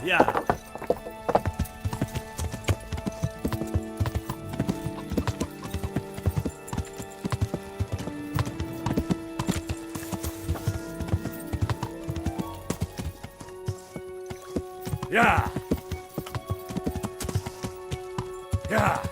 Yeah. Yeah. Yeah.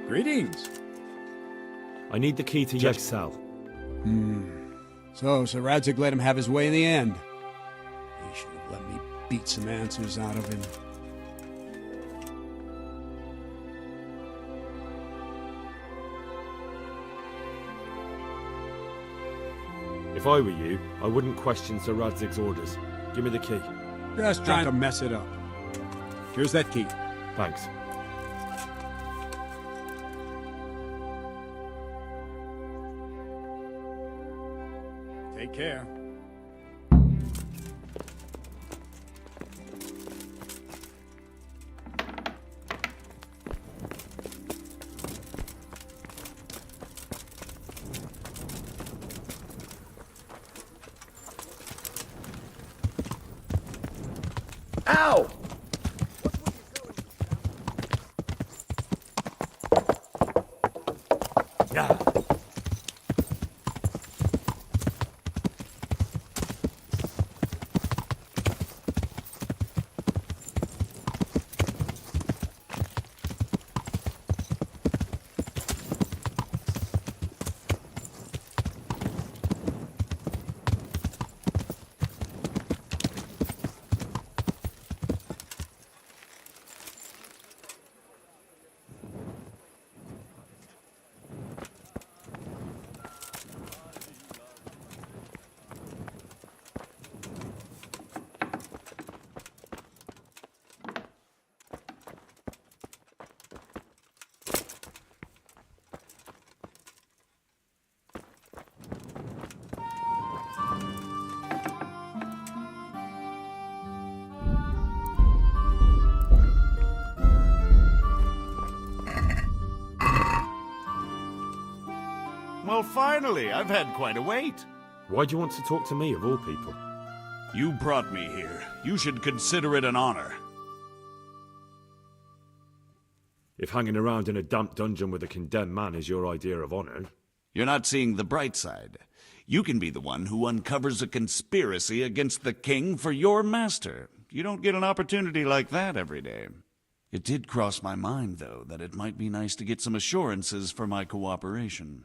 Greetings. I need the key to Yeg's cell. So, Sir Radzig let him have his way in the end. He should have let me beat some answers out of him. If I were you, I wouldn't question Sir Radzig's orders. Give me the key. Just trying to mess it up. Here's that key. Thanks. Take care. Ow! Yeah. Well, finally, I've had quite a wait. Why do you want to talk to me, of all people? You brought me here. You should consider it an honor. If hanging around in a damp dungeon with a condemned man is your idea of honor... You're not seeing the bright side. You can be the one who uncovers a conspiracy against the king for your master. You don't get an opportunity like that every day. It did cross my mind, though, that it might be nice to get some assurances for my cooperation.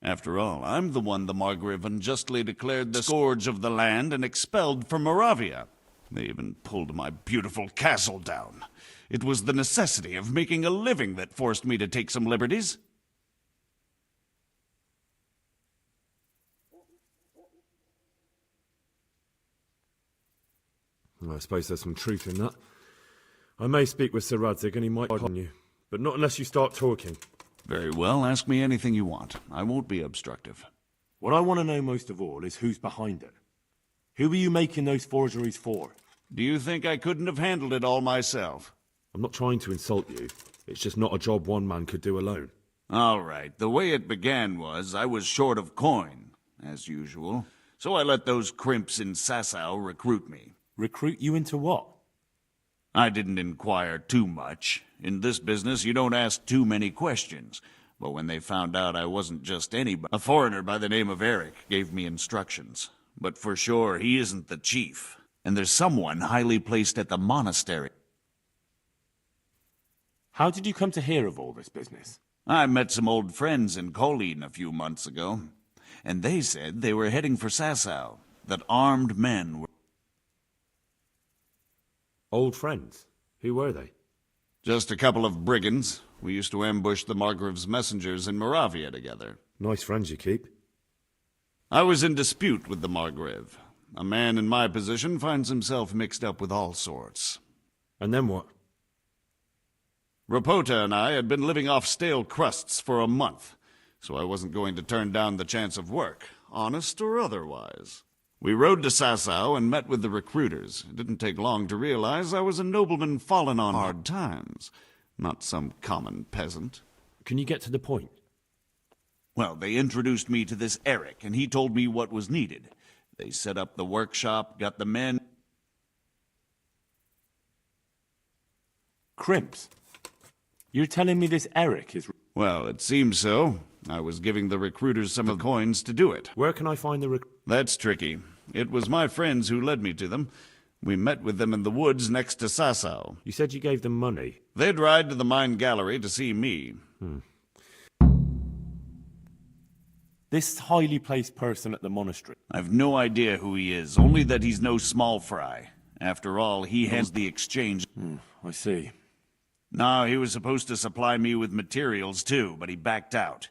After all, I'm the one the Margrave unjustly declared the scourge of the land and expelled from Moravia. They even pulled my beautiful castle down. It was the necessity of making a living that forced me to take some liberties. I suppose there's some truth in that. I may speak with Sir Radzig and he might pardon you, but not unless you start talking. Very well, ask me anything you want. I won't be obstructive. What I want to know most of all is who's behind it. Who are you making those forgeries for? Do you think I couldn't have handled it all myself? I'm not trying to insult you. It's just not a job one man could do alone. All right, the way it began was I was short of coin, as usual. So I let those crimps in Sasau recruit me. Recruit you into what? I didn't inquire too much. In this business, you don't ask too many questions. But when they found out I wasn't just anybody, a foreigner by the name of Eric gave me instructions. But for sure, he isn't the chief. And there's someone highly placed at the monastery. How did you come to hear of all this business? I met some old friends in Colleen a few months ago. And they said they were heading for Sasau. That armed men were... Old friends? Who were they? Just a couple of brigands. We used to ambush the Margrave's messengers in Moravia together. Nice friends you keep. I was in dispute with the Margrave. A man in my position finds himself mixed up with all sorts. And then what? Rapota and I had been living off stale crusts for a month, so I wasn't going to turn down the chance of work, honest or otherwise. We rode to Sasau and met with the recruiters. It didn't take long to realize I was a nobleman fallen on hard times, not some common peasant. Can you get to the point? Well, they introduced me to this Eric, and he told me what was needed. They set up the workshop, got the men... Crimps? You're telling me this Eric is... Well, it seems so. I was giving the recruiters some of the coins to do it. Where can I find the That's tricky. It was my friends who led me to them. We met with them in the woods next to Sasau. You said you gave them money. They'd ride to the mine gallery to see me. This highly placed person at the monastery. I've no idea who he is, only that he's no small fry. After all, he has the exchange. I see. No, he was supposed to supply me with materials too, but he backed out.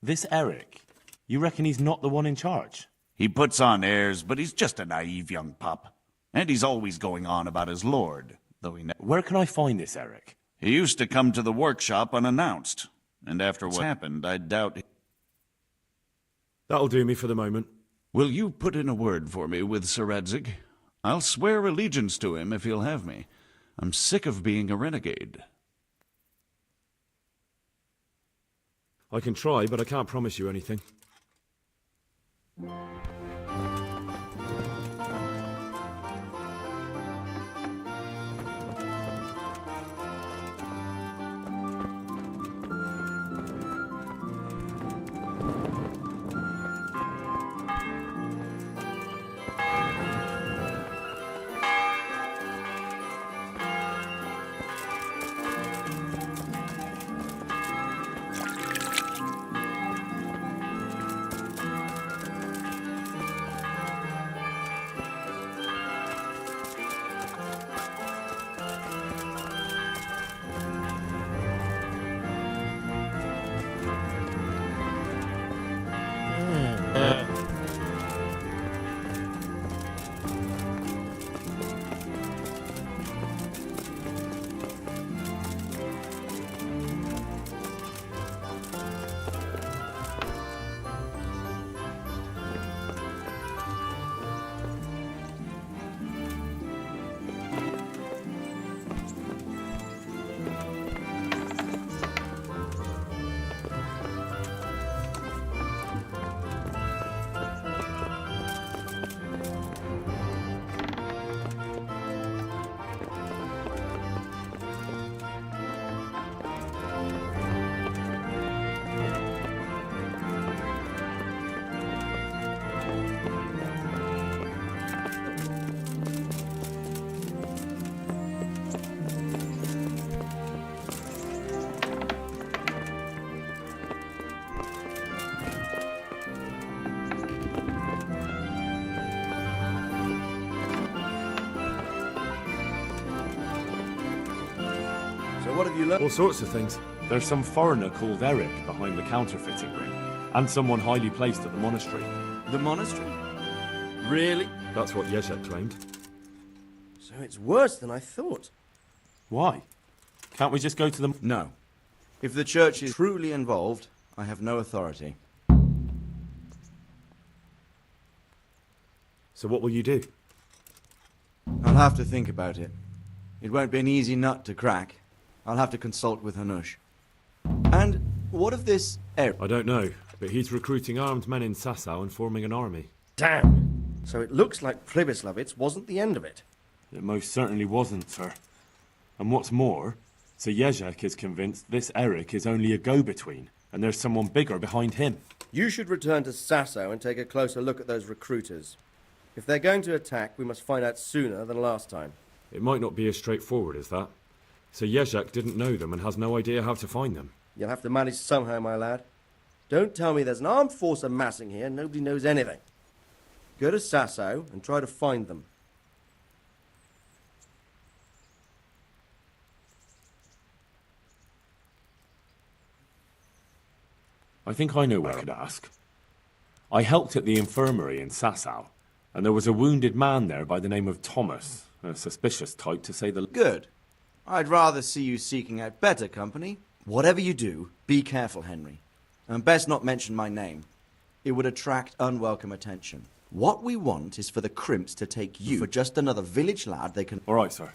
This Eric, you reckon he's not the one in charge? He puts on airs, but he's just a naive young pup. And he's always going on about his lord, though he Where can I find this Eric? He used to come to the workshop unannounced. And after what happened, I doubt... That'll do me for the moment. Will you put in a word for me with Sir Radzig? I'll swear allegiance to him if he'll have me. I'm sick of being a renegade. I can try, but I can't promise you anything. What have you learned? All sorts of things. There's some foreigner called Eric behind the counterfeiting ring, and someone highly placed at the monastery. The monastery? Really? That's what Yezhek claimed. So it's worse than I thought. Why? Can't we just go to the... No. If the church is truly involved, I have no authority. So what will you do? I'll have to think about it. It won't be an easy nut to crack. I'll have to consult with Hanush. And what of this Eric? I don't know, but he's recruiting armed men in Sasau and forming an army. Damn. So it looks like Pribyslavitz wasn't the end of it. It most certainly wasn't, sir. And what's more, Sir Yezhek is convinced this Eric is only a go-between, and there's someone bigger behind him. You should return to Sasau and take a closer look at those recruiters. If they're going to attack, we must find out sooner than last time. It might not be as straightforward as that. So Yezhek didn't know them and has no idea how to find them. You'll have to manage somehow, my lad. Don't tell me there's an armed force amassing here and nobody knows anything. Go to Sasau and try to find them. I think I know where I could ask. I helped at the infirmary in Sasau, and there was a wounded man there by the name of Thomas, a suspicious type to say the... Good. I'd rather see you seeking out better company. Whatever you do, be careful, Henry. And best not mention my name. It would attract unwelcome attention. What we want is for the Crimps to take you for just another village lad they can... All right, sir.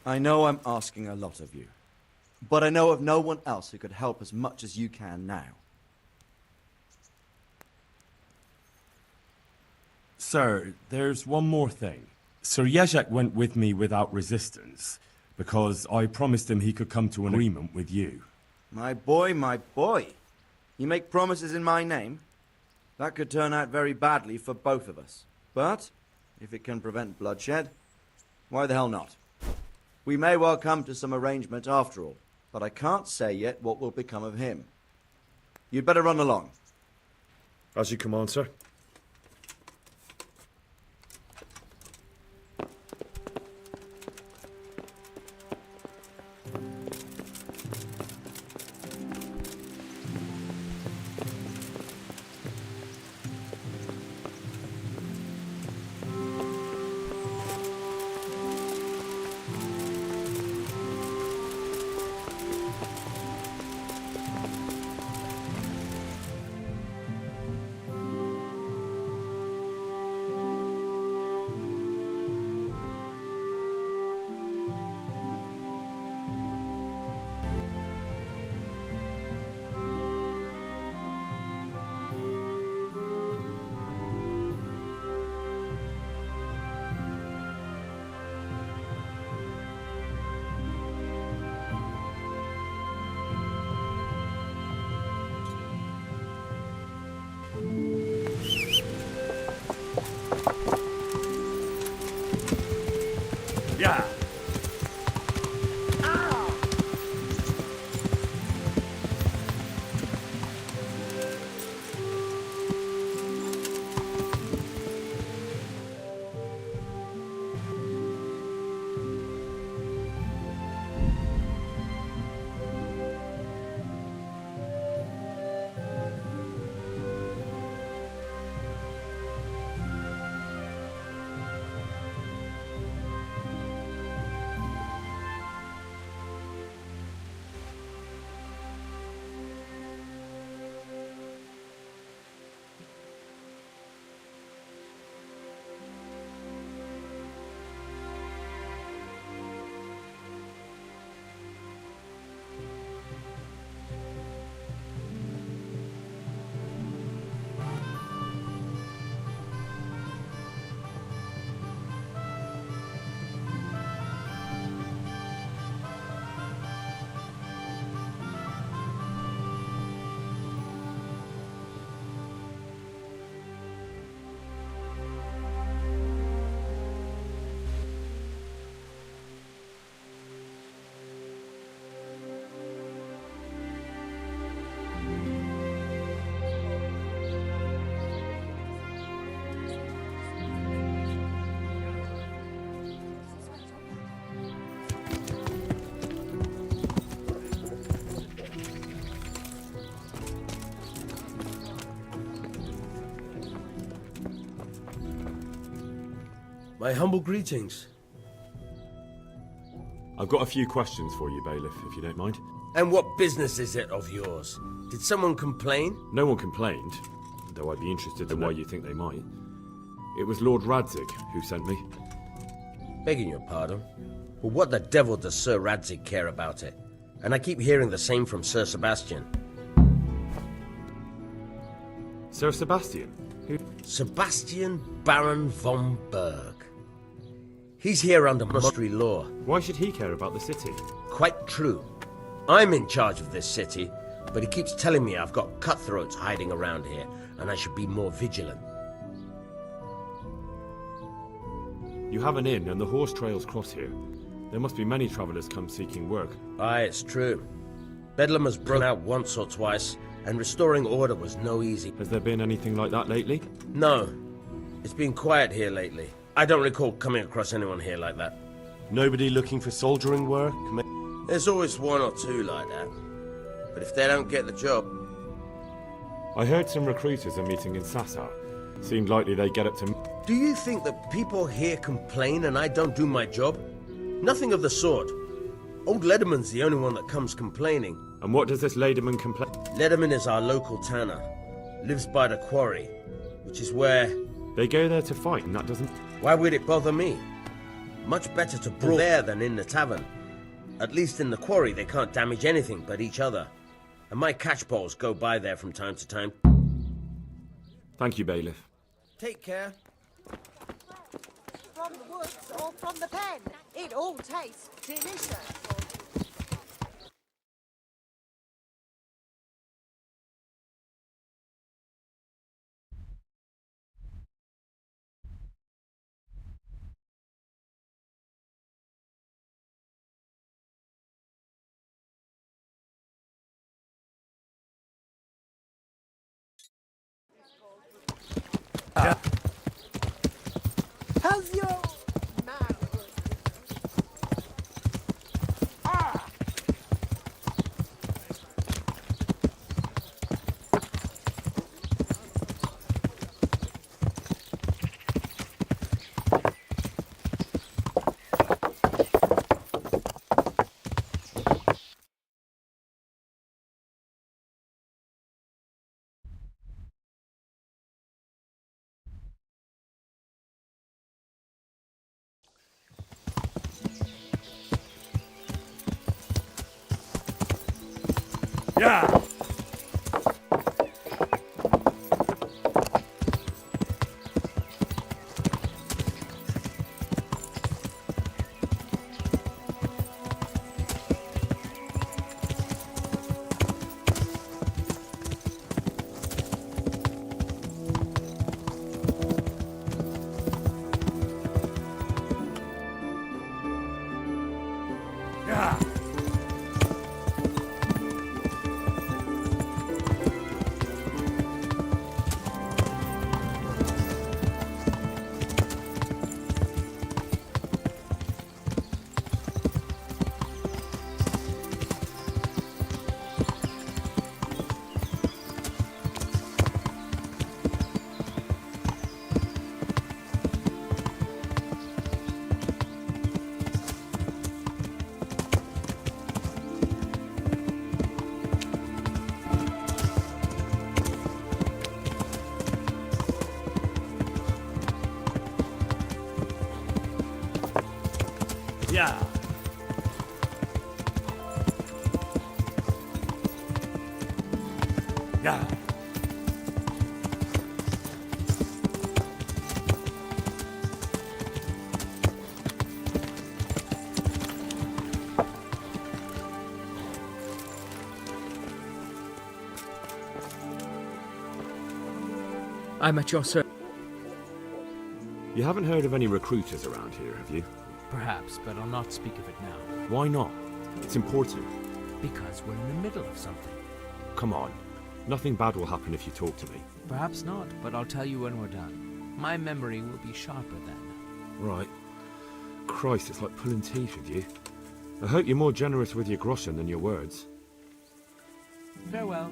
I know I'm asking a lot of you, but I know of no one else who could help as much as you can now. Sir, there's one more thing. Sir Jezek went with me without resistance, because I promised him he could come to an agreement with you. My boy, my boy. You make promises in my name? That could turn out very badly for both of us. But, if it can prevent bloodshed, why the hell not? We may well come to some arrangement after all, but I can't say yet what will become of him. You'd better run along. As you command, sir. Yeah. My humble greetings. I've got a few questions for you, Bailiff, if you don't mind. And what business is it of yours? Did someone complain? No one complained, though I'd be interested in why you think they might. It was Lord Radzig who sent me. Begging your pardon. Well, what the devil does Sir Radzig care about it? And I keep hearing the same from Sir Sebastian. Sir Sebastian? Who? Sebastian Baron von Berg. He's here under monastery law. Why should he care about the city? Quite true. I'm in charge of this city, but he keeps telling me I've got cutthroats hiding around here, and I should be more vigilant. You have an inn and the horse trails cross here. There must be many travellers come seeking work. Aye, it's true. Bedlam has broken out once or twice, and restoring order was no easy. Has there been anything like that lately? No. It's been quiet here lately. I don't recall coming across anyone here like that. Nobody looking for soldiering work? There's always one or two like that. But if they don't get the job... I heard some recruiters are meeting in Sassa. Seemed likely they get up to... Do you think that people here complain and I don't do my job? Nothing of the sort. Old Lederman's the only one that comes complaining. And what does this Lederman complain... Lederman is our local tanner. Lives by the quarry, which is where... They go there to fight, and that doesn't... Why would it bother me? Much better to brawl there than in the tavern. At least in the quarry they can't damage anything but each other. And my catchpoles go by there from time to time. Thank you, Bailiff. Take care. From the woods or from the pen, it all tastes delicious. How's your manhood? Yeah! Yeah! Yeah. Yeah. I'm at your service. You haven't heard of any recruiters around here, have you? Perhaps, but I'll not speak of it now. Why not? It's important. Because we're in the middle of something. Come on. Nothing bad will happen if you talk to me. Perhaps not, but I'll tell you when we're done. My memory will be sharper then. Right. Christ, it's like pulling teeth with you. I hope you're more generous with your groschen than your words. Farewell.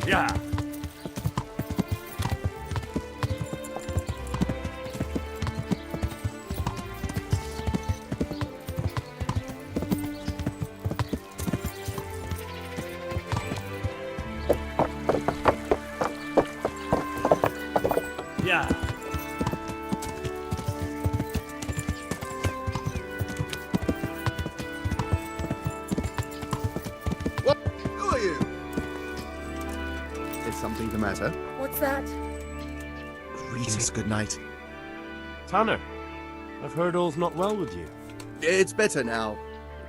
Yeah. Yeah. What? Oi! Is something the matter? What's that? Greetings, good night. Tanner, I've heard all's not well with you. It's better now.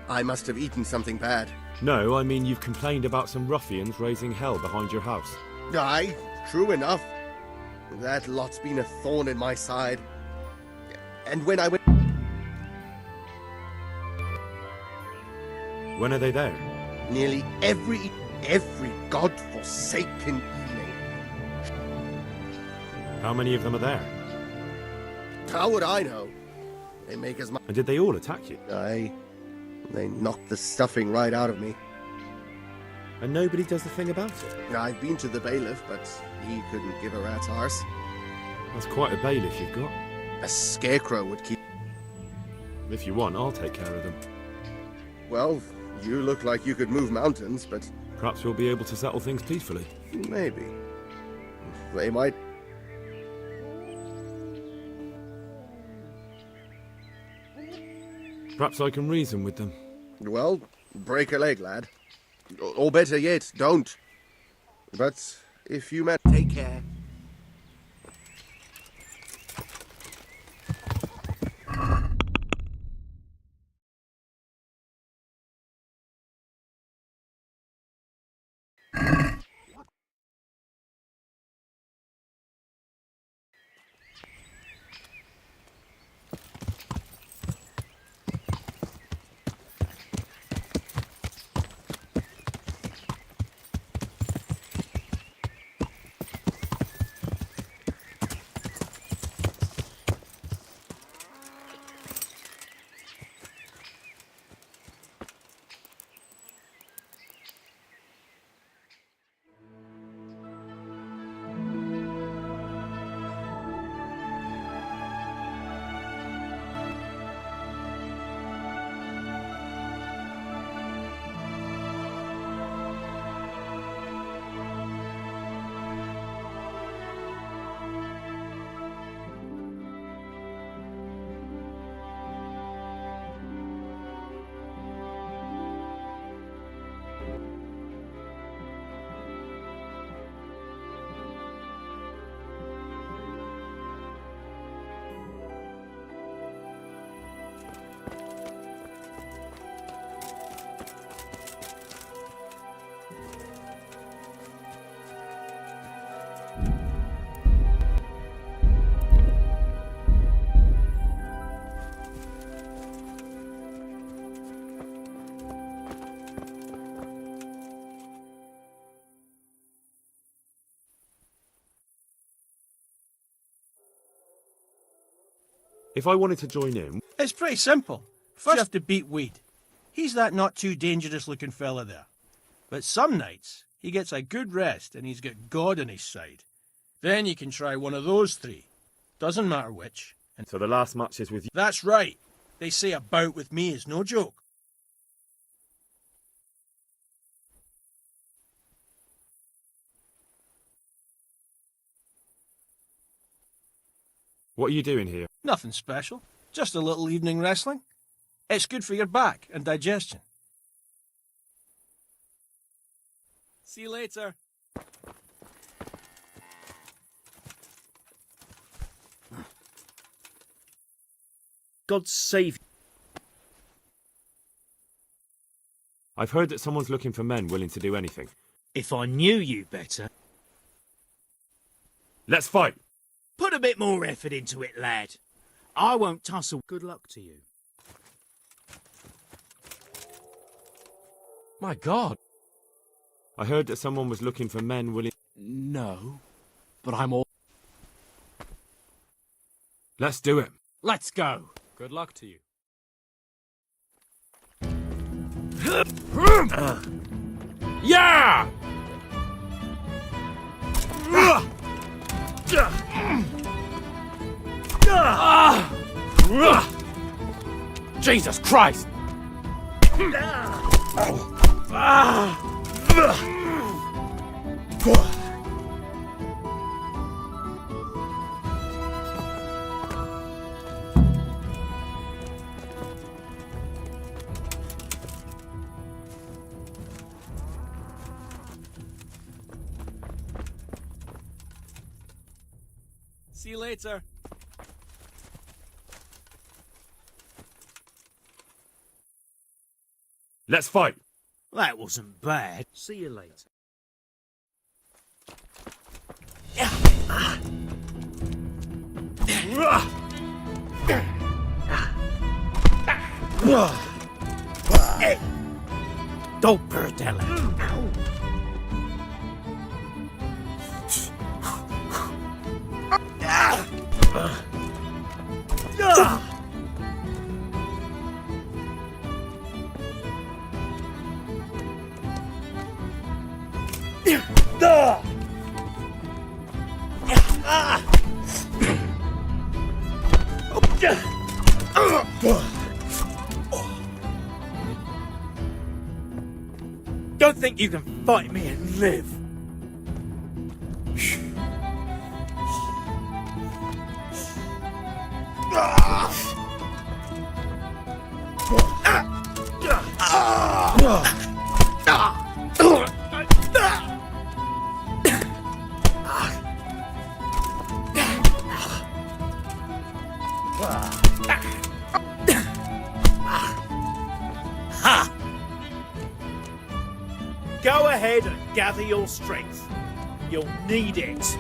I must have eaten something bad. No, I mean you've complained about some ruffians raising hell behind your house. Aye, true enough. That lot's been a thorn in my side. And when I went... When are they there? Nearly every god-forsaken evening. How many of them are there? How would I know? They make as much... And did they all attack you? Aye. They knocked the stuffing right out of me. And nobody does a thing about it? I've been to the bailiff, but he couldn't give a rat's arse. That's quite a bailiff you've got. A scarecrow would keep... If you want, I'll take care of them. Well, you look like you could move mountains, but... Perhaps we'll be able to settle things peacefully. Maybe. They might... Perhaps I can reason with them. Well, break a leg, lad. Or better yet, don't. But if you met... Take care. If I wanted to join in... It's pretty simple. First you have to beat Weed. He's that not too dangerous looking fella there. But some nights, he gets a good rest and he's got God on his side. Then you can try one of those three. Doesn't matter which. And so the last match is with you? That's right. They say a bout with me is no joke. What are you doing here? Nothing special. Just a little evening wrestling. It's good for your back and digestion. See you later. God save you. I've heard that someone's looking for men willing to do anything. If I knew you better... Let's fight! Put a bit more effort into it, lad. I won't tussle. Good luck to you. My God. I heard that someone was looking for men willing... No, but I'm all... Let's do it. Let's go. Good luck to you. Yeah! Jesus Christ! See you later. Let's fight! That wasn't bad. See you later. Hey, don't perdella. Don't think you can fight me and live. Ha! Go ahead and gather your strength. You'll need it.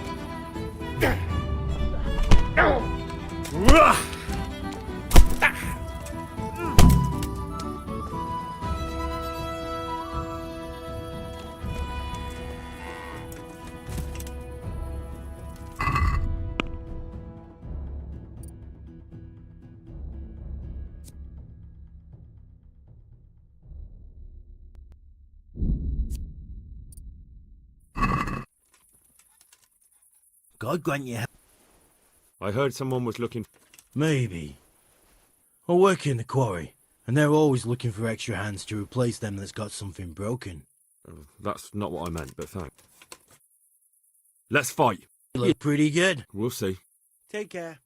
God grant you. I heard someone was looking... Maybe. I work in the quarry, and they're always looking for extra hands to replace them that's got something broken. That's not what I meant, but thanks. Let's fight! You look pretty good. We'll see. Take care.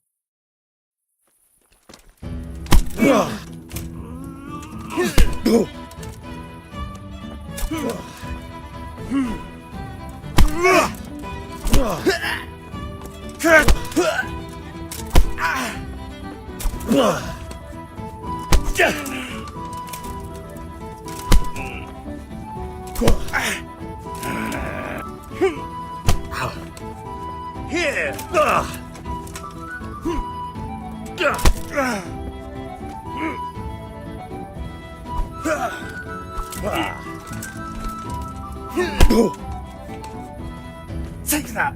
Take that.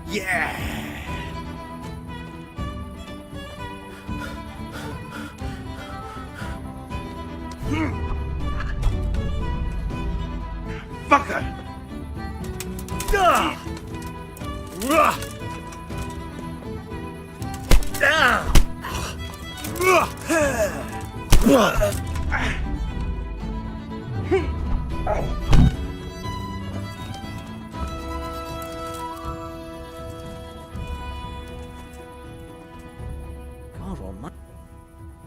Yeah. Fucker.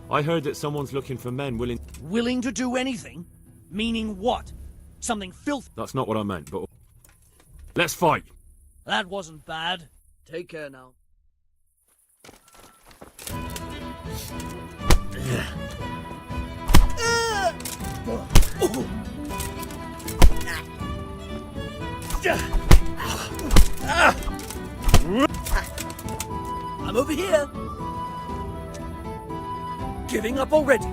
I heard that someone's looking for men willing... Willing to do anything? Meaning what? Something filthy? That's not what I meant, but... Let's fight! That wasn't bad. Take care now. I'm over here. Giving up already.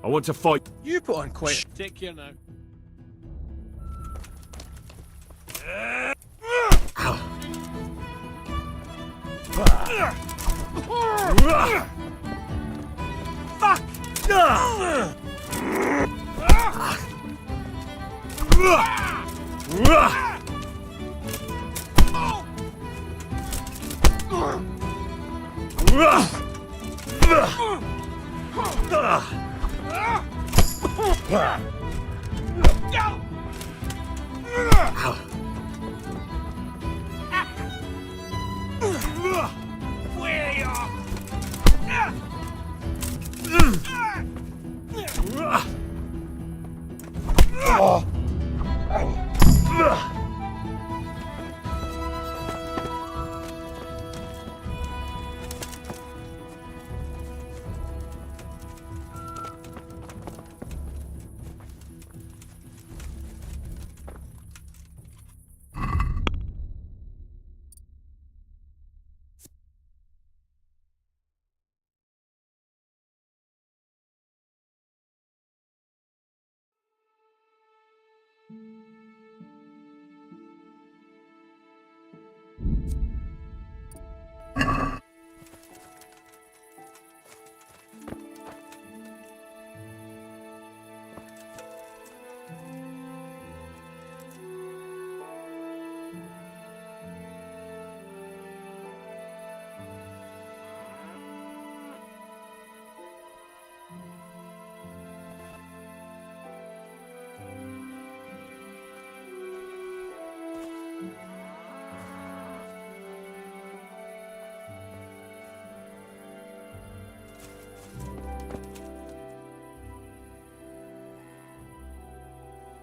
I want to fight. You put on quite. Take care now.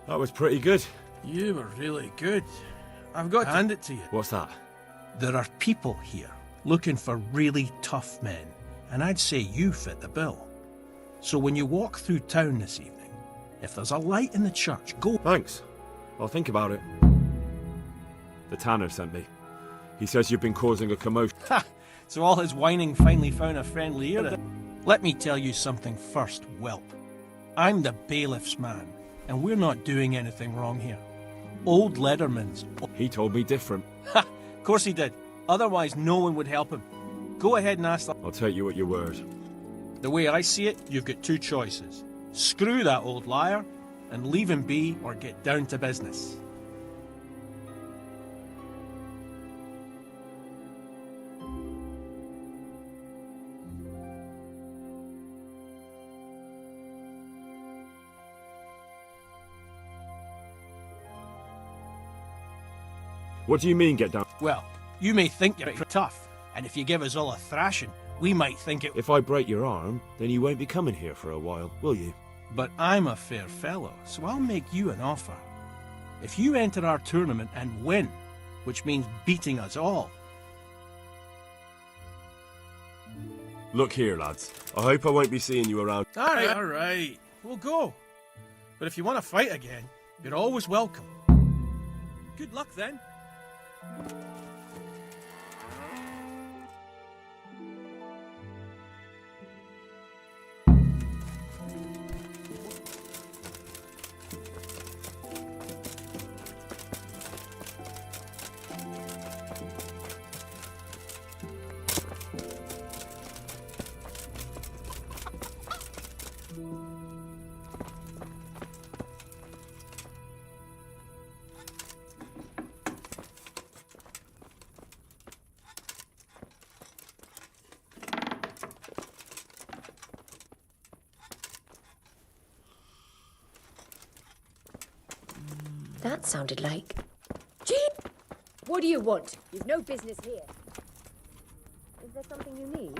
That was pretty good. You were really good. I've got to hand it to you. What's that? There are people here looking for really tough men, and I'd say you fit the bill. So when you walk through town this evening, if there's a light in the church, go. Thanks. I'll think about it. The tanner sent me. He says you've been causing a commotion. Ha! So all his whining finally found a friendly ear. Let me tell you something first, whelp. I'm the bailiff's man, and we're not doing anything wrong here. Old Lederman's. He told me different. Ha! Of course he did. Otherwise, no one would help him. Go ahead and ask them. I'll take you at your word. The way I see it, you've got two choices. Screw that old liar and leave him be, or get down to business. What do you mean, get down? Well, you may think you're pretty tough, and if you give us all a thrashing, we might think it... If I break your arm, then you won't be coming here for a while, will you? But I'm a fair fellow, so I'll make you an offer. If you enter our tournament and win, which means beating us all... Look here, lads. I hope I won't be seeing you around. All right. We'll go. But if you want to fight again, you're always welcome. Good luck, then. That sounded like... Gee! What do you want? You've no business here. Is there something you need?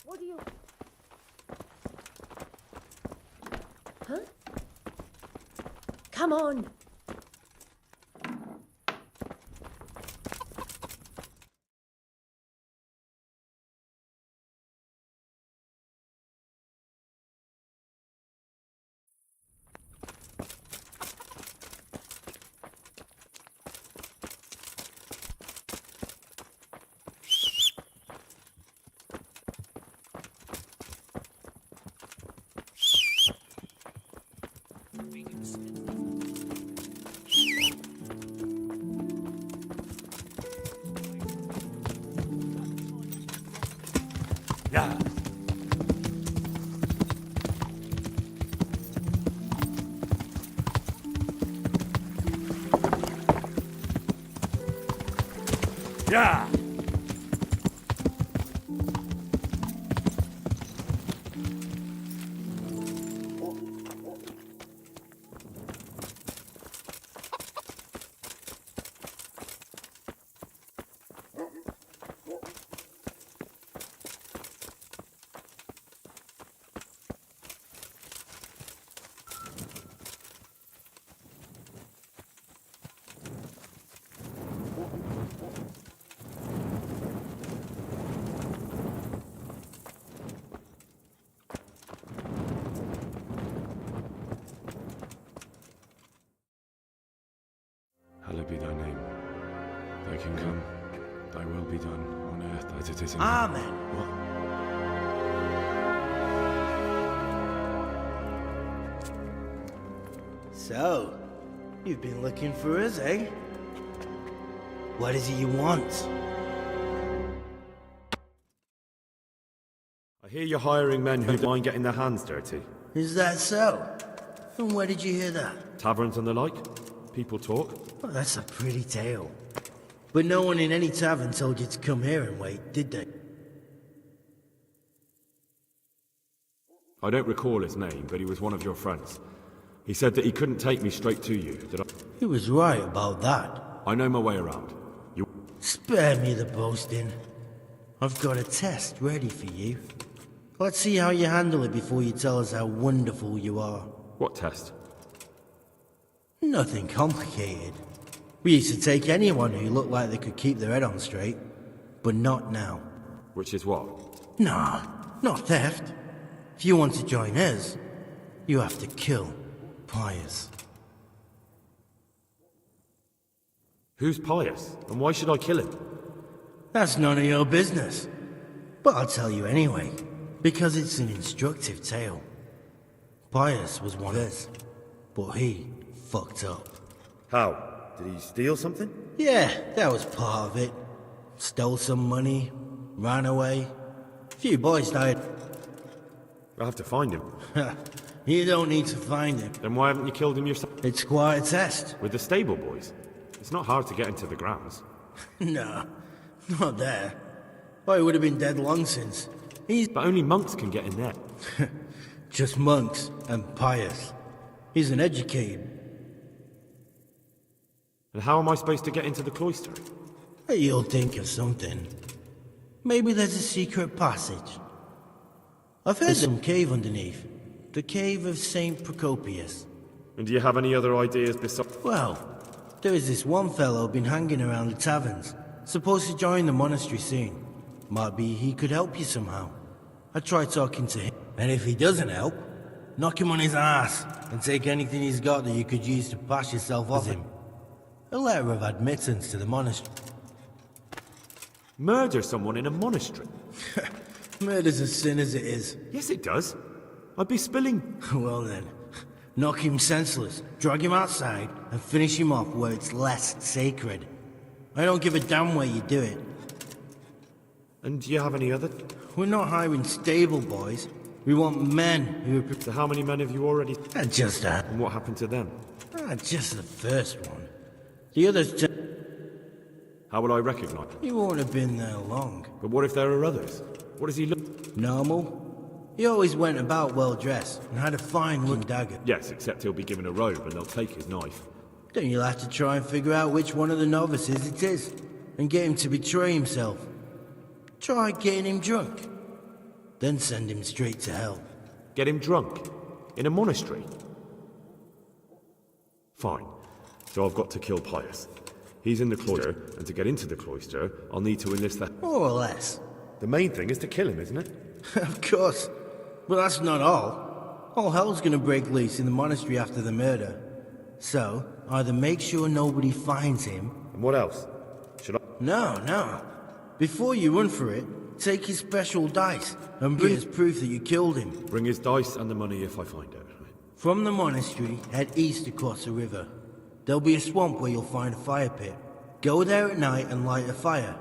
What do you... Huh? Come on! Yeah! Hallowed be thy name. Thy kingdom, thy will be done, on earth as it is in heaven. Amen. What? So, you've been looking for us, eh? What is it you want? I hear you're hiring men who don't mind getting their hands dirty. Is that so? And where did you hear that? Taverns and the like? People talk? Well, that's a pretty tale. But no one in any tavern told you to come here and wait, did they? I don't recall his name, but he was one of your friends. He said that he couldn't take me straight to you. Did I? He was right about that. I know my way around. You... Spare me the boasting. I've got a test ready for you. Let's see how you handle it before you tell us how wonderful you are. What test? Nothing complicated. We used to take anyone who looked like they could keep their head on straight, but not now. Which is what? Nah, not theft. If you want to join us, you have to kill Pius. Who's Pius? And why should I kill him? That's none of your business. But I'll tell you anyway, because it's an instructive tale. Pius was one of us, but he fucked up. How? Did he steal something? Yeah, that was part of it. Stole some money, ran away. A few boys died. I have to find him. You don't need to find him. Then why haven't you killed him yourself? It's quite a test. With the stable boys? It's not hard to get into the grounds. No, not there. I would have been dead long since. But only monks can get in there. Just monks and Pius. He's an educated. And how am I supposed to get into the cloister? You'll think of something. Maybe there's a secret passage. I've heard some cave underneath. The cave of St. Procopius. And do you have any other ideas besides... Well, there is this one fellow been hanging around the taverns. Supposed to join the monastery soon. Might be he could help you somehow. I tried talking to him. And if he doesn't help, knock him on his ass and take anything he's got that you could use to pass yourself off him. A letter of admittance to the monastery. Murder someone in a monastery? Murder's a sin as it is. Yes, it does. I'd be spilling... Well then, knock him senseless, drag him outside, and finish him off where it's less sacred. I don't give a damn where you do it. And do you have any other... We're not hiring stable boys. We want men who are... So how many men have you already... Just that. And what happened to them? Just the first one. The others... How will I recognize them? You won't have been there long. But what if there are others? What does he look... Normal. He always went about well-dressed and had a fine-looking dagger. Yes, except he'll be given a robe and they'll take his knife. Then you'll have to try and figure out which one of the novices it is, and get him to betray himself. Try getting him drunk. Then send him straight to hell. Get him drunk? In a monastery? Fine. So I've got to kill Pius. He's in the cloister, and to get into the cloister, I'll need to enlist the... More or less. The main thing is to kill him, isn't it? Of course. But that's not all. All hell's gonna break loose in the monastery after the murder. So, either make sure nobody finds him... And what else? Should I... No. Before you run for it, take his special dice and bring as proof that you killed him. Bring his dice and the money if I find it. From the monastery, head east across the river. There'll be a swamp where you'll find a fire pit. Go there at night and light a fire.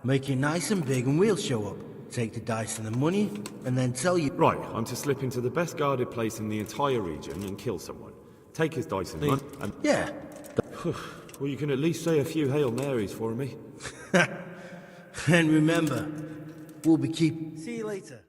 Make it nice and big and we'll show up. Take the dice and the money, and then tell you... Right, I'm to slip into the best guarded place in the entire region and kill someone. Take his dice and money, and... Yeah. Well, you can at least say a few Hail Marys for me. And remember, we'll be keep. See you later.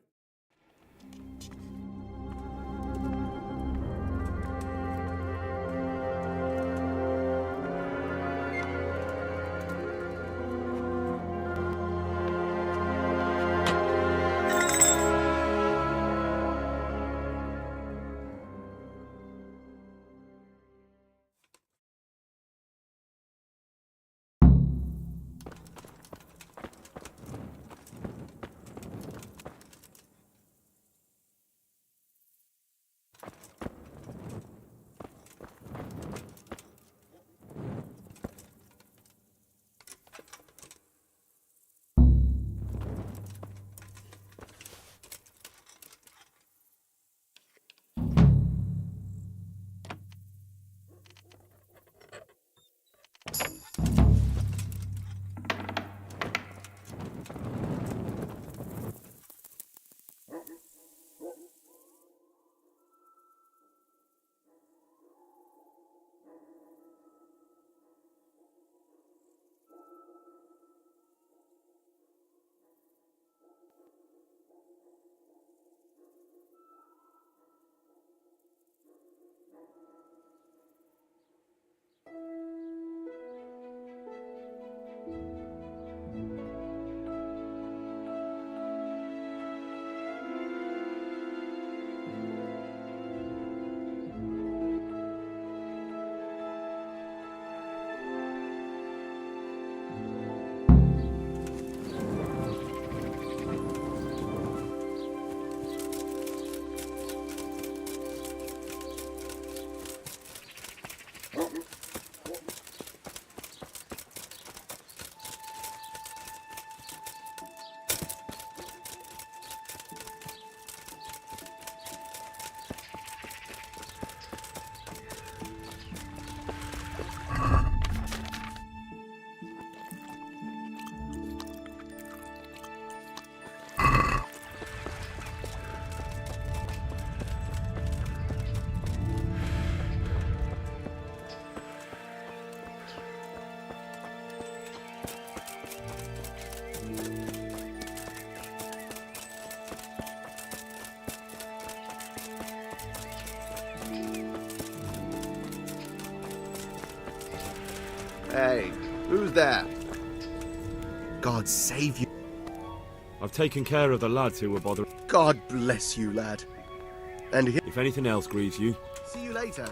Hey, who's there? God save you. I've taken care of the lads who were bothering. God bless you, lad. And if anything else grieves you, see you later.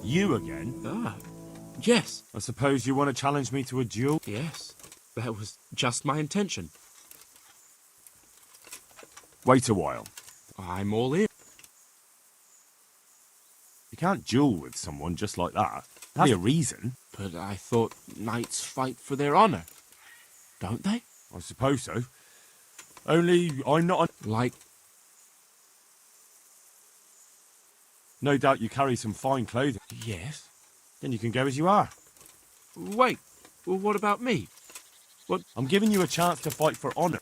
You again? Ah, yes. I suppose you want to challenge me to a duel? Yes, that was just my intention. Wait a while. I'm all in. You can't duel with someone just like that. There's a reason. But I thought knights fight for their honour. Don't they? I suppose so. Only I'm not like No doubt you carry some fine clothing. Yes. Then you can go as you are. Wait, well, what about me? What? I'm giving you a chance to fight for honor.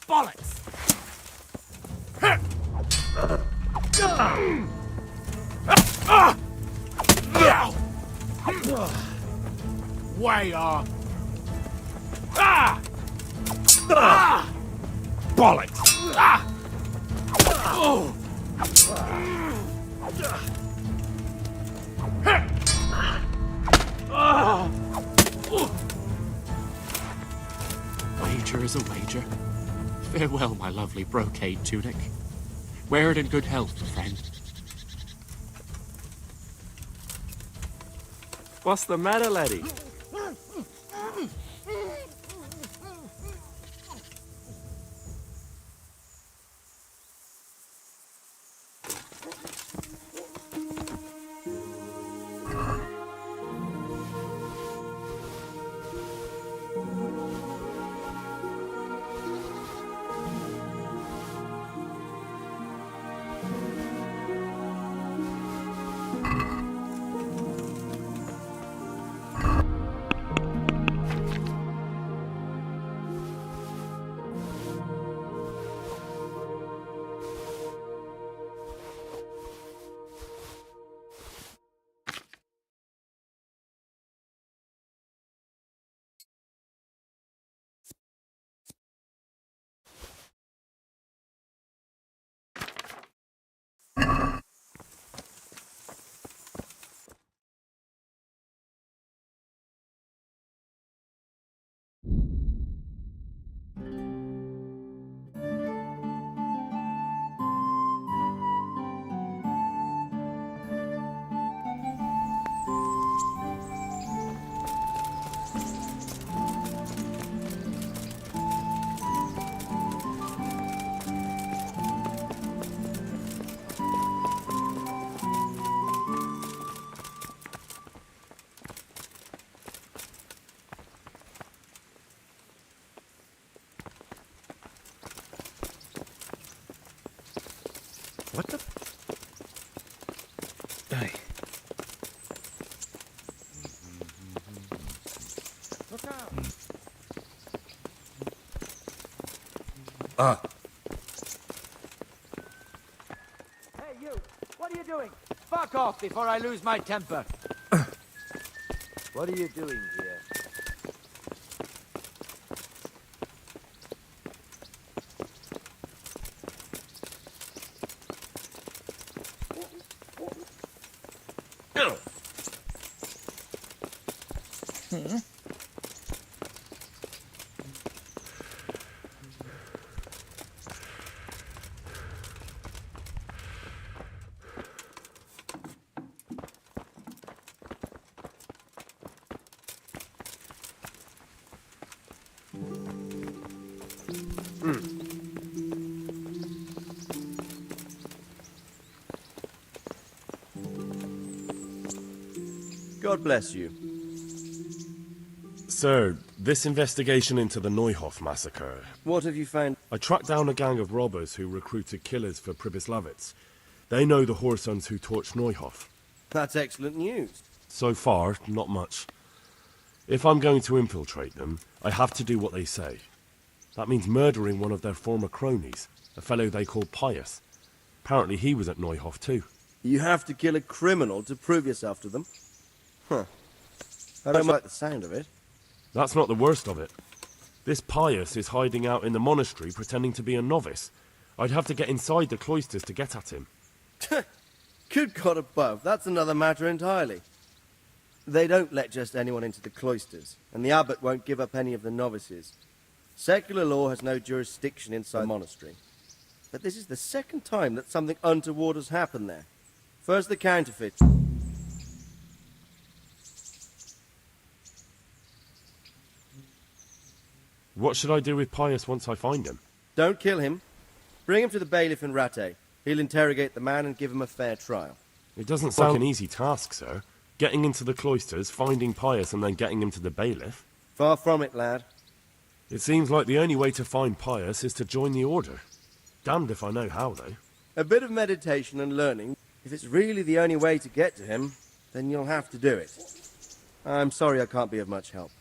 Bollocks! Way off! Bollocks! Wager is a wager. Farewell, my lovely brocade tunic. Wear it in good health, friend. What's the matter, laddie? What the? Hey. Look out! Hey, you! What are you doing? Fuck off before I lose my temper. What are you doing here? God bless you. Sir, this investigation into the Neuhof massacre. What have you found? I tracked down a gang of robbers who recruited killers for Pribyslavitz. They know the Horsons who torched Neuhof. That's excellent news. So far, not much. If I'm going to infiltrate them, I have to do what they say. That means murdering one of their former cronies, a fellow they call Pius. Apparently he was at Neuhof too. You have to kill a criminal to prove yourself to them? Huh. I don't like the sound of it. That's not the worst of it. This Pius is hiding out in the monastery pretending to be a novice. I'd have to get inside the cloisters to get at him. Good God above, that's another matter entirely. They don't let just anyone into the cloisters, and the abbot won't give up any of the novices. Secular law has no jurisdiction inside the monastery. But this is the second time that something untoward has happened there. First the counterfeit. What should I do with Pius once I find him? Don't kill him. Bring him to the bailiff in Rattay. He'll interrogate the man and give him a fair trial. It doesn't sound like an easy task, sir. Getting into the cloisters, finding Pius, and then getting him to the bailiff? Far from it, lad. It seems like the only way to find Pius is to join the order. Damned if I know how, though. A bit of meditation and learning. If it's really the only way to get to him, then you'll have to do it. I'm sorry I can't be of much help.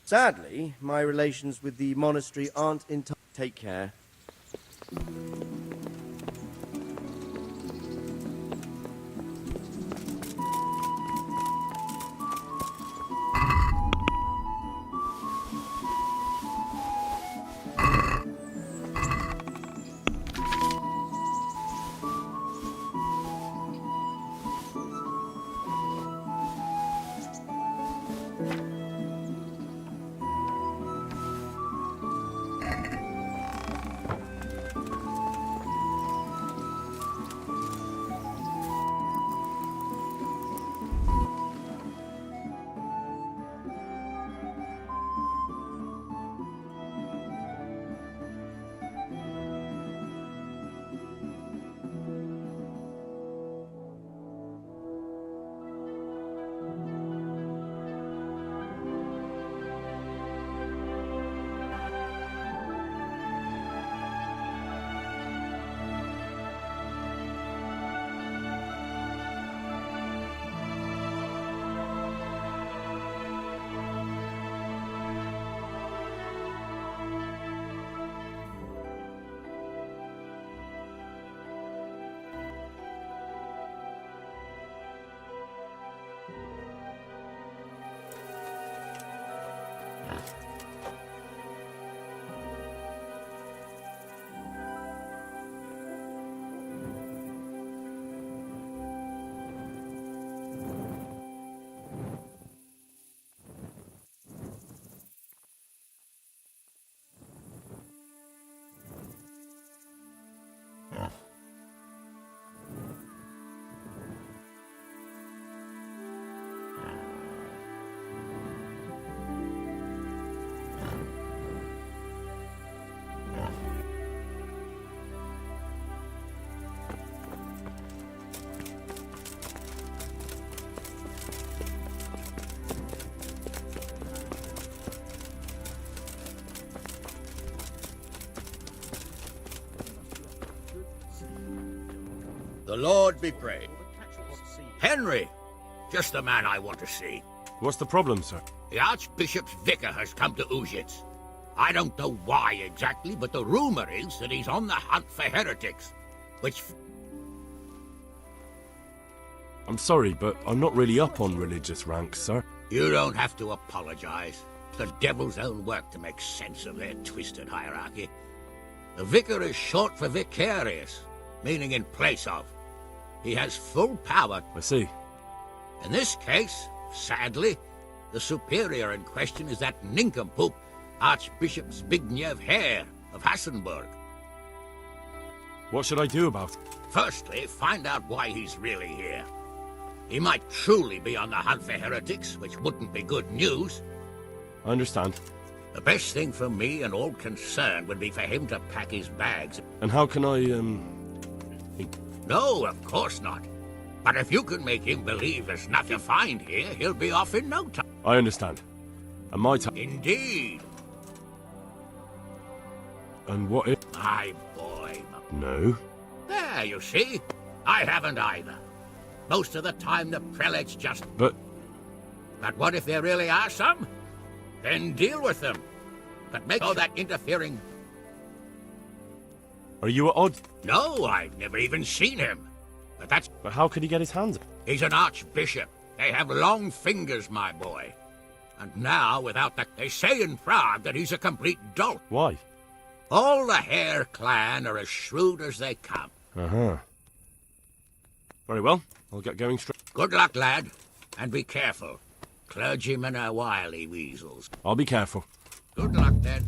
Sadly, my relations with the monastery aren't in time. Take care. The Lord be praised. Henry, just the man I want to see. What's the problem, sir? The Archbishop's vicar has come to Uzhitz. I don't know why exactly, but the rumor is that he's on the hunt for heretics, which... I'm sorry, but I'm not really up on religious ranks, sir. You don't have to apologize. It's the devil's own work to make sense of their twisted hierarchy. The vicar is short for vicarious, meaning in place of. He has full power. I see. In this case, sadly, the superior in question is that nincompoop, Archbishop Zbigniew Hare of Hassenburg. What should I do about it? Firstly, find out why he's really here. He might truly be on the hunt for heretics, which wouldn't be good news. I understand. The best thing for me and all concerned would be for him to pack his bags. And how can I, No, of course not. But if you can make him believe there's nothing to find here, he'll be off in no time. I understand. And my time... Indeed. And what if... My boy. No. There, you see? I haven't either. Most of the time the prelates just... But what if there really are some? Then deal with them. But make sure that interfering... Are you at odds? No, I've never even seen him. But how could he get his hands... He's an archbishop. They have long fingers, my boy. And now, without the... They say in Prague that he's a complete dolt. Why? All the Hare clan are as shrewd as they come. Uh-huh. Very well. I'll get going straight. Good luck, lad. And be careful. Clergymen are wily weasels. I'll be careful. Good luck, then.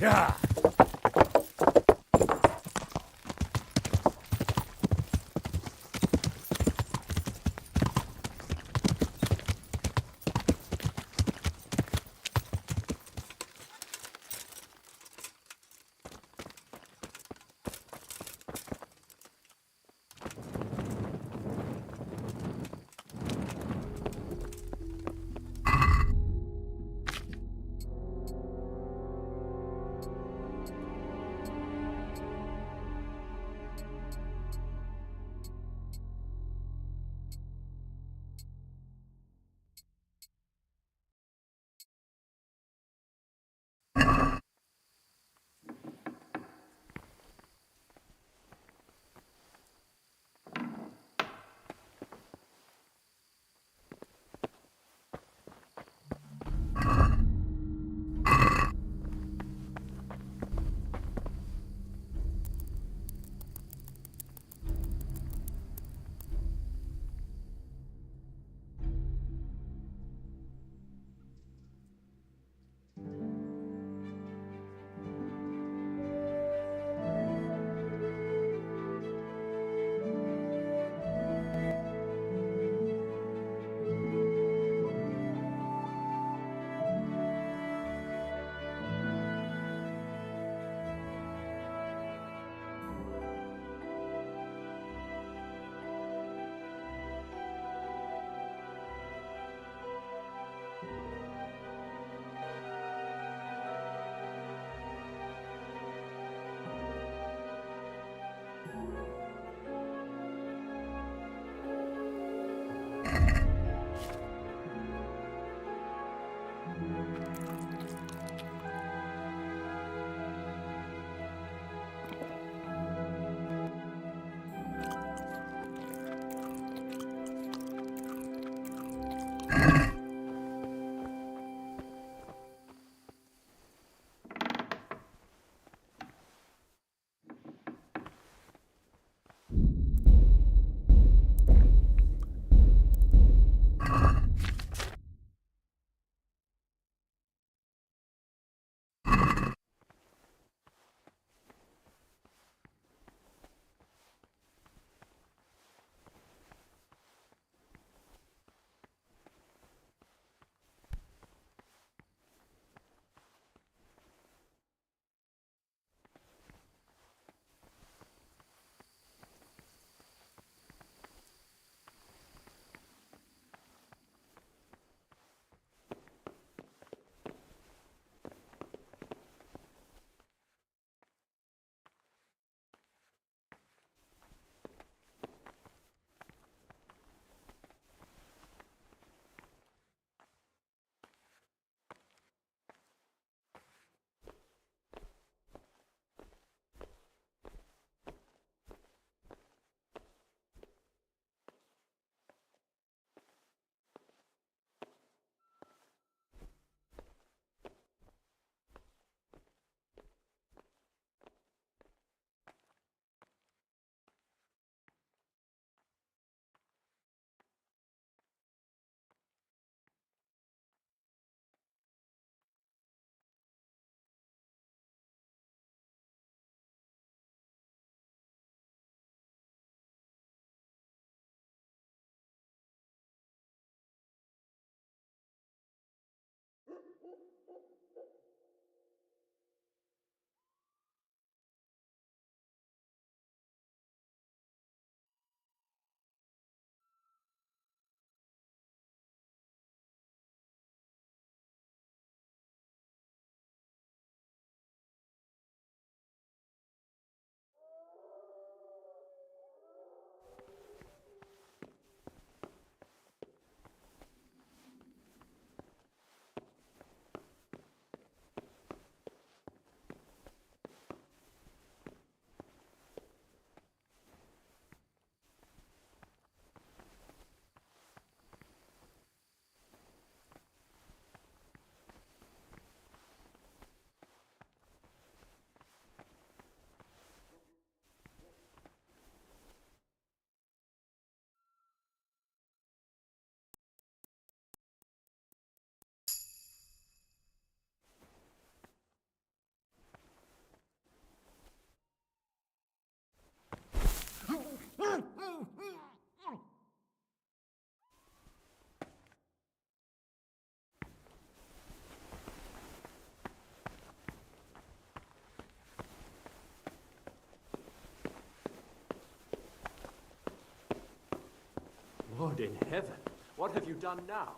Yeah. Lord in heaven, what have you done now?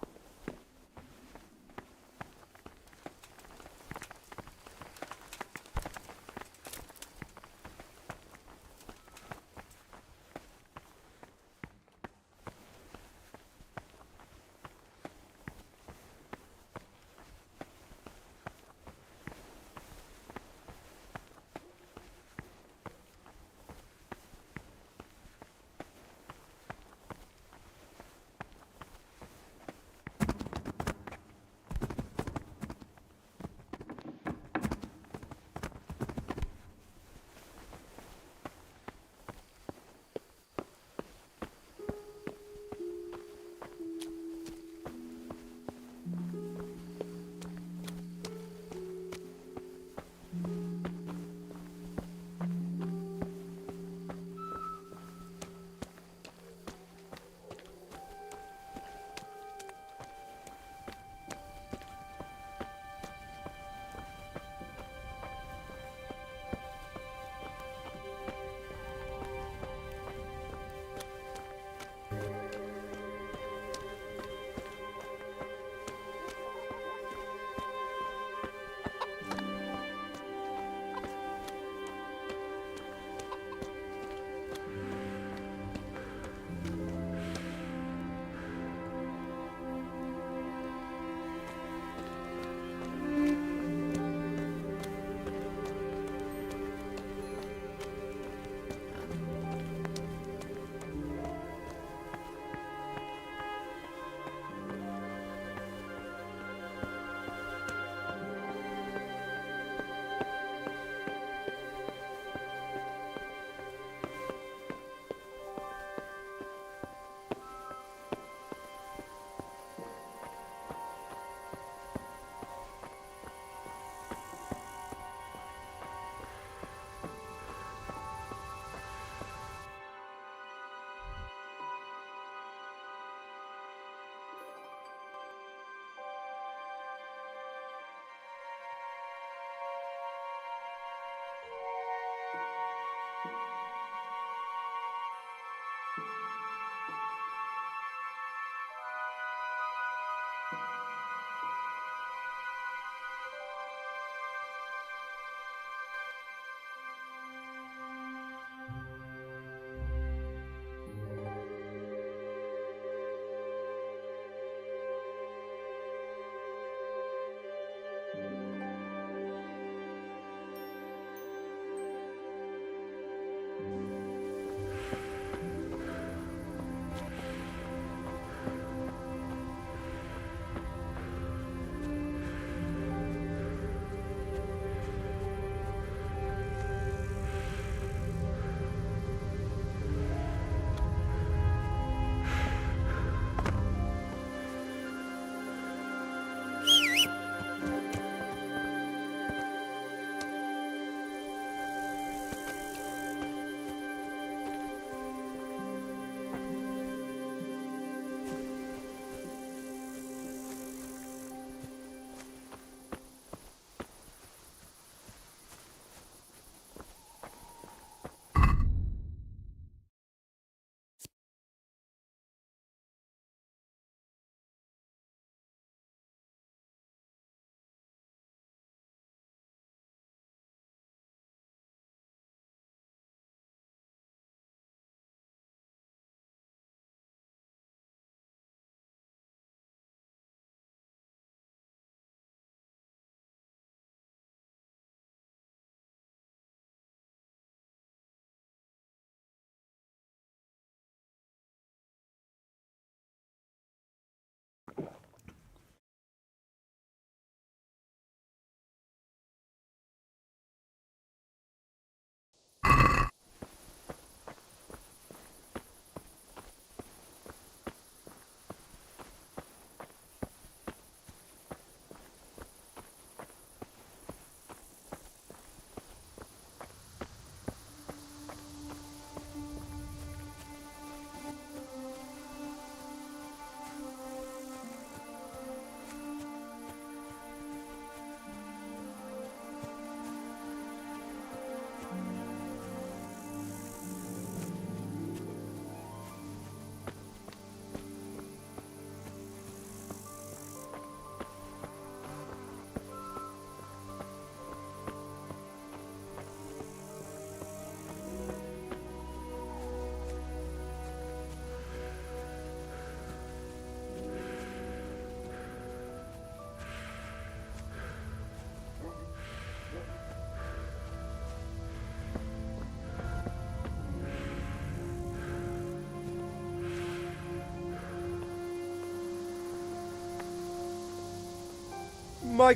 my...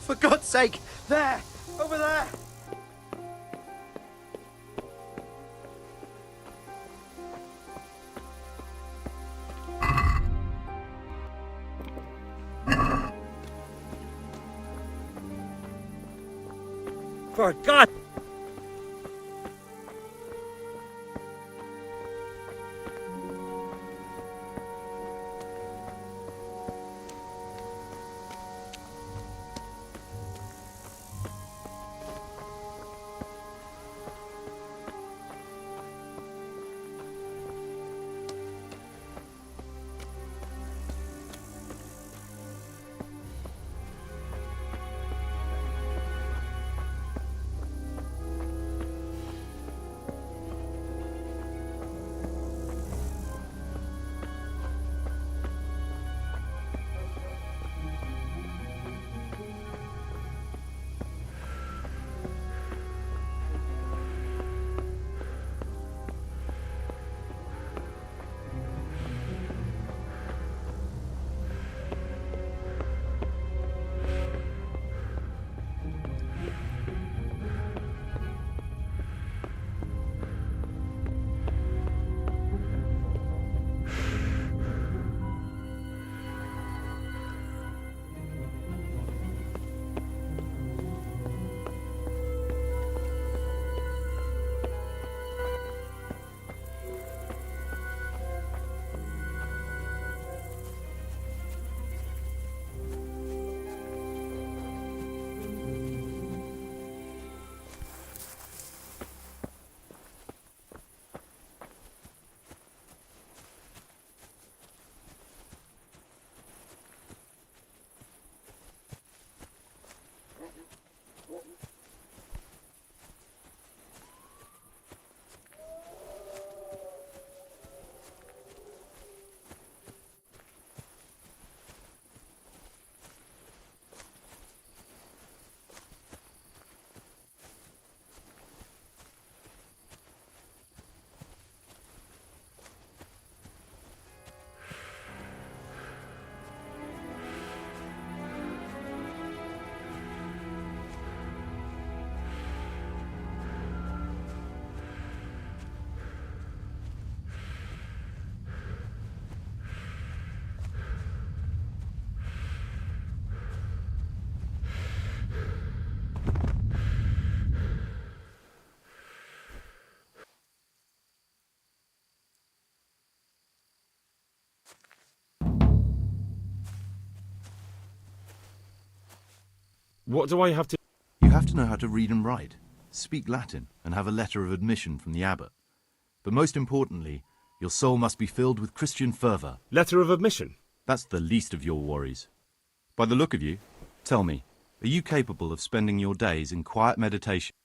For God's sake! There! Over there! For God! What do I have to... You have to know how to read and write, speak Latin, and have a letter of admission from the abbot. But most importantly, your soul must be filled with Christian fervour. Letter of admission? That's the least of your worries. By the look of you, tell me, are you capable of spending your days in quiet meditation?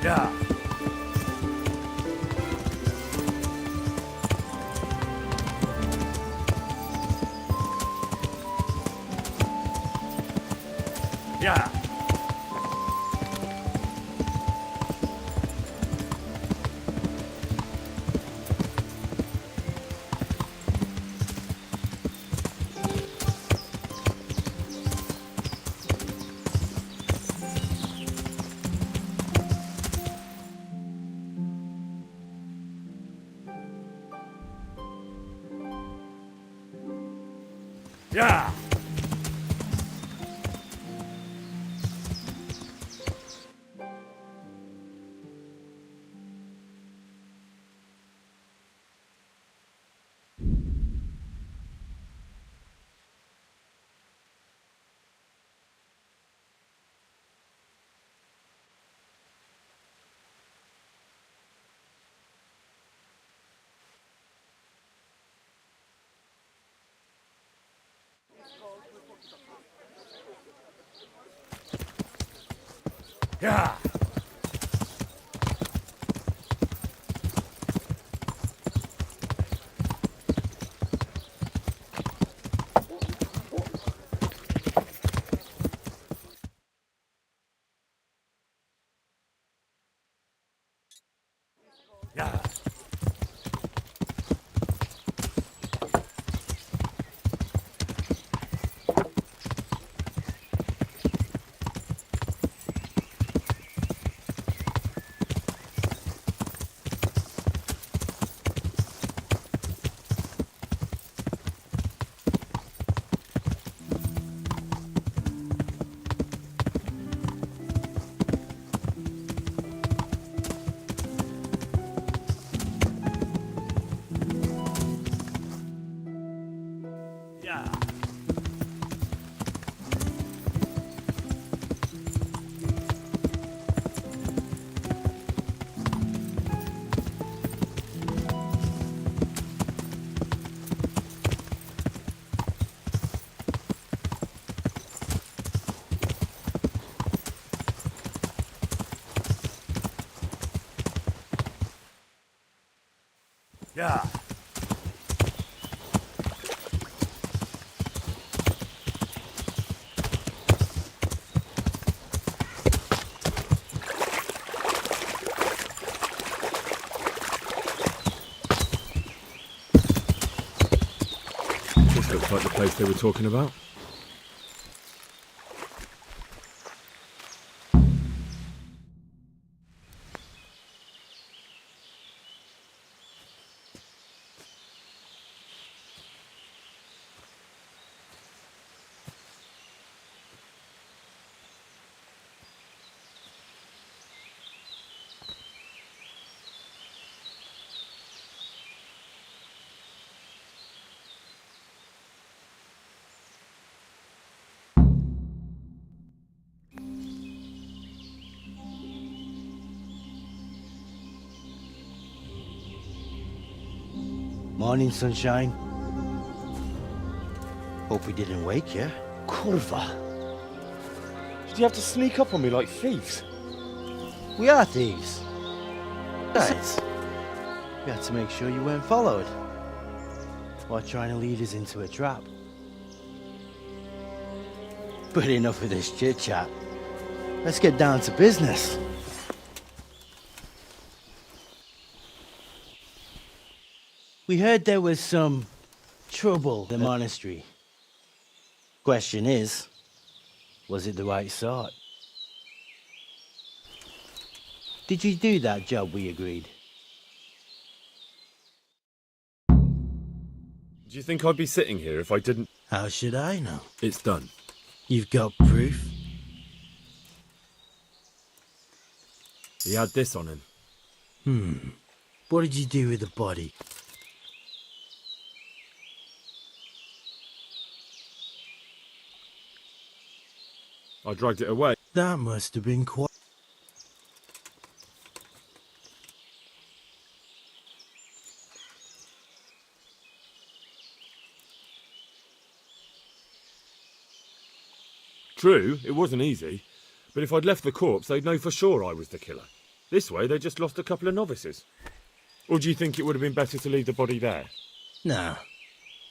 Yeah. Yeah. Yeah. Yeah. Yeah. Yeah. Yeah. This looks like the place they were talking about. Morning, sunshine. Hope we didn't wake you. Kurva! Did you have to sneak up on me like thieves? We are thieves. Besides, we had to make sure you weren't followed. Or trying to lead us into a trap. But enough of this chit-chat. Let's get down to business. We heard there was some trouble at the monastery. Question is, was it the right sort? Did you do that job we agreed? Do you think I'd be sitting here if I didn't? How should I know? It's done. You've got proof? He had this on him. What did you do with the body? I dragged it away. That must have been quite... True, it wasn't easy, but if I'd left the corpse, they'd know for sure I was the killer. This way, they just lost a couple of novices. Or do you think it would have been better to leave the body there? No.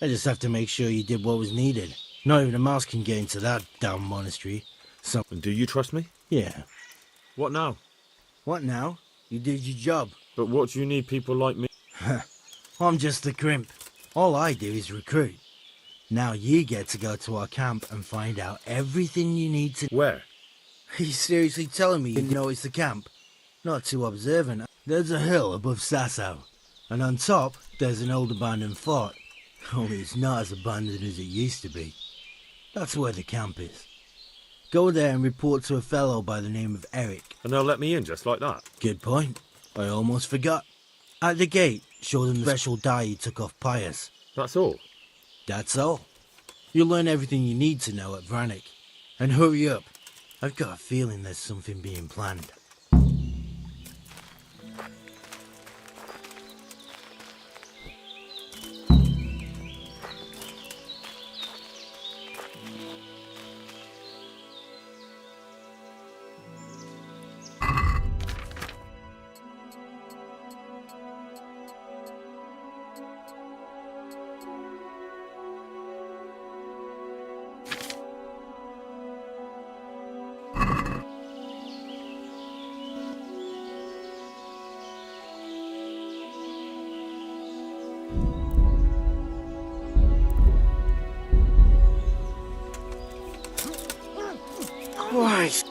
I just have to make sure you did what was needed. Not even a mouse can get into that damn monastery. So... And do you trust me? Yeah. What now? What now? You did your job. But what do you need people like me? I'm just the crimp. All I do is recruit. Now you get to go to our camp and find out everything you need to... Where? Are you seriously telling me you know it's the camp? Not too observant. There's a hill above Sasau, and on top there's an old abandoned fort. Only it's not as abandoned as it used to be. That's where the camp is. Go there and report to a fellow by the name of Eric. And they'll let me in just like that? Good point. I almost forgot. At the gate, show them the special dye you took off Pius. That's all? That's all. You'll learn everything you need to know at Vranik. And hurry up. I've got a feeling there's something being planned. Christ!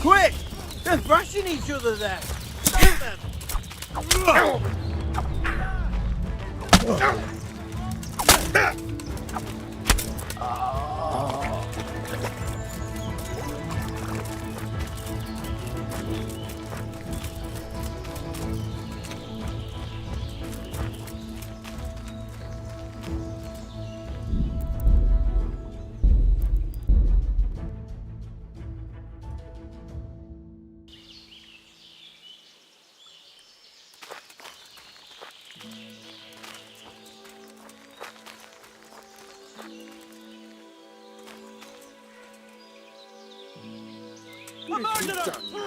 Quick! They're thrashing each other there! Stop them! A murderer!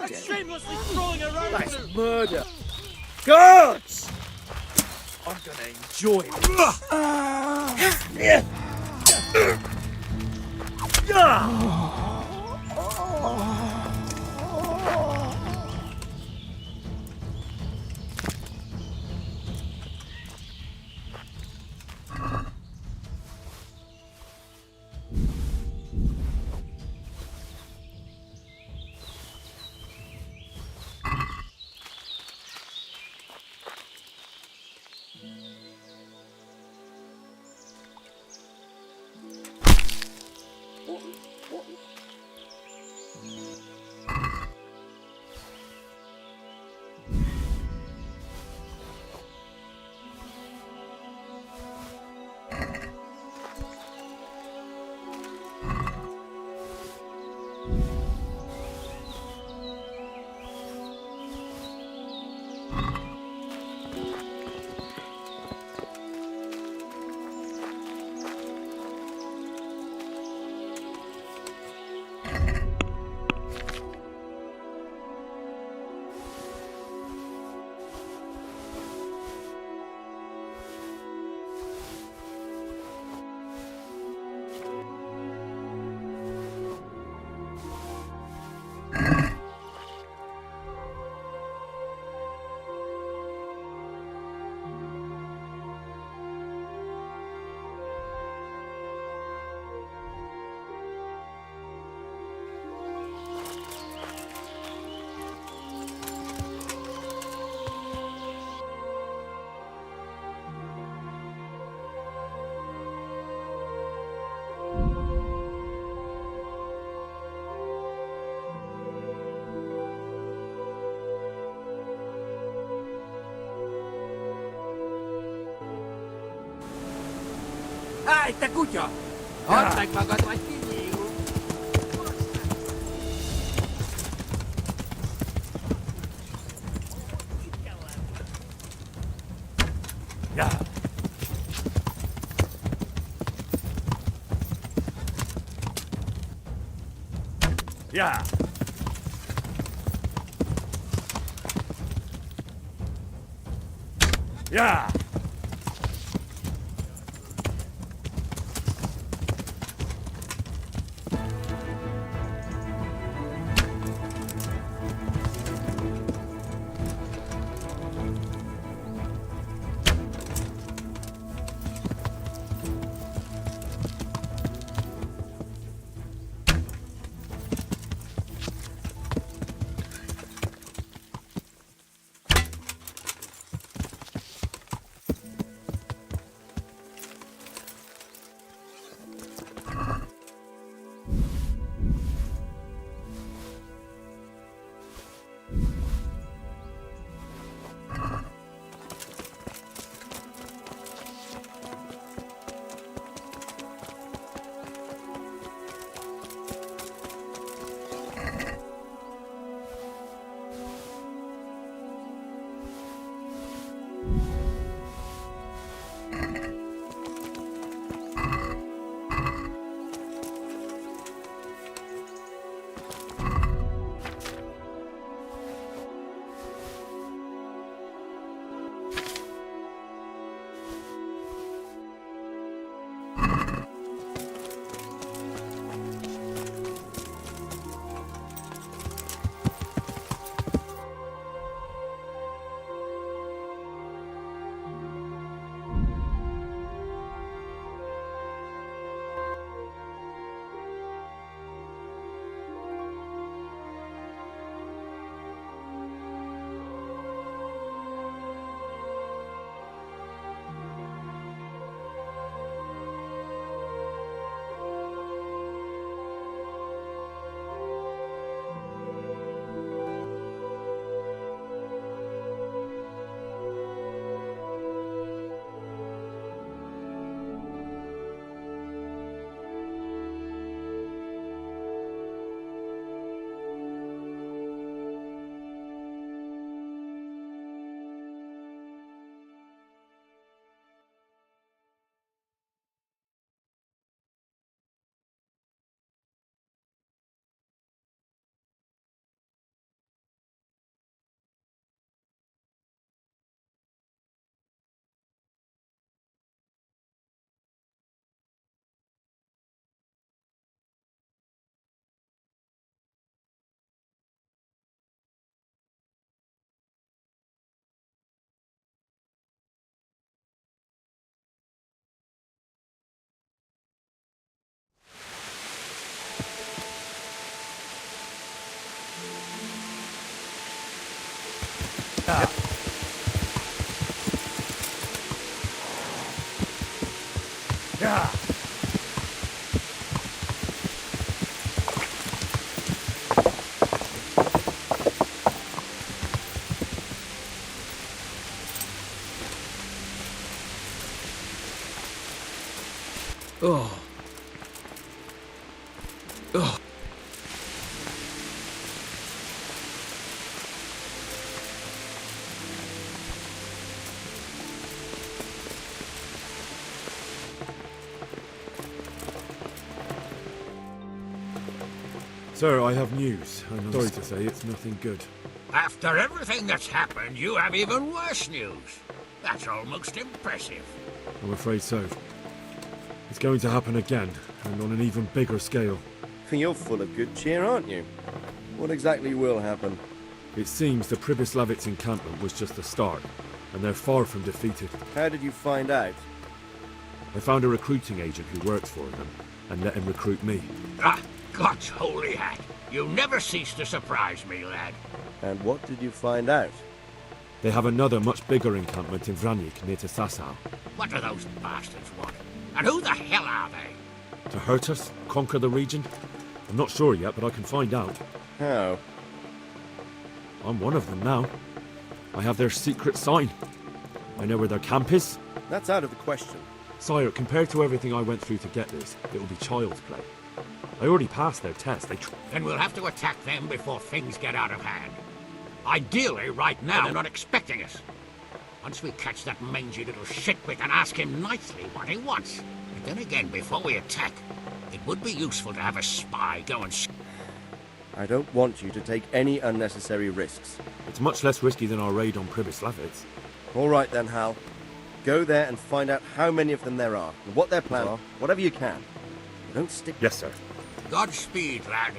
Shamelessly strolling around! That's murder! Guards! I'm gonna enjoy it. Ai, te kutya! Add meg magad, vagy kinyílunk! Yeah. Yeah. Yeah! Yeah! Oh. Oh. Sir, I have news, and I'm sorry to say it's nothing good. After everything that's happened, you have even worse news. That's almost impressive. I'm afraid so. It's going to happen again, and on an even bigger scale. You're full of good cheer, aren't you? What exactly will happen? It seems the Pribyslavitz encampment was just the start, and they're far from defeated. How did you find out? I found a recruiting agent who works for them, and let him recruit me. Ah, God's holy hat. You never cease to surprise me, lad. And what did you find out? They have another much bigger encampment in Vranyk near to Sasau. What do those bastards want? And who the hell are they? To hurt us? Conquer the region? I'm not sure yet, but I can find out. How? I'm one of them now. I have their secret sign. I know where their camp is. That's out of the question. Sire, compared to everything I went through to get this, it will be child's play. I already passed their test. Then we'll have to attack them before things get out of hand. Ideally, right now, they're not expecting us. Once we catch that mangy little shit, we can ask him nicely what he wants. But then again, before we attack, it would be useful to have a spy go and... I don't want you to take any unnecessary risks. It's much less risky than our raid on Pribyslavitz. All right then, Hal. Go there and find out how many of them there are, and what their plans are, whatever you can. But don't stick... Yes, sir. Godspeed, lad.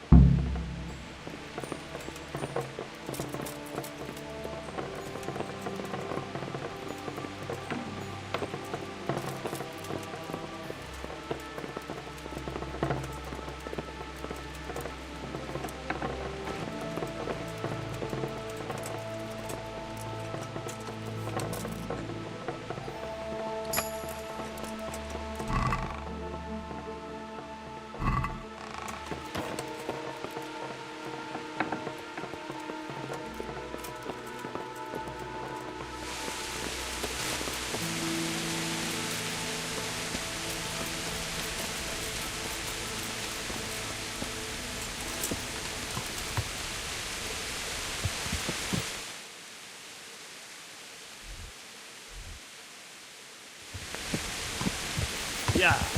Yeah.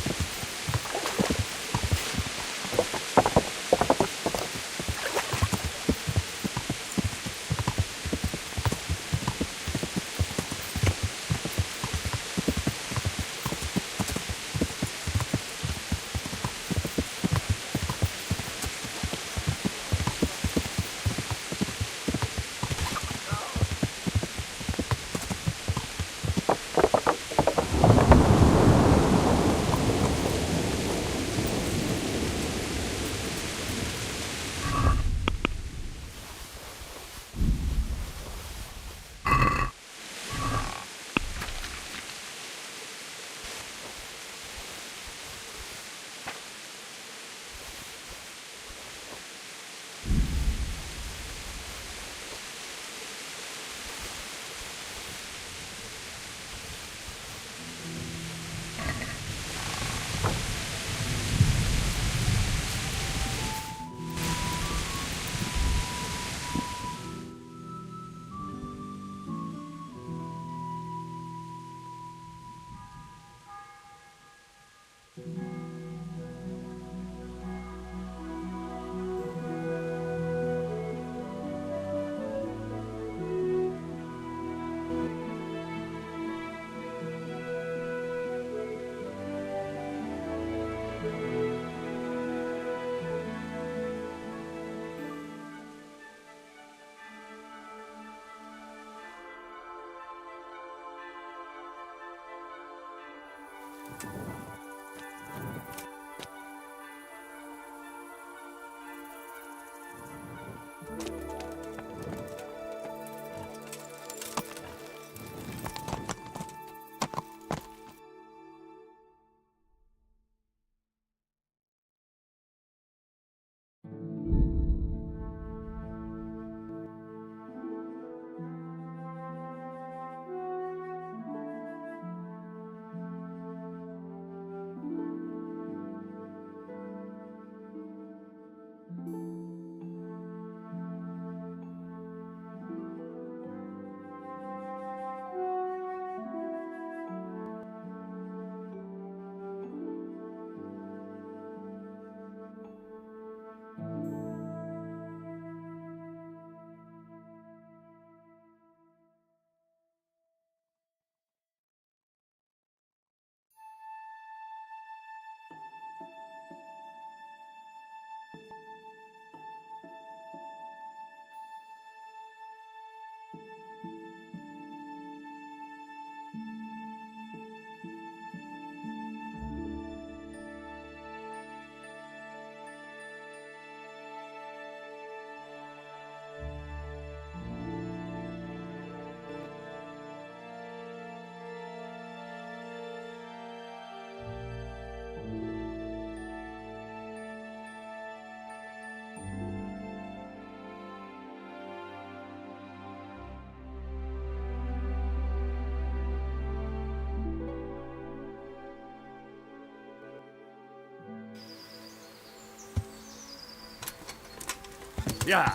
Yeah.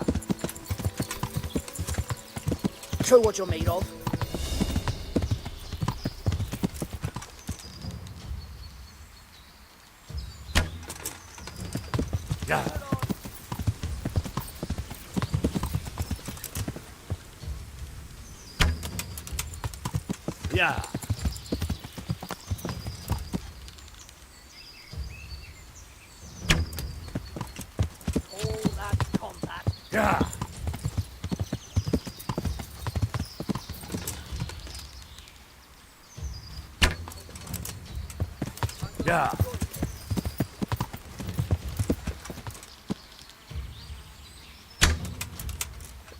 Show what you're made of. Yeah. Yeah. All that combat. Yeah. Yeah.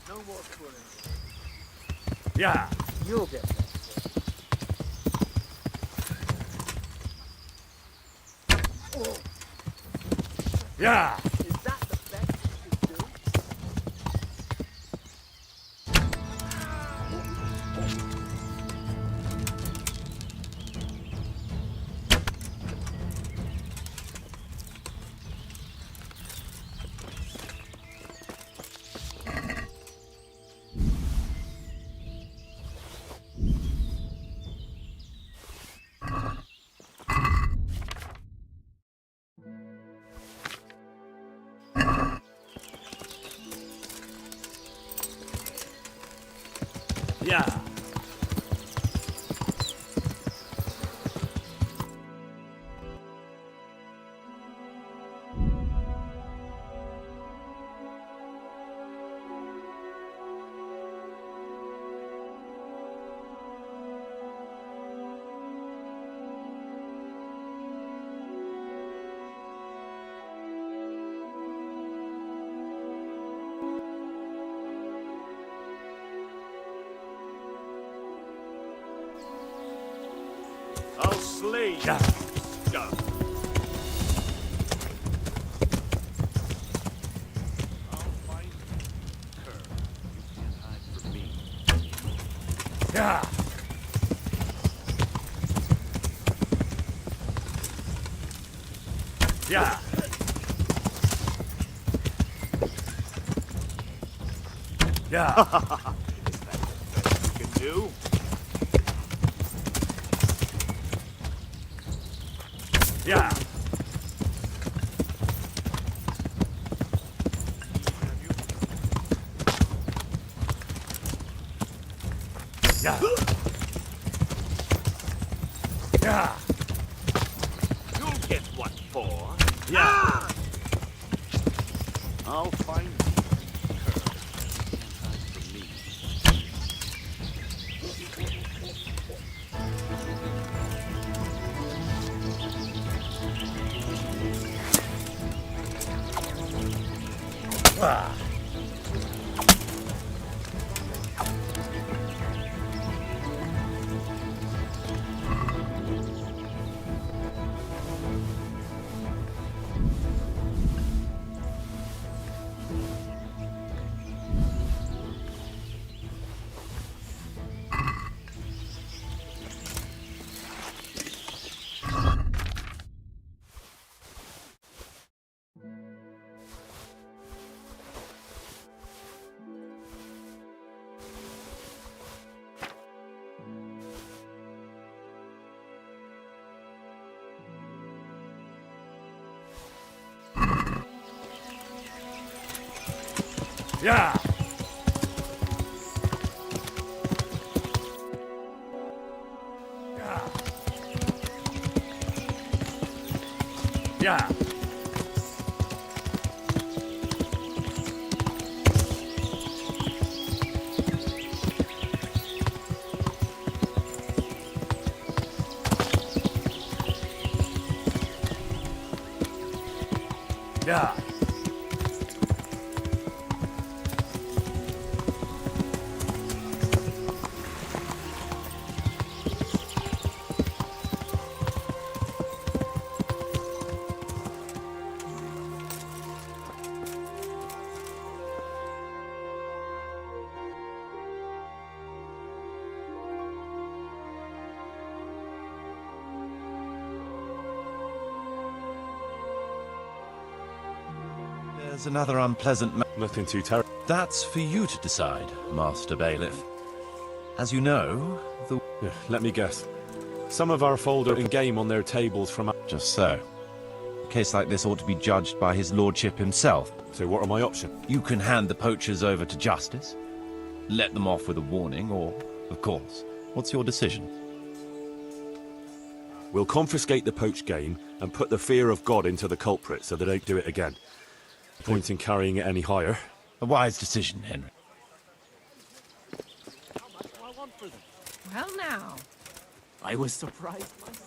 No more fooling. Yeah. You'll get there. Oh. Yeah. Is that the best you could do? Yeah. I'll slay you. Yeah. Scum. I'll find you. Cur, you can't hide from me. Yeah. Yeah. Yeah. Is that the best you can do? Yeah. Yeah. Yeah. You'll get what for. Yeah. I'll find you. Cur, you can't hide from me. Ah. Yeah. Yeah. Yeah. Yeah. There's another unpleasant Nothing too terrible. That's for you to decide, Master Bailiff. As you know, the... Yeah, let me guess. Some of our folder in game on their tables from... Just so. A case like this ought to be judged by his lordship himself. So what are my options? You can hand the poachers over to justice, let them off with a warning, or, of course, what's your decision? We'll confiscate the poached game and put the fear of God into the culprit so they don't do it again. Point in carrying it any higher. A wise decision, Henry. Well, now. I was surprised myself.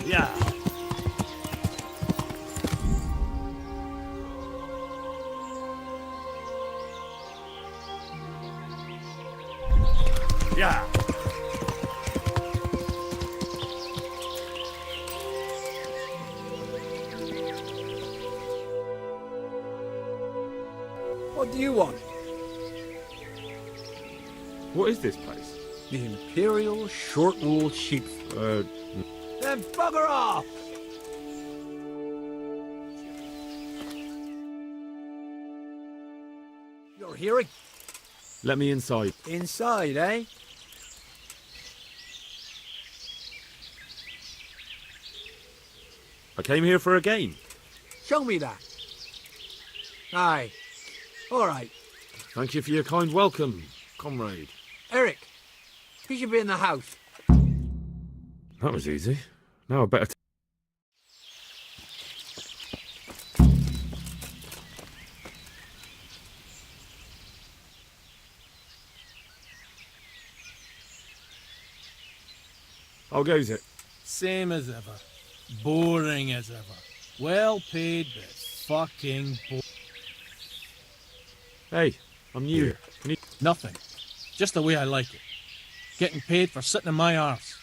Yeah. Yeah. What do you want? What is this place? The Imperial Short-Wool Sheep. Then bugger off! You're hearing? Let me inside. Inside, eh? I came here for a game. Show me that. Aye. All right. Thank you for your kind welcome, comrade. Eric, he should be in the house. That was easy. Now I better... How goes it? Same as ever. Boring as ever. Well paid, but fucking boring. Hey, I'm new. Yeah. Nothing. Just the way I like it. Getting paid for sitting in my arse.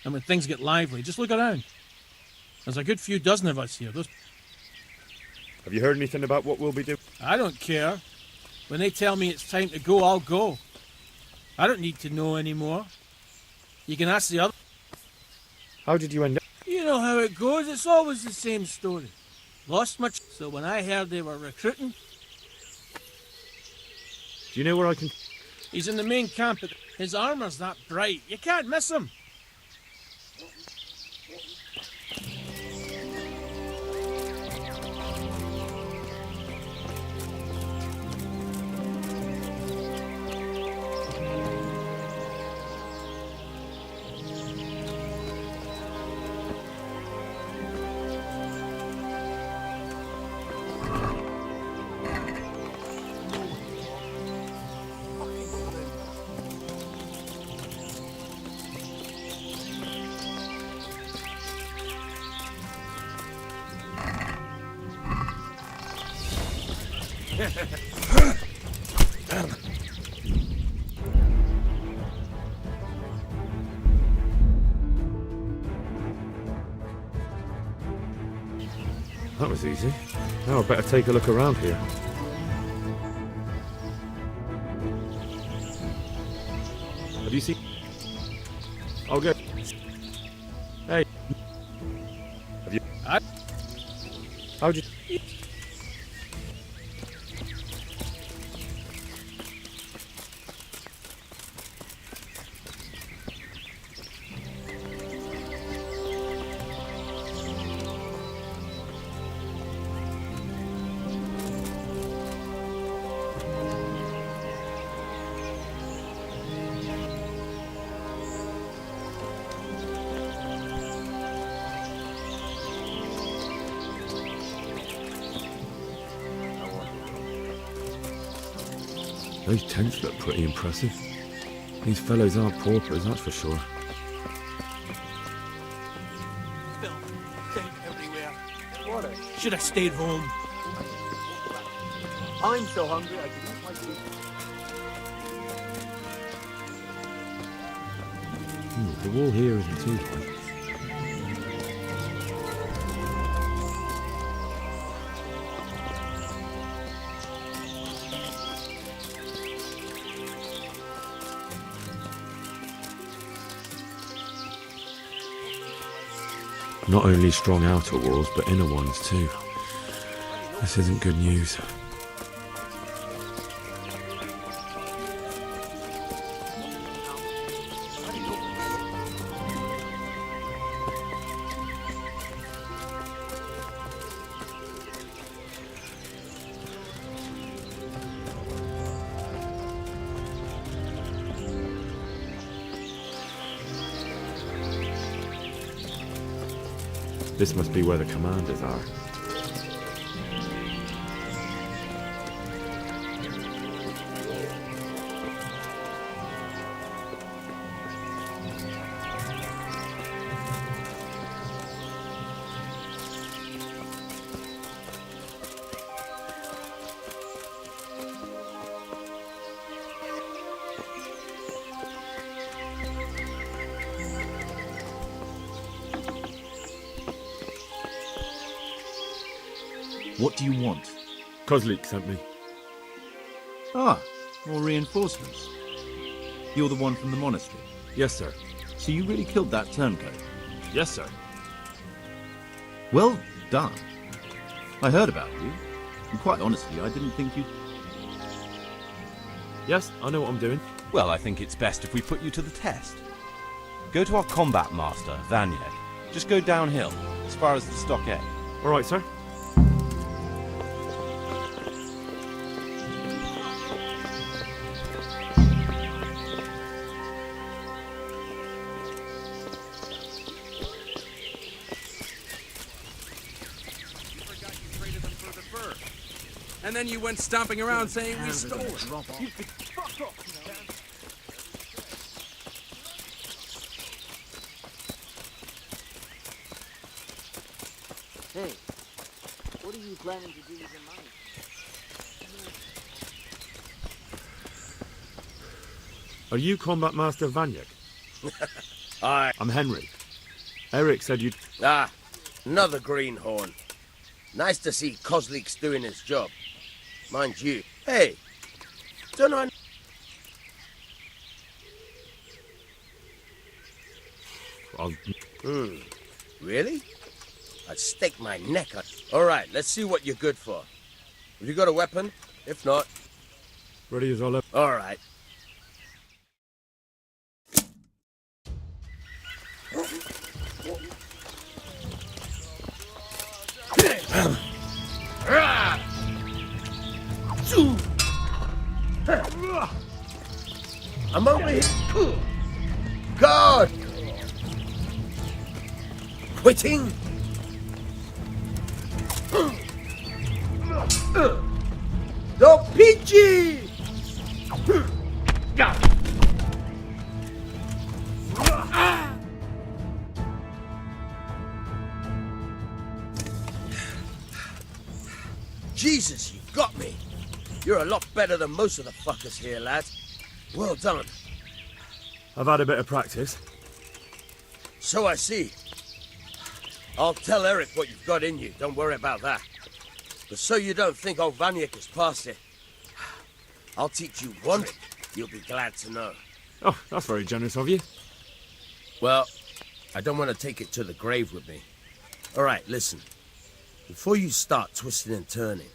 And when things get lively, just look around. There's a good few dozen of us here. Have you heard anything about what we'll be doing? I don't care. When they tell me it's time to go, I'll go. I don't need to know anymore. You can ask the other. How did you end up? You know how it goes. It's always the same story. Lost much. So when I heard they were recruiting... Do you know where I can... He's in the main camp. His armor's that bright. You can't miss him. That was easy. Now I better take a look around here. Have you seen... I'll go. Hey. Have you... How'd you... Those tents look pretty impressive. These fellows aren't paupers, that's for sure. Should have stayed home. I'm so hungry I could eat my food. The wall here isn't too high. Not only strong outer walls, but inner ones too. This isn't good news. This must be where the commanders are. What do you want? Kozlik sent me. Ah, more reinforcements. You're the one from the monastery? Yes, sir. So you really killed that turncoat? Yes, sir. Well done. I heard about you, and quite honestly, I didn't think you'd... Yes, I know what I'm doing. Well, I think it's best if we put you to the test. Go to our combat master, Vanyek. Just go downhill, as far as the stockade. All right, sir. And then you went stomping around saying we stole it. You could fuck off. Hey, what are you planning to do with the money? Are you Combat Master Vanyek? Aye. I'm Henry. Eric said you'd... Ah, another greenhorn. Nice to see Kozlik's doing his job. Mind you. Hey, don't I... Really? I'd stake my neck on... All right, let's see what you're good for. Have you got a weapon? If not... Ready as I'll... All right. I'm over here. God! Quitting? No peachy! Jesus, you got me. You're a lot better than most of the fuckers here, lad. Well done. I've had a bit of practice. So I see. I'll tell Eric what you've got in you. Don't worry about that. But so you don't think old Vanyek has passed it, I'll teach you one thing you'll be glad to know. Oh, that's very generous of you. Well, I don't want to take it to the grave with me. All right, listen. Before you start twisting and turning,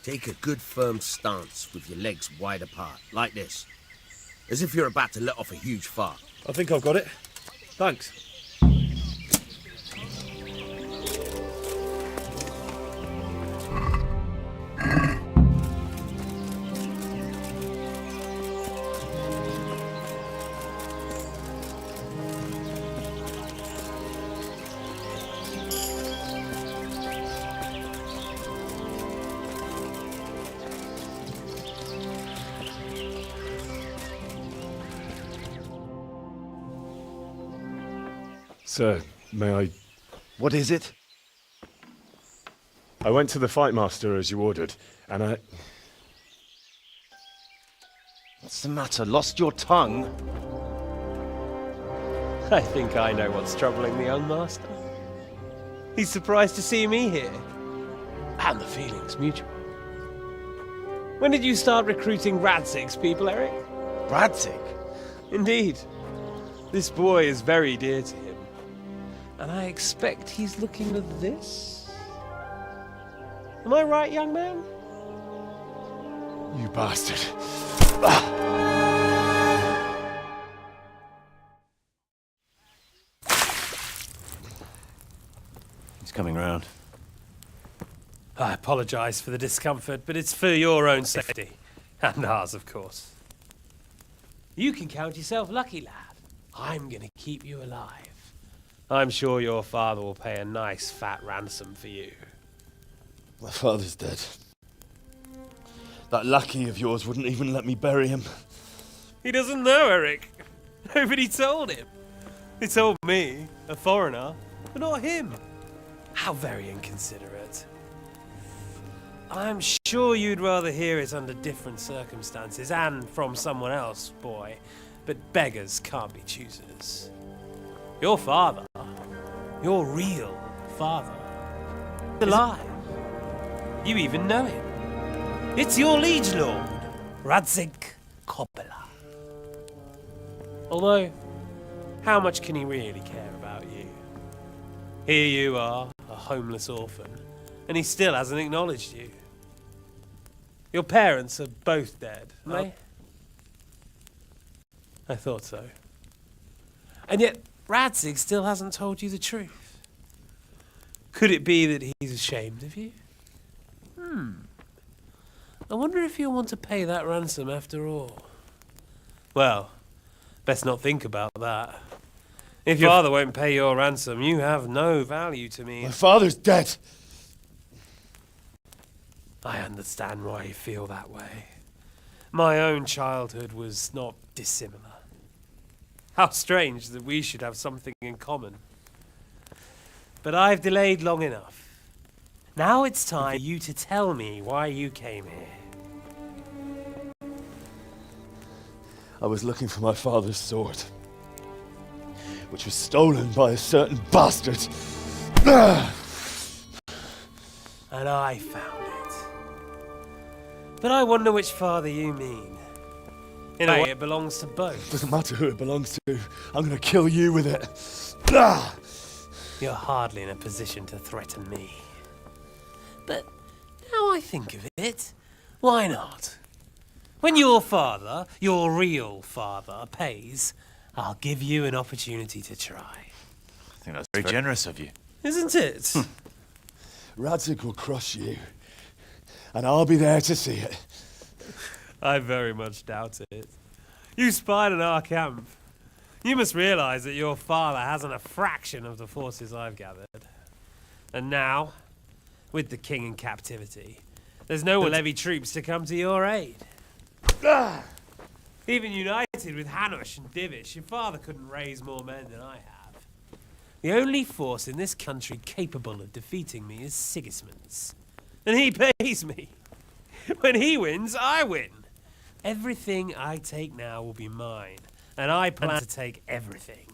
take a good firm stance with your legs wide apart, like this. As if you're about to let off a huge fart. I think I've got it. Thanks. Sir, may I... What is it? I went to the fight master as you ordered, and I... What's the matter? Lost your tongue? I think I know what's troubling the young master. He's surprised to see me here. And the feeling's mutual. When did you start recruiting Radzig's people, Eric? Radzig? Indeed. This boy is very dear to him. And I expect he's looking at this? Am I right, young man? You bastard. He's coming round. I apologize for the discomfort, but it's for your own safety. And ours, of course. You can count yourself lucky, lad. I'm gonna keep you alive. I'm sure your father will pay a nice fat ransom for you. My father's dead. That lackey of yours wouldn't even let me bury him. He doesn't know, Eric. Nobody told him. He told me, a foreigner, but not him. How very inconsiderate. I'm sure you'd rather hear it under different circumstances and from someone else, boy. But beggars can't be choosers. Your father, your real father, is alive. You even know him. It's your liege lord, Radzig Koppela. Although, how much can he really care about you? Here you are, a homeless orphan, and he still hasn't acknowledged you. Your parents are both dead, aren't they? I thought so. And yet, Radzig still hasn't told you the truth. Could it be that he's ashamed of you? I wonder if you'll want to pay that ransom after all. Well, best not think about that. If your father won't pay your ransom, you have no value to me. My father's dead. I understand why you feel that way. My own childhood was not dissimilar. How strange that we should have something in common. But I've delayed long enough. Now it's time for you to tell me why you came here. I was looking for my father's sword. which was stolen by a certain bastard. And I found it. But I wonder which father you mean. In a way, it belongs to both. Doesn't matter who it belongs to. I'm gonna kill you with it. You're hardly in a position to threaten me. But now I think of it, why not? When your father, your real father, pays, I'll give you an opportunity to try. I think that's very generous of you. Isn't it? Radzig will crush you. And I'll be there to see it. I very much doubt it. You spied on our camp. You must realize that your father hasn't a fraction of the forces I've gathered. And now, with the king in captivity, there's no one to levy troops to come to your aid. Even united with Hanush and Divish, your father couldn't raise more men than I have. The only force in this country capable of defeating me is Sigismund's. And he pays me. When he wins, I win. Everything I take now will be mine, and I plan to take everything.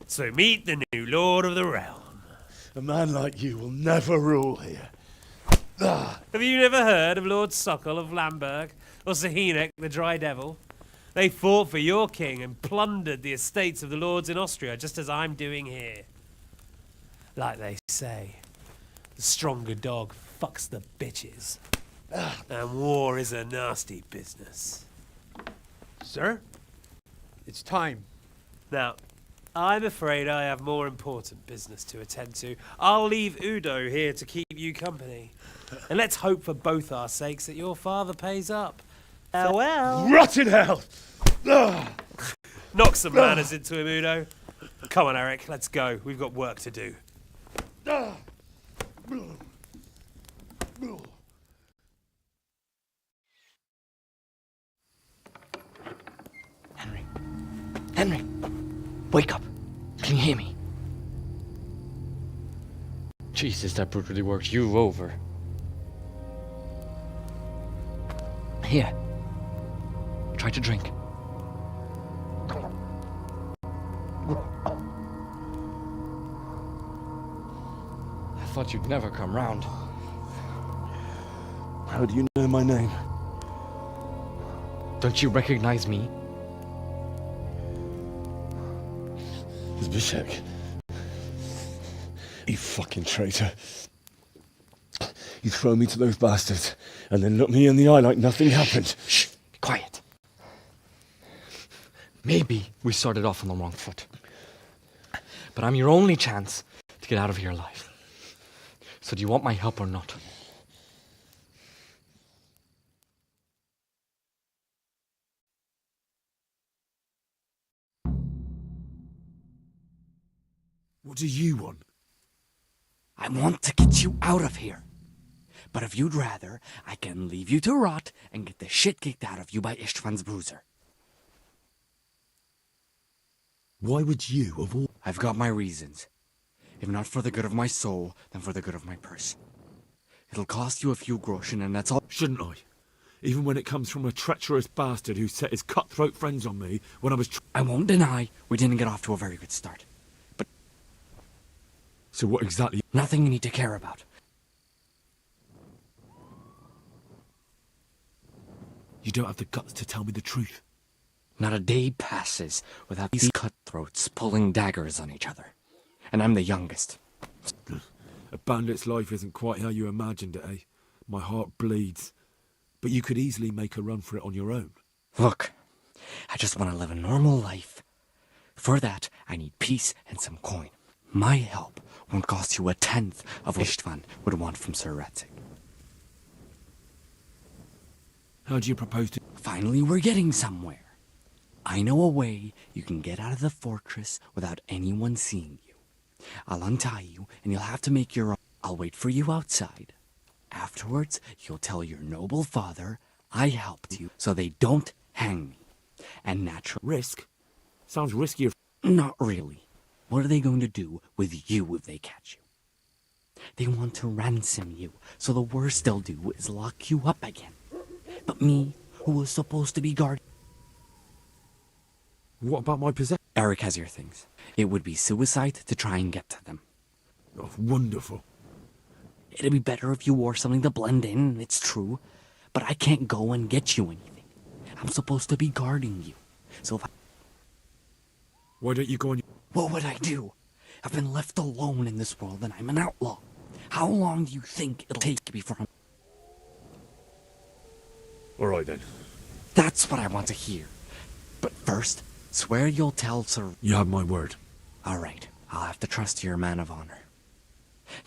So meet the new Lord of the Realm. A man like you will never rule here. Have you never heard of Lord Sokol of Lamberg, or Sahinek the Dry Devil? They fought for your king and plundered the estates of the lords in Austria, just as I'm doing here. Like they say, the stronger dog fucks the bitches. And war is a nasty business. Sir, it's time. Now, I'm afraid I have more important business to attend to. I'll leave Udo here to keep you company. And let's hope for both our sakes that your father pays up. Farewell. Rot in hell! Knock some manners into him, Udo. Come on, Eric, let's go. We've got work to do. Henry, wake up. Can you hear me? Jesus, that brutally worked you over. Here. Try to drink. I thought you'd never come round. How do you know my name? Don't you recognize me? Zbyszek. You fucking traitor. You throw me to those bastards, and then look me in the eye like nothing happened. Shh! Be quiet. Maybe we started off on the wrong foot. But I'm your only chance to get out of here alive. So do you want my help or not? What do you want? I want to get you out of here. But if you'd rather, I can leave you to rot and get the shit kicked out of you by Ishtvan's bruiser. Why would you, of all... I've got my reasons. If not for the good of my soul, then for the good of my purse. It'll cost you a few groschen, and that's all. Shouldn't I? Even when it comes from a treacherous bastard who set his cutthroat friends on me when I was... I won't deny we didn't get off to a very good start. But... So what exactly... Nothing you need to care about. You don't have the guts to tell me the truth. Not a day passes without these cutthroats pulling daggers on each other. And I'm the youngest. A bandit's life isn't quite how you imagined it, eh? My heart bleeds. But you could easily make a run for it on your own. Look, I just want to live a normal life. For that, I need peace and some coin. My help won't cost you a tenth of what Istvan would want from Sir Radzig. How do you propose to... Finally, we're getting somewhere. I know a way you can get out of the fortress without anyone seeing you. I'll untie you, and you'll have to make your own. I'll wait for you outside. Afterwards, you'll tell your noble father I helped you so they don't hang me. And naturally... Risk? Sounds riskier. Not really. What are they going to do with you if they catch you? They want to ransom you, so the worst they'll do is lock you up again. But me, who was supposed to be guarded... What about my possession? Eric has your things. It would be suicide to try and get to them. Oh, wonderful. It'd be better if you wore something to blend in, it's true. But I can't go and get you anything. I'm supposed to be guarding you. So if I... Why don't you go on... What would I do? I've been left alone in this world and I'm an outlaw. How long do you think it'll take before I'm... All right, then. That's what I want to hear. But first, swear you'll tell Sir... You have my word. All right, I'll have to trust you're a man of honor.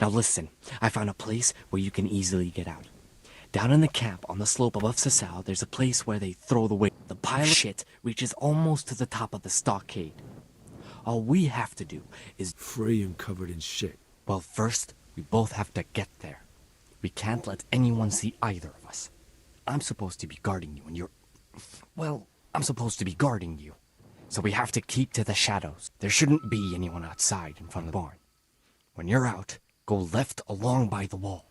Now listen, I found a place where you can easily get out. Down in the camp on the slope above Sasau, there's a place where they throw the weight. The pile of shit reaches almost to the top of the stockade. All we have to do is... Free and covered in shit. Well, first, we both have to get there. We can't let anyone see either of us. I'm supposed to be guarding you and you're... Well, I'm supposed to be guarding you. So we have to keep to the shadows. There shouldn't be anyone outside in front of the barn. When you're out, go left along by the wall.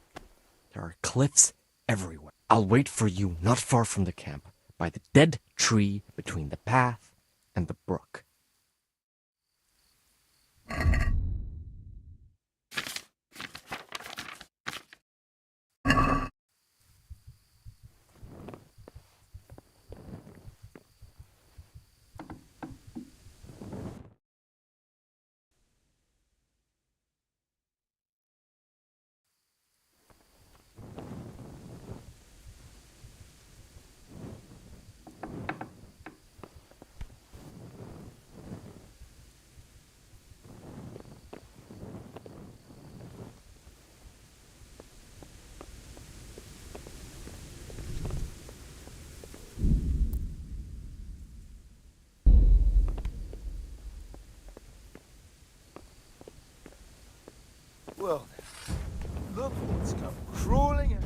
There are cliffs everywhere. I'll wait for you not far from the camp, by the dead tree between the path and the brook. Well, look what's come crawling out.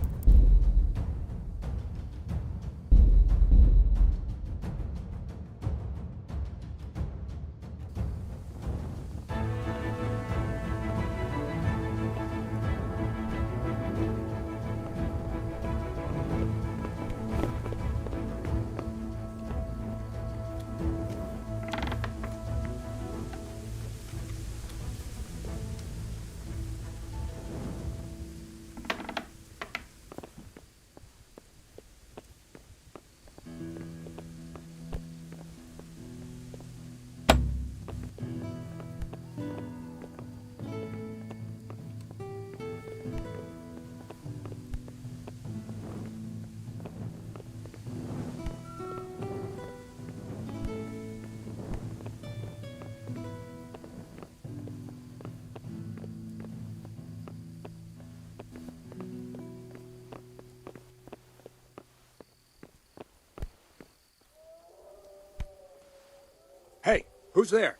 Hey, who's there?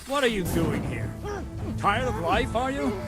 What are you doing here? Tired of life, are you?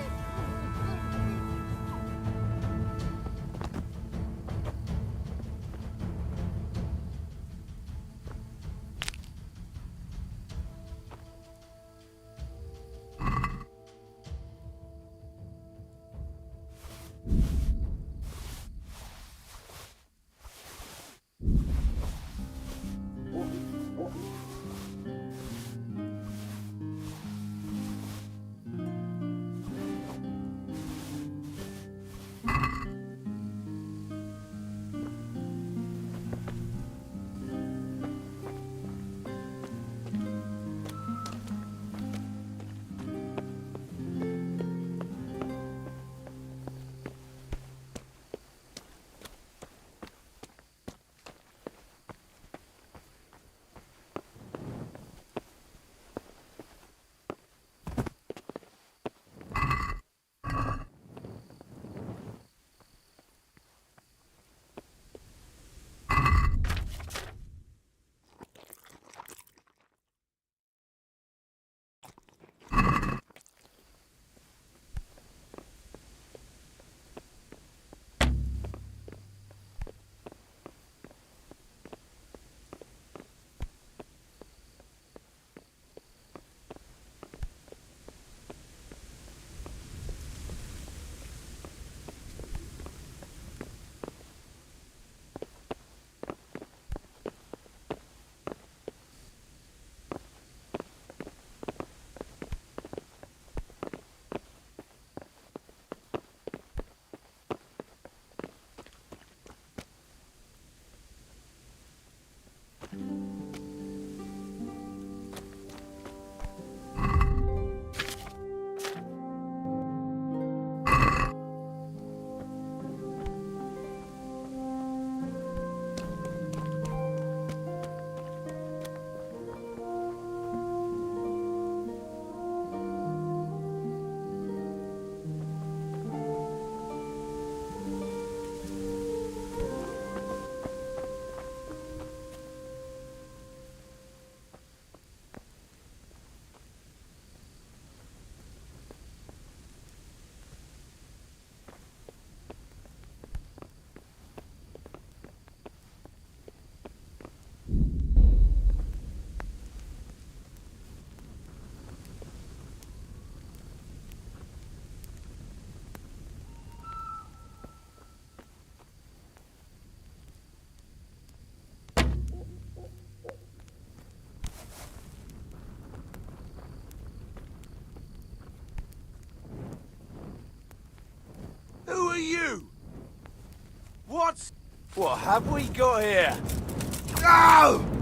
What have we got here? No!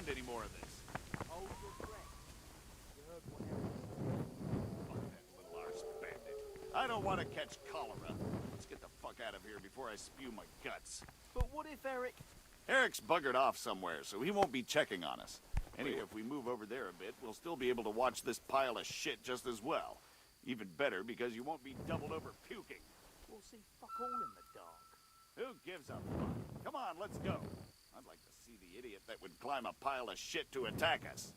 stand any more of this. Hold your breath. You heard what Fuck that little arse bandit. I don't want to catch cholera. Let's get the fuck out of here before I spew my guts. But what if Eric... Eric's buggered off somewhere, so he won't be checking on us. Anyway, if we move over there a bit, we'll still be able to watch this pile of shit just as well. Even better, because you won't be doubled over puking. We'll see fuck all in the dark. Who gives a fuck? Come on, let's go. I'd like to see the idiot that would climb a pile of shit to attack us.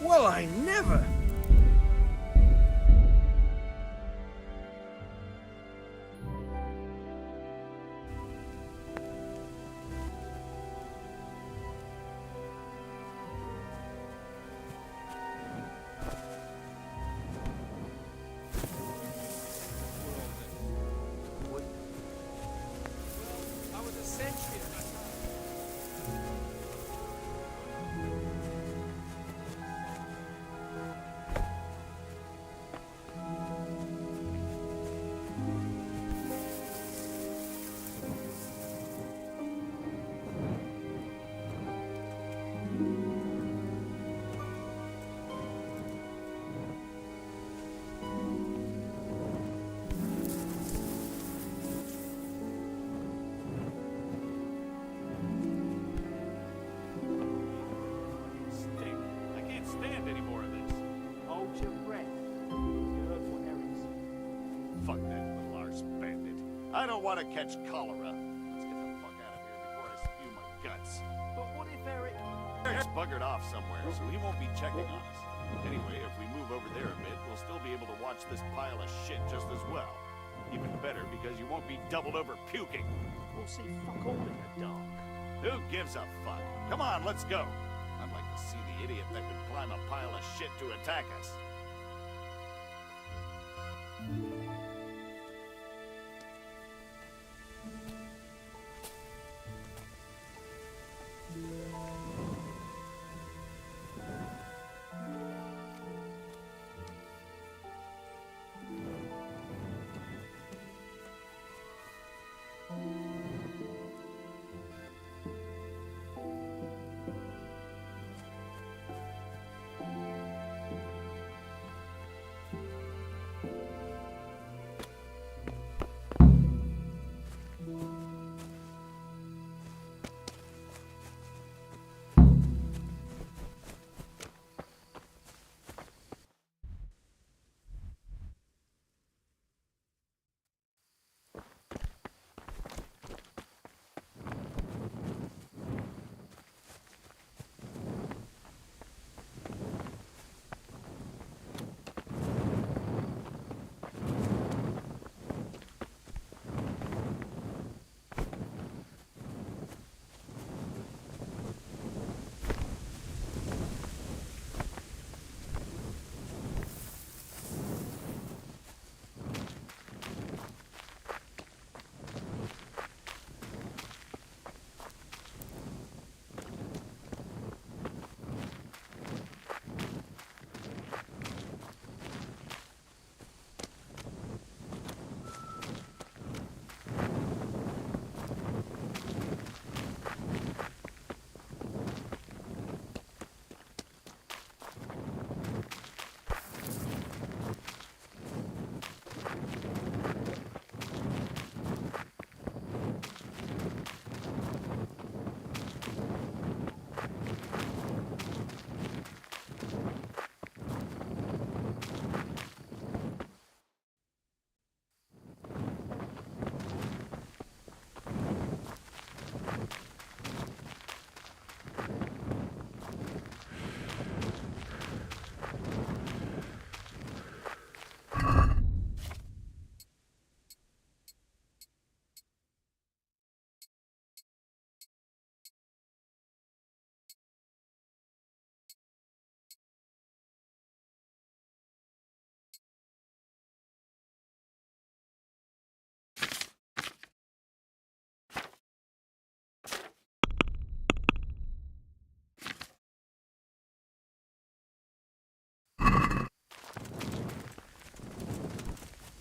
Well, I never! I was a sentry at that time. Stink. I can't stand any more of this. Hold your breath. You heard what Eric said. Fuck that little arse bandit. I don't want to catch cholera. Let's get the fuck out of here before I spew my guts. But what if Eric... Eric's buggered off somewhere, so he won't be checking on us. Anyway, if we move over there a bit, we'll still be able to watch this pile of shit just as well. Even better, because you won't be doubled over puking. We'll see fuck all in the dark. Who gives a fuck? Come on, let's go. I'd like to see the idiot that would climb a pile of shit to attack us.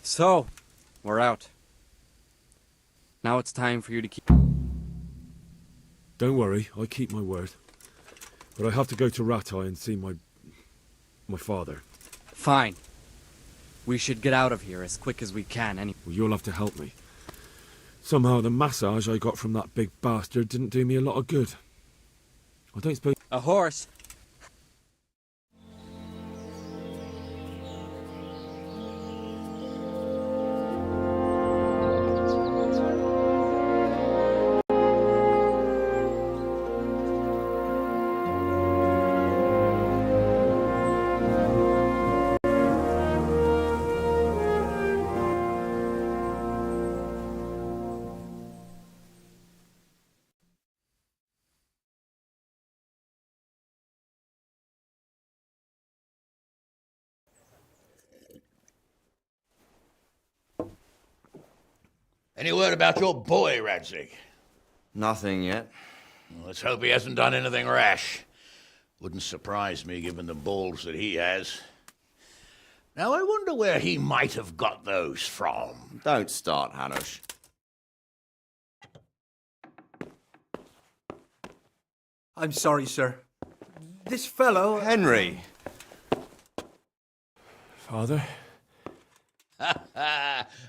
So, we're out. Now it's time for you to keep... Don't worry, I keep my word. But I have to go to Rattay and see my father. Fine. We should get out of here as quick as we can anyway. Well, you'll have to help me. Somehow the massage I got from that big bastard didn't do me a lot of good. I don't suppose... A horse? Any word about your boy, Radzig? Nothing yet. Well, let's hope he hasn't done anything rash. Wouldn't surprise me, given the balls that he has. Now, I wonder where he might have got those from. Don't start, Hanush. I'm sorry, sir. This fellow... Henry! Father?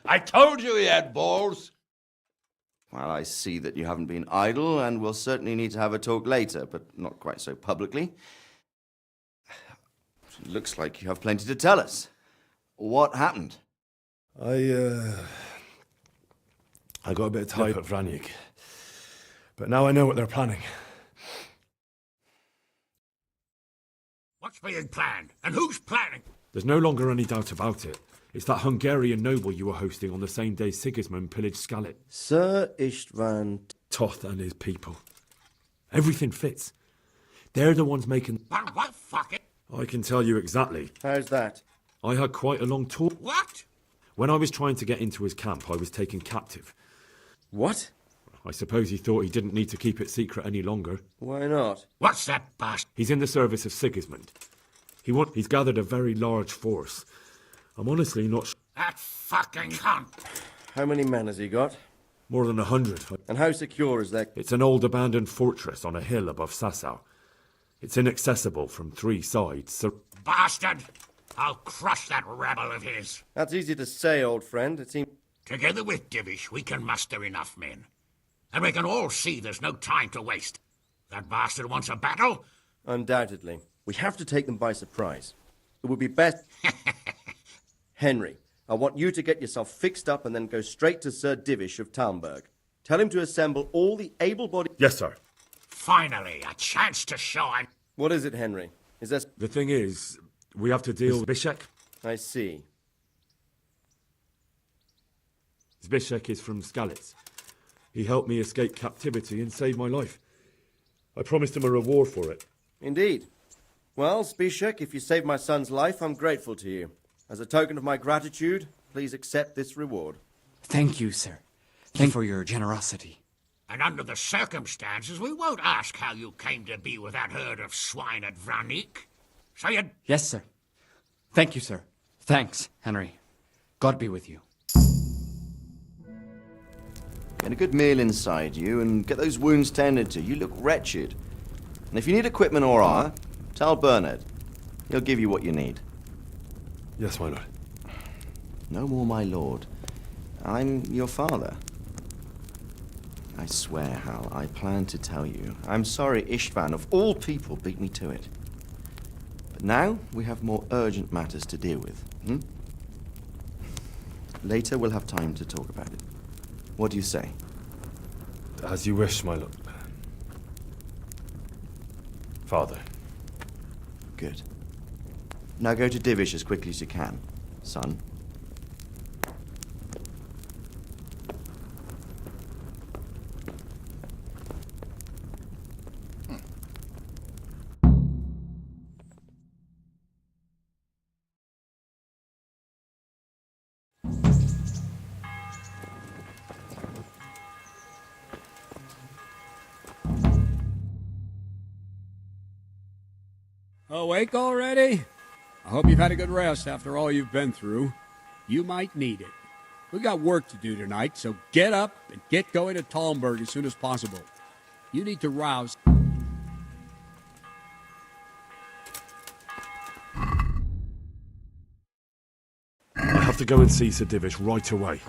I told you he had balls. Well, I see that you haven't been idle, and we'll certainly need to have a talk later, but not quite so publicly. It looks like you have plenty to tell us. What happened? I got a bit tied up at Vranyig. But now I know what they're planning. What's being planned? And who's planning? There's no longer any doubt about it. It's that Hungarian noble you were hosting on the same day Sigismund pillaged Skalit. Sir Istvan... Toth and his people. Everything fits. They're the ones making... But what fuck it? I can tell you exactly. How's that? I had quite a long talk. What? When I was trying to get into his camp, I was taken captive. What? I suppose he thought he didn't need to keep it secret any longer. Why not? What's that bastard? He's in the service of Sigismund. He's gathered a very large force. I'm honestly not sure. That fucking cunt. How many men has he got? More than 100. And how secure is that? It's an old abandoned fortress on a hill above Sasau. It's inaccessible from 3 sides, so... Bastard! I'll crush that rabble of his. That's easy to say, old friend. It seems... Together with Divish, we can muster enough men. And we can all see there's no time to waste. That bastard wants a battle? Undoubtedly. We have to take them by surprise. It would be best... Henry, I want you to get yourself fixed up and then go straight to Sir Divish of Talmberg. Tell him to assemble all the able-bodied... Yes, sir. Finally, a chance to shine. What is it, Henry? Is this... The thing is, we have to deal with Zbyszek. I see. Zbyszek is from Skalitz. He helped me escape captivity and saved my life. I promised him a reward for it. Indeed. Well, Zbyszek, if you saved my son's life, I'm grateful to you. As a token of my gratitude, please accept this reward. Thank you, sir. Thank you for your generosity. And under the circumstances, we won't ask how you came to be with that herd of swine at Vranyig. So you... Yes, sir. Thank you, sir. Thanks, Henry. God be with you. Get a good meal inside you and get those wounds tended to. You look wretched. And if you need equipment or armor, tell Bernard. He'll give you what you need. Yes, my lord. No more, my lord. I'm your father. I swear, Hal, I plan to tell you. I'm sorry Istvan, of all people, beat me to it. But now we have more urgent matters to deal with. Later we'll have time to talk about it. What do you say? As you wish, my lord. Father. Good. Now go to Divish as quickly as you can, son. Awake already? I hope you've had a good rest after all you've been through. You might need it. We got work to do tonight, so get up and get going to Talmberg as soon as possible. You need to rouse... I have to go and see Sir Divish right away.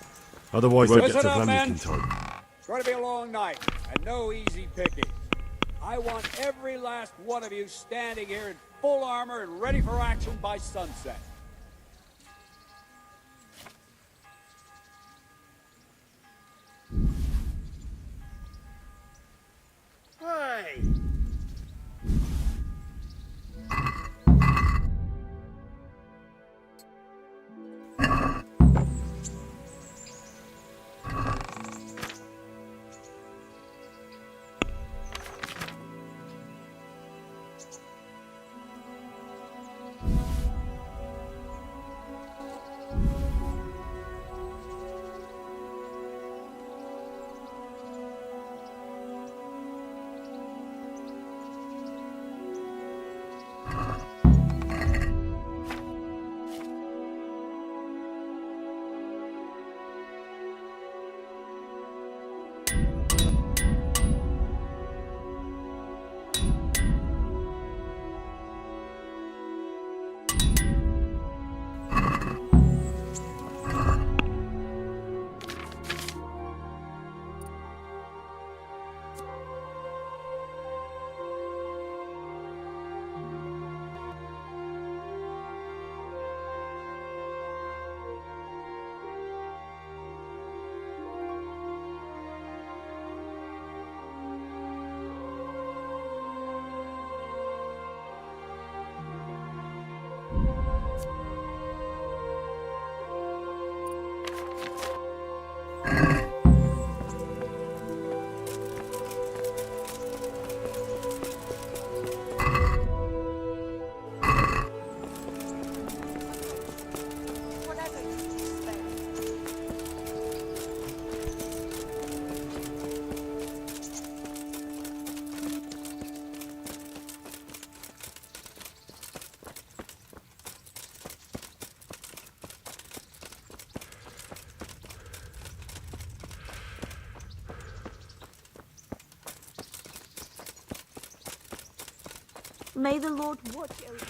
Otherwise, I'll get to Listen up, Vanyk in men. time. It's going to be a long night, and no easy picking. I want every last one of you standing here in full armor and ready for action by sunset. Hey! May the Lord watch over you.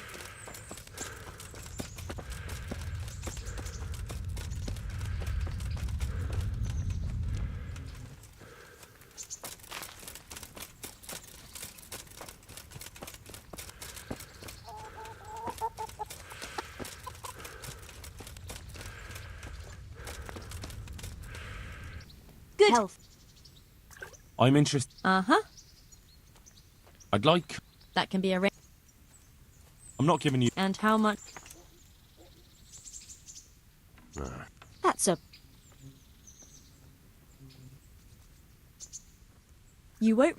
Good health. I'm interested. Uh-huh. I'd like... That can be arranged. I'm not giving you... And how much? That's a... You won't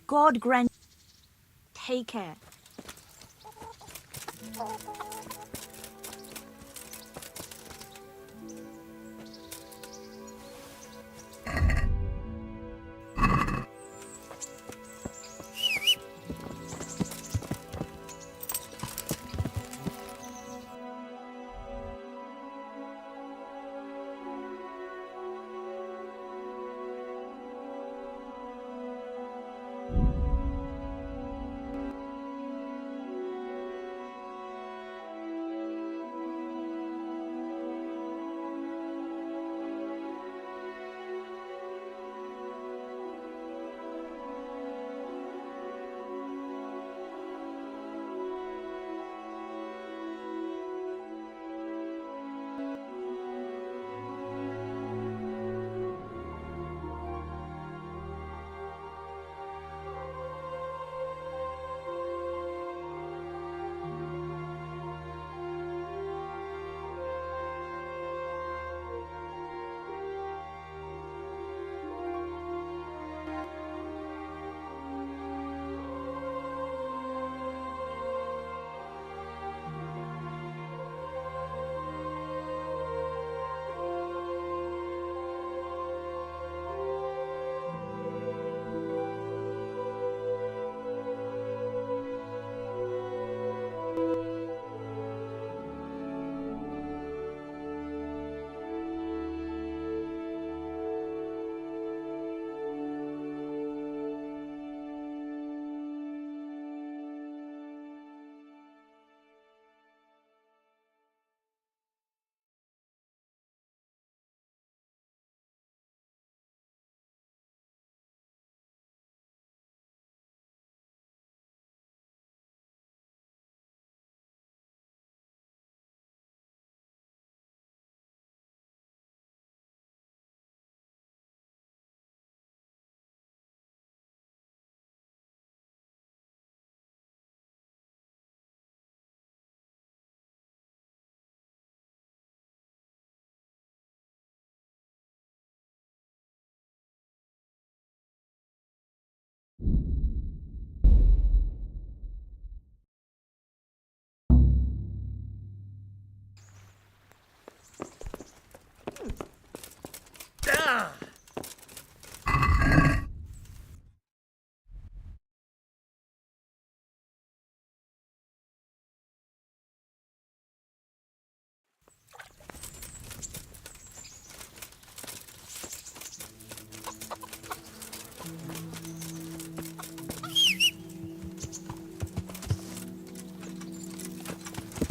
God grant. Take care.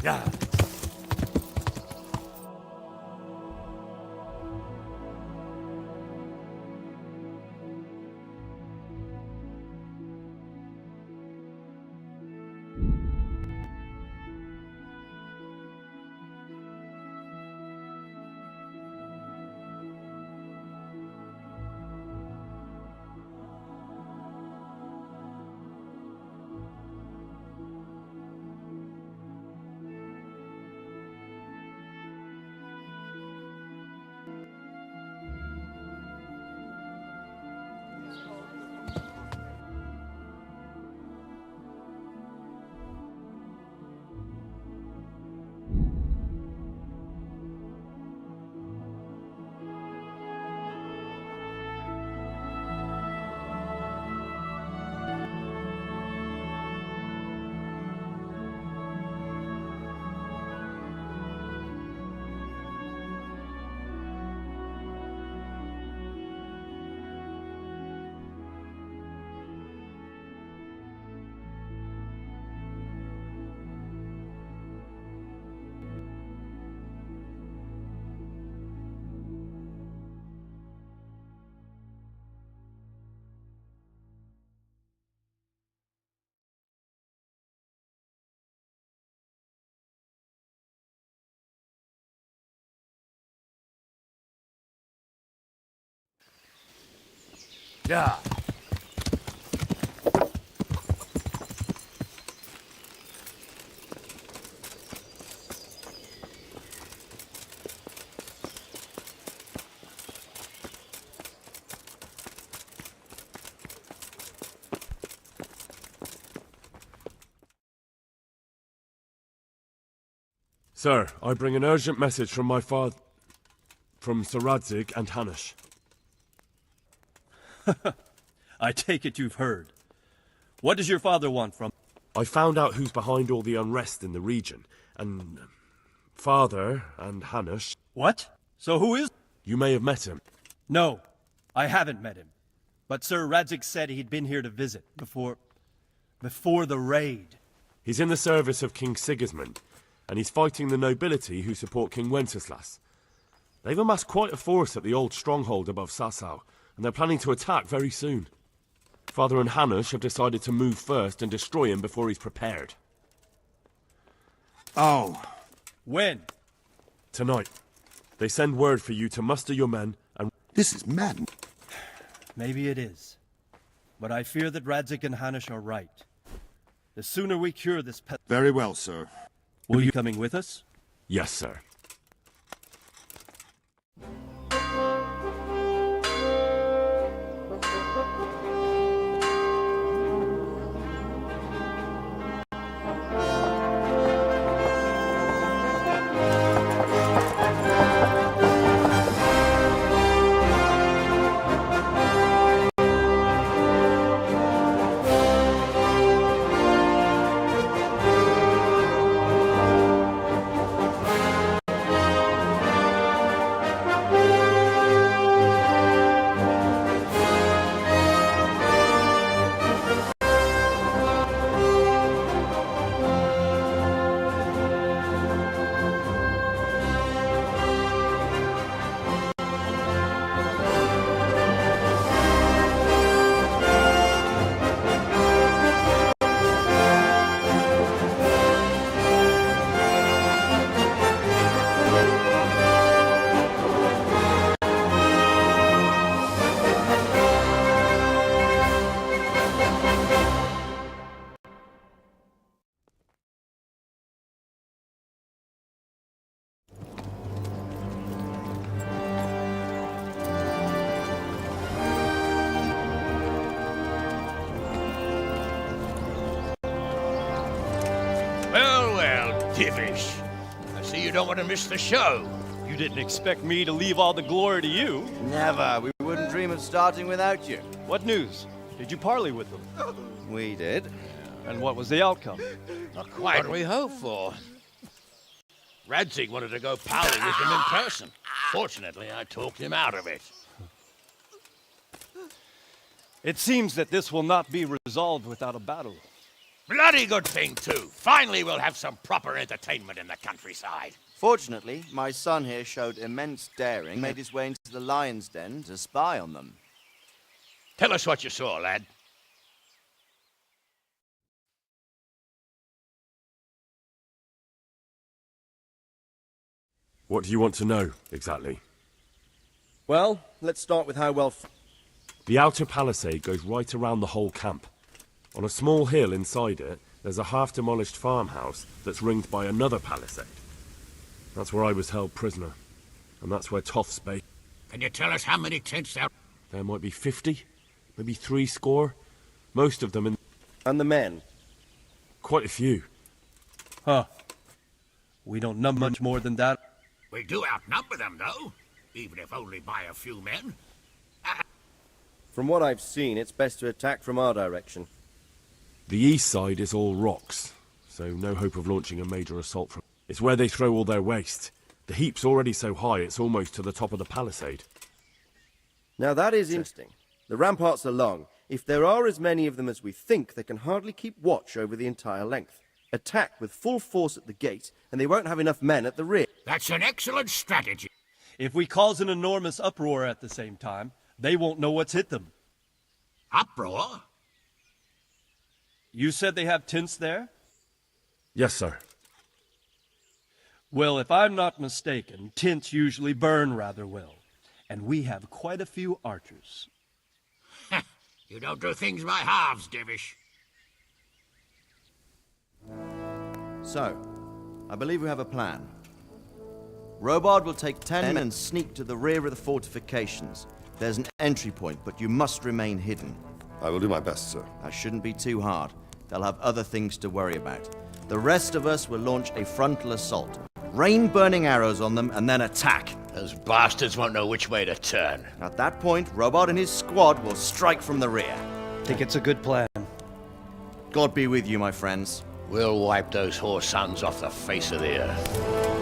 Yeah. Yeah. Sir, I bring an urgent message from my father... from Sir Radzig and Hanush. I take it you've heard. What does your father want from... I found out who's behind all the unrest in the region, and... Father and Hanush... What? So who is... You may have met him. No, I haven't met him. But Sir Radzig said he'd been here to visit before the raid. He's in the service of King Sigismund, and he's fighting the nobility who support King Wenceslas. They've amassed quite a force at the old stronghold above Sasau, and they're planning to attack very soon. Father and Hanush have decided to move first and destroy him before he's prepared. Oh. When? Tonight. They send word for you to muster your men and... This is madness. Maybe it is. But I fear that Radzig and Hanush are right. The sooner we cure this pest... Very well, sir. Will you coming with us? Yes, sir. Divish. I see you don't want to miss the show. You didn't expect me to leave all the glory to you. Never. We wouldn't dream of starting without you. What news? Did you parley with them? We did. And what was the outcome? Not quite what we hoped for. Radzig wanted to go parley with him in person. Fortunately, I talked him out of it. It seems that this will not be resolved without a battle. Bloody good thing, too. Finally we'll have some proper entertainment in the countryside. Fortunately, my son here showed immense daring, made his way into the lion's den to spy on them. Tell us what you saw, lad. What do you want to know, exactly? Well, let's start with how well... The outer palisade goes right around the whole camp. On a small hill inside it, there's a half-demolished farmhouse that's ringed by another palisade. That's where I was held prisoner, and that's where Toth's based. Can you tell us how many tents there... There might be 50, maybe 70. Most of them in... And the men? Quite a few. Huh. We don't number much more than that. We do outnumber them, though, even if only by a few men. From what I've seen, it's best to attack from our direction. The east side is all rocks, so no hope of launching a major assault from... It's where they throw all their waste. The heap's already so high it's almost to the top of the palisade. Now that is interesting. The ramparts are long. If there are as many of them as we think, they can hardly keep watch over the entire length. Attack with full force at the gate, and they won't have enough men at the rear. That's an excellent strategy. If we cause an enormous uproar at the same time, they won't know what's hit them. Uproar? You said they have tents there? Yes, sir. Well, if I'm not mistaken, tents usually burn rather well. And we have quite a few archers. You don't do things by halves, Divish. So, I believe we have a plan. Robard will take 10 men and sneak to the rear of the fortifications. There's an entry point, but you must remain hidden. I will do my best, sir. That shouldn't be too hard. They'll have other things to worry about. The rest of us will launch a frontal assault. Rain burning arrows on them and then attack. Those bastards won't know which way to turn. At that point, Robard and his squad will strike from the rear. Think it's a good plan. God be with you, my friends. We'll wipe those whore sons off the face of the earth.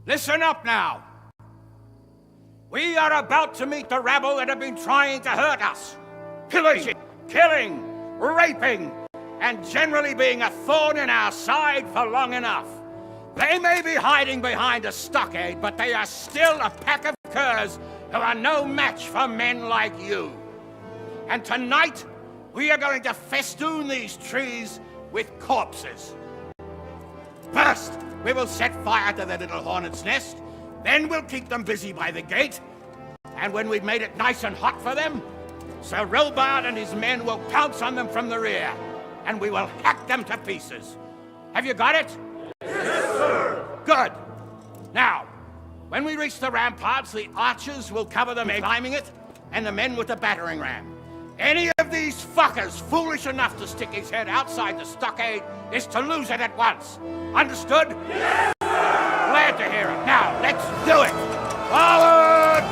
Listen up now. We are about to meet the rabble that have been trying to hurt us. Pillaging, killing, raping, and generally being a thorn in our side for long enough. They may be hiding behind a stockade, but they are still a pack of curs who are no match for men like you. And tonight, we are going to festoon these trees with corpses. First, we will set fire to the little hornet's nest. Then we'll keep them busy by the gate. And when we've made it nice and hot for them, Sir Robard and his men will pounce on them from the rear. And we will hack them to pieces. Have you got it? Yes, sir! Good. Now, when we reach the ramparts, the archers will cover the men climbing it, and the men with the battering ram. Any of these fuckers foolish enough to stick his head outside the stockade is to lose it at once. Understood? Yes, sir! Glad to hear it. Now, let's do it! Forward!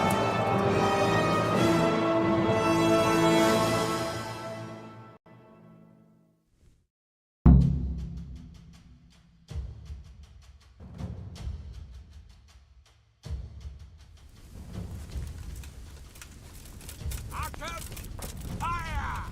Archers, fire!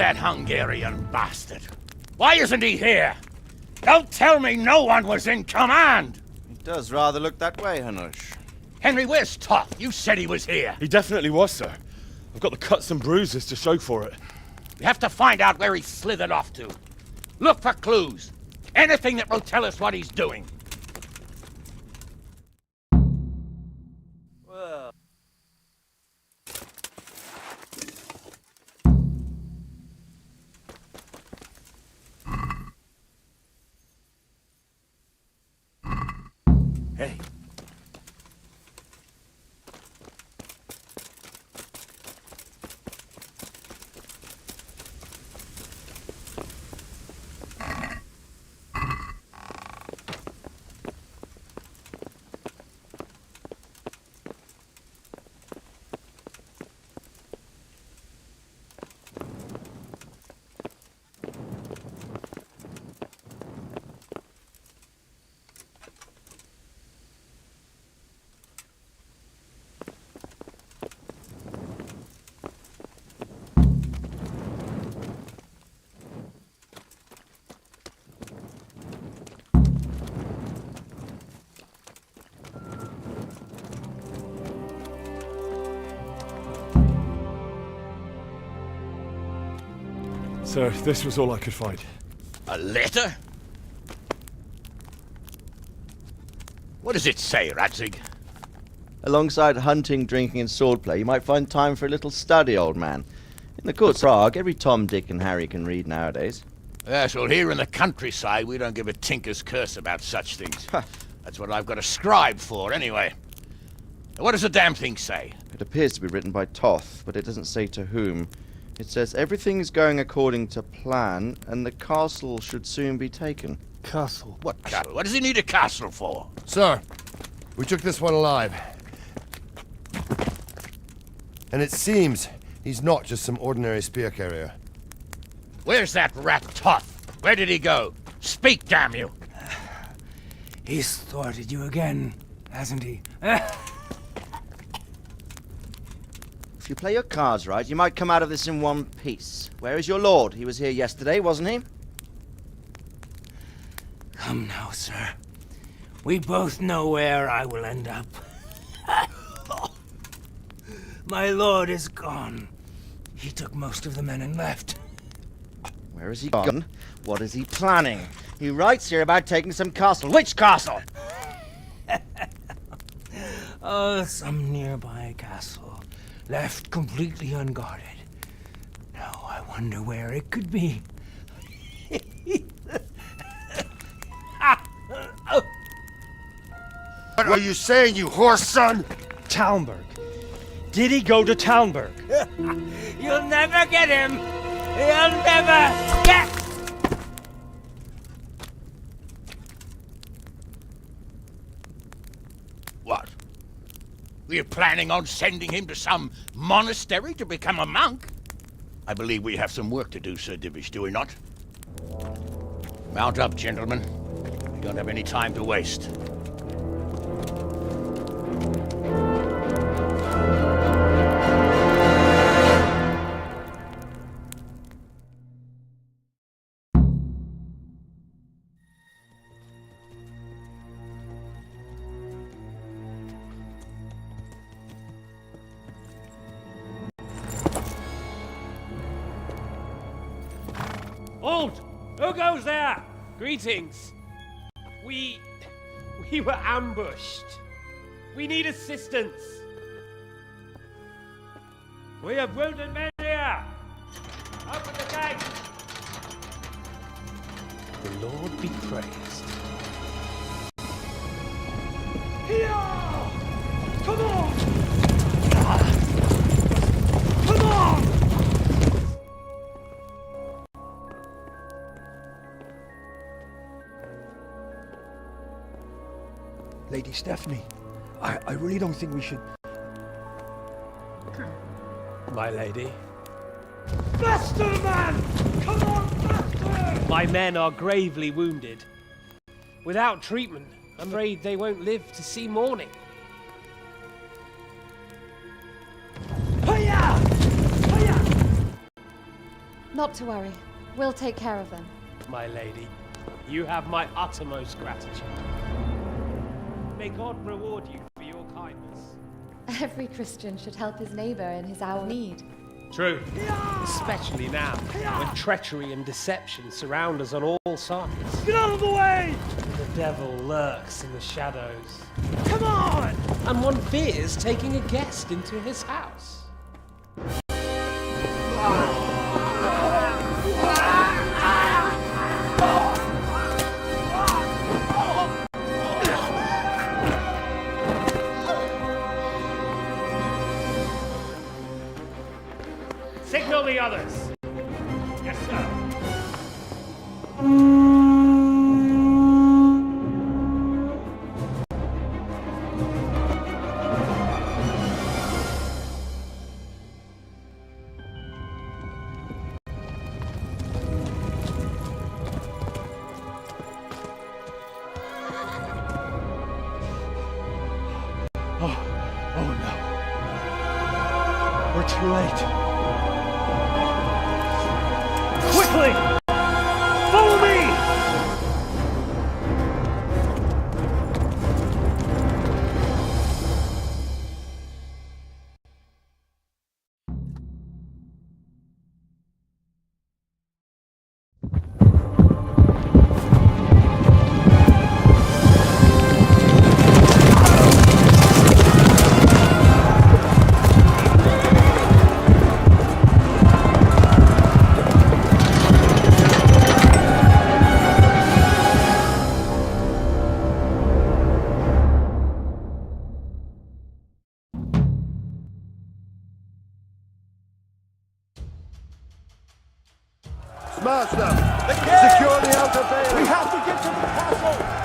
that Hungarian bastard? Why isn't he here? Don't tell me no one was in command! It does rather look that way, Hanush. Henry, where's Toth? You said he was here. He definitely was, sir. I've got the cuts and bruises to show for it. We have to find out where he slithered off to. Look for clues. Anything that will tell us what he's doing. Well. Hey. Sir, this was all I could find. A letter? What does it say, Radzig? Alongside hunting, drinking, and swordplay, you might find time for a little study, old man. In the courts of Prague, every Tom, Dick, and Harry can read nowadays. Yes, well, here in the countryside, we don't give a tinker's curse about such things. That's what I've got a scribe for, anyway. What does the damn thing say? It appears to be written by Toth, but it doesn't say to whom. It says everything's going according to plan, and the castle should soon be taken. Castle? What castle? What does he need a castle for? Sir, we took this one alive. And it seems he's not just some ordinary spear carrier. Where's that rat Toth? Where did he go? Speak, damn you! He's thwarted you again, hasn't he? If you play your cards right, you might come out of this in one piece. Where is your lord? He was here yesterday, wasn't he? Come now, sir. We both know where I will end up. My lord is gone. He took most of the men and left. Where is he gone? What is he planning? He writes here about taking some castle. Which castle? Oh, some nearby castle. Left completely unguarded. Now I wonder where it could be. What are you saying, you horse son? Talmberg. Did he go to Talmberg? You'll never get him! You'll never get... What? Were you planning on sending him to some monastery to become a monk? I believe we have some work to do, Sir Divish, do we not? Mount up, gentlemen. We don't have any time to waste. Halt! Who goes there? Greetings. We were ambushed. We need assistance. We have wounded men here. Open the gate. The Lord be praised. Here! Come on! Come on! Lady Stephanie, I really don't think we should... My lady. Faster, man! Come on, faster! My men are gravely wounded. Without treatment, I'm afraid they won't live to see morning. Not to worry. We'll take care of them. My lady, you have my uttermost gratitude. May God reward you for your kindness. Every Christian should help his neighbor in his hour of need. True. Especially now, when treachery and deception surround us on all sides. Get out of the way! The devil lurks in the shadows. Come on! And one fears taking a guest into his house. Signal the others. Yes, sir. Oh no. We're too late. Quickly! Follow me! Smash them! Secure the outer bay! We have to get to the castle!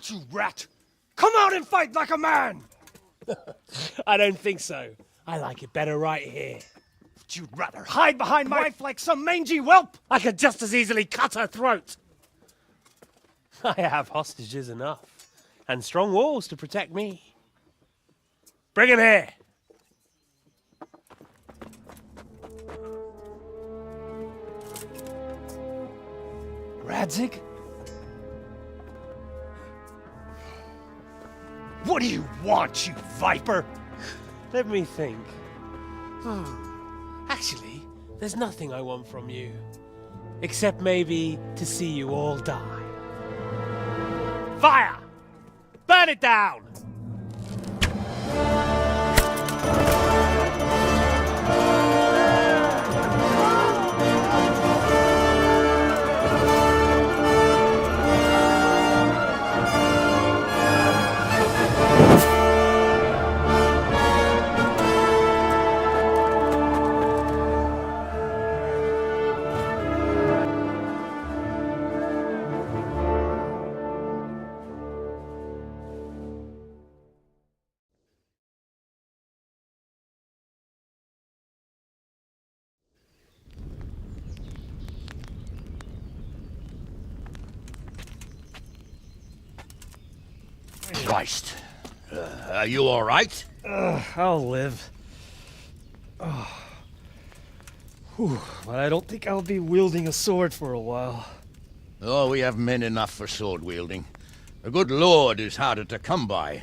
out, you rat! Come out and fight like a man! I don't think so. I like it better right here. Would you rather hide behind my wife like some mangy whelp? I could just as easily cut her throat. I have hostages enough, and strong walls to protect me. Bring him here. Radzig? What do you want, you viper? Let me think. Actually, there's nothing I want from you. Except maybe to see you all die. Fire! Burn it down! Christ. Are you all right? I'll live. Whew, but I don't think I'll be wielding a sword for a while. Oh, we have men enough for sword wielding. A good lord is harder to come by.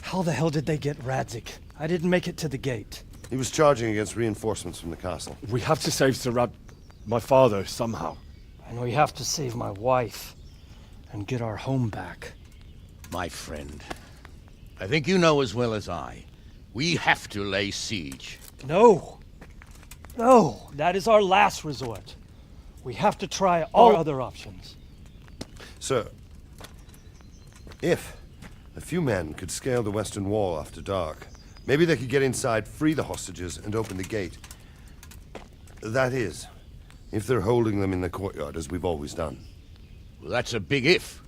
How the hell did they get Radzig? I didn't make it to the gate. He was charging against reinforcements from the castle. We have to save Sir my father, somehow. And we have to save my wife and get our home back. My friend, I think you know as well as I. We have to lay siege. No! No! That is our last resort. We have to try all other options. Sir, if a few men could scale the western wall after dark, maybe they could get inside, free the hostages, and open the gate. That is, if they're holding them in the courtyard, as we've always done. Well, that's a big if.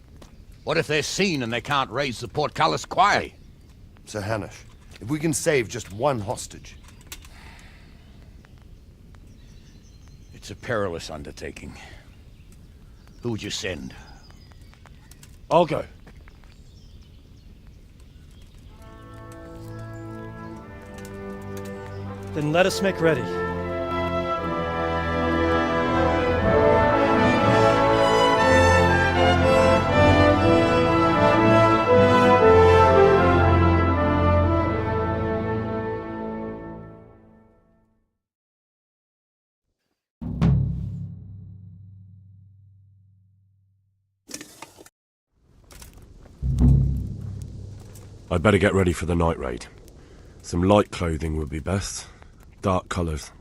What if they're seen and they can't raise the portcullis quietly? Sir Hanush, if we can save just one hostage. It's a perilous undertaking. Who would you send? I'll go. Then let us make ready. I'd better get ready for the night raid. Some light clothing would be best. Dark colours.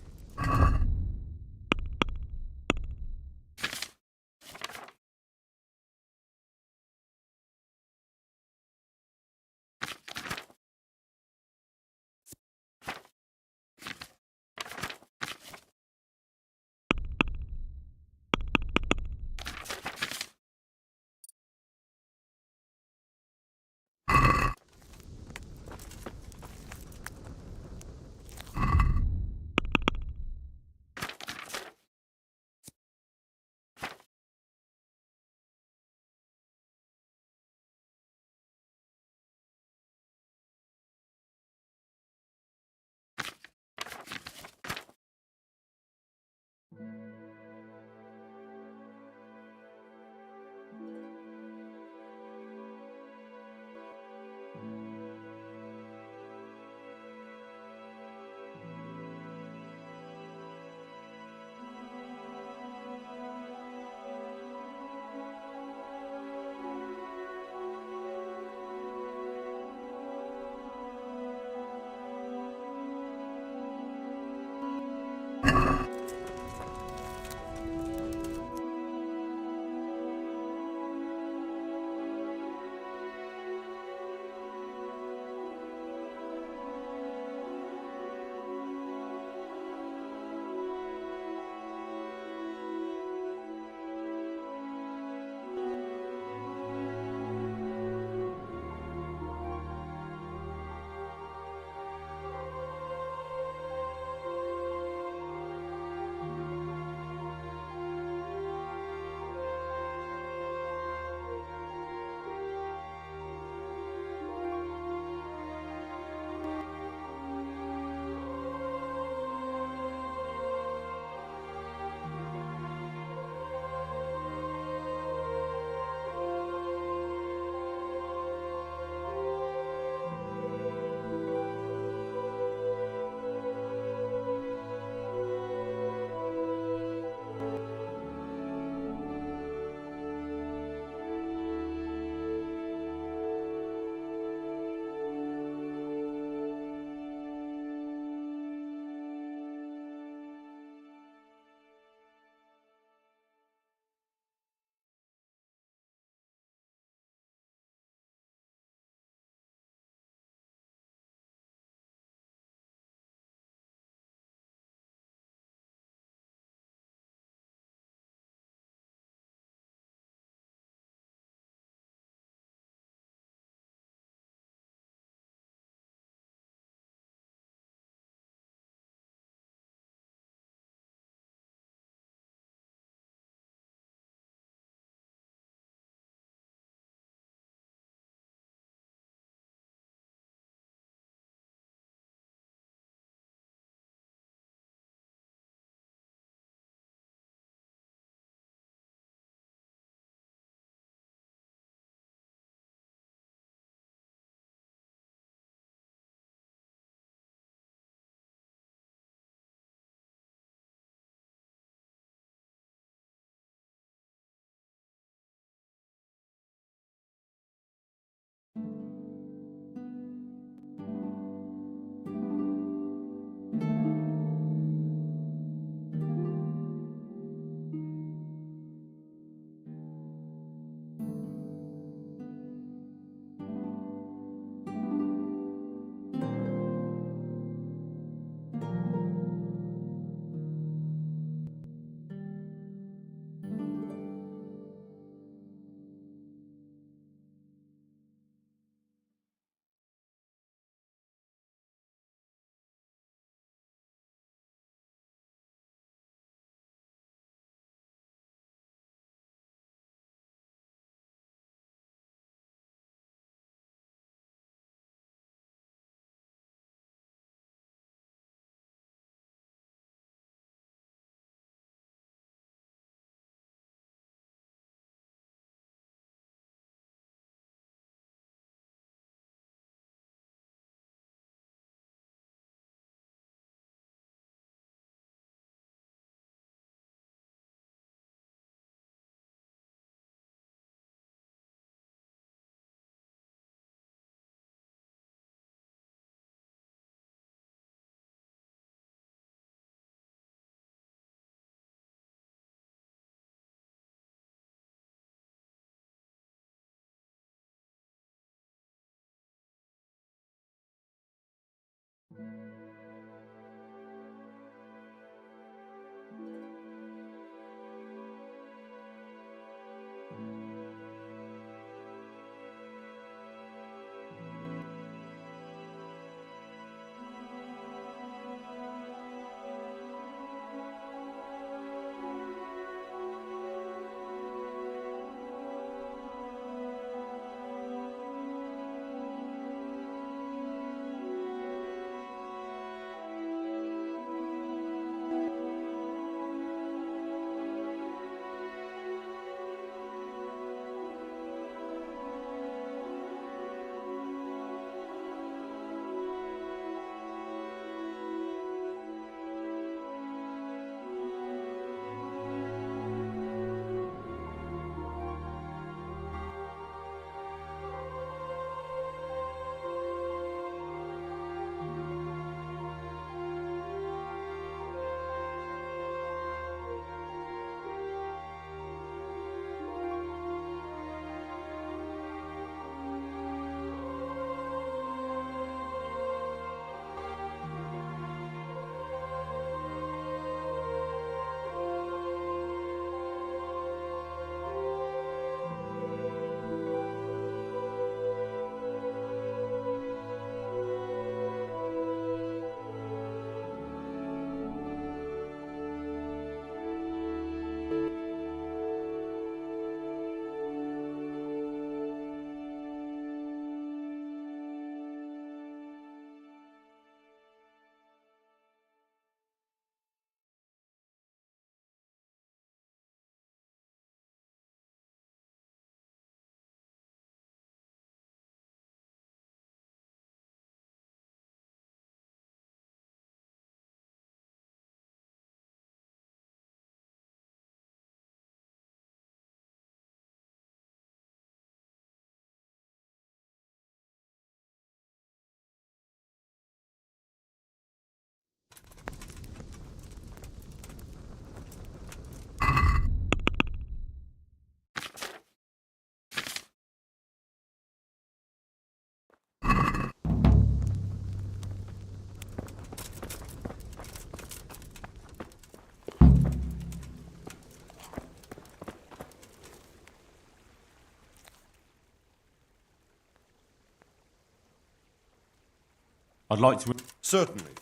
I'd like to... Certainly.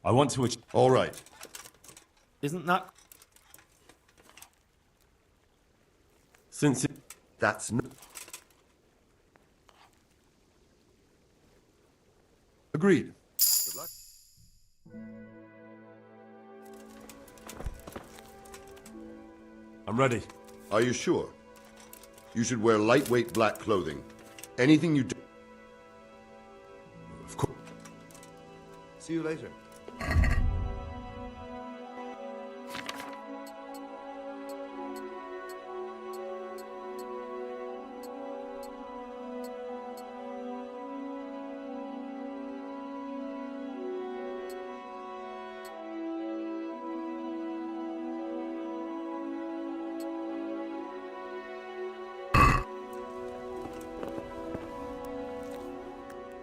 I want to... All right. Isn't that... Since it... That's... Agreed. Good luck. I'm ready. Are you sure? You should wear lightweight black clothing. Anything you do... Of course. See you later.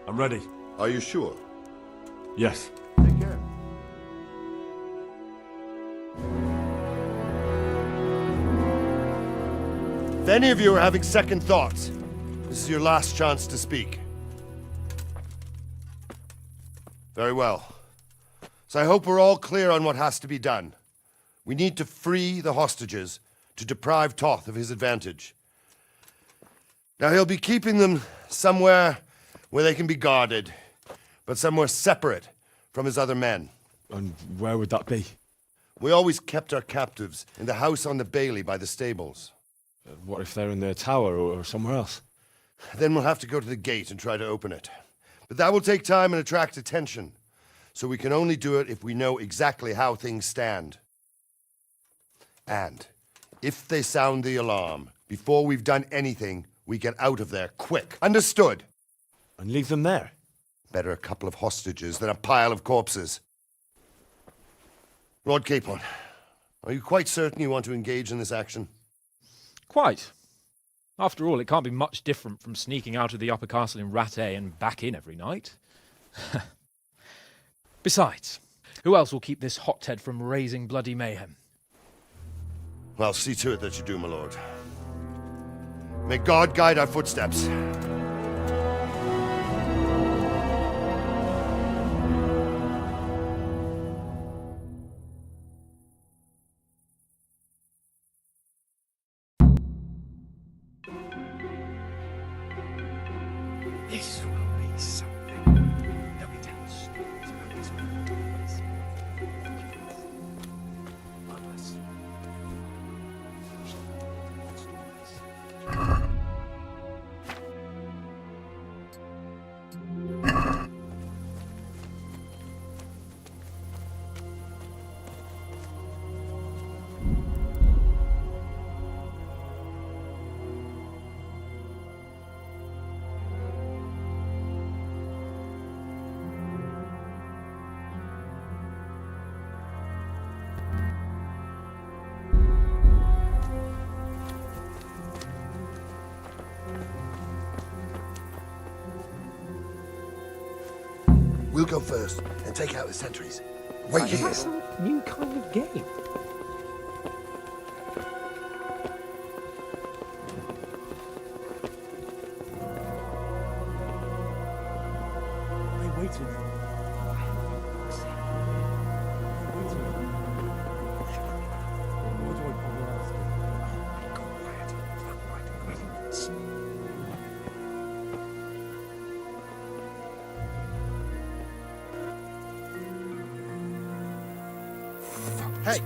I'm ready. Are you sure? Yes. Take care. If any of you are having second thoughts, this is your last chance to speak. Very well. So I hope we're all clear on what has to be done. We need to free the hostages to deprive Toth of his advantage. Now he'll be keeping them somewhere where they can be guarded, but somewhere separate from his other men. And where would that be? We always kept our captives in the house on the bailey by the stables. What if they're in their tower or somewhere else? Then we'll have to go to the gate and try to open it. But that will take time and attract attention, so we can only do it if we know exactly how things stand. And if they sound the alarm, before we've done anything, we get out of there quick. Understood? And leave them there? Better a couple of hostages than a pile of corpses. Lord Capon, are you quite certain you want to engage in this action? Quite. After all, it can't be much different from sneaking out of the upper castle in Rattay and back in every night. Besides, who else will keep this hothead from raising bloody mayhem? Well, see to it that you do, my lord. May God guide our footsteps. This will be something. They'll be telling stories about this place. Bloodless. We'll go first and take out the sentries. Wait here. That's some new kind of game. They waited. Hey!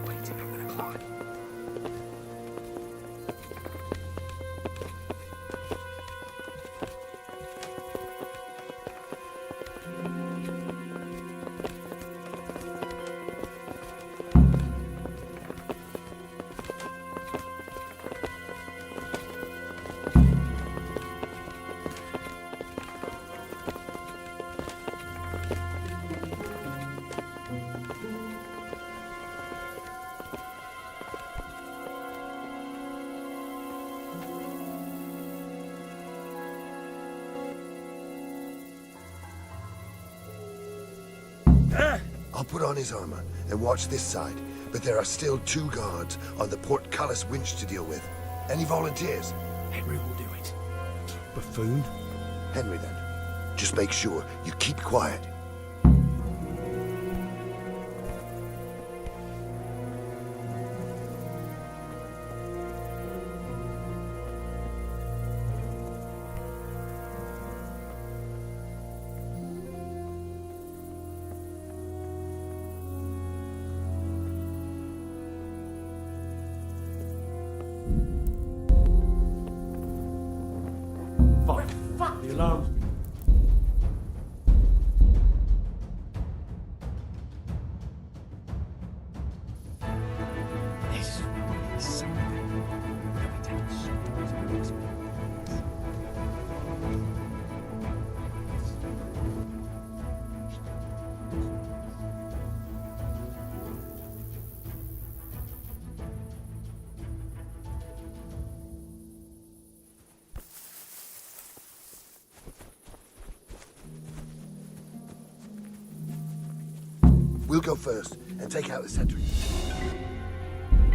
I'll put on his armor and watch this side, but there are still 2 guards on the portcullis winch to deal with. Any volunteers? Henry will do it. Buffoon? Henry, then. Just make sure you keep quiet. alarm's been... This is something. Let me tell you stories of your experience. We'll go first and take out the sentry.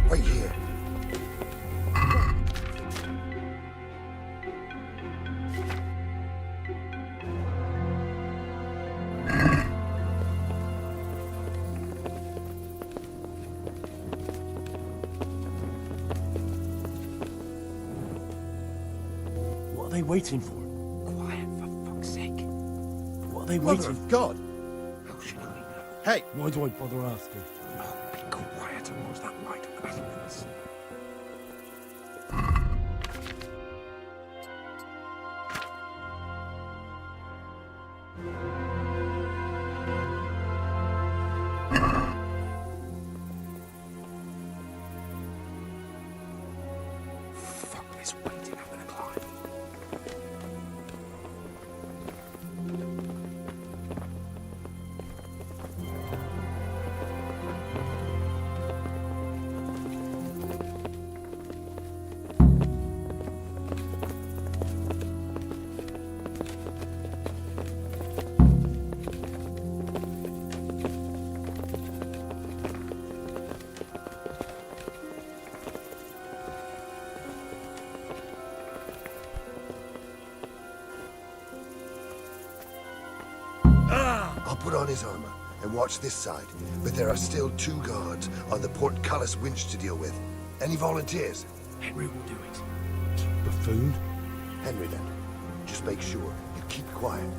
Wait here. What are they waiting for? Quiet, for fuck's sake. What are they Mother waiting of God! How should I know? Hey! Why do I bother asking? Oh, be quiet, or was that right on the battlements? Fuck this waiting, I'm gonna climb. I'll put on his armor and watch this side, but there are still 2 guards on the portcullis winch to deal with. Any volunteers? Henry will do it. Buffoon? Henry, then. Just make sure you keep quiet.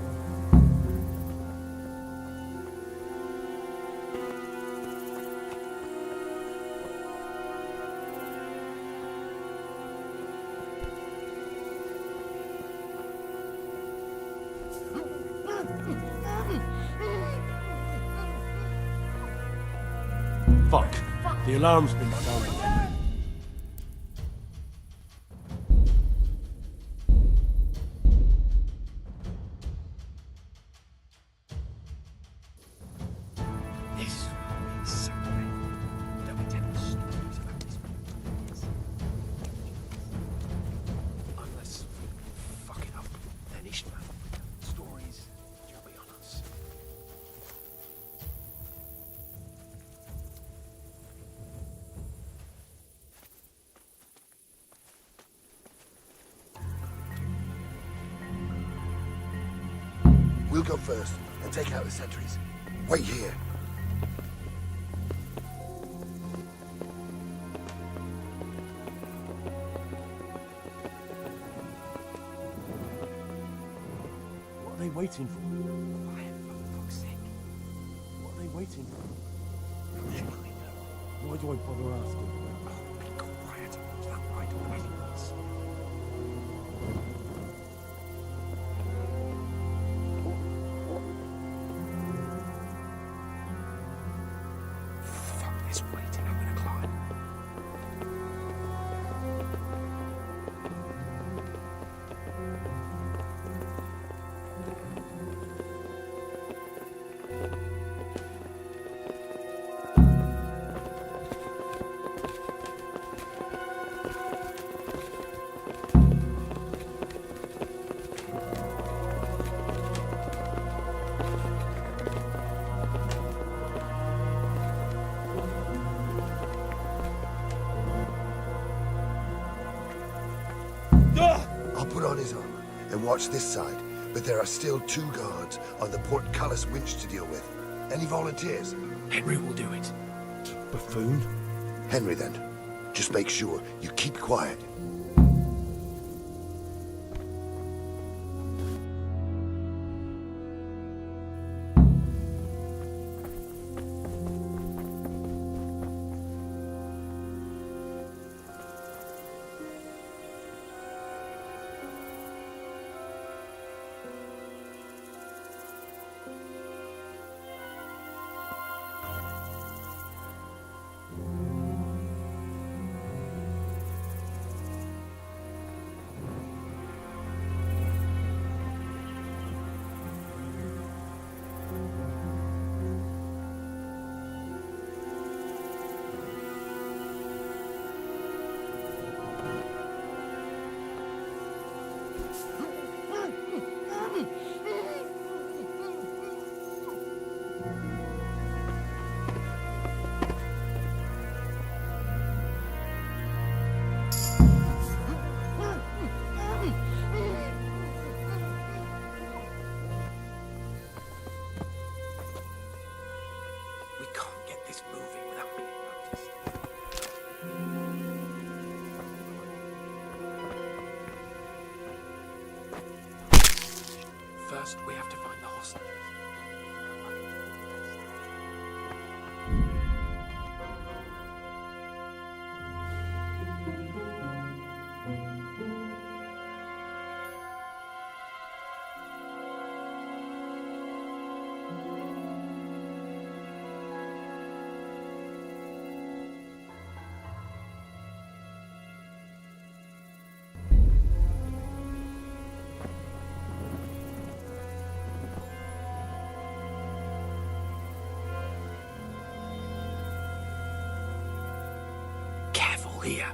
Fuck. The alarm's been sounded. This is something. Let me tell you stories about this place. Unless we fuck it up, then Ishmael. Stories, you'll be on us. We'll go first and take out the sentries. Wait here. What are they waiting for? Quiet, for fuck's sake. What are they waiting for? How should I know? Why do I bother asking? Oh, be quiet, or was that right on the battlements? Fuck this waiting, I'm gonna climb. I'll put on his armor and watch this side, but there are still 2 guards on the portcullis winch to deal with. Any volunteers? Henry will do it. Buffoon? Henry, then. Just make sure you keep quiet. here.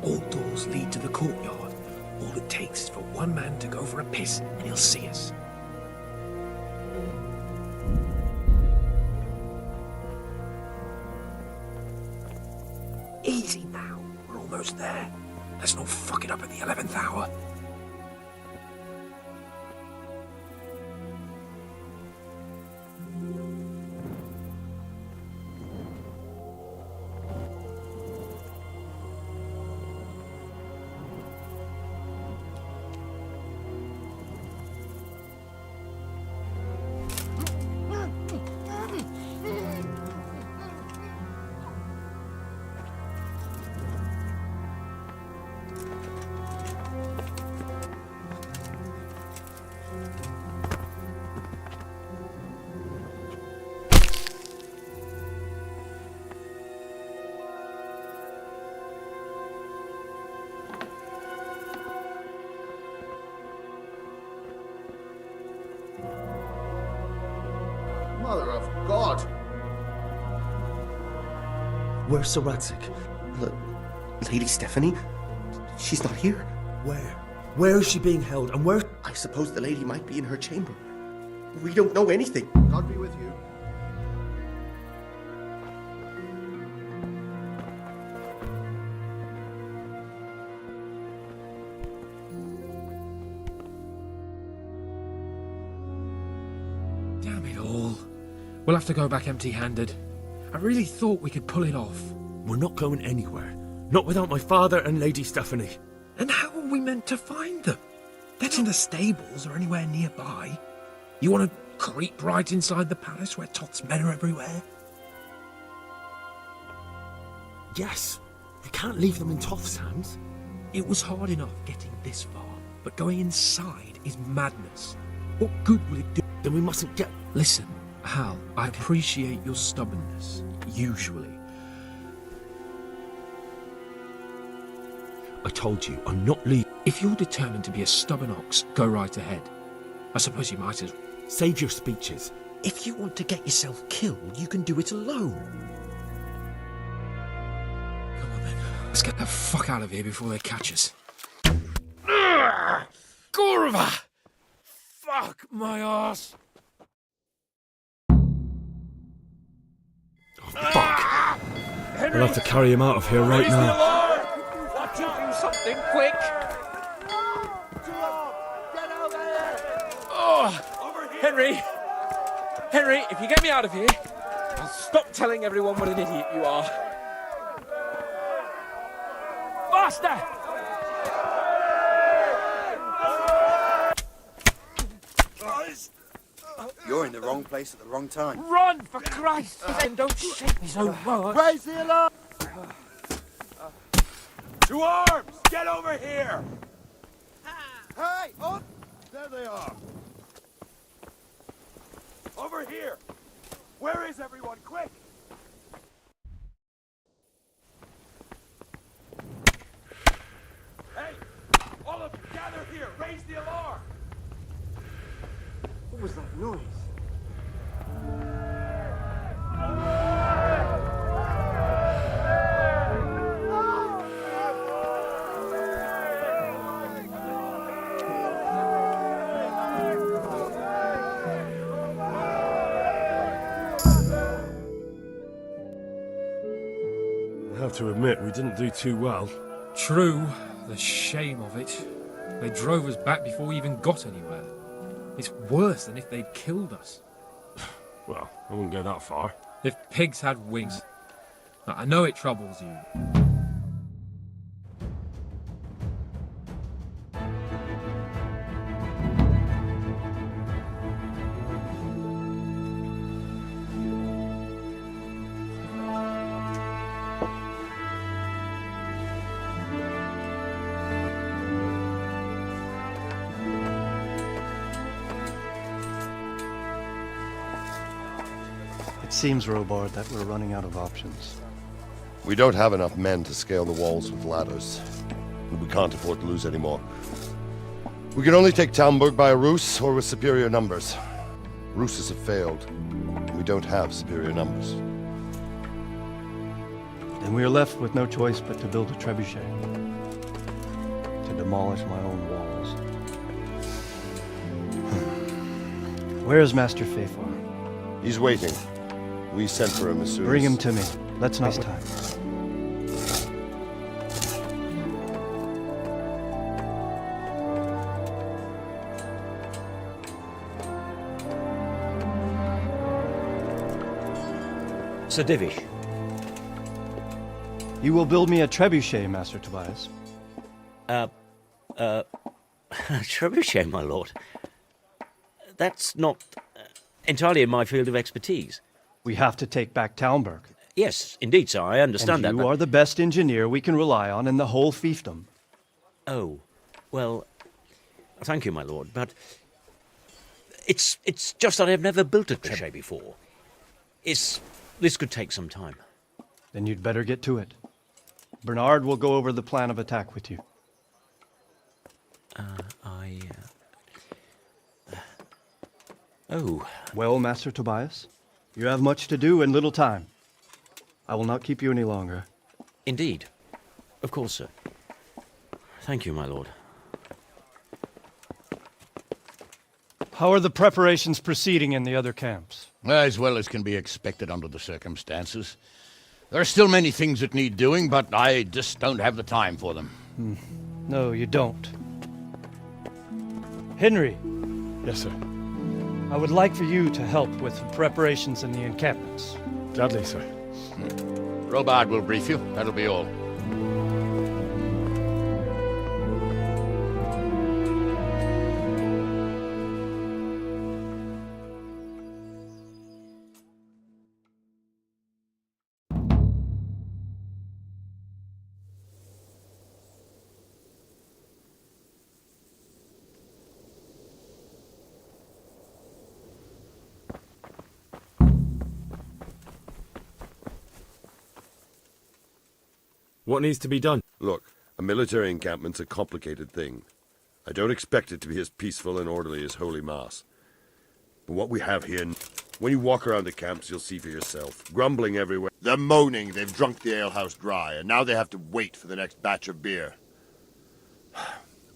All doors lead to the courtyard. All it takes is for one man to go for a piss, and he'll see us. Easy now. We're almost there. Let's not fuck it up at the 11th hour. Mother of God! Where's Sir Radzik? Lady Stephanie? She's not here. Where? Where is she being held, and where? I suppose the lady might be in her chamber. We don't know anything. God be with you. Damn it all. We'll have to go back empty-handed. I really thought we could pull it off. We're not going anywhere. Not without my father and Lady Stephanie. And how are we meant to find them? They're not in the stables or anywhere nearby. You want to creep right inside the palace where Toth's men are everywhere? Yes. We can't leave them in Toth's hands. It was hard enough getting this far, but going inside is madness. What good will it do? Then we mustn't get... Listen, Hal, I appreciate your stubbornness, usually. I told you, I'm not leaving. If you're determined to be a stubborn ox, go right ahead. I suppose you might as well. Save your speeches. If you want to get yourself killed, you can do it alone. Come on then, let's get the fuck out of here before they catch us. Gorva! Fuck my ass! Fuck! Henry, We'll have to carry him out of here right now. Watch you do something quick! Oh, Henry! Henry, if you get me out of here, I'll stop telling everyone what an idiot you are. Faster! You're in the wrong place at the wrong time. Run, for Christ's sake! Don't shake me so much! Raise the alarm! To arms! Get over here! Hey! Oh! There they are! Over here! Where is everyone? Quick! Hey! All of you, gather here! Raise the alarm! What was that noise? I have to admit, we didn't do too well. True, the shame of it. They drove us back before we even got anywhere. It's worse than if they'd killed us. Well, I wouldn't go that far. If pigs had wings. I know it troubles you. It seems, Robard, that we're running out of options. We don't have enough men to scale the walls with ladders. And we can't afford to lose any more. We can only take Talmberg by a ruse or with superior numbers. Ruses have failed. And we don't have superior numbers. Then we are left with no choice but to build a trebuchet. To demolish my own walls. Where is Master Fafar? He's waiting. We sent for him as soon as... Bring him to me. Let's not waste time. Sir Divish. You will build me a trebuchet, Master Tobias. Trebuchet, my lord. That's not entirely in my field of expertise. We have to take back Talmberg. Yes, indeed, sir, I understand and that. You are the best engineer we can rely on in the whole fiefdom. Oh, well, thank you, my lord, but it's just that I've never built a trebuchet before. This could take some time. Then you'd better get to it. Bernard will go over the plan of attack with you. Oh. Well, Master Tobias, you have much to do and little time. I will not keep you any longer. Indeed. Of course, sir. Thank you, my lord. How are the preparations proceeding in the other camps? As well as can be expected under the circumstances. There are still many things that need doing, but I just don't have the time for them. No, you don't. Henry. Yes, sir. I would like for you to help with the preparations in the encampments. Gladly, sir. Robard will brief you. That'll be all. What needs to be done? Look, a military encampment's a complicated thing. I don't expect it to be as peaceful and orderly as Holy Mass. But what we have here, when you walk around the camps, you'll see for yourself. Grumbling everywhere. They're moaning they've drunk the alehouse dry, and now they have to wait for the next batch of beer.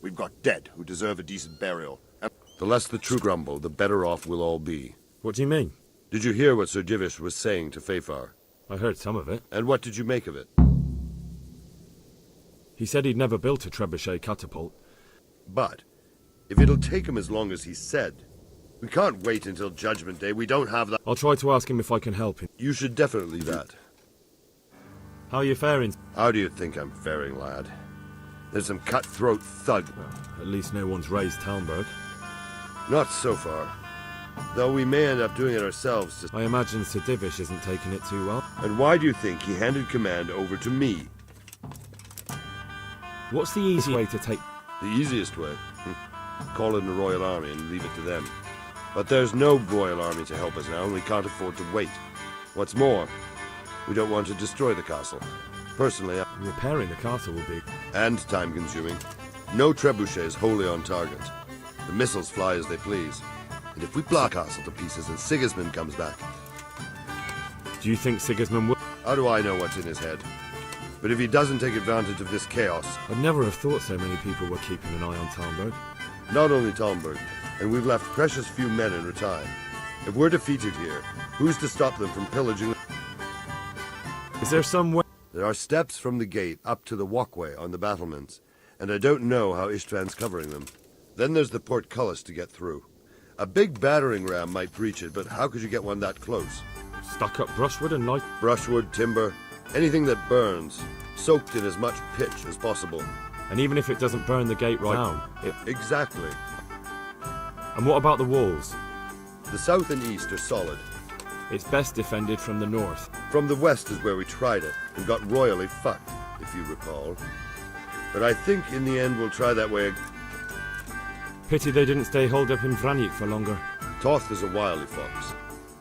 We've got dead who deserve a decent burial. And the less the true grumble, the better off we'll all be. What do you mean? Did you hear what Sir Divish was saying to Fafar? I heard some of it. And what did you make of it? He said he'd never built a trebuchet catapult. But, if it'll take him as long as he said, we can't wait until Judgment Day. We don't have that. I'll try to ask him if I can help him. You should definitely do that. How are you faring? How do you think I'm faring, lad? There's some cutthroat thug. Well, at least no one's raised Talmberg. Not so far. Though we may end up doing it ourselves. I imagine Sir Divish isn't taking it too well. And why do you think he handed command over to me? What's the easy way to take... The easiest way? Call in the Royal Army and leave it to them. But there's no Royal Army to help us now, and we can't afford to wait. What's more, we don't want to destroy the castle. Personally, repairing the castle will be... And time-consuming. No trebuchet is wholly on target. The missiles fly as they please. And if we blow the castle to pieces and Sigismund comes back... Do you think Sigismund will... How do I know what's in his head? But if he doesn't take advantage of this chaos... I'd never have thought so many people were keeping an eye on Talmberg. Not only Talmberg, and we've left precious few men in Rattay. If we're defeated here, who's to stop them from pillaging... Is there some way... There are steps from the gate up to the walkway on the battlements, and I don't know how Ishtvan's covering them. Then there's the portcullis to get through. A big battering ram might breach it, but how could you get one that close? Stuck up brushwood and light... Brushwood, timber, anything that burns, soaked in as much pitch as possible. And even if it doesn't burn the gate right down, it... Exactly. And what about the walls? The south and east are solid. It's best defended from the north. From the west is where we tried it, and got royally fucked, if you recall. But I think in the end we'll try that way. Pity they didn't stay holed up in Vranic for longer. Toth is a wily fox.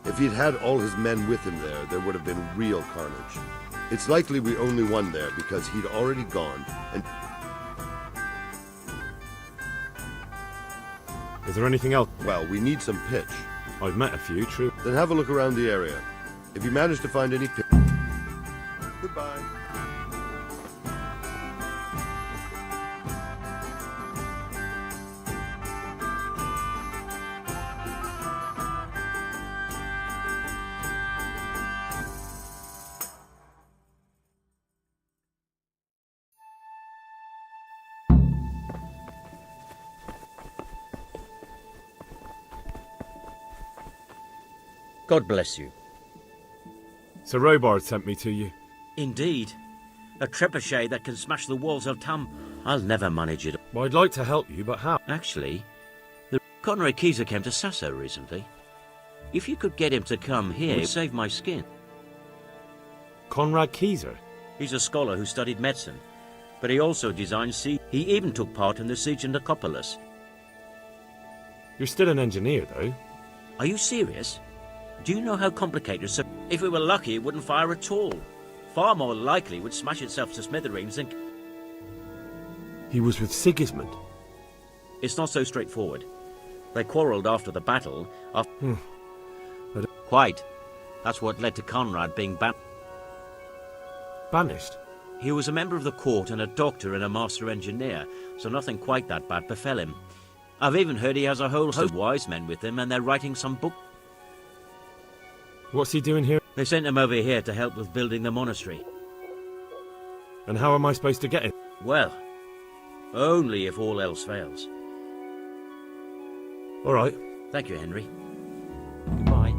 If he'd had all his men with him there would have been real carnage. It's likely we only won there because he'd already gone, and... Is there anything else? Well, we need some pitch. I've met a few, true. Then have a look around the area. If you manage to find any pitch... Goodbye. God bless you. Sir Robard sent me to you. Indeed. A trebuchet that can smash the walls of Tam. I'll never manage it. Well, I'd like to help you, but how? Actually, the Conrad Keyser came to Sasso recently. If you could get him to come here, it would save my skin. Conrad Keyser? He's a scholar who studied medicine, but he also designed siege. He even took part in the siege in Nicopolis. You're still an engineer, though. Are you serious? Do you know how complicated so? If we were lucky, it wouldn't fire at all. Far more likely, it would smash itself to smithereens and... He was with Sigismund? It's not so straightforward. They quarrelled after the battle. But... Quite. That's what led to Conrad being banished? He was a member of the court and a doctor and a master engineer, so nothing quite that bad befell him. I've even heard he has a whole host of wise men with him, and they're writing some book. What's he doing here? They sent him over here to help with building the monastery. And how am I supposed to get him? Well, only if all else fails. All right. Thank you, Henry. Goodbye.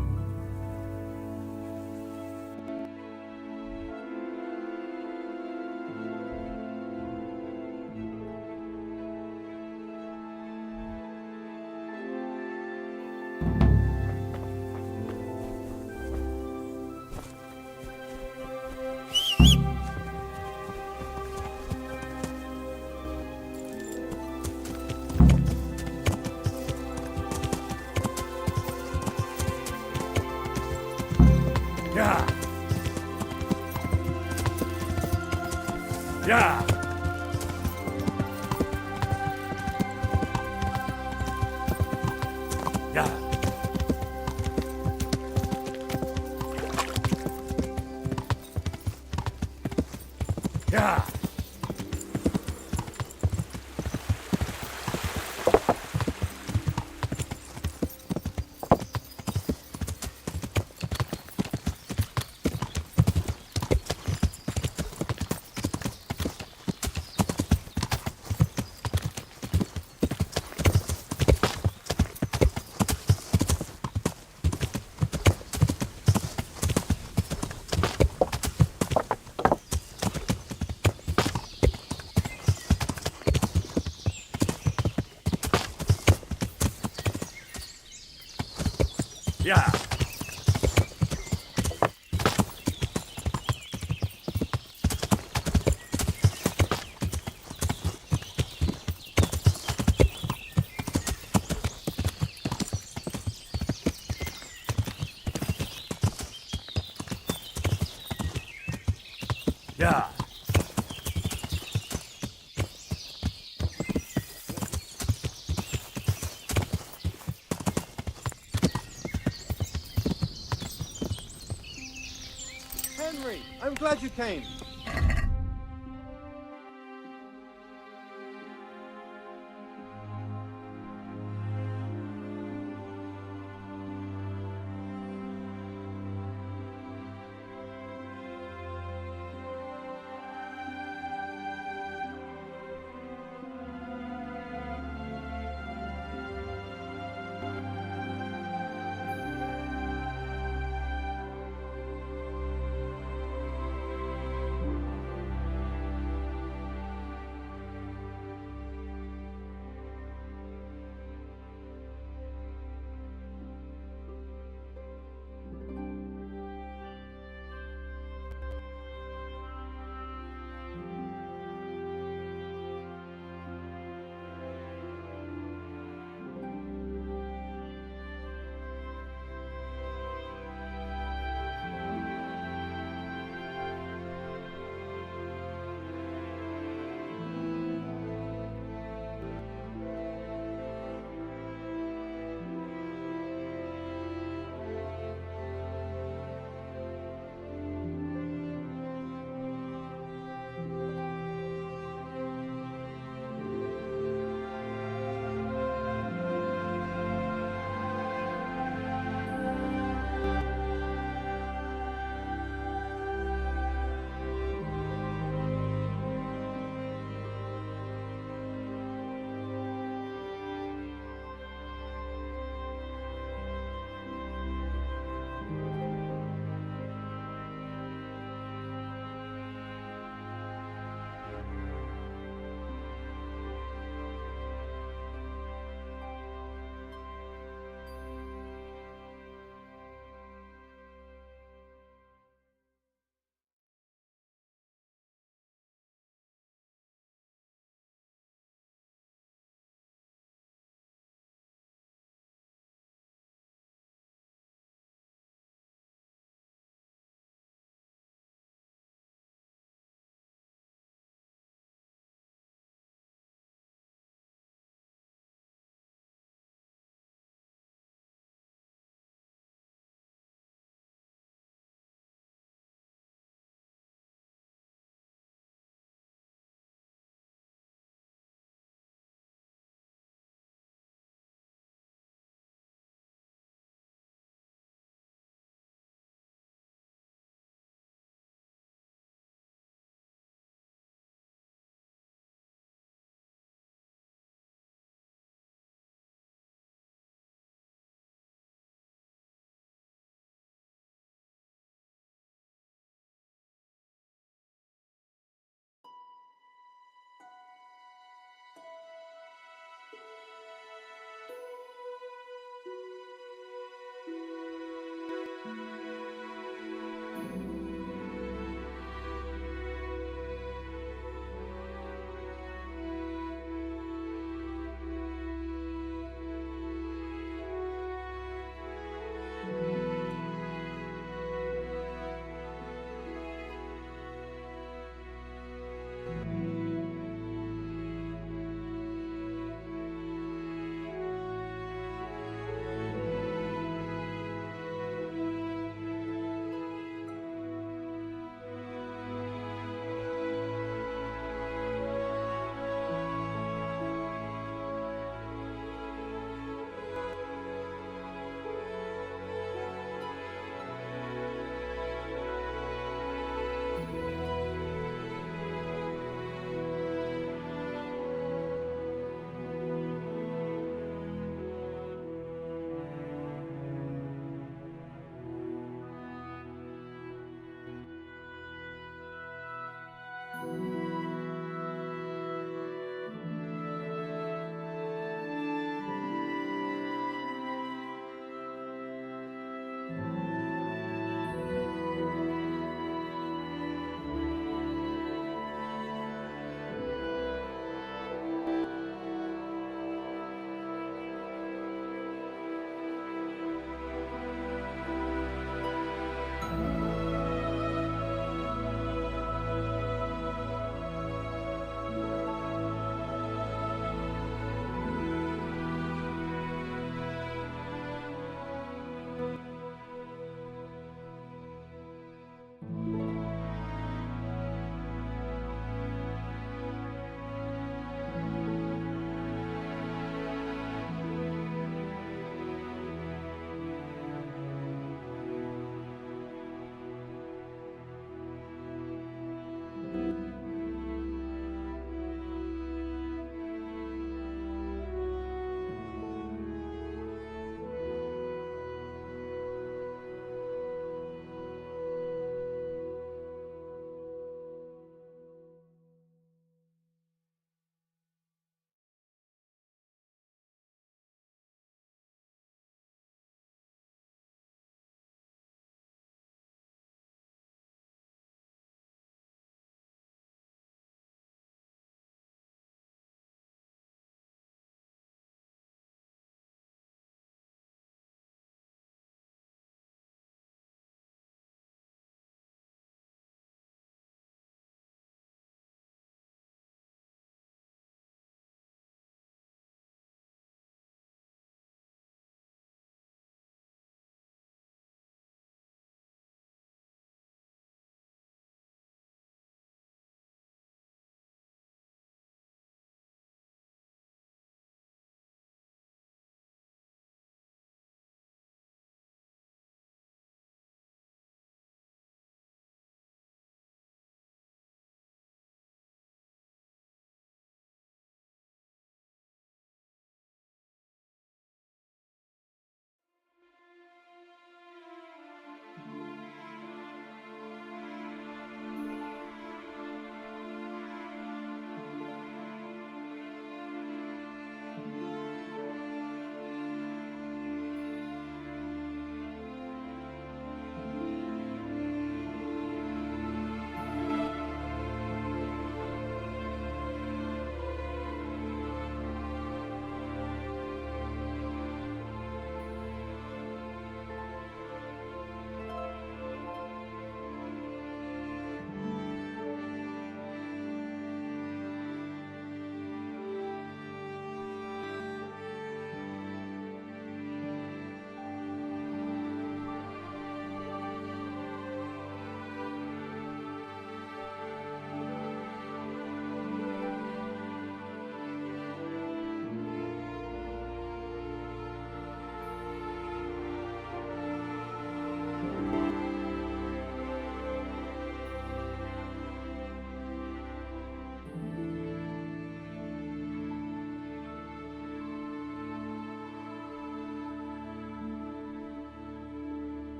Yeah. Yeah. Yeah. Yeah. Yeah. Yeah. Henry, I'm glad you came.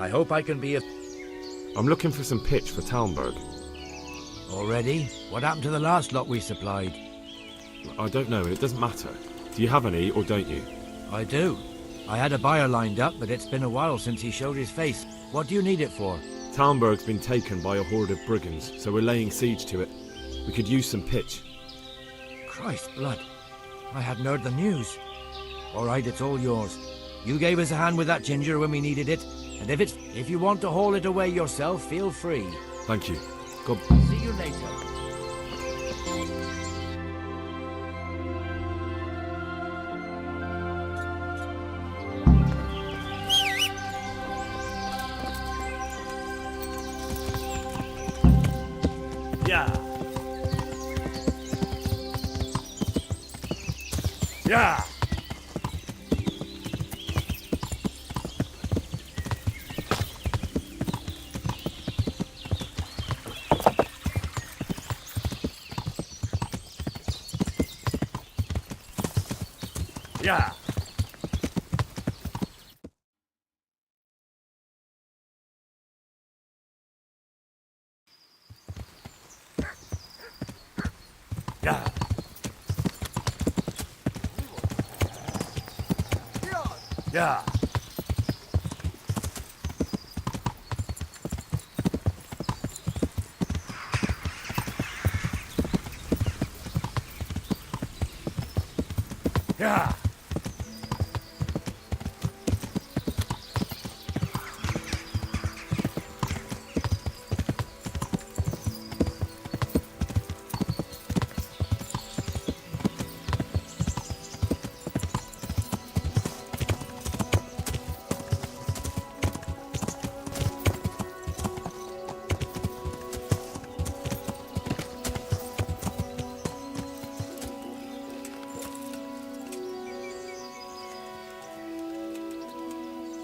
I hope I can be of... I'm looking for some pitch for Talmberg. Already? What happened to the last lot we supplied? I don't know, it doesn't matter. Do you have any, or don't you? I do. I had a buyer lined up, but it's been a while since he showed his face. What do you need it for? Talmberg's been taken by a horde of brigands, so we're laying siege to it. We could use some pitch. Christ blood. I hadn't heard the news. All right, it's all yours. You gave us a hand with that ginger when we needed it, and if you want to haul it away yourself, feel free. Thank you. God... See you later. Yeah. Yeah. Yeah. Yeah. Yeah. Yeah.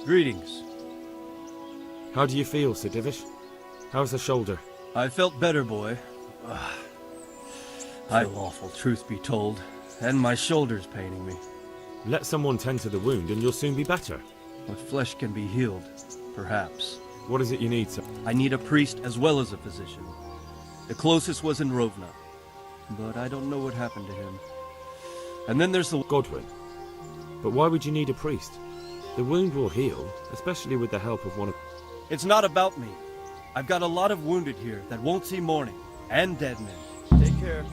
Greetings. How do you feel, Sir Divish? How's the shoulder? I felt better, boy. I feel awful, truth be told, and my shoulder's paining me. Let someone tend to the wound and you'll soon be better. My flesh can be healed, perhaps. What is it you need, sir? I need a priest as well as a physician. The closest was in Rovna, but I don't know what happened to him. And then there's the Godwin. But why would you need a priest? The wound will heal, especially with the help of one of... It's not about me. I've got a lot of wounded here that won't see morning, and dead men. Take care.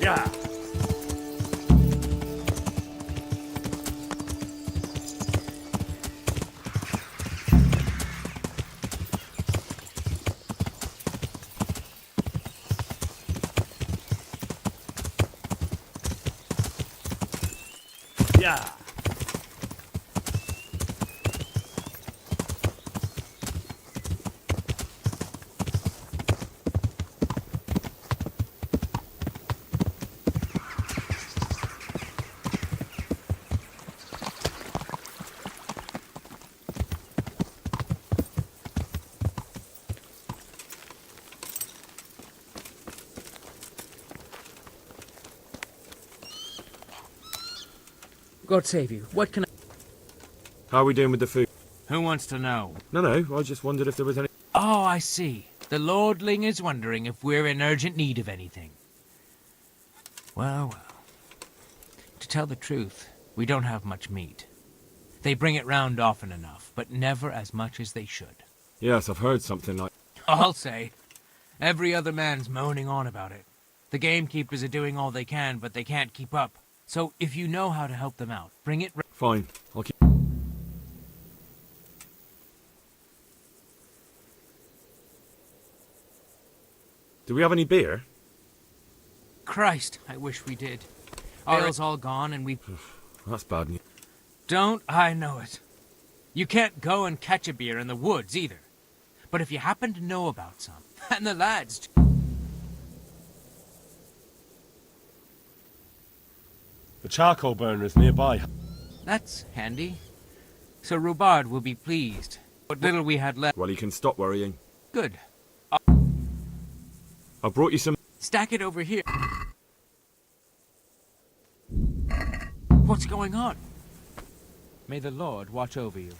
Yeah. Yeah. God save you. What can I... How are we doing with the food? Who wants to know? No, I just wondered if there was any... Oh, I see. The Lordling is wondering if we're in urgent need of anything. Well. To tell the truth, we don't have much meat. They bring it round often enough, but never as much as they should. Yes, I've heard something like... I'll say. Every other man's moaning on about it. The gamekeepers are doing all they can, but they can't keep up. So if you know how to help them out, bring it... Fine, I'll keep... Do we have any beer? Christ, I wish we did. Ale's all gone and we... That's bad news. Don't I know it. You can't go and catch a beer in the woods either. But if you happen to know about some, and the lads... The charcoal burner is nearby. That's handy. So Robard will be pleased. What little we had left... Well, you can stop worrying. Good. I brought you some... Stack it over here. What's going on? May the Lord watch over you.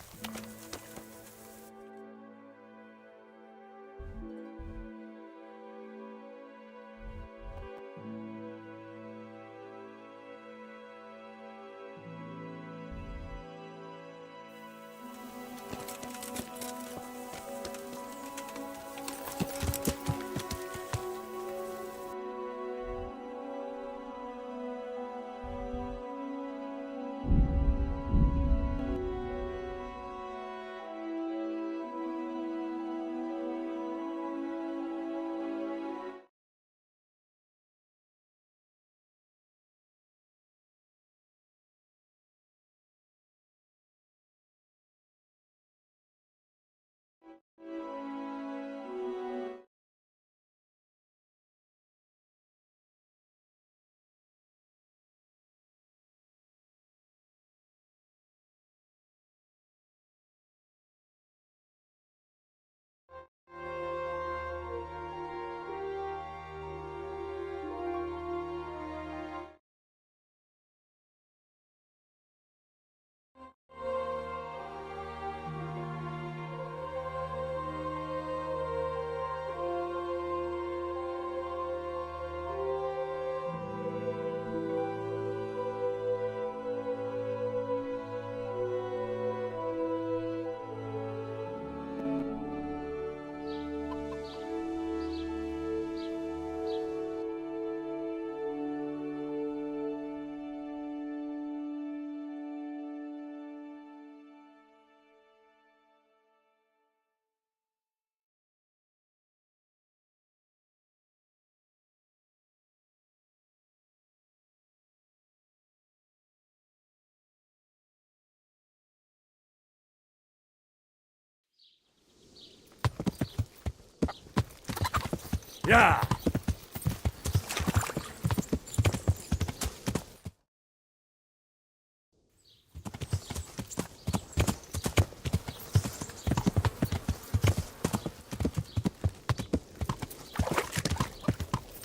Yeah!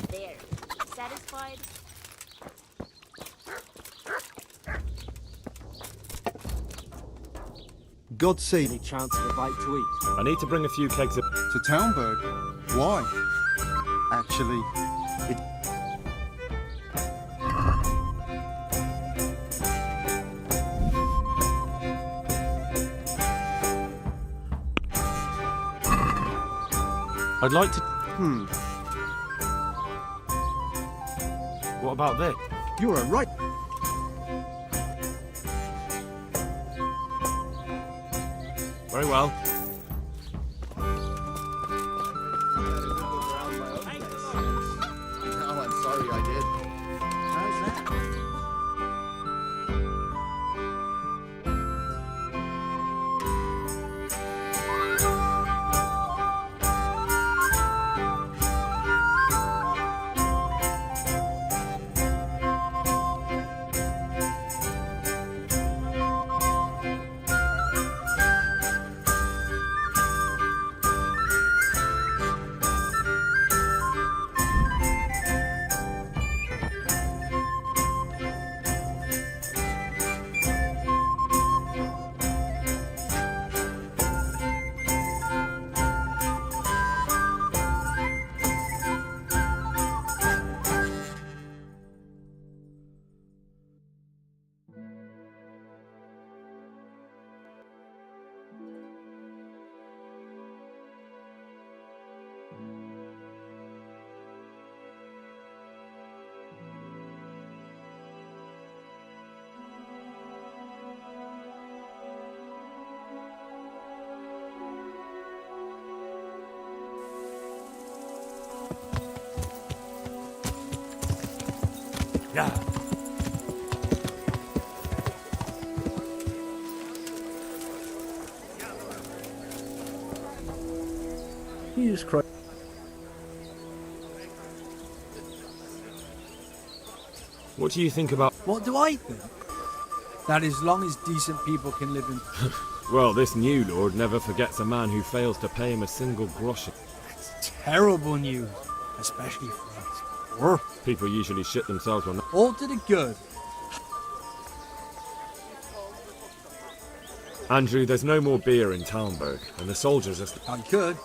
There. Satisfied? God save any chance of a bite to eat. I need to bring a few kegs of... To Townburg? Why? Actually, it... I'd like to... Hmm. What about this? You're right. Very well. Oh, I'm sorry I did. How's that? Yeah. Jesus Christ. What do you think about... What do I think? That as long as decent people can live in... Well, this new lord never forgets a man who fails to pay him a single groschen. Terrible news, especially for us. Or People usually shit themselves when... all to the good. Andrew, there's no more beer in Townburg, and the soldiers are... I could.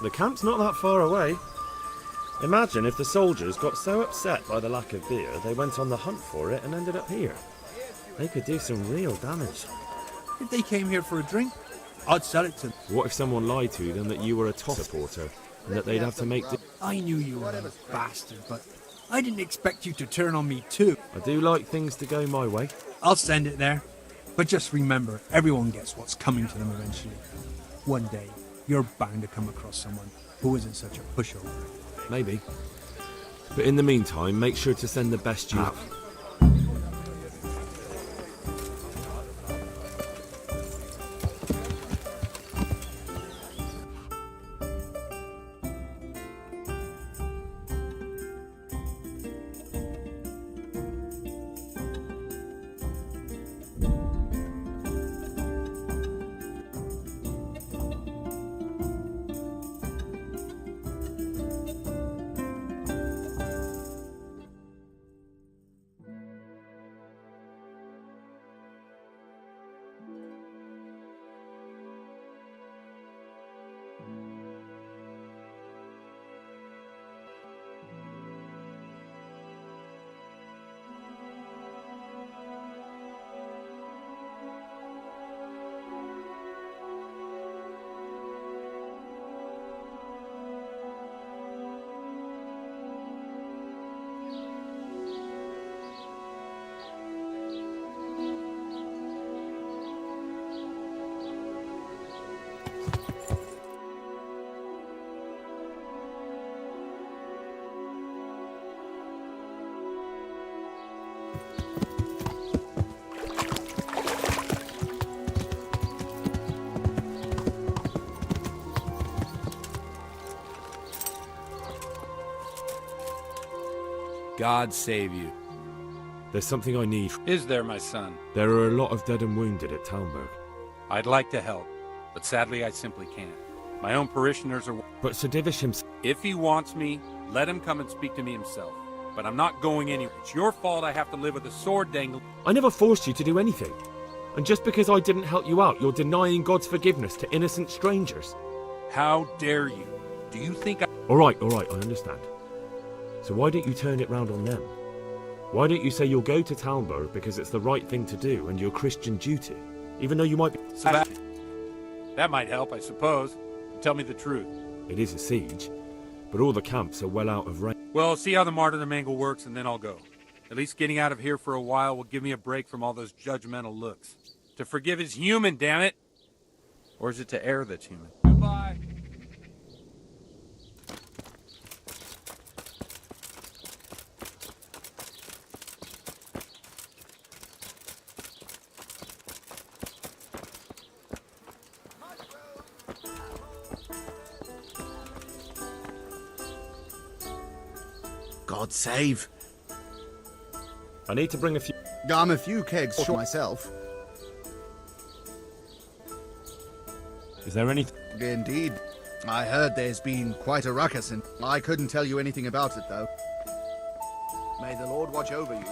The camp's not that far away. Imagine if the soldiers got so upset by the lack of beer, they went on the hunt for it and ended up here. They could do some real damage. If they came here for a drink, I'd sell it to them. What if someone lied to them that you were a top supporter, and that they'd have to make... I knew you were a bastard, but I didn't expect you to turn on me too. I do like things to go my way. I'll send it there. But just remember, everyone gets what's coming to them eventually. One day, you're bound to come across someone who isn't such a pushover. Maybe. But in the meantime, make sure to send the best you have. God save you. There's something I need. Is there, my son? There are a lot of dead and wounded at Talmberg. I'd like to help, but sadly I simply can't. My own parishioners are... But Sir Divish himself... If he wants me, let him come and speak to me himself. But I'm not going anywhere. It's your fault I have to live with a sword dangling... I never forced you to do anything. And just because I didn't help you out, you're denying God's forgiveness to innocent strangers. How dare you? Do you think I... All right, I understand. So why don't you turn it round on them? Why don't you say you'll go to Talmberg because it's the right thing to do and your Christian duty, even though you might be... That might help, I suppose. Tell me the truth. It is a siege, but all the camps are well out of range. Well, see how the martyrdom angle works and then I'll go. At least getting out of here for a while will give me a break from all those judgmental looks. To forgive is human, damn it! Or is it to err that's human? Goodbye! God save. I need to bring a few... I'm a few kegs short myself. Is there anything... Indeed. I heard there's been quite a ruckus, and I couldn't tell you anything about it, though. May the Lord watch over you.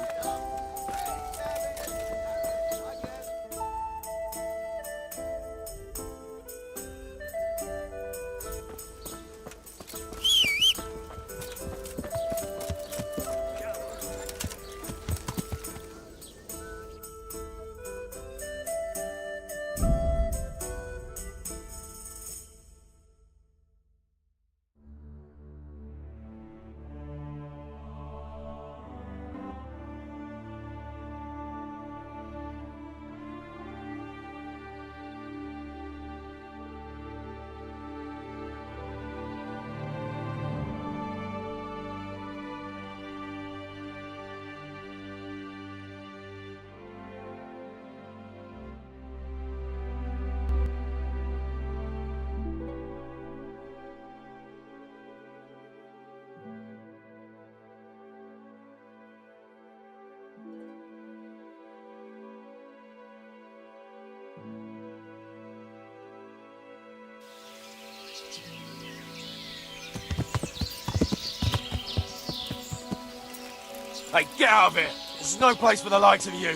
Hey, get out of here! This is no place for the likes of you!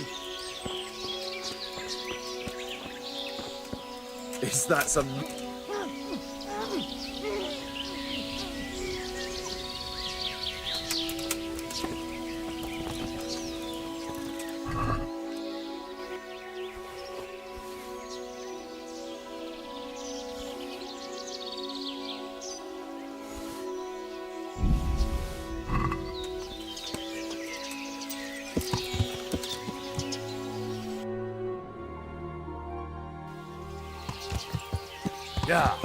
Is that some... Yeah.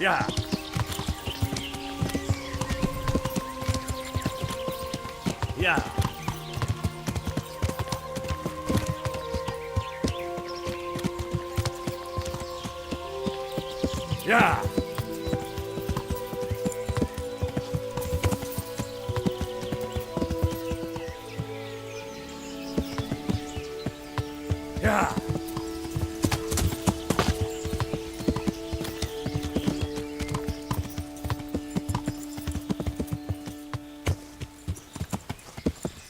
Yeah. Yeah. Yeah. Yeah.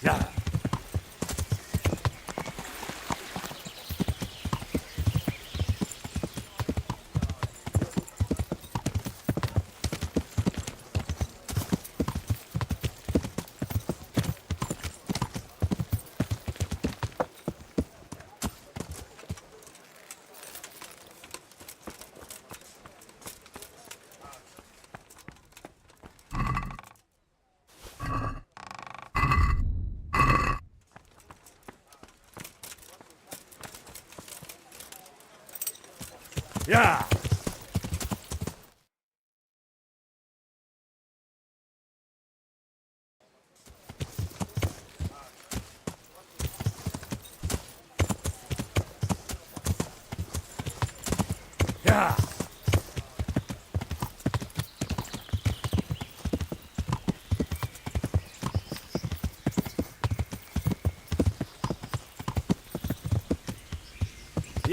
Yeah. Yeah.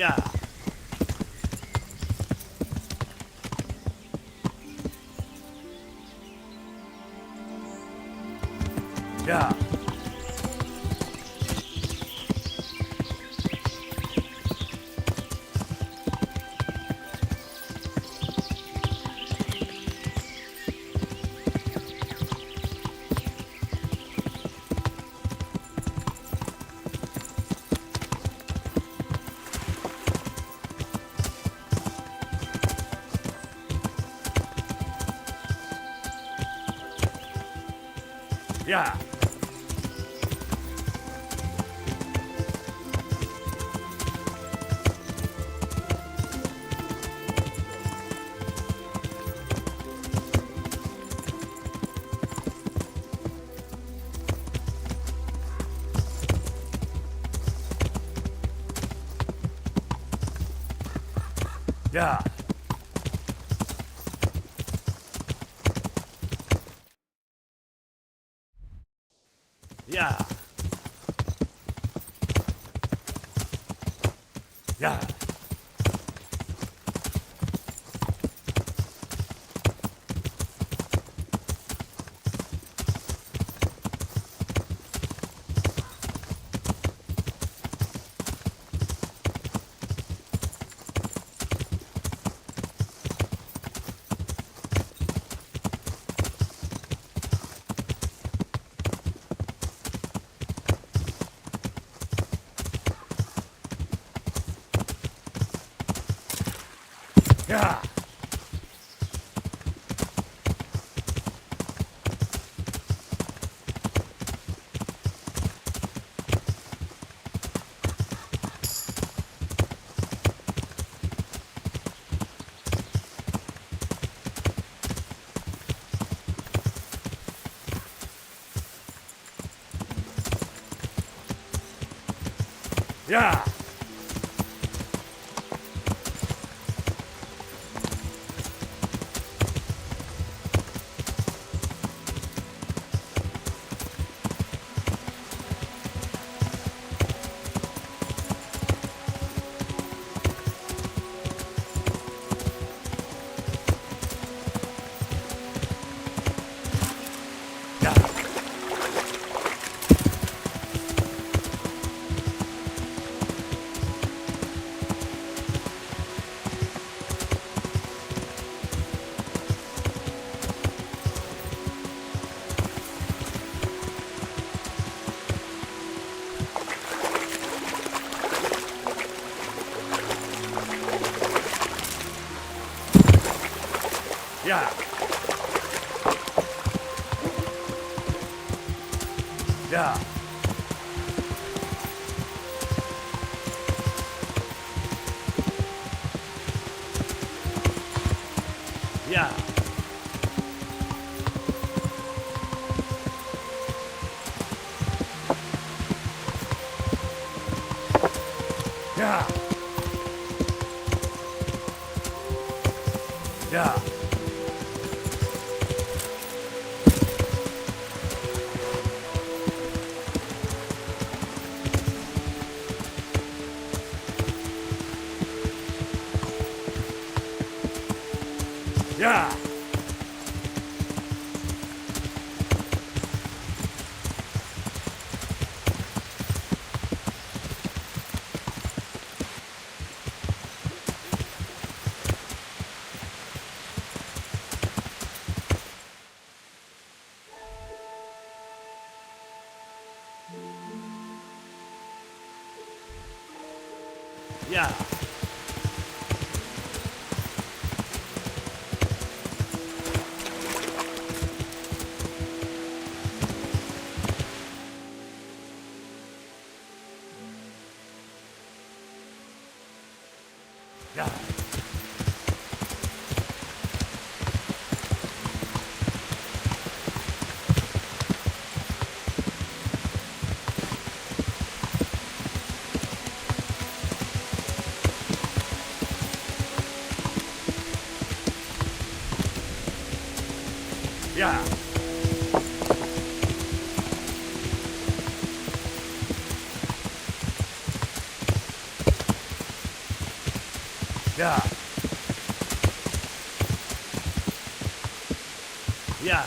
Yeah. Yeah. Yeah. Yeah. Yeah. Yeah. Yeah. Yeah. Yeah. Yeah. Yeah. Yeah. Yeah. Yeah. Yeah. Yeah. Yeah. Yeah. Yeah.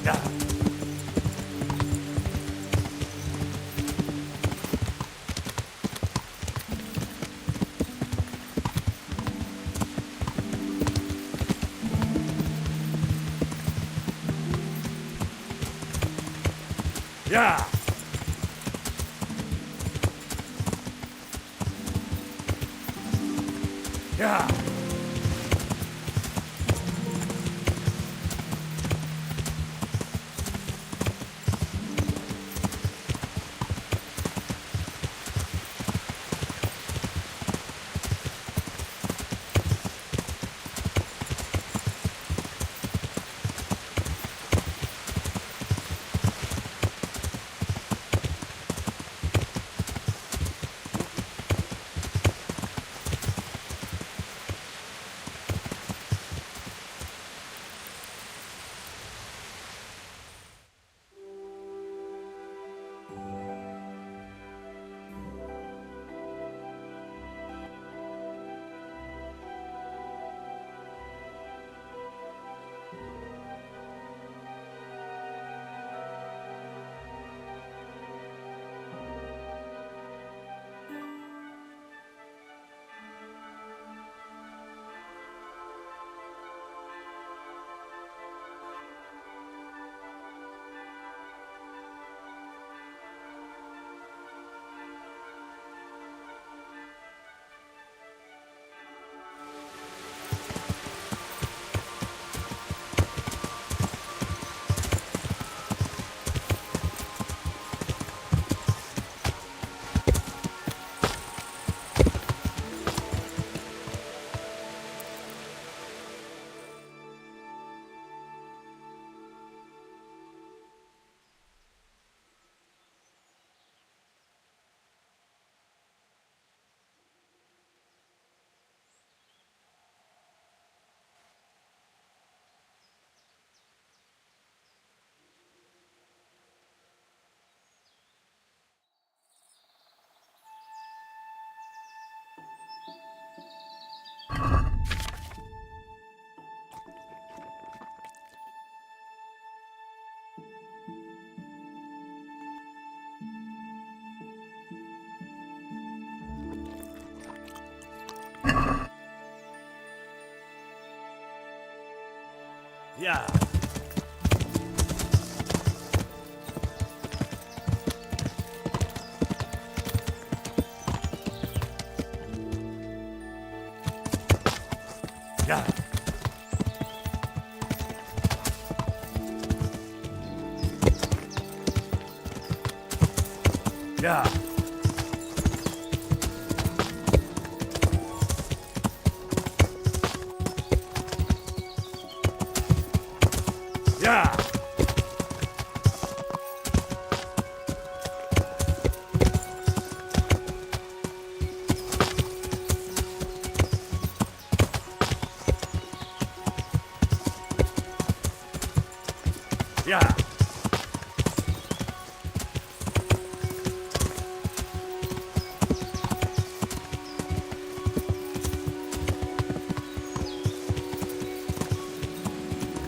Yeah. Yeah. Yeah. Yeah. Yeah. Yeah. Yeah.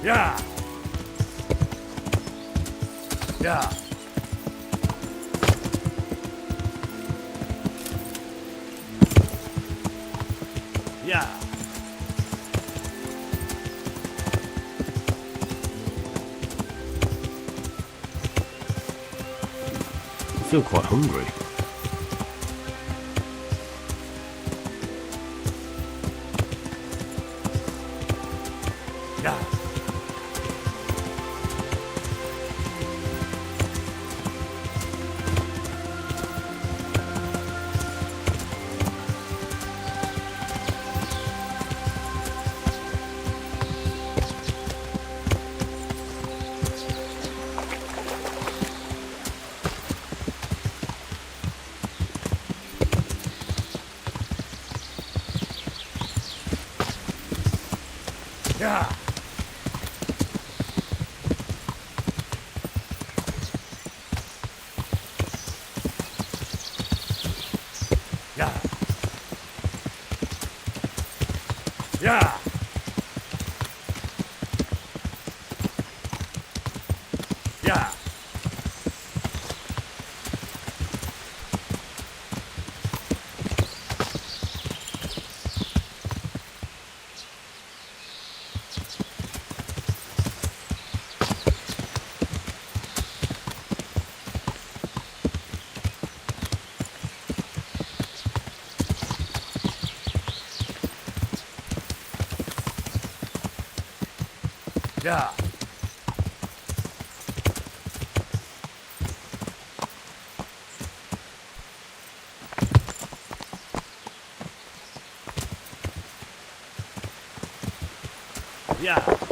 Yeah. Yeah. Yeah. still quite hungry. Yeah. Yeah. Yeah. Yeah. Yeah. Yeah. Yeah.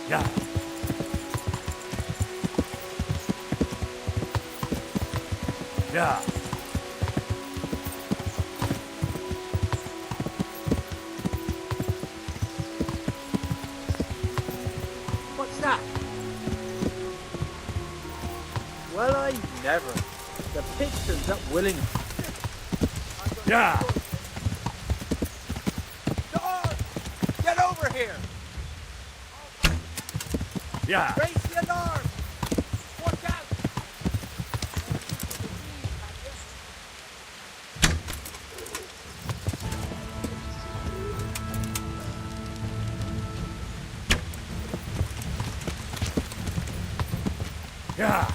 Yeah. Yeah. What's that? Well, I never. The pig turns up willing. Yeah. Get over here! Yeah. Raise the alarm! Watch out! Yeah.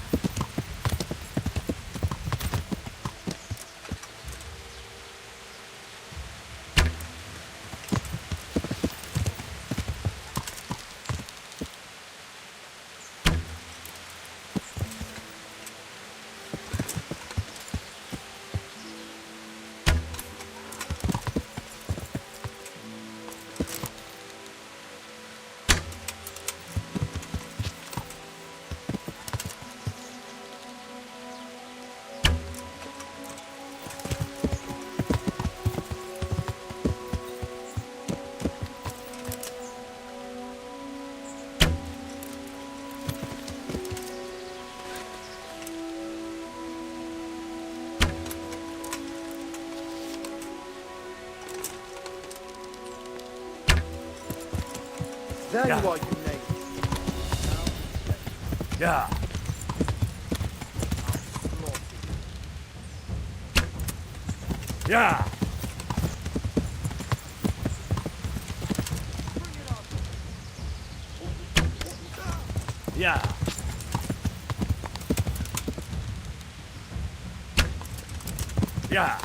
There Yeah. you are, you name. Yeah. Yeah. Yeah. Yeah.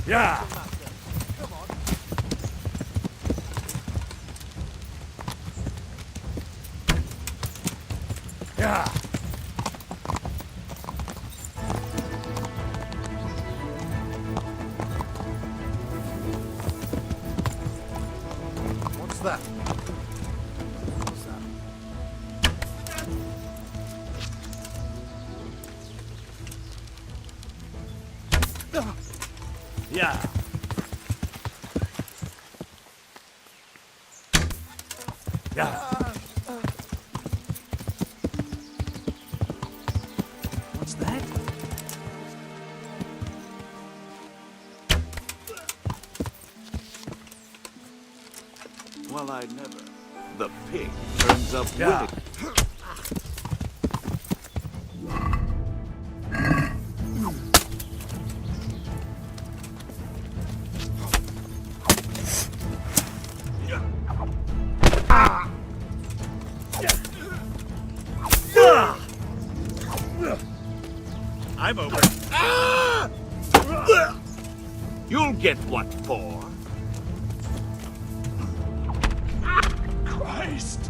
Yeah. Yeah. What's that? Yeah. What's that? Well, I never. The pig turns up willing. I'm over. You'll get what for. Christ!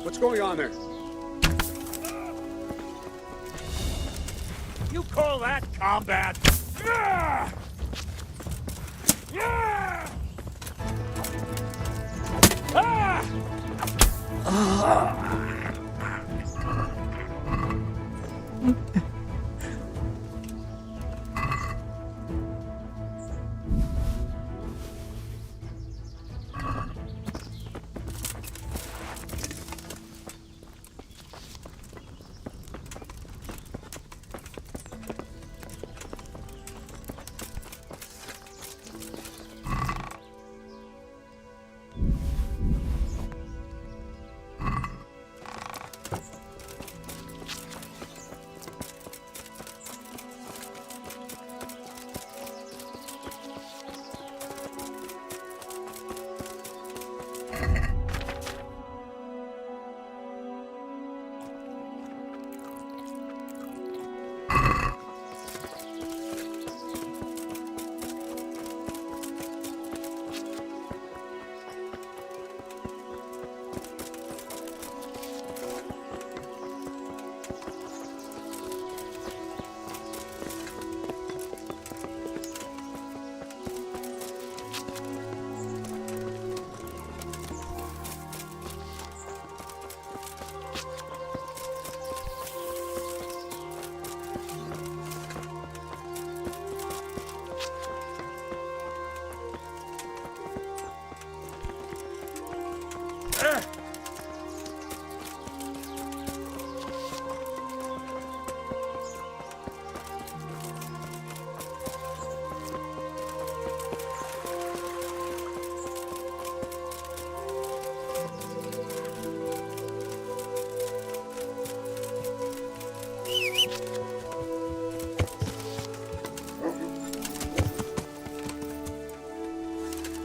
What's going on there? You call that combat? Yeah.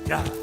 Yeah.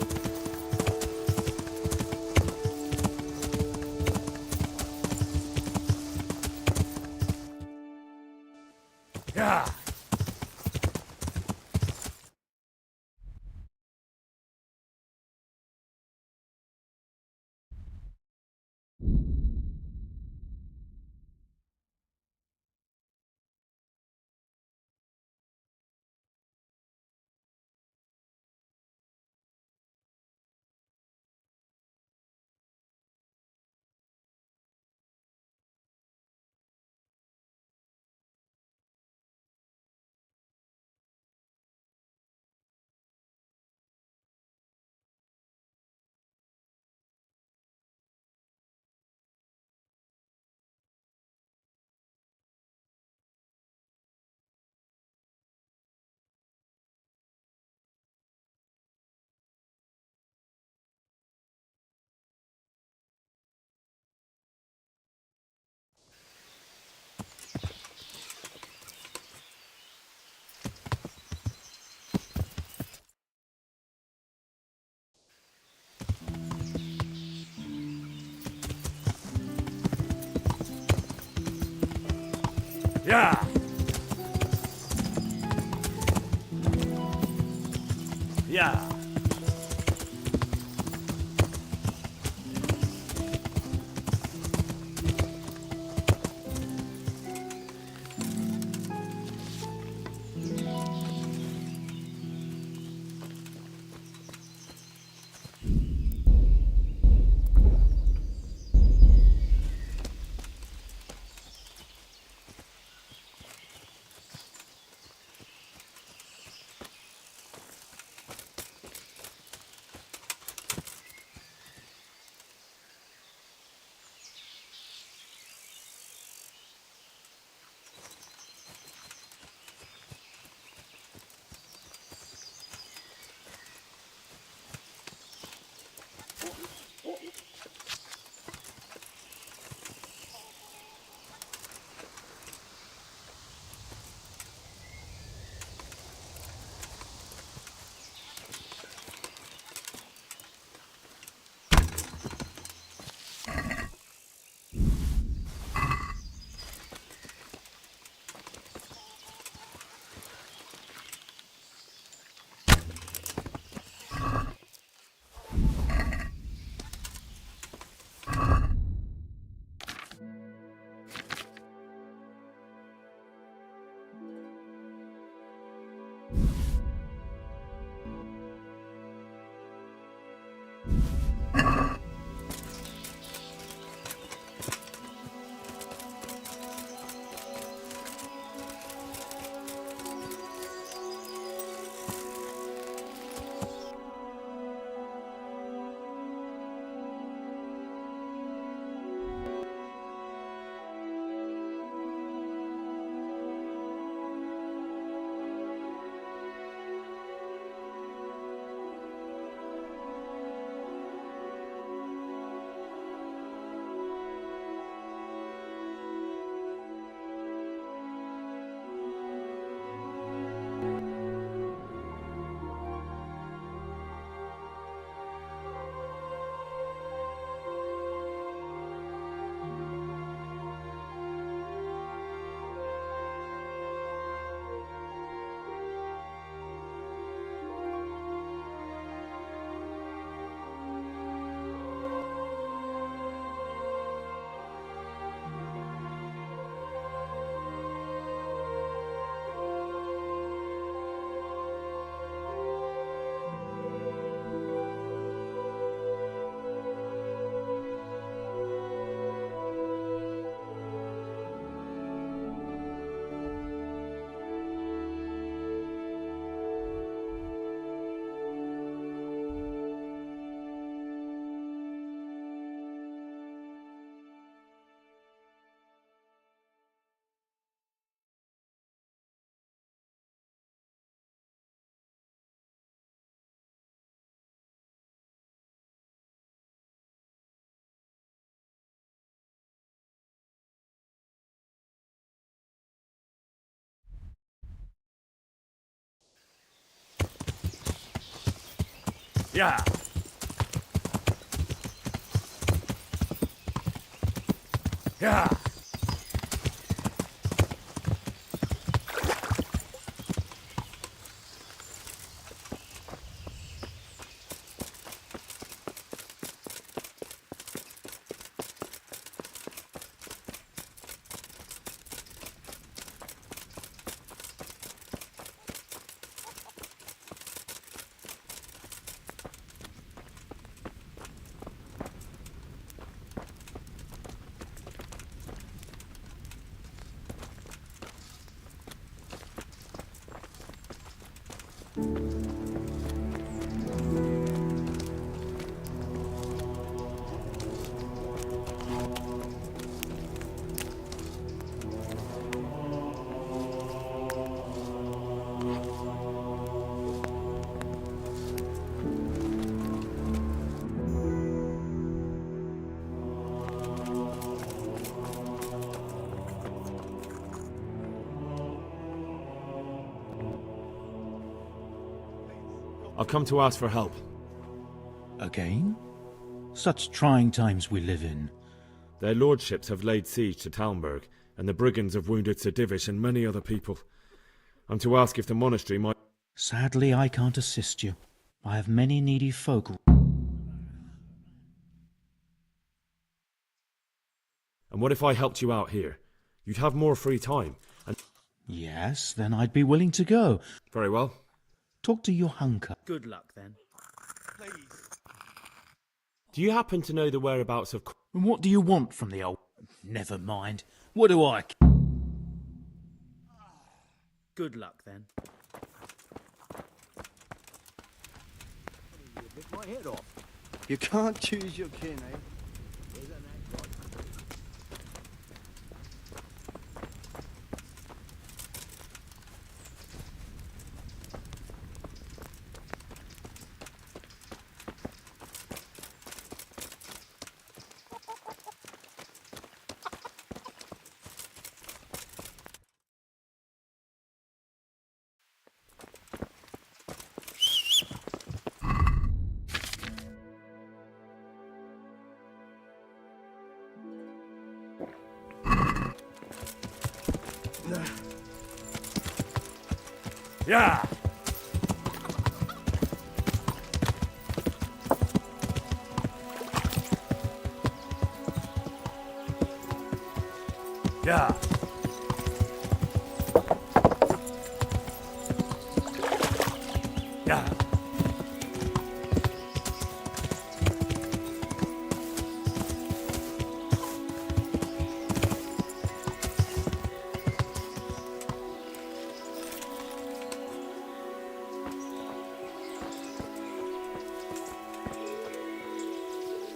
Yeah. Yeah. Yeah. Yeah. I've come to ask for help. Again? Such trying times we live in. Their lordships have laid siege to Talmberg. and the brigands have wounded Sir Divish and many other people. I'm to ask if the monastery might... Sadly, I can't assist you. I have many needy folk. And what if I helped you out here? You'd have more free time, and... Yes, then I'd be willing to go. Very well. Talk to your hunker. Good luck, then. Do you happen to know the whereabouts of... And what do you want from the old... Never mind. What do I... Good luck, then. You bit my head off. You can't choose your kin, eh? Yeah. Yeah. Yeah.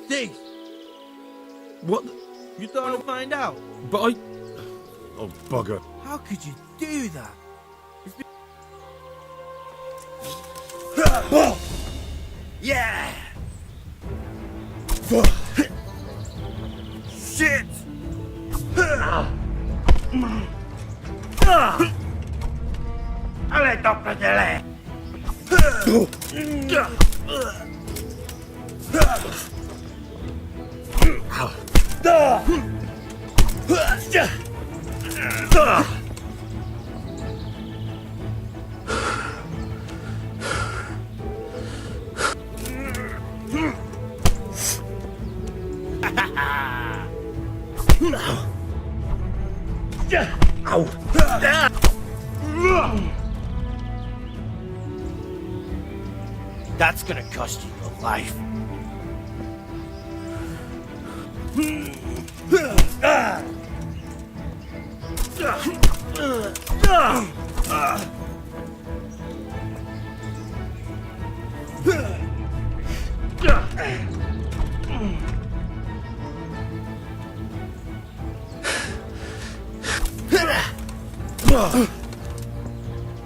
Dig! What? You thought I'd find out? But I... Oh, bugger. How could you do that? Yeah! Shit! Allez, doppelt delle! That's gonna cost you your life.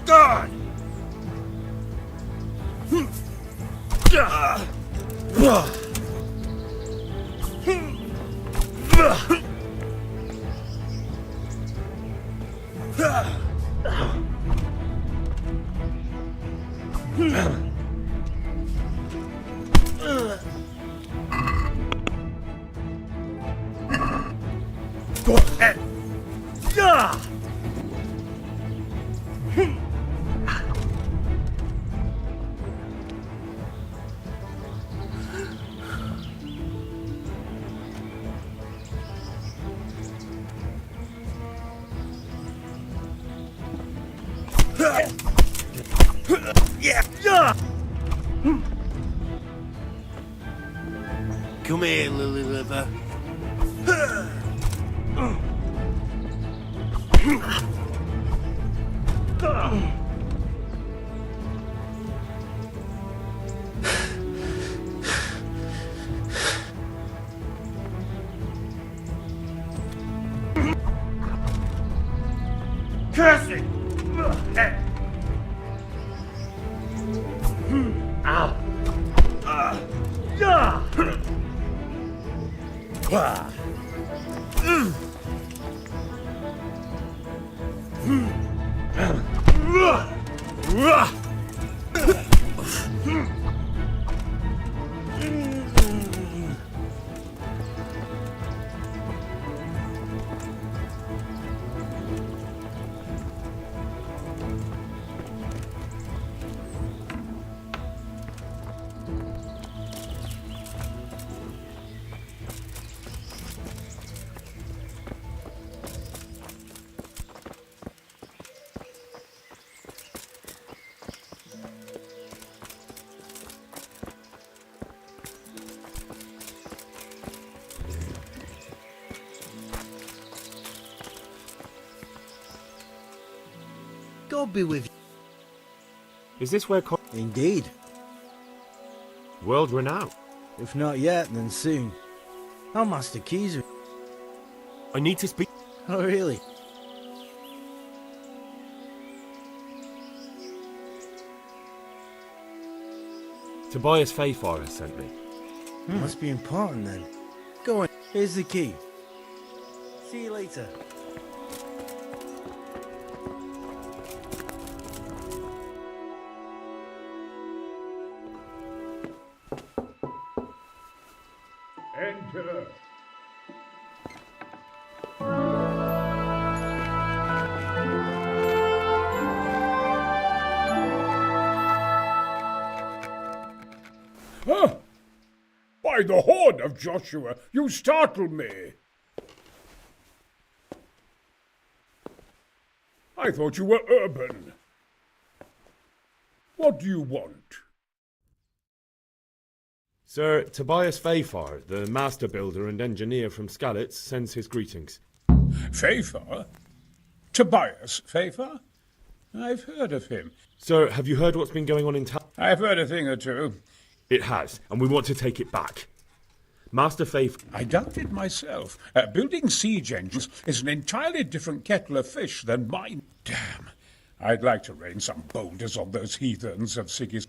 God! Come here, Lily Liver. Curse it! Ow! God be with you. Is this where... Indeed. World renowned? If not yet, then soon. I'll master keys. I need to speak... Oh, really? Tobias Fayfar has sent me. Must be important then. Go on, here's the key. See you later. Enter. Huh? By the horn of Joshua, you startle me. I thought you were urban. What do you want? Sir Tobias Fayfar, the master builder and engineer from Skalitz, sends his greetings. Fayfar? Tobias Fayfar? I've heard of him. Sir, have you heard what's been going on in town? I've heard a thing or two. It has, and we want to take it back. Master Fayfar... I doubt it myself. Building siege engines is an entirely different kettle of fish than mine. Damn. I'd like to rain some boulders on those heathens of Siggy's.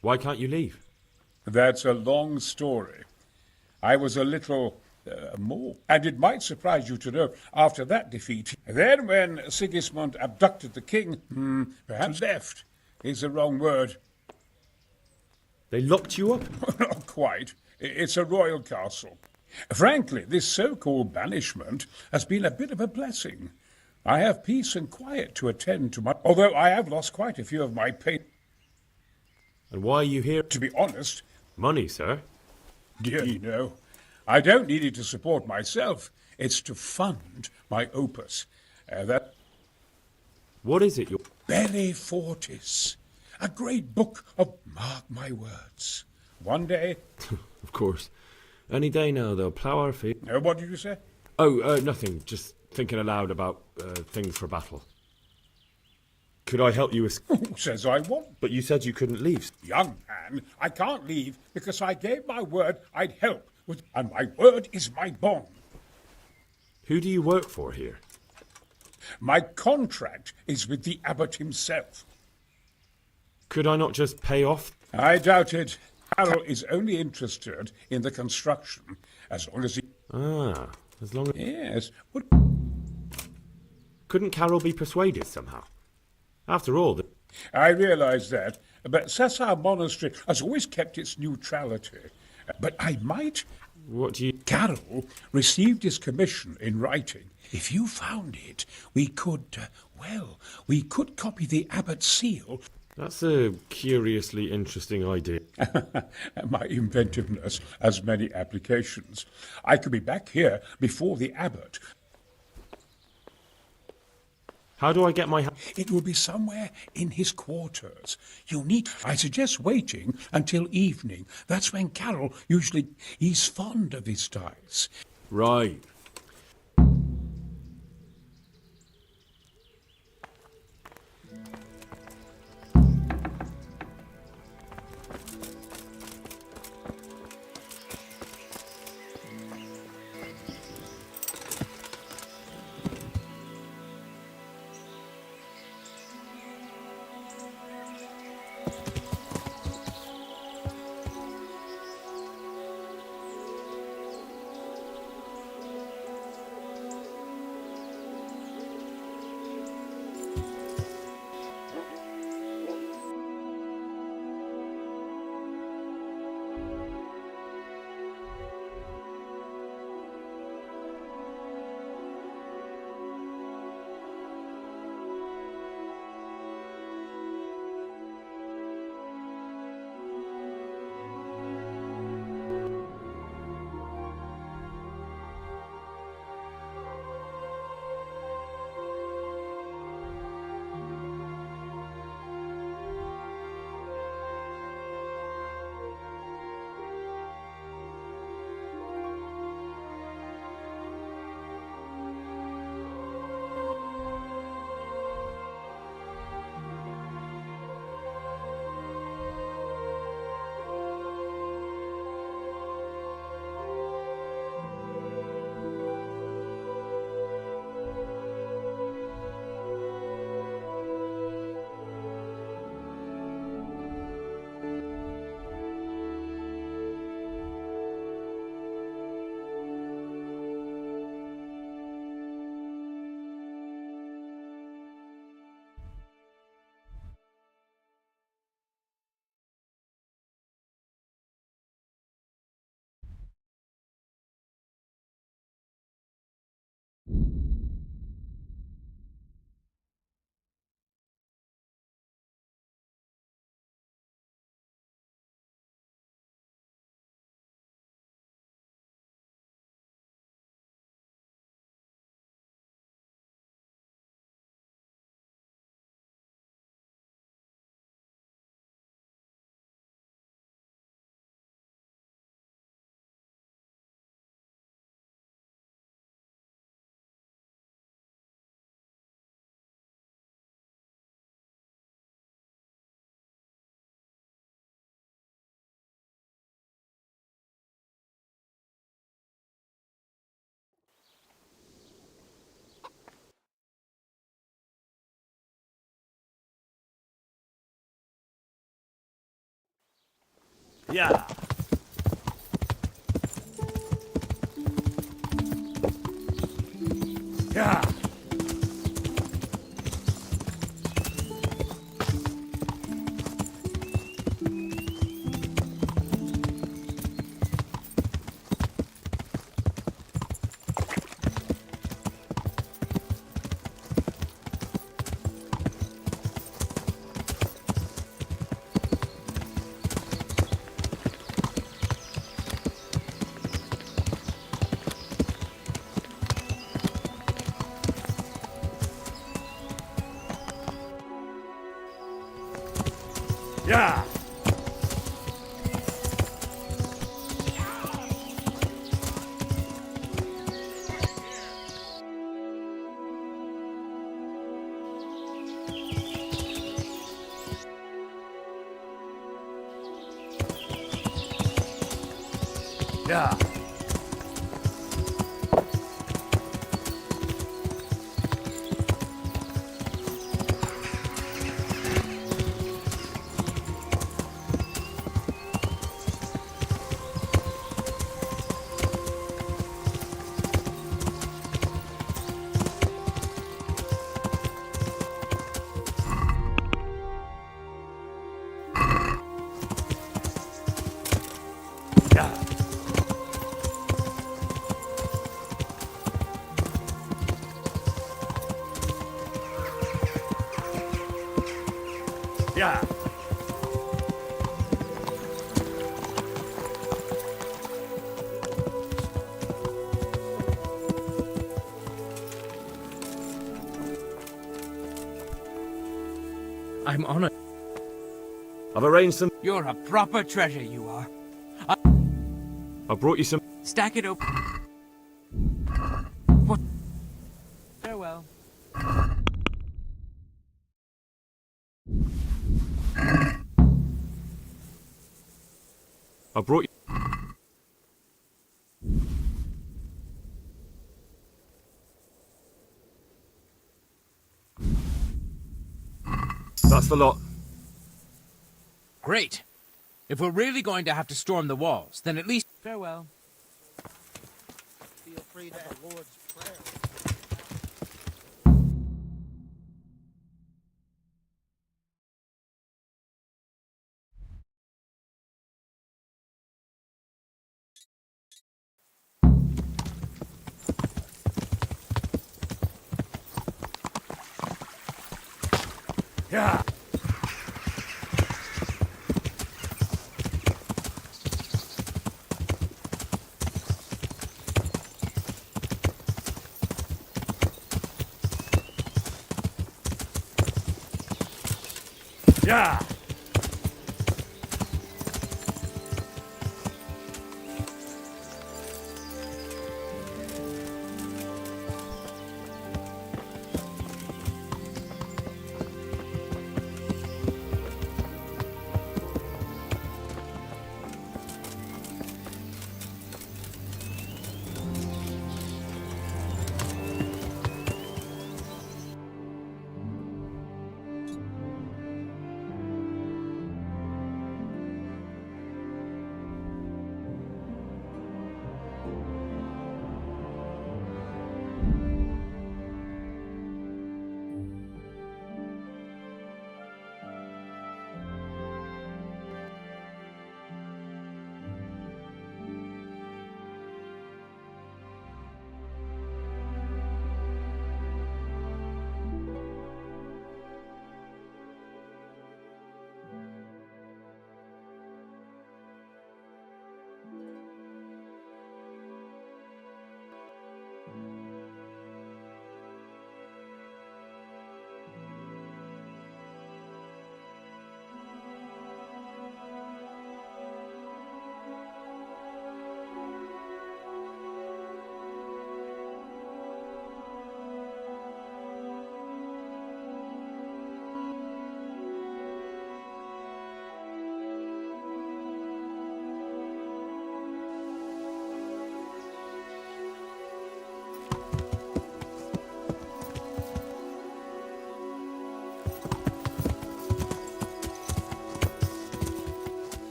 Why can't you leave? That's a long story. I was a little more, and it might surprise you to know, after that defeat, then when Sigismund abducted the king, perhaps left is the wrong word. They locked you up? Not quite. It's a royal castle. Frankly, this so-called banishment has been a bit of a blessing. I have peace and quiet to attend to although I have lost quite a few of my pay. And why are you here? To be honest... Money, sir? Dear, no. I don't need it to support myself. It's to fund my opus. What is it? Belli Fortis. A great book of, mark my words. One day... Of course. Any day now, they'll plough our feet. What did you say? Oh, nothing. Just thinking aloud about things for battle. Could I help you with... Who says I won't? But you said you couldn't leave. Young man, I can't leave because I gave my word I'd help with... And my word is my bond. Who do you work for here? My contract is with the abbot himself. Could I not just pay off? I doubt it. Carol is only interested in the construction, as long as he... Ah, as long as... Yes. What... Couldn't Carol be persuaded somehow? After all... I realise that, but Sessar Monastery has always kept its neutrality. But I might... What do you... Carol received his commission in writing. If you found it, we could, we could copy the abbot's seal... That's a curiously interesting idea. My inventiveness has many applications. I could be back here before the abbot. How do I get my... It will be somewhere in his quarters. You need... I suggest waiting until evening. That's when Carol usually... He's fond of his dice. Right. Yeah. Yeah. Yeah. Yeah. Yeah. I'm honored. I've arranged some. You're a proper treasure, you are. I brought you some. Stack it up. What? Farewell. I brought you. That's the lot. Great. If we're really going to have to storm the walls, then at least... Farewell. Feel free to the Lord's Prayer. Yeah. Yeah.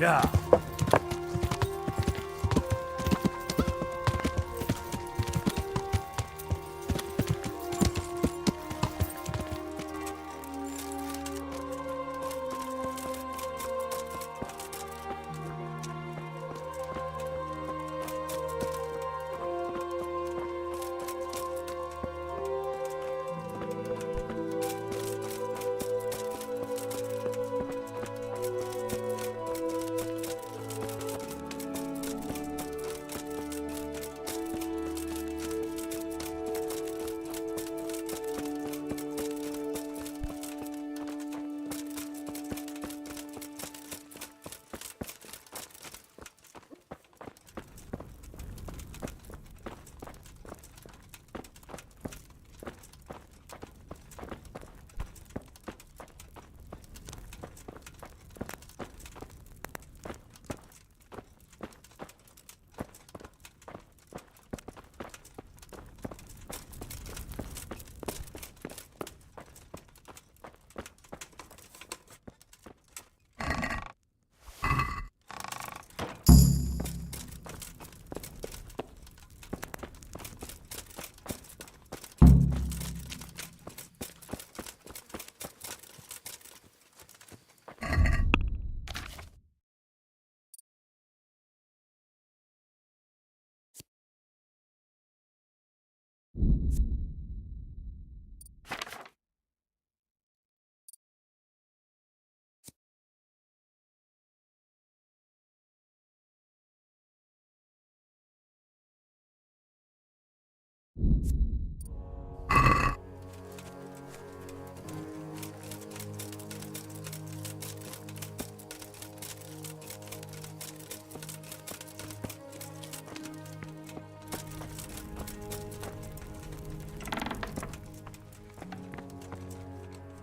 Yeah.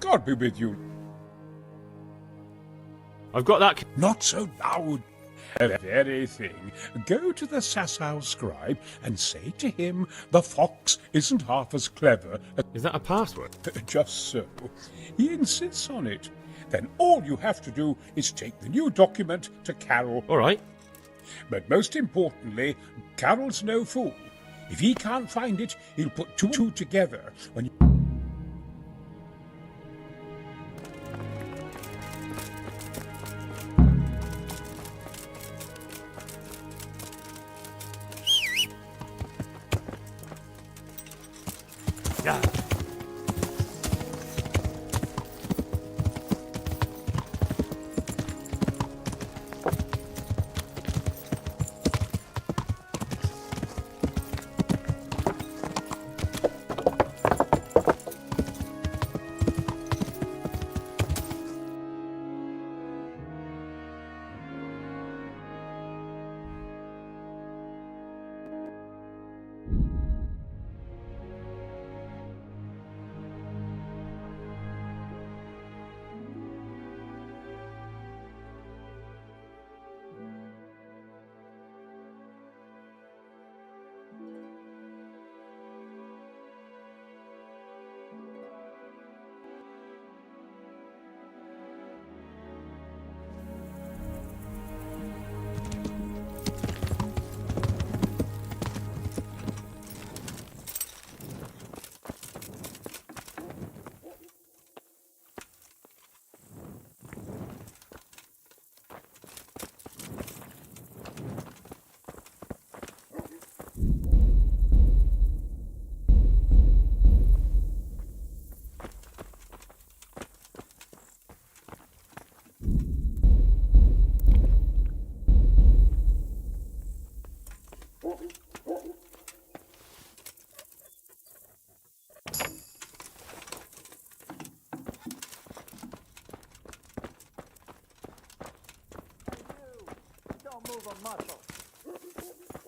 God be with you. I've got that. Not so loud. The very thing. Go to the Sasau scribe and say to him, the fox isn't half as clever. Is that a password? Just so. He insists on it. Then all you have to do is take the new document to Carol. All right. But most importantly, Carol's no fool. If he can't find it, he'll put two together when you... Yeah.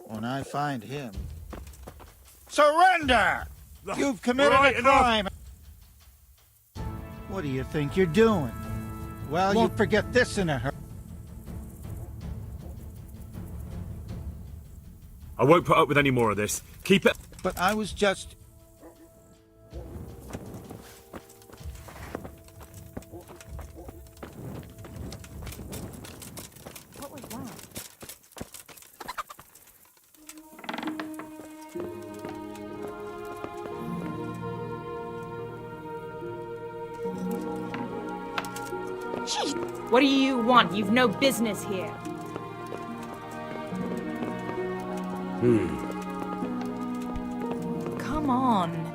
When I find him... Surrender! You've committed a crime! What do you think you're doing? Well, you forget this in a hurry. I won't put up with any more of this. Keep it... But I was just... Gee, what do you want? You've no business here. Come on.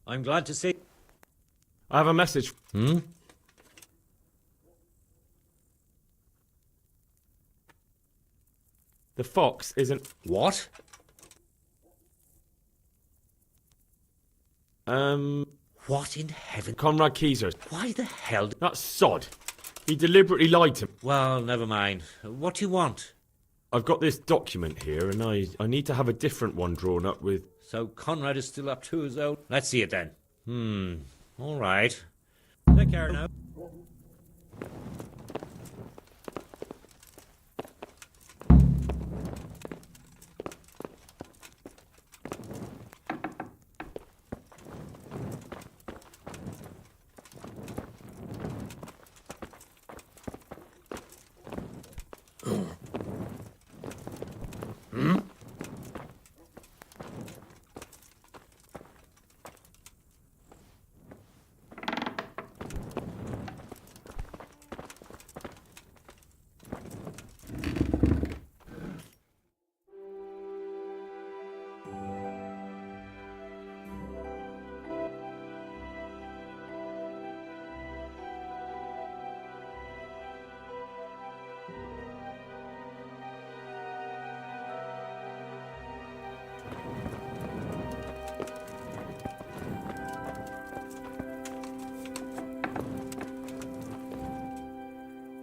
I'm glad to see... I have a message. The fox isn't... What? What in heaven? Conrad Keyser. Why the hell... That sod. He deliberately lied to me. Well, never mind. What do you want? I've got this document here, and I need to have a different one drawn up with... So Conrad is still up to his own... Let's see it then. All right. Take care now.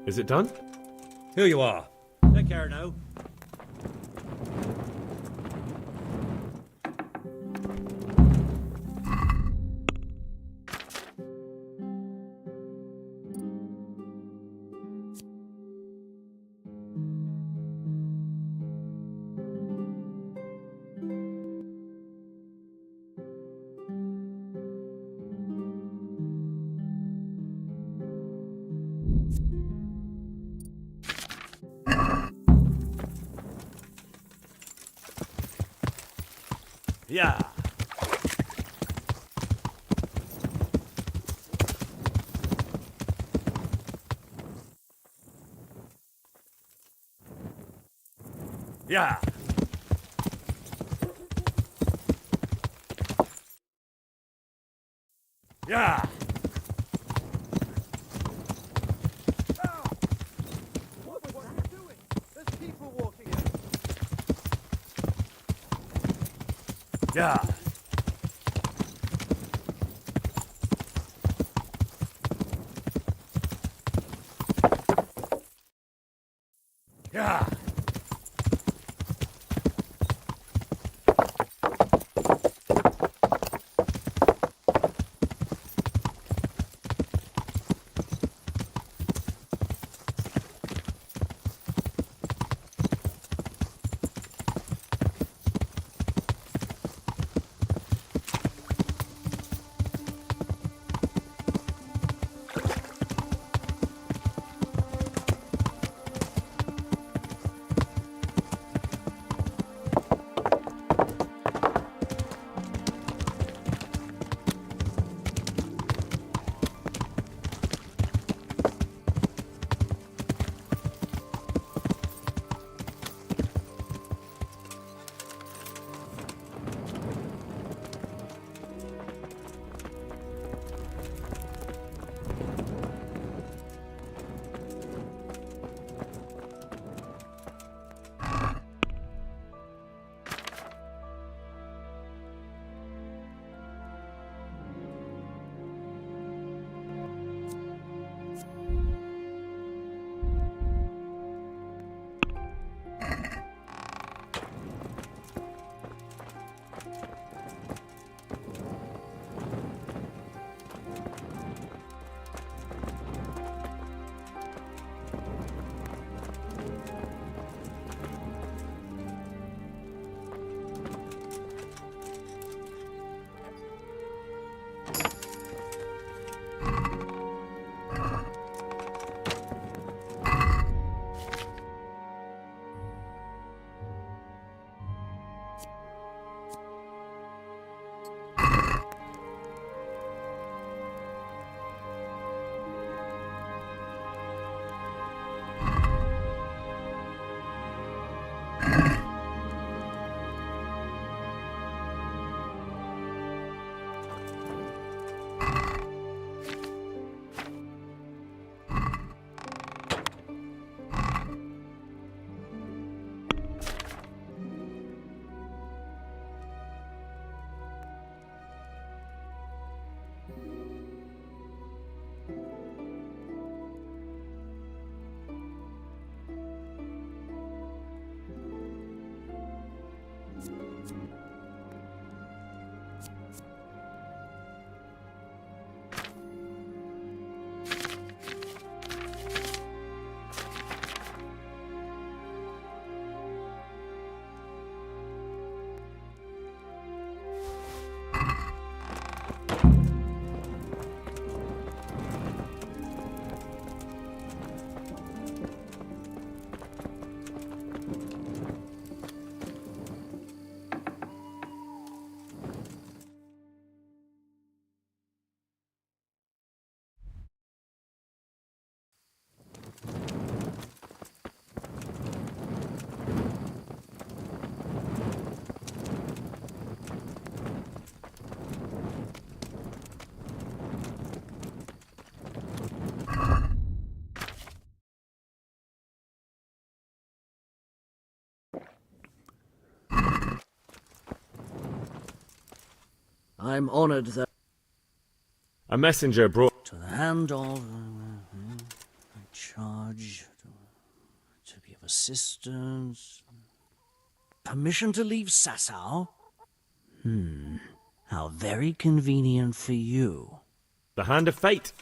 Is it done? Here you are. Take care now. Yeah. Yeah. Yeah. What was that doing? There's people walking in. Yeah. Yeah. I'm honored that A messenger brought. to the hand of charge to be of assistance. Permission to leave Sasau? How very convenient for you. The hand of fate.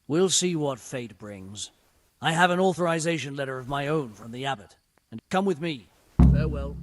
We'll see what fate brings. I have an authorization letter of my own from the abbot. And come with me. Farewell.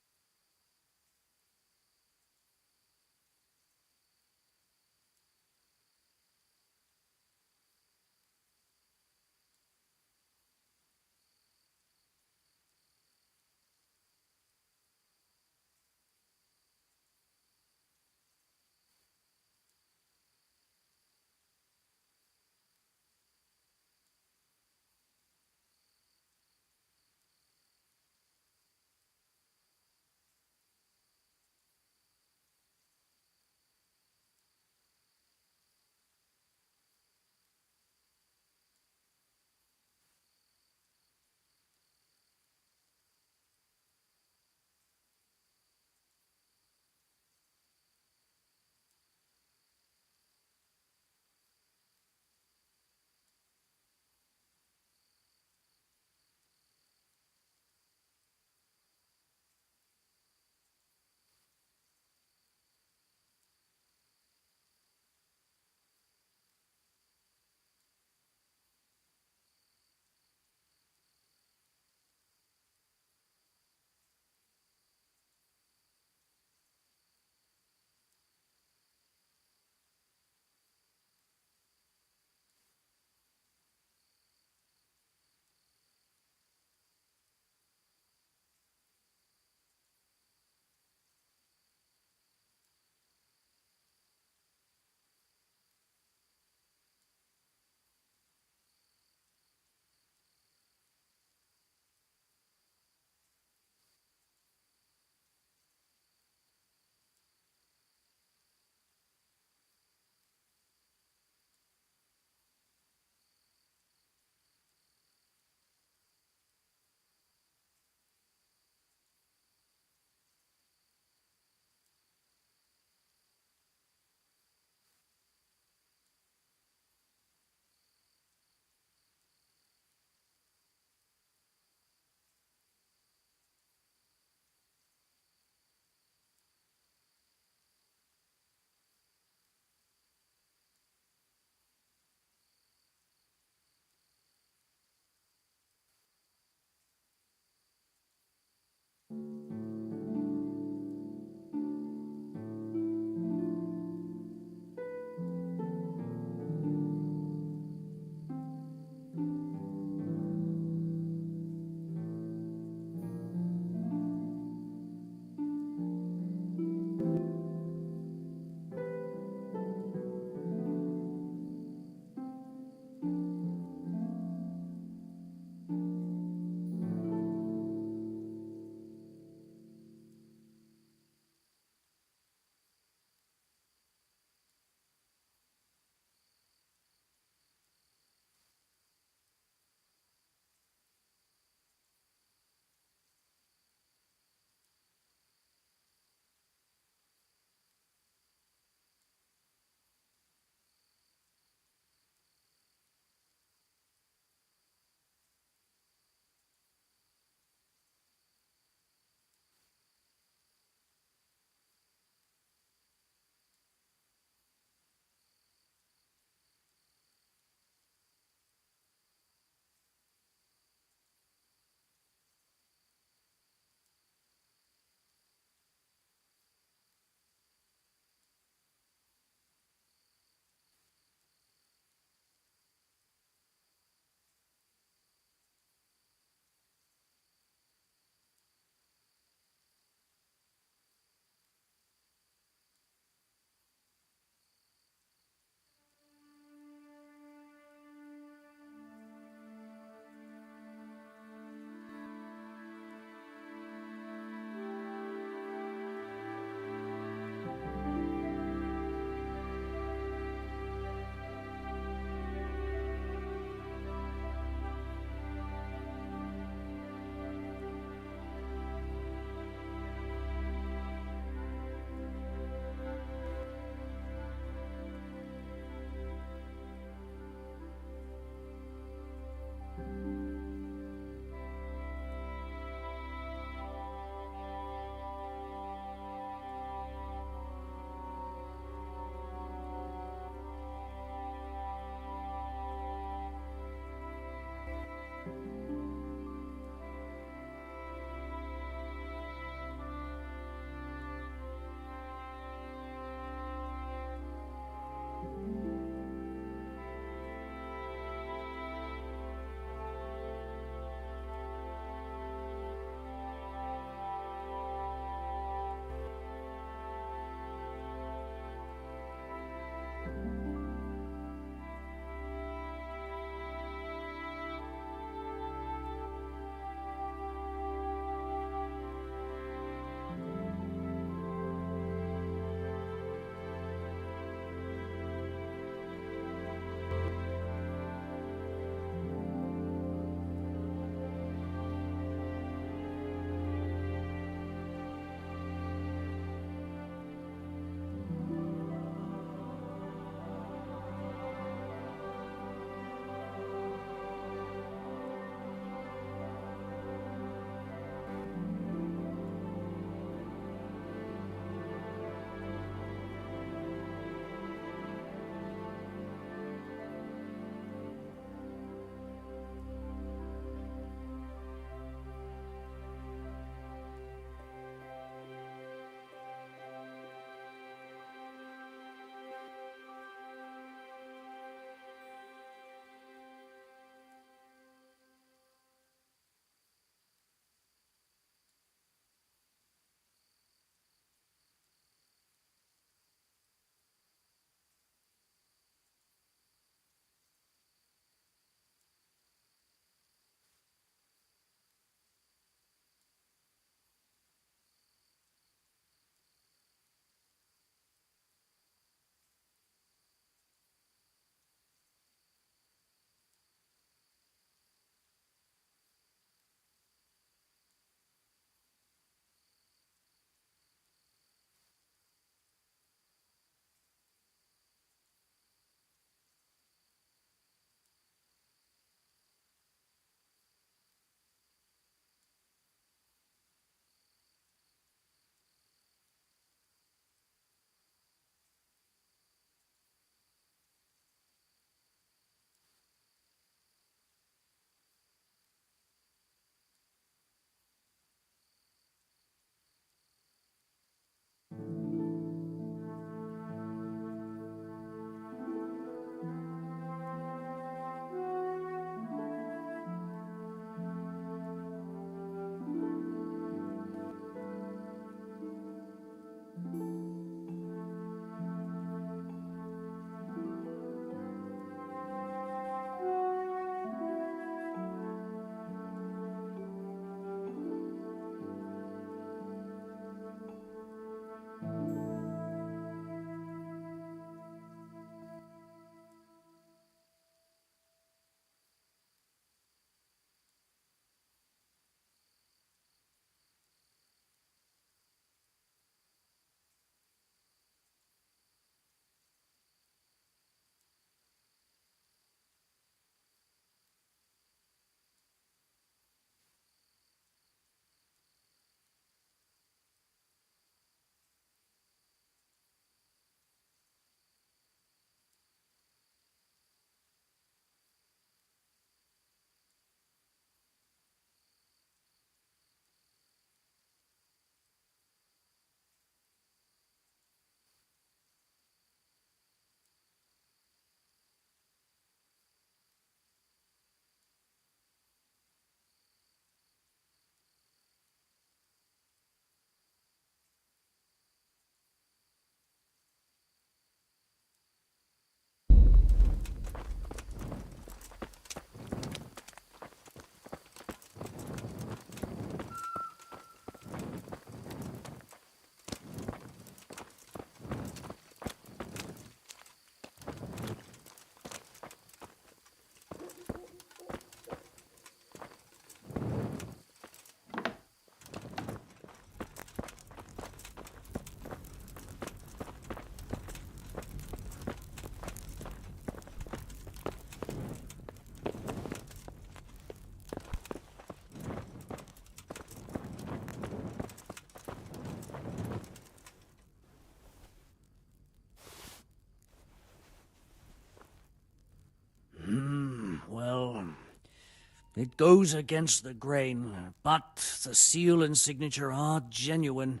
It goes against the grain, but the seal and signature are genuine.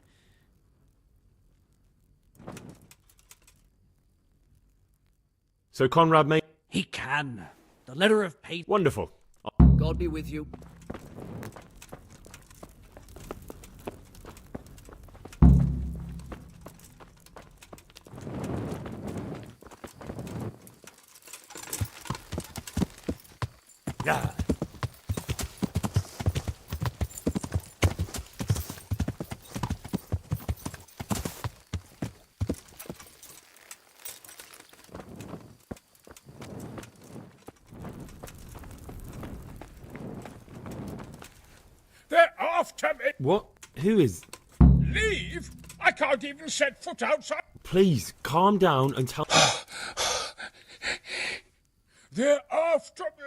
So Conrad may... He can. The letter of pay... Wonderful. God be with you. Yeah. They're after me! What? Who is... Leave? I can't even set foot outside. Please, calm down and tell... They're after me!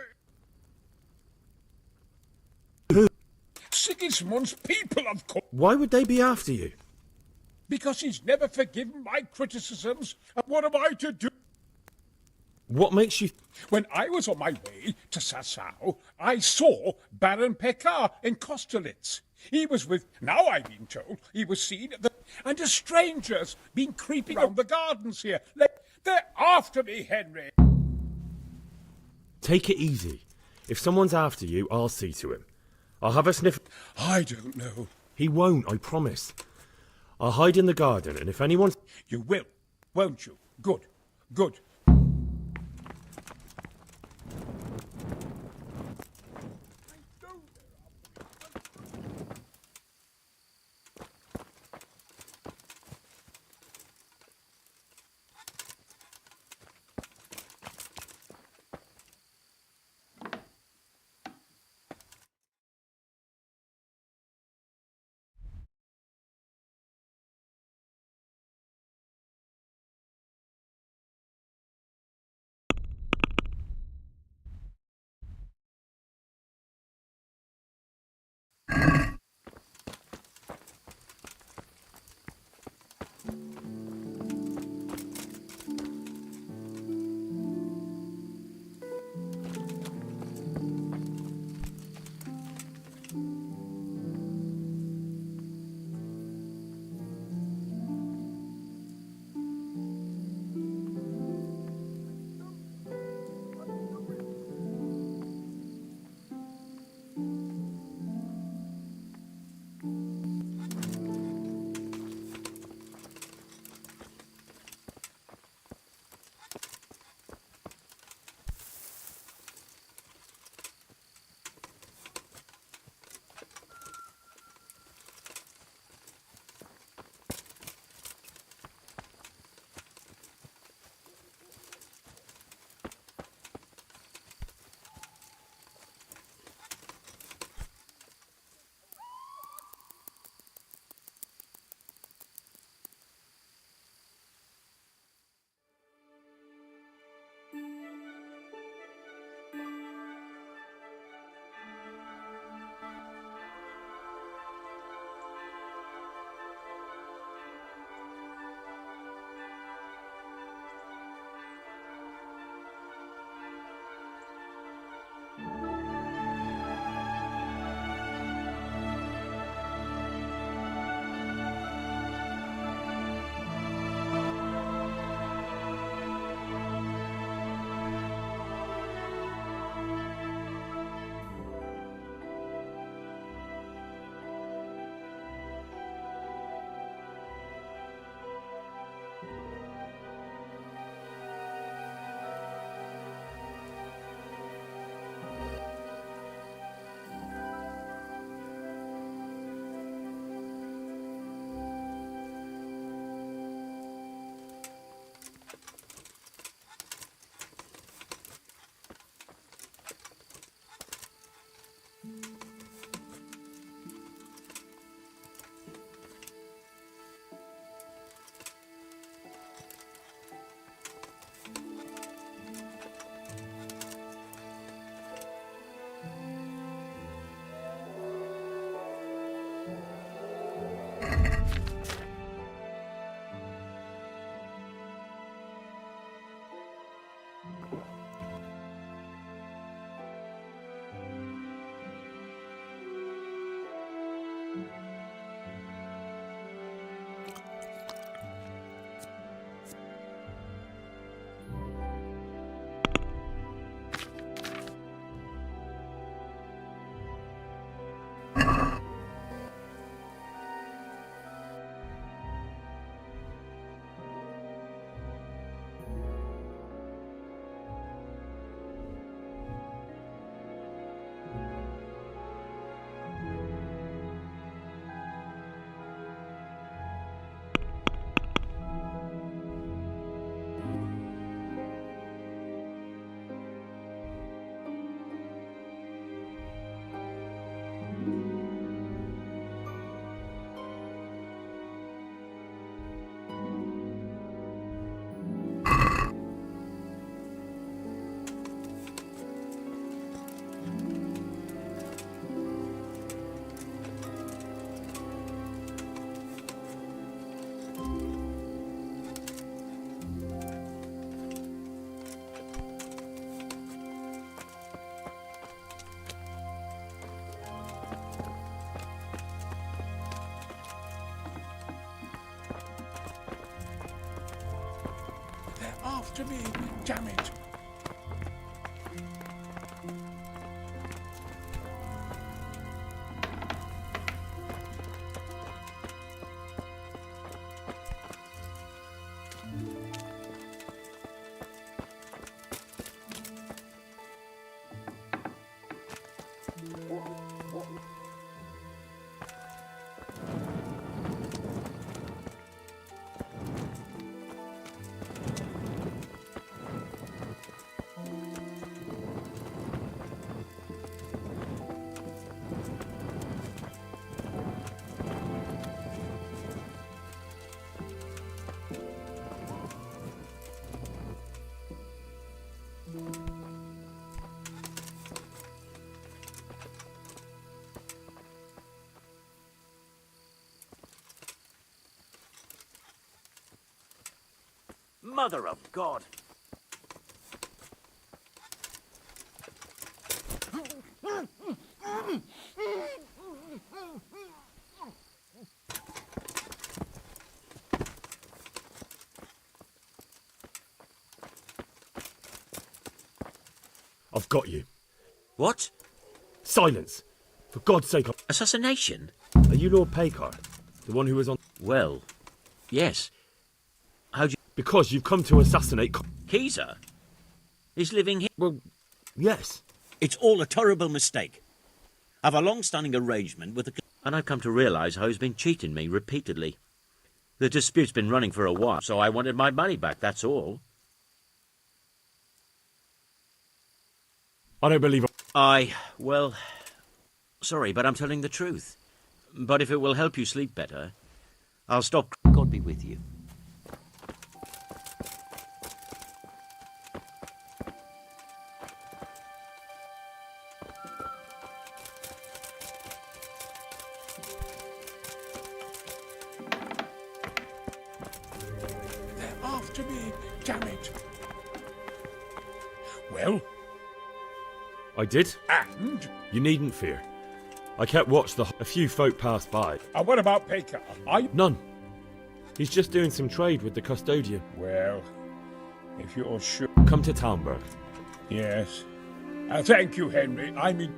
Who? Sigismund's people, of course. Why would they be after you? Because he's never forgiven my criticisms. And what am I to do? What makes you... When I was on my way to Sassau, I saw Baron Pekar in Kosterlitz. He was with... Now I've been told he was seen at the... And a stranger's been creeping around the gardens here. They're after me, Henry. Take it easy. If someone's after you, I'll see to him. I'll have a sniff... I don't know. He won't, I promise. I'll hide in the garden, and if anyone's... You will, won't you? Good, good. after me, damn it. Mother of God! I've got you. What? Silence! For God's sake. Assassination? Are you Lord Paycar? The one who was on... Well, yes. How'd you... Because you've come to assassinate... Keezer? He's living here? Well, yes. It's all a terrible mistake. I've a long-standing arrangement with the... And I've come to realise how he's been cheating me repeatedly. The dispute's been running for a while, so I wanted my money back, that's all. I don't believe... Well... Sorry, but I'm telling the truth. But if it will help you sleep better, I'll stop... God be with you. They're after me, damn it. Well? I did. And? You needn't fear. I kept watch a few folk passed by. And what about Paycar? None. He's just doing some trade with the custodian. Well, if you're sure... Come to Talmberg. Yes. Thank you, Henry. I mean...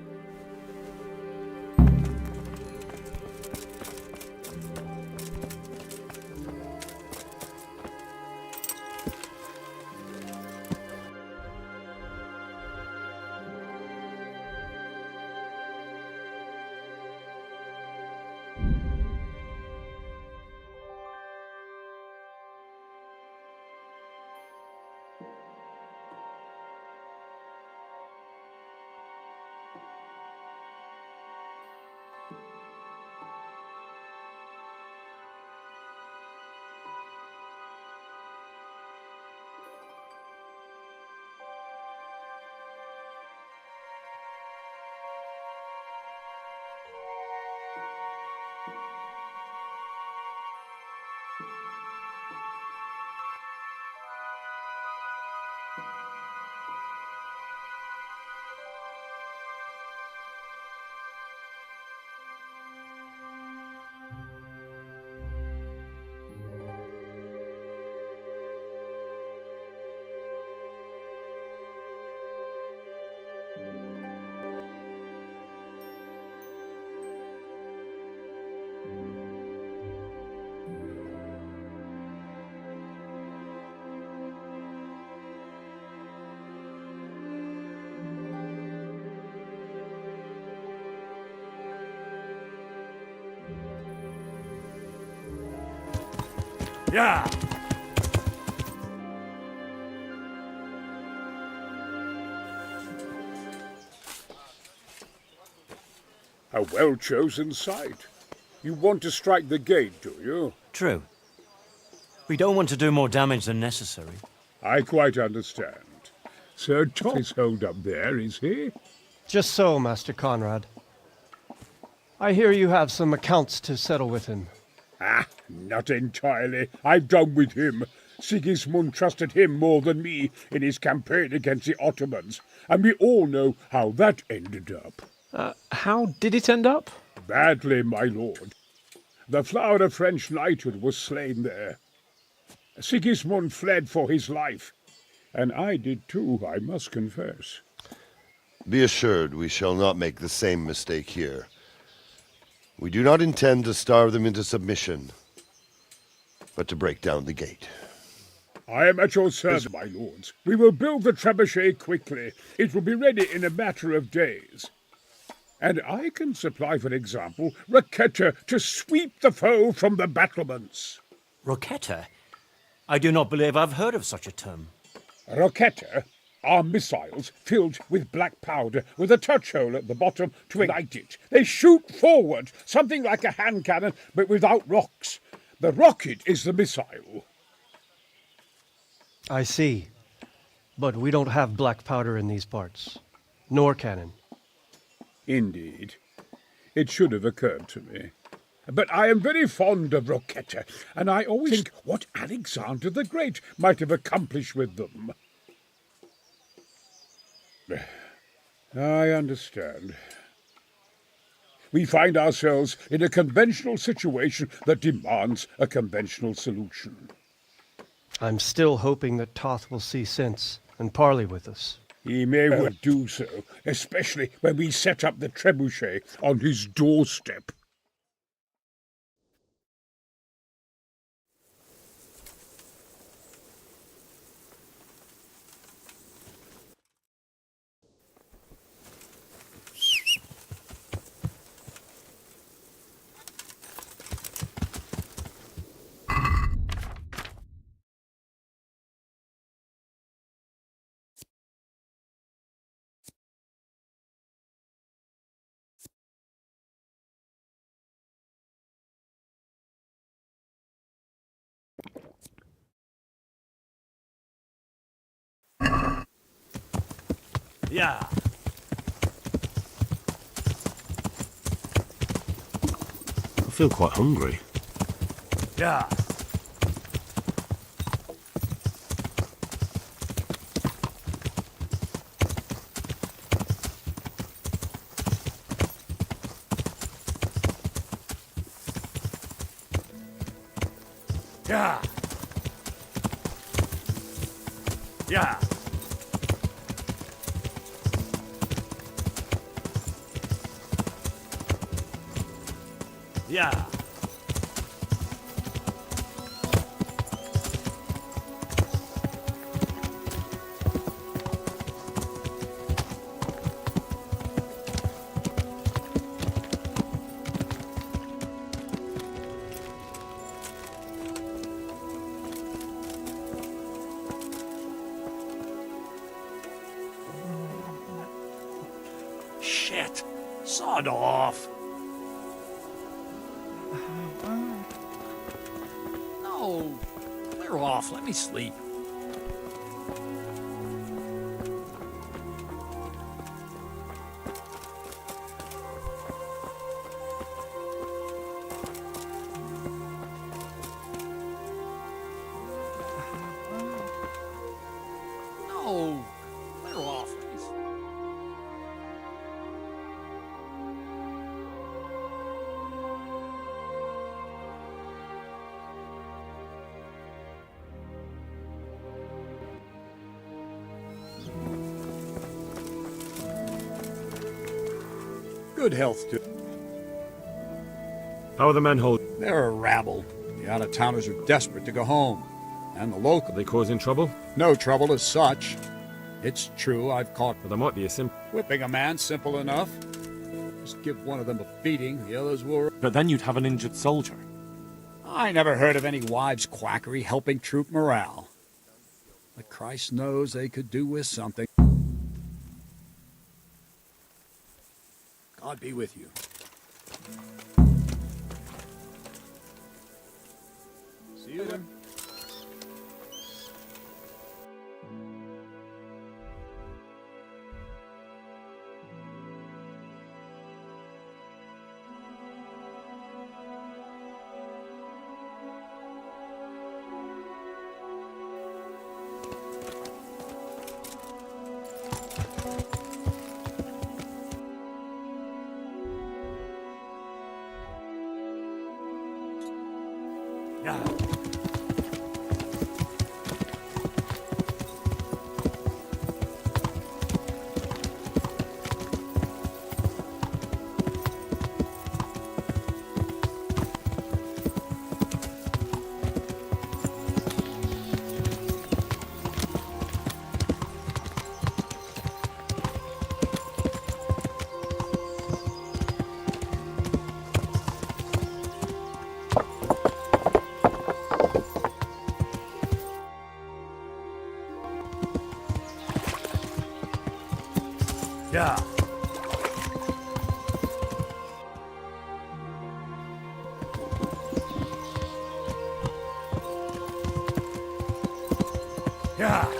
Yeah! A well-chosen site. You want to strike the gate, do you? True. We don't want to do more damage than necessary. I quite understand. Sir Tom is holed up there, is he? Just so, Master Conrad. I hear you have some accounts to settle with him. Ah, not entirely. I've done with him. Sigismund trusted him more than me in his campaign against the Ottomans, and we all know how that ended up. How did it end up? Badly, my lord. The flower of French knighthood was slain there. Sigismund fled for his life. And I did too, I must confess. Be assured we shall not make the same mistake here. We do not intend to starve them into submission, but to break down the gate. I am at your service, my lords. We will build the trebuchet quickly. It will be ready in a matter of days. And I can supply, for example, Roquetta to sweep the foe from the battlements. Roquetta? I do not believe I've heard of such a term. Roquetta are missiles filled with black powder with a touch hole at the bottom to ignite it. They shoot forward, something like a hand cannon, but without rocks. The rocket is the missile. I see. But we don't have black powder in these parts. Nor cannon. Indeed. It should have occurred to me. But I am very fond of Roquetta, and I always think what Alexander the Great might have accomplished with them. I understand. We find ourselves in a conventional situation that demands a conventional solution. I'm still hoping that Toth will see sense and parley with us. He may well do so, especially when we set up the trebuchet on his doorstep. Yeah. I feel quite hungry. Yeah. Yeah. Yeah. Yeah. Shit. Sod off. No. Clear off. Let me sleep. No. Clear off. Let me sleep. Good health to. How are the men holding? They're a rabble. The out-of-towners are desperate to go home. And the local... Are they causing trouble? No trouble as such. It's true, I've caught... Well, there might be a Whipping a man, simple enough. Just give one of them a beating, the others will... But then you'd have an injured soldier. I never heard of any wives' quackery helping troop morale. But Christ knows they could do with something. God be with you. See you then. Yeah. Yeah.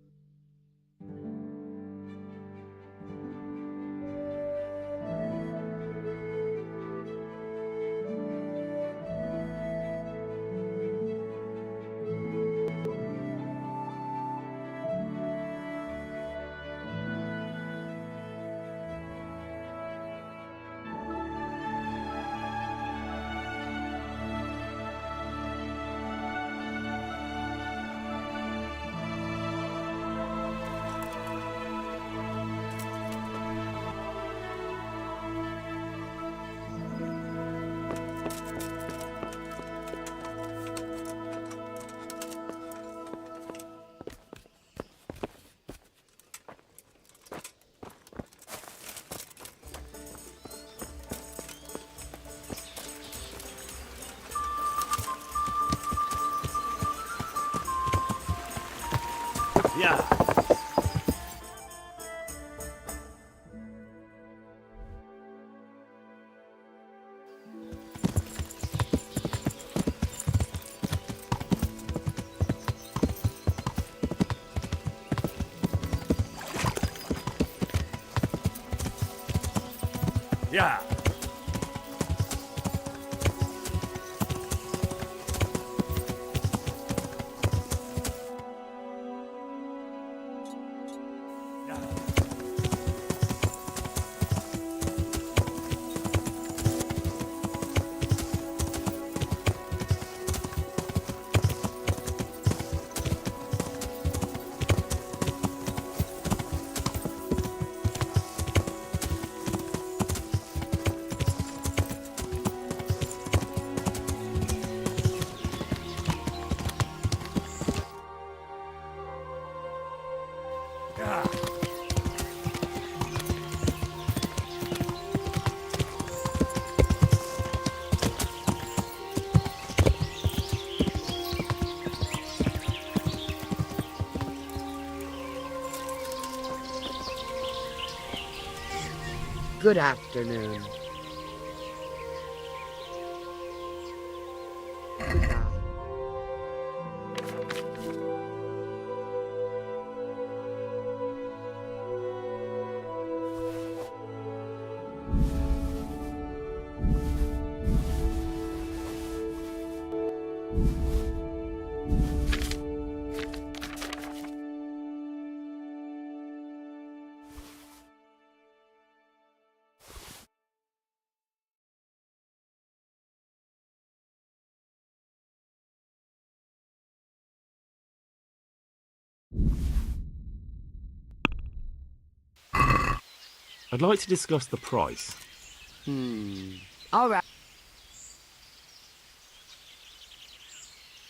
Yeah. Yeah. Yeah. Good afternoon. Goodbye. I'd like to discuss the price. All right.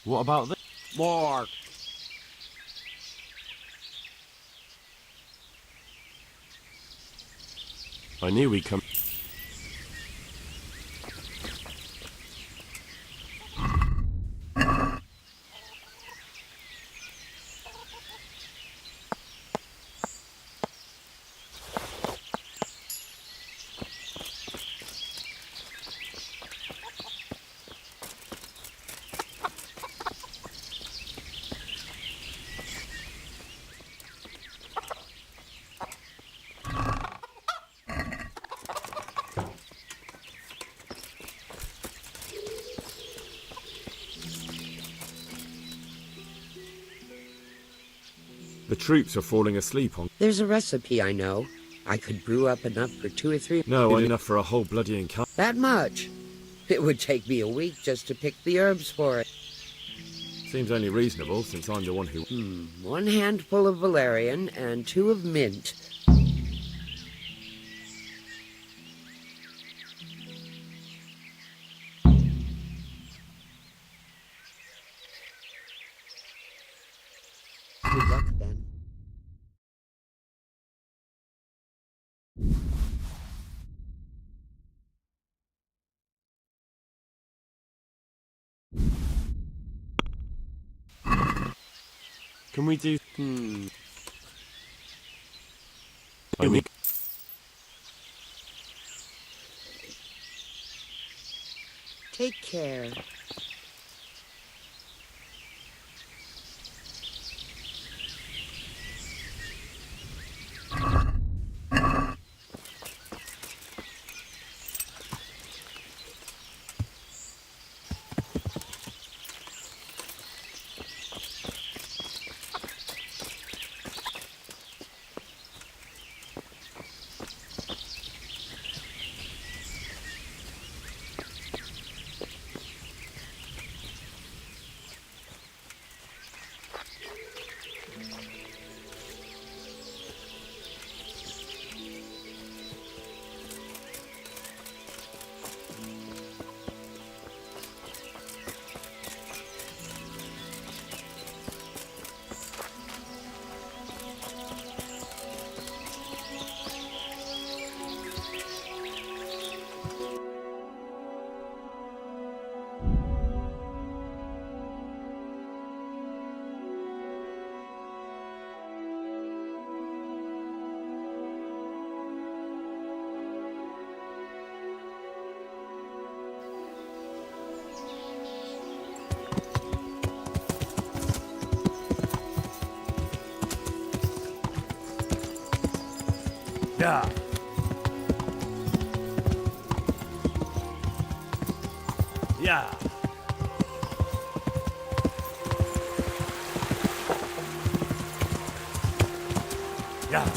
What about this? More. I knew we'd come. The troops are falling asleep on. There's a recipe I know. I could brew up enough for 2 or 3. No, enough for a whole bloody encounter. That much? It would take me a week just to pick the herbs for it. Seems only reasonable, since I'm the one who... 1 handful of valerian and 2 of mint. Good luck, then. Can we do... I mean... Take care. Yeah. Yeah. Yeah.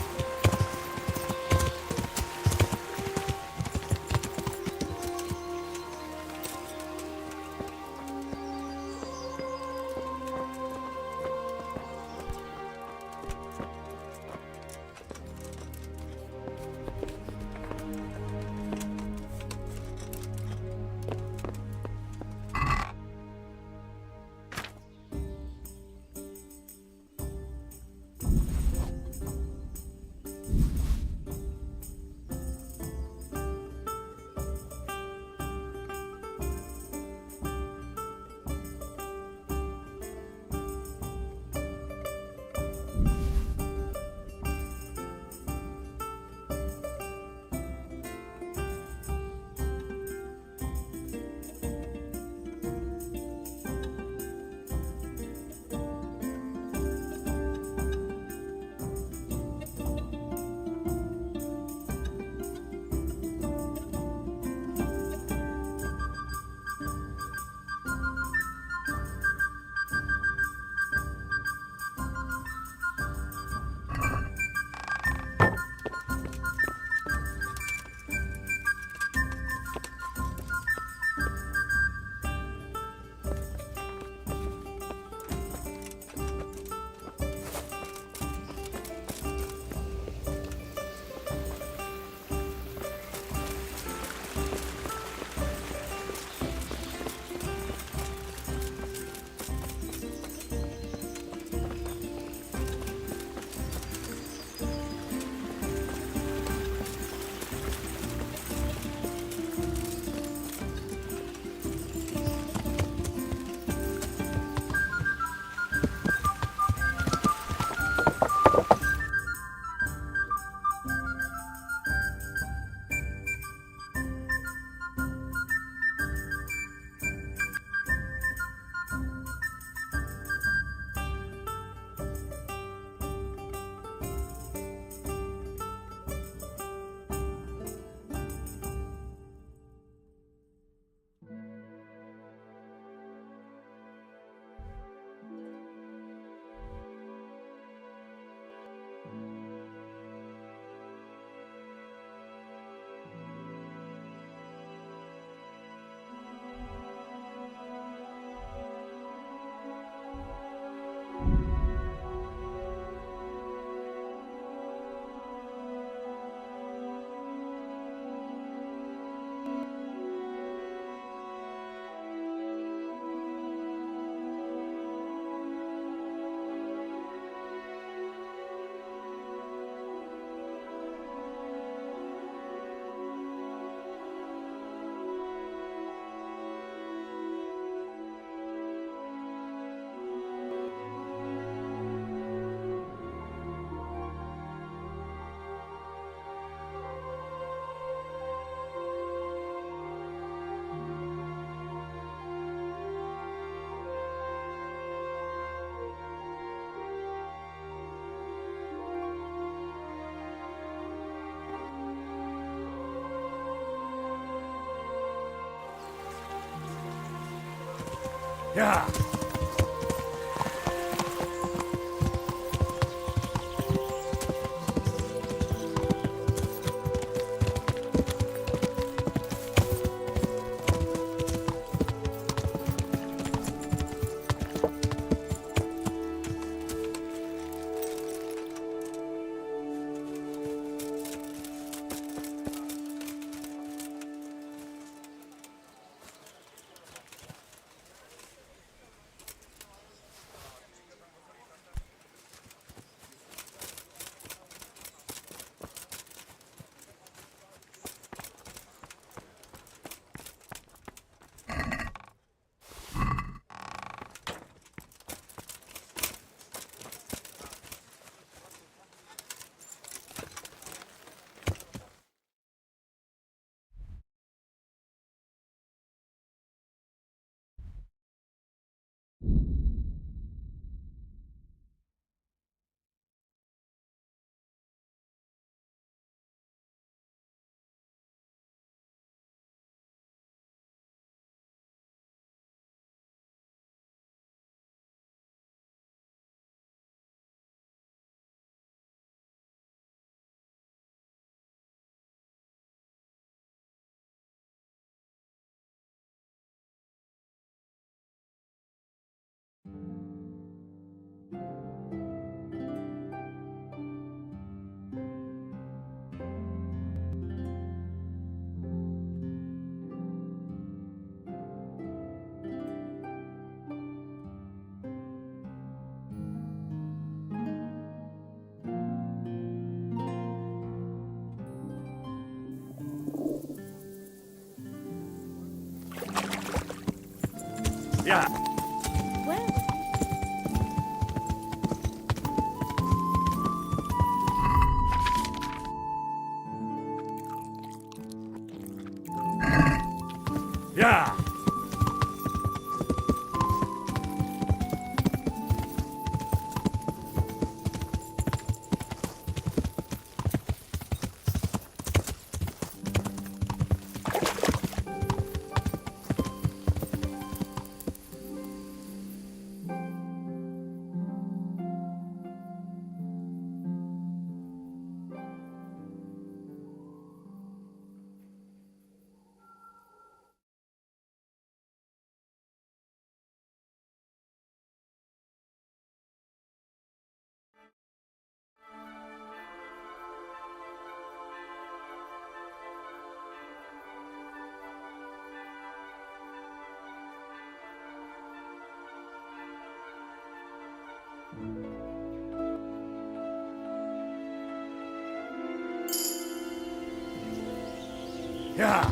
Yeah. Yeah. Yeah. Yeah.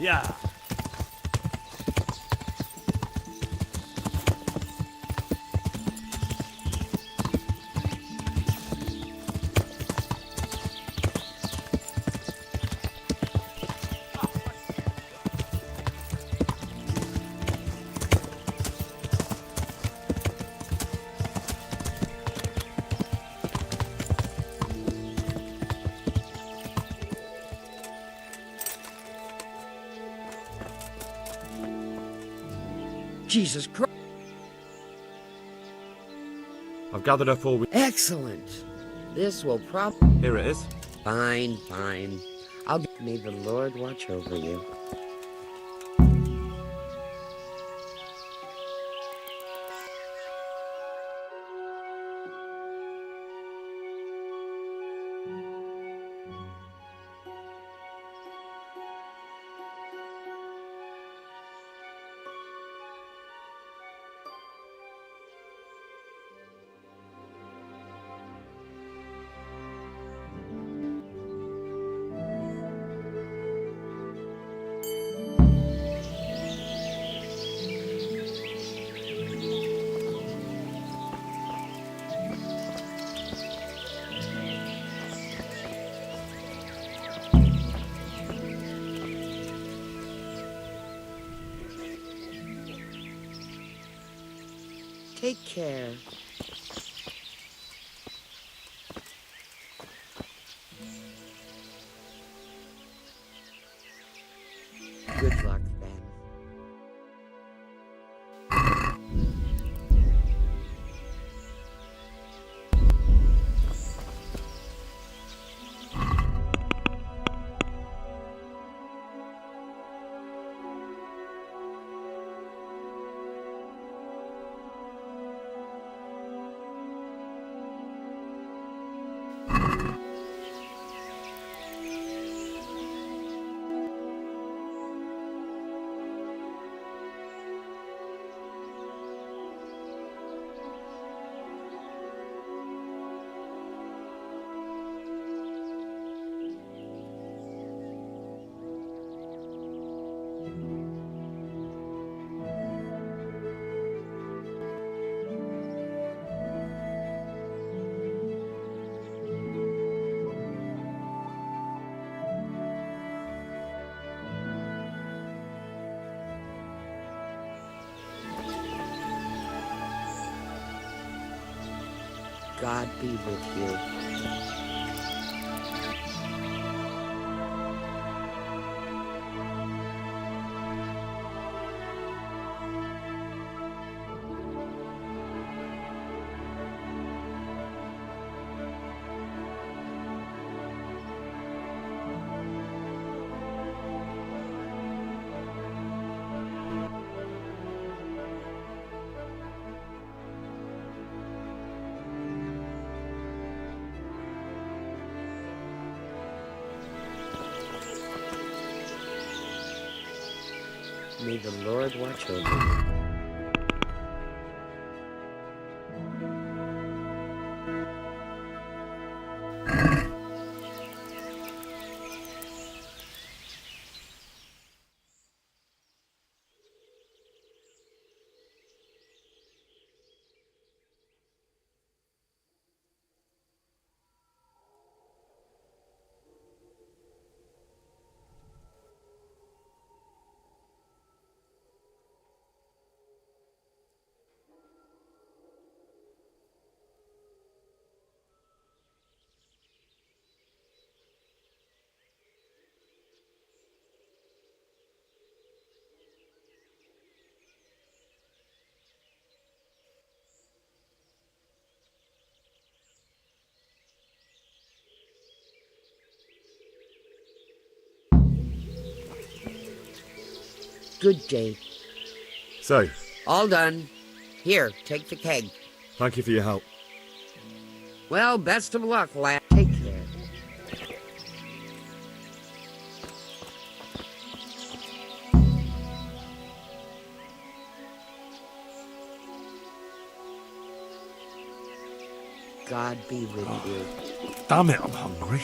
Yeah. Jesus Christ. I've gathered up all we... Excellent. This will probably... Here it is. Fine, fine. May the Lord watch over you. Take care. Good luck, then. God be with you. May the Lord watch over you. Good, Jake. So, All done. Here, take the keg. thank you for your help. Well, best of luck, lad. Take care. God be with you. Damn it, I'm hungry.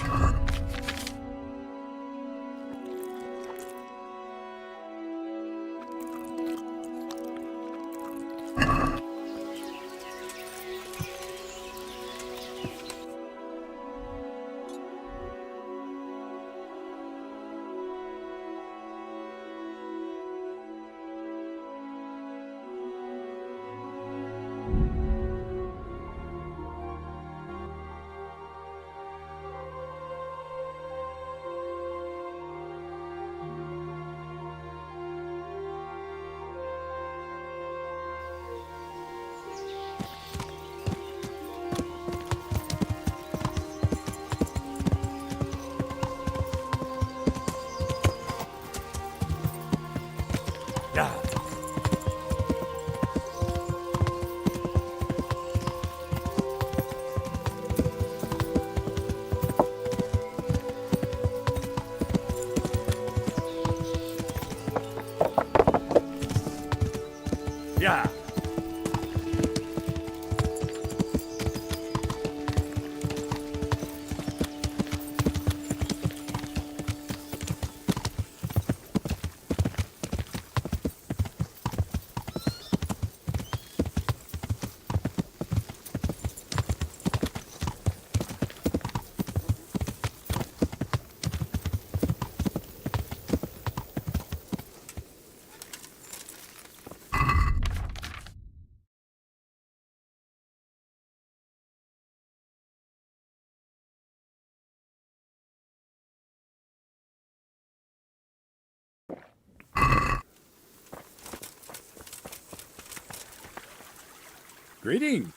Greeting.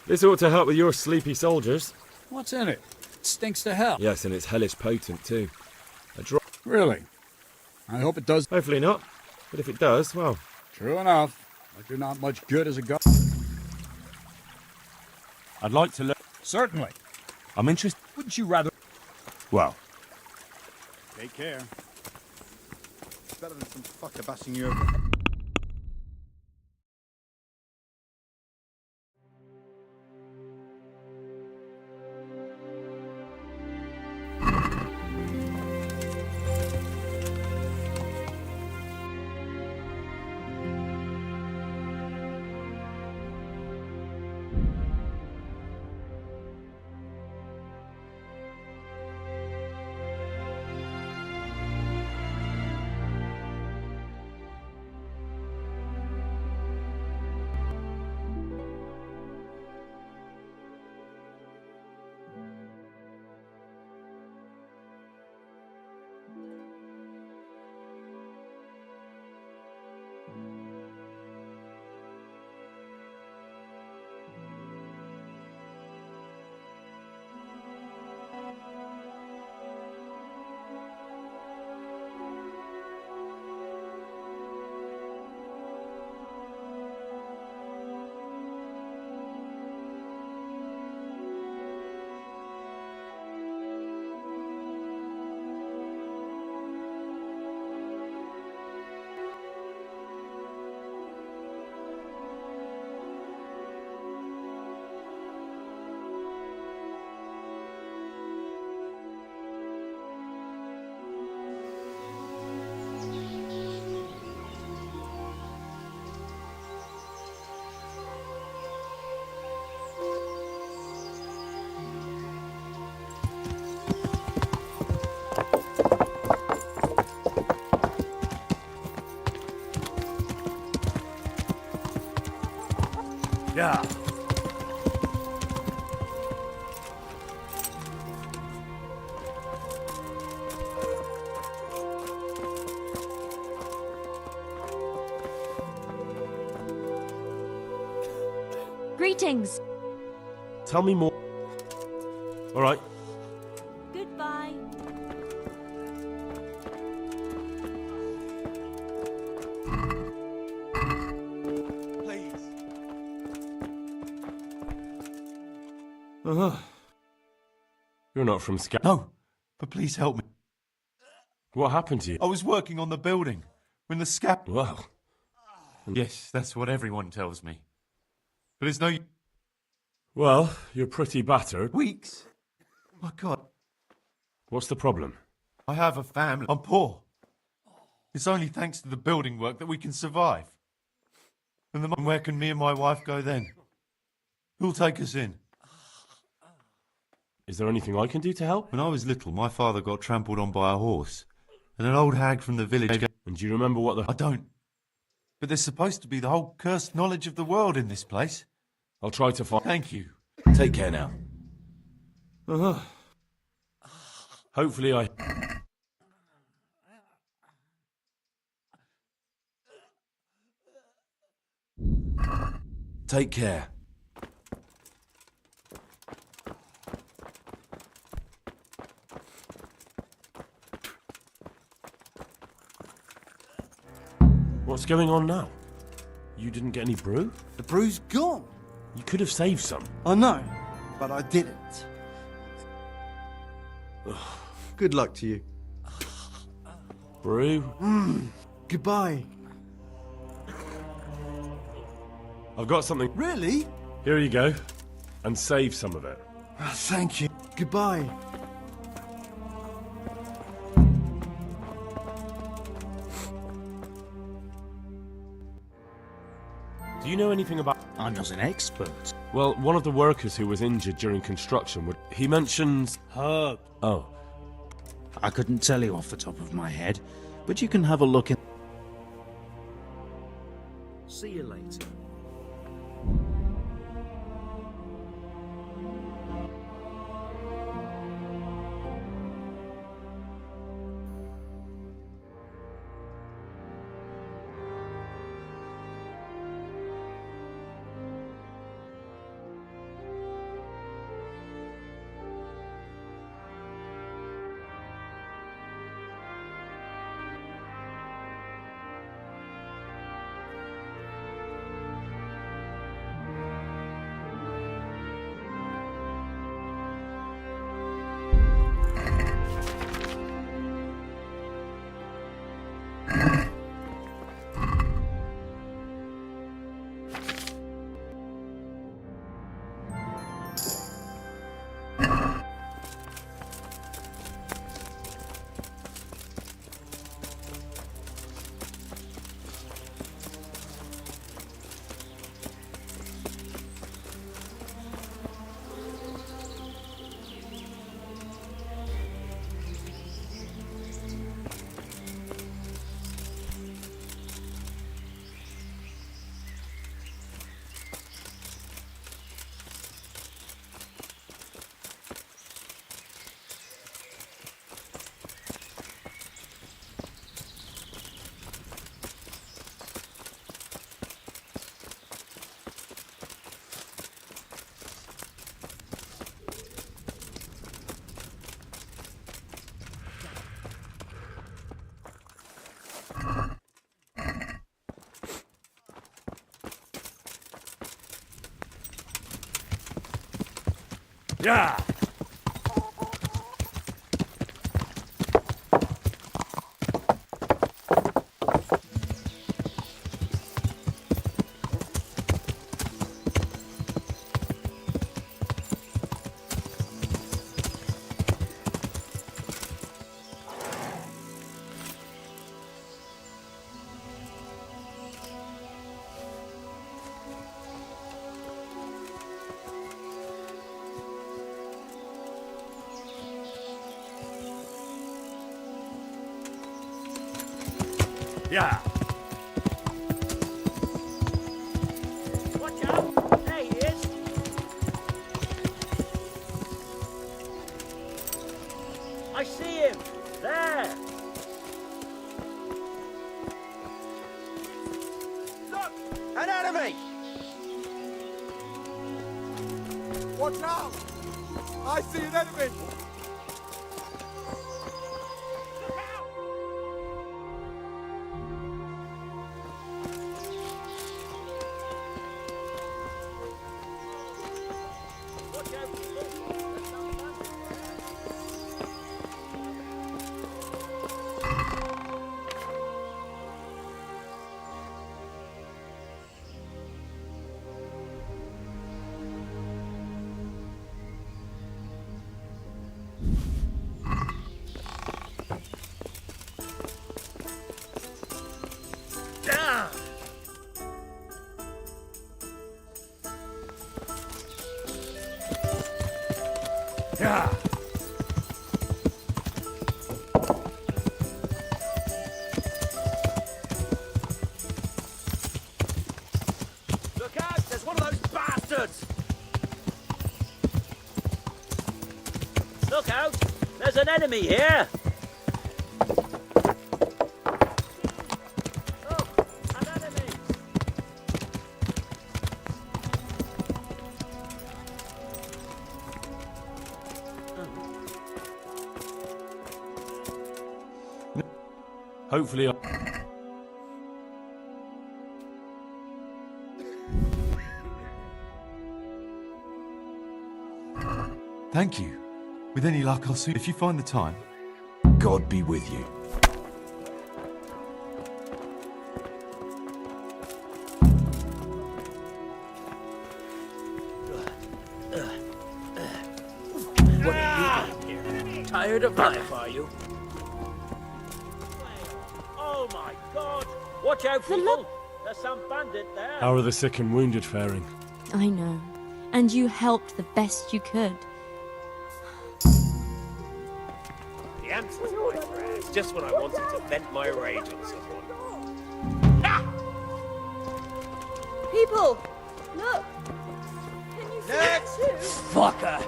This ought to help with your sleepy soldiers. What's in it? It stinks to hell. Yes, and it's hellish potent too. A drop. Really? I hope it does. Hopefully not. But if it does, well. True enough. I do not much good as a god. I'd like to learn. Certainly. I'm interested. Wouldn't you rather? Well. Take care. It's better than some fucker bashing you over. Yeah. Greetings. Tell me more. All right. Goodbye. Please. Uh-huh. You're not from Scout. No, but please help me. What happened to you? I was working on the building when the scab. Well. Yes, that's what everyone tells me. But there's no. Well, you're pretty battered. Weeks. My God. What's the problem? I have a family. I'm poor. It's only thanks to the building work that we can survive. And where can me and my wife go then? Who'll take us in? Is there anything I can do to help? When I was little, my father got trampled on by a horse. And an old hag from the village. And do you remember what the... I don't. But there's supposed to be the whole cursed knowledge of the world in this place. I'll try to find... Thank you. Take care now. Uh-huh. Hopefully I... Take care. What's going on now? You didn't get any brew? The brew's gone. You could have saved some. I know, but I didn't. Good luck to you. Brew? Goodbye. I've got something. Really? Here you go. And save some of it. Thank you. Goodbye. Do you know anything about... I'm not an expert. Well, one of the workers who was injured during construction, he mentions... Herb. Oh. I couldn't tell you off the top of my head, but you can have a look in... See you later. Yeah. Yeah. Watch out! There he is! I see him! There! Look! An enemy! Watch out! I see an enemy! Yeah. Look out! There's one of those bastards! Look out! There's an enemy here! Look! An enemy! Hopefully Thank you. With any luck, I'll see if you find the time. God be with you. What are you doing here? Tired of life, are you? Oh my god! Watch out, people! There's some bandit there! How are the sick and wounded faring? I know. And you helped the best you could. The answer's my prayers, just when I wanted to vent my rage on someone. People, look! Can you see it too? Fucker!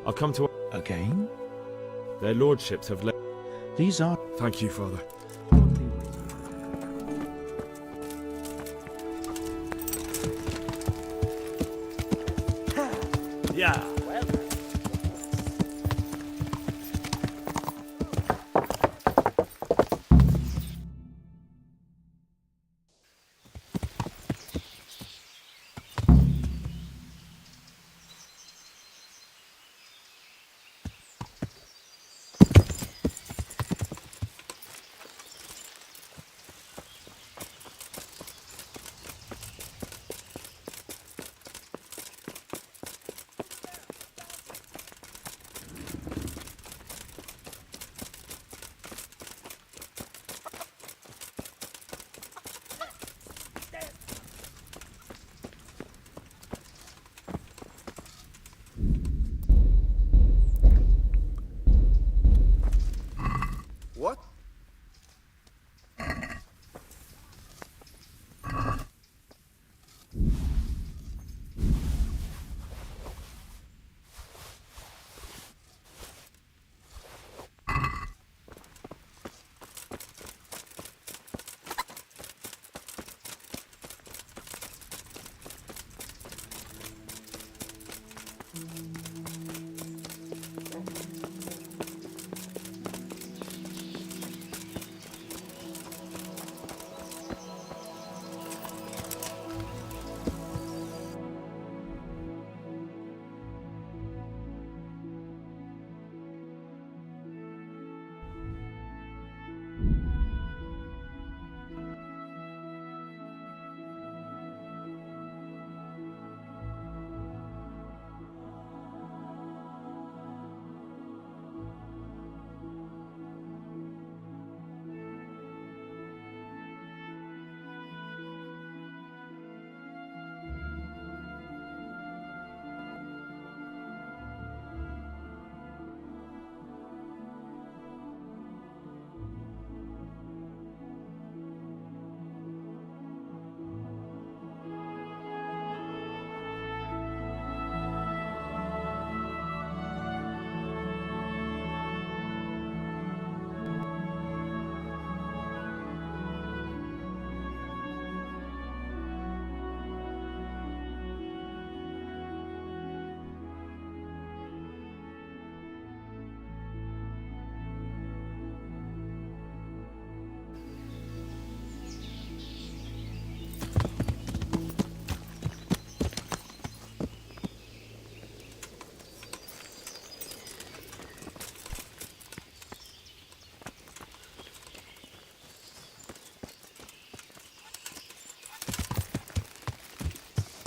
I'll come to... Again? Their lordships have left... These are... Thank you, Father. Yeah.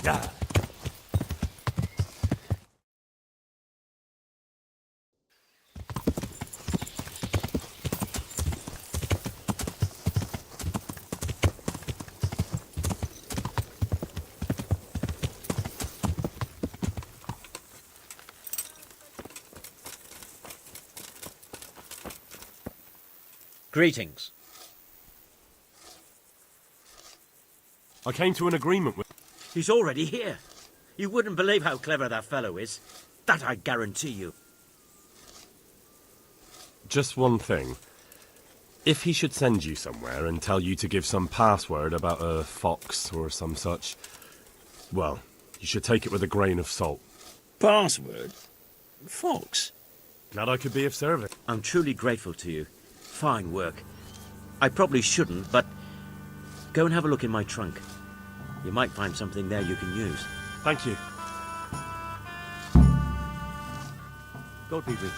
Die. Greetings. I came to an agreement with... He's already here. You wouldn't believe how clever that fellow is. That I guarantee you. Just one thing. If he should send you somewhere and tell you to give some password about a fox or some such, well, you should take it with a grain of salt. Password? Fox? Glad I could be of service. I'm truly grateful to you. Fine work. I probably shouldn't, but go and have a look in my trunk. You might find something there you can use. Thank you. God be with you.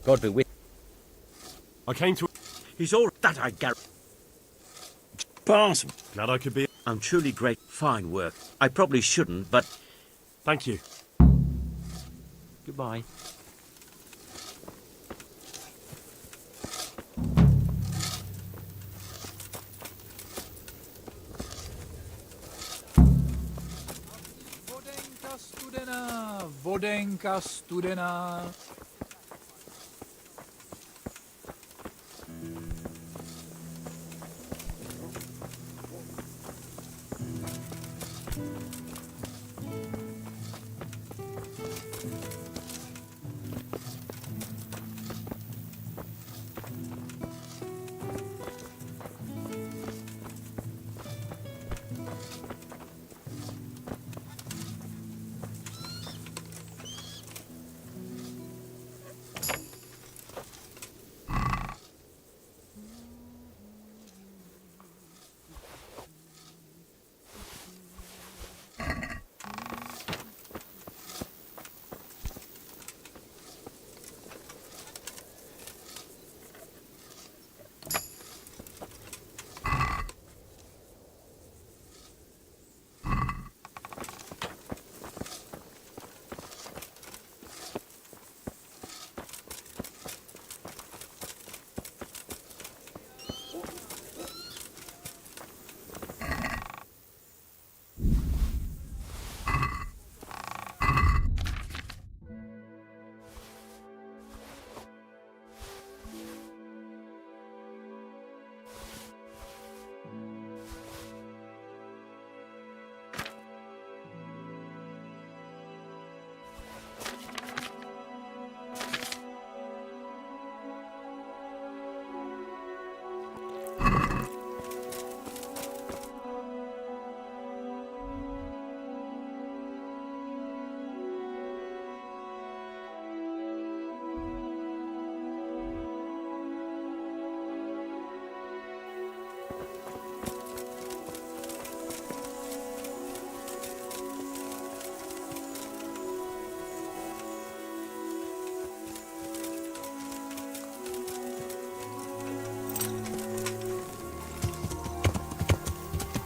God be with you. I came to... He's all that I gar... Pass. Glad I could be... I'm truly great. Fine work. I probably shouldn't, but... Thank you. Goodbye. Vodenka studená.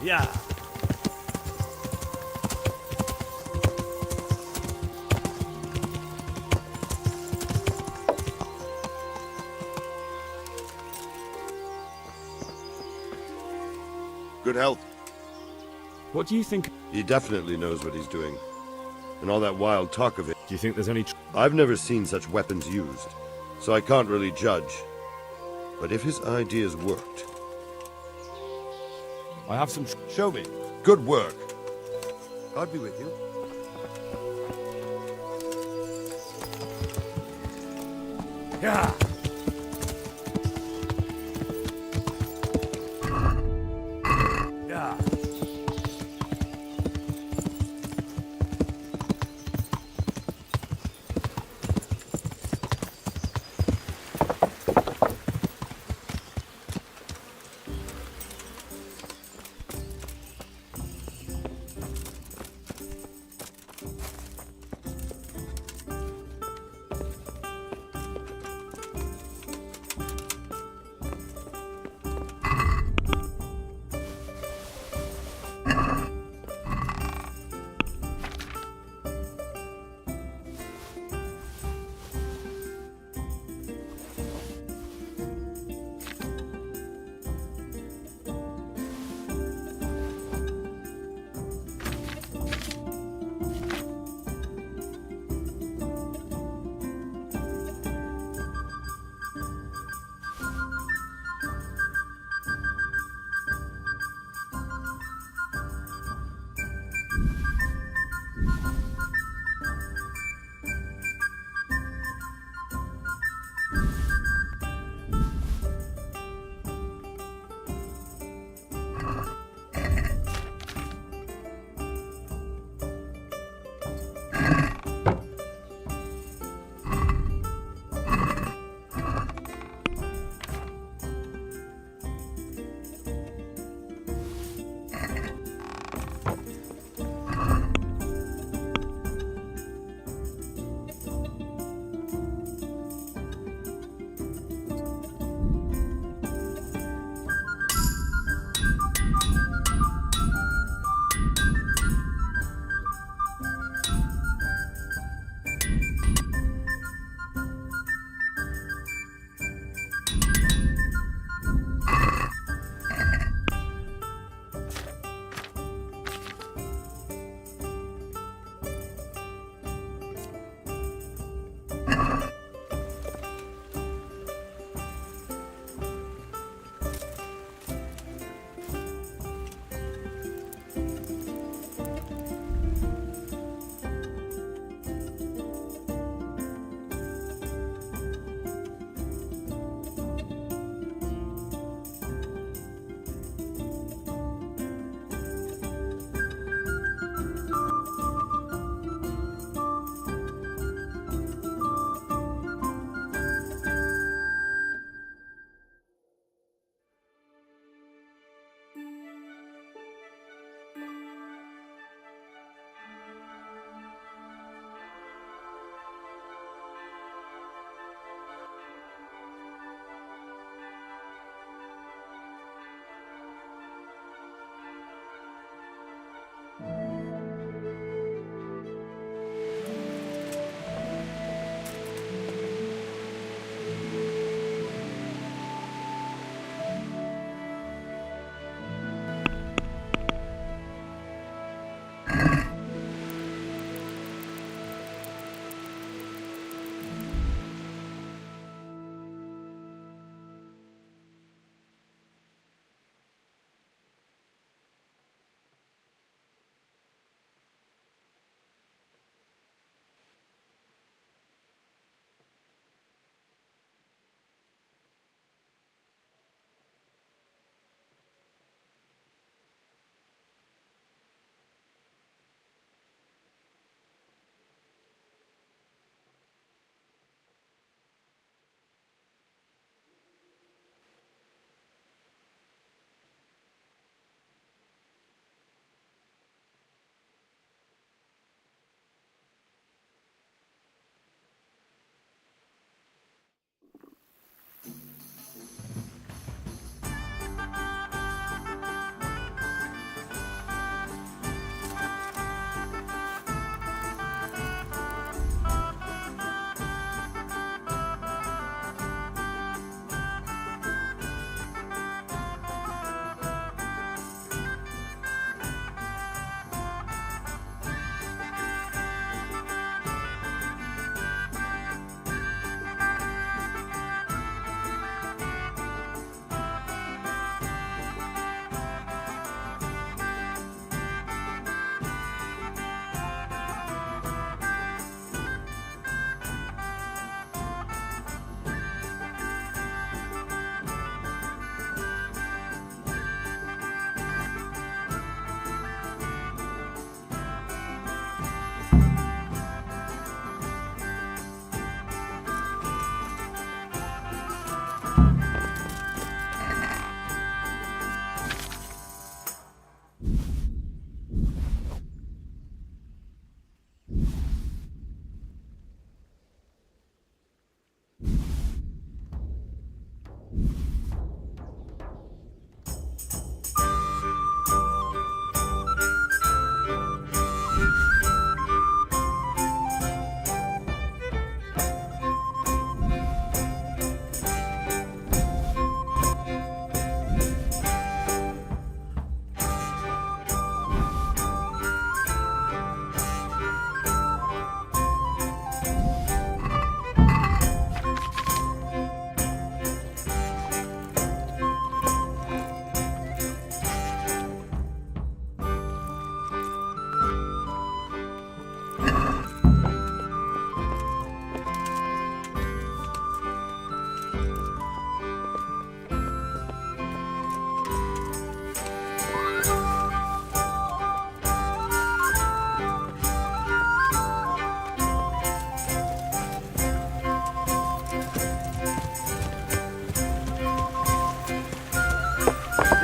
Yeah. Good health. What do you think? He definitely knows what he's doing. And all that wild talk of it. Do you think there's any... I've never seen such weapons used, so I can't really judge. But if his ideas worked... I have some... Show me. Good work. God be with you. Yeah. Yeah.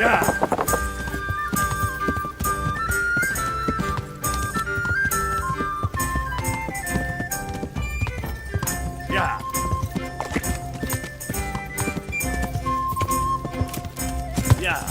Yeah. Yeah. Yeah.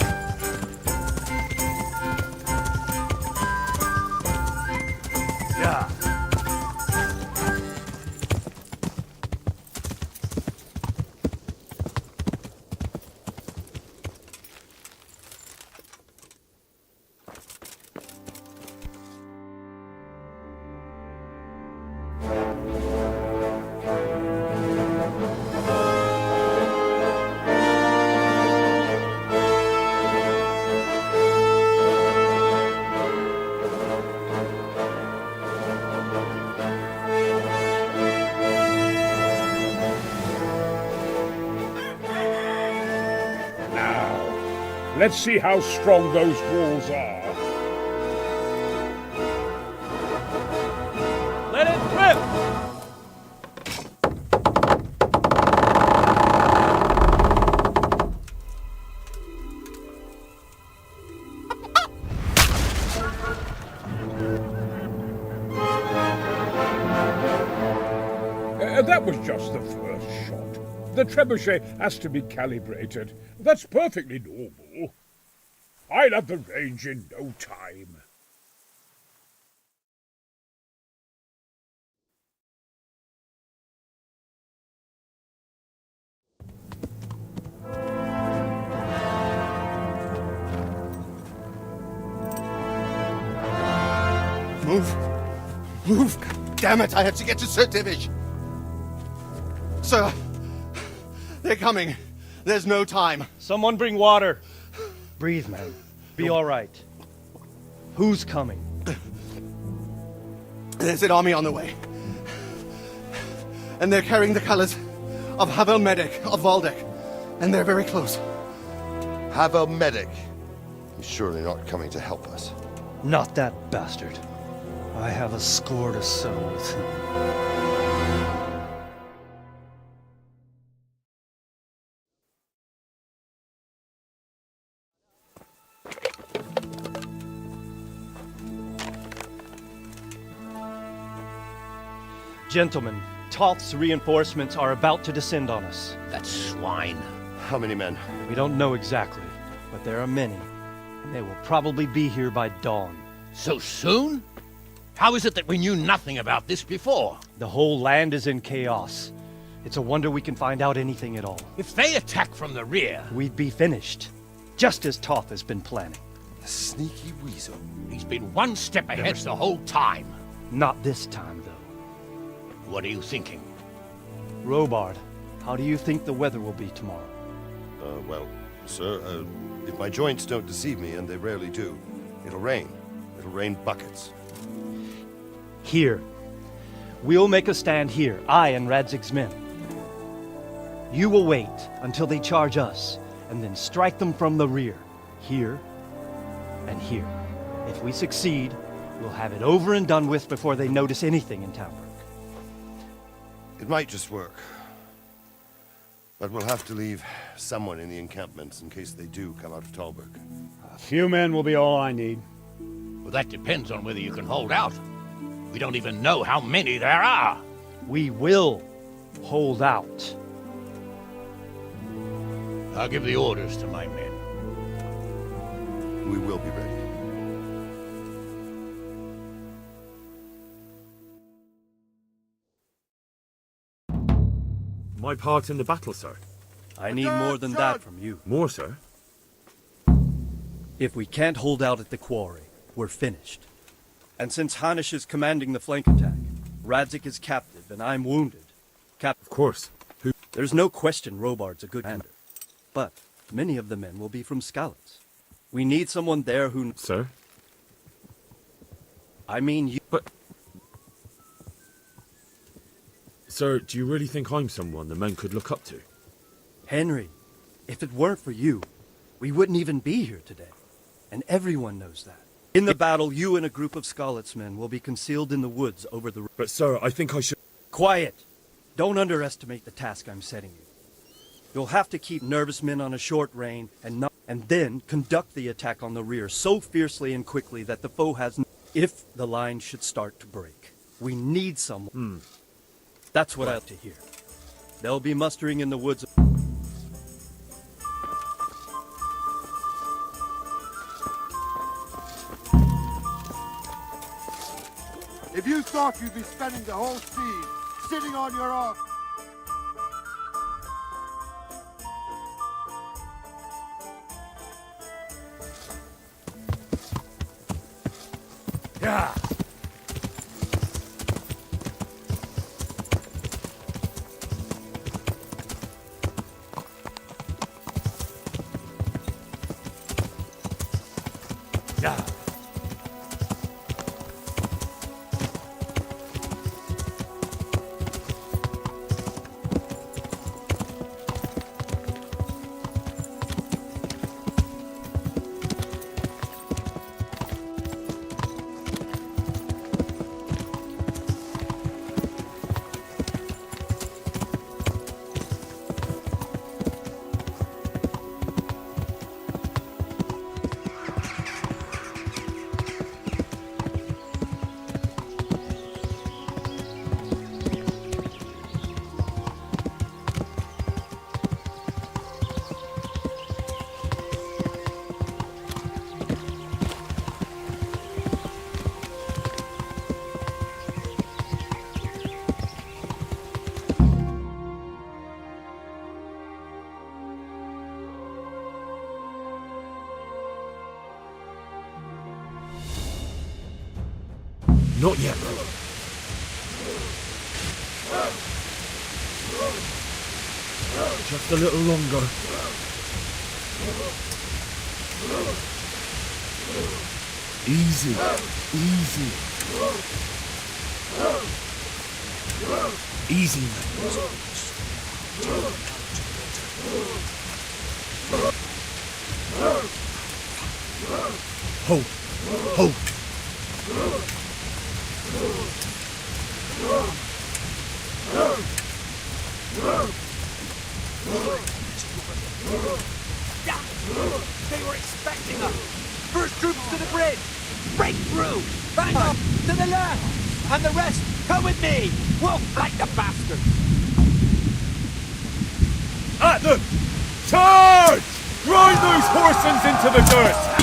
Now, let's see how strong those walls are. Let it rip! That was just the first shot. The trebuchet has to be calibrated. That's perfectly normal. I'll have the range in no time. Move! Move! God damn it, I have to get to Sir Divish! Sir! They're coming. There's no time. Someone bring water. Breathe, man. Be all right. Who's coming? There's an army on the way. And they're carrying the colors of Havel Medic of Valdek. And they're very close. Havel Medic? He's surely not coming to help us. Not that bastard. I have a score to settle with him. Gentlemen, Toth's reinforcements are about to descend on us. That swine. How many men? We don't know exactly, but there are many, and they will probably be here by dawn. So soon? How is it that we knew nothing about this before? The whole land is in chaos. It's a wonder we can find out anything at all. If they attack from the rear... We'd be finished, just as Toth has been planning. The sneaky weasel. He's been one step ahead the whole time. Not this time, though. What are you thinking? Robard, how do you think the weather will be tomorrow? Well, sir, if my joints don't deceive me, and they rarely do, it'll rain. It'll rain buckets. Here. We'll make a stand here, I and Radzig's men. You will wait until they charge us, and then strike them from the rear. Here and here. If we succeed, we'll have it over and done with before they notice anything in Townburg. It might just work. But we'll have to leave someone in the encampments in case they do come out of Talberg. A few men will be all I need. Well, that depends on whether you can hold out. We don't even know how many there are. We will hold out. I'll give the orders to my men. We will be ready. My part in the battle, sir. I need more than that from you. More, sir? If we can't hold out at the quarry, we're finished. And since Hanish is commanding the flank attack, Radzik is captive and I'm wounded. Of course. There's no question Robard's a good commander. But many of the men will be from Skalitz. We need someone there who... Sir? I mean you... But... Sir, do you really think I'm someone the men could look up to? Henry, if it weren't for you, we wouldn't even be here today. And everyone knows that. In the battle, you and a group of Skalitz men will be concealed in the woods over the... But sir, I think I should... Quiet! Don't underestimate the task I'm setting you. You'll have to keep nervous men on a short rein and not... and then conduct the attack on the rear so fiercely and quickly that the foe has if the line should start to break. We need someone. That's what I like to hear. They'll be mustering in the woods. If you thought you'd be spending the whole siege sitting on your arm... Yeah. Yeah. Not yet. Just a little longer. Easy, easy. Easy, man. Hold, hold. They were expecting us! First troops to the bridge! Break through! Back up! To the left! And the rest, come with me! We'll flank the bastards! At them! Charge! Grind those horsens into the dirt!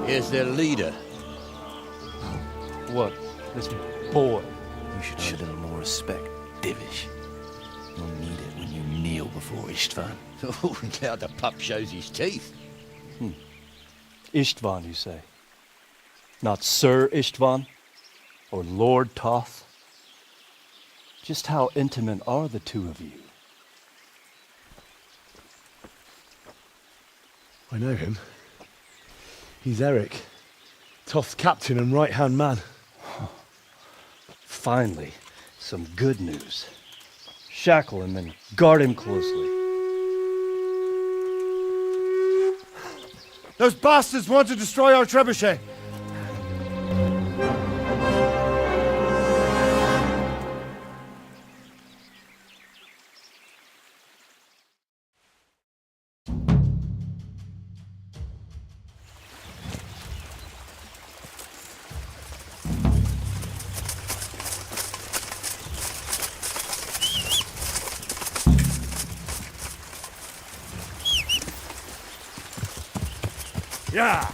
Here's their leader. What? This boy? You should show a little more respect, Divish. You'll need it when you kneel before Istvan. Oh, now the pup shows his teeth. Istvan, you say? Not Sir Istvan? Or Lord Toth? Just how intimate are the two of you? I know him. He's Eric, Toth's captain and right-hand man. Finally, some good news. Shackle him and guard him closely. Those bastards want to destroy our trebuchet. Yeah!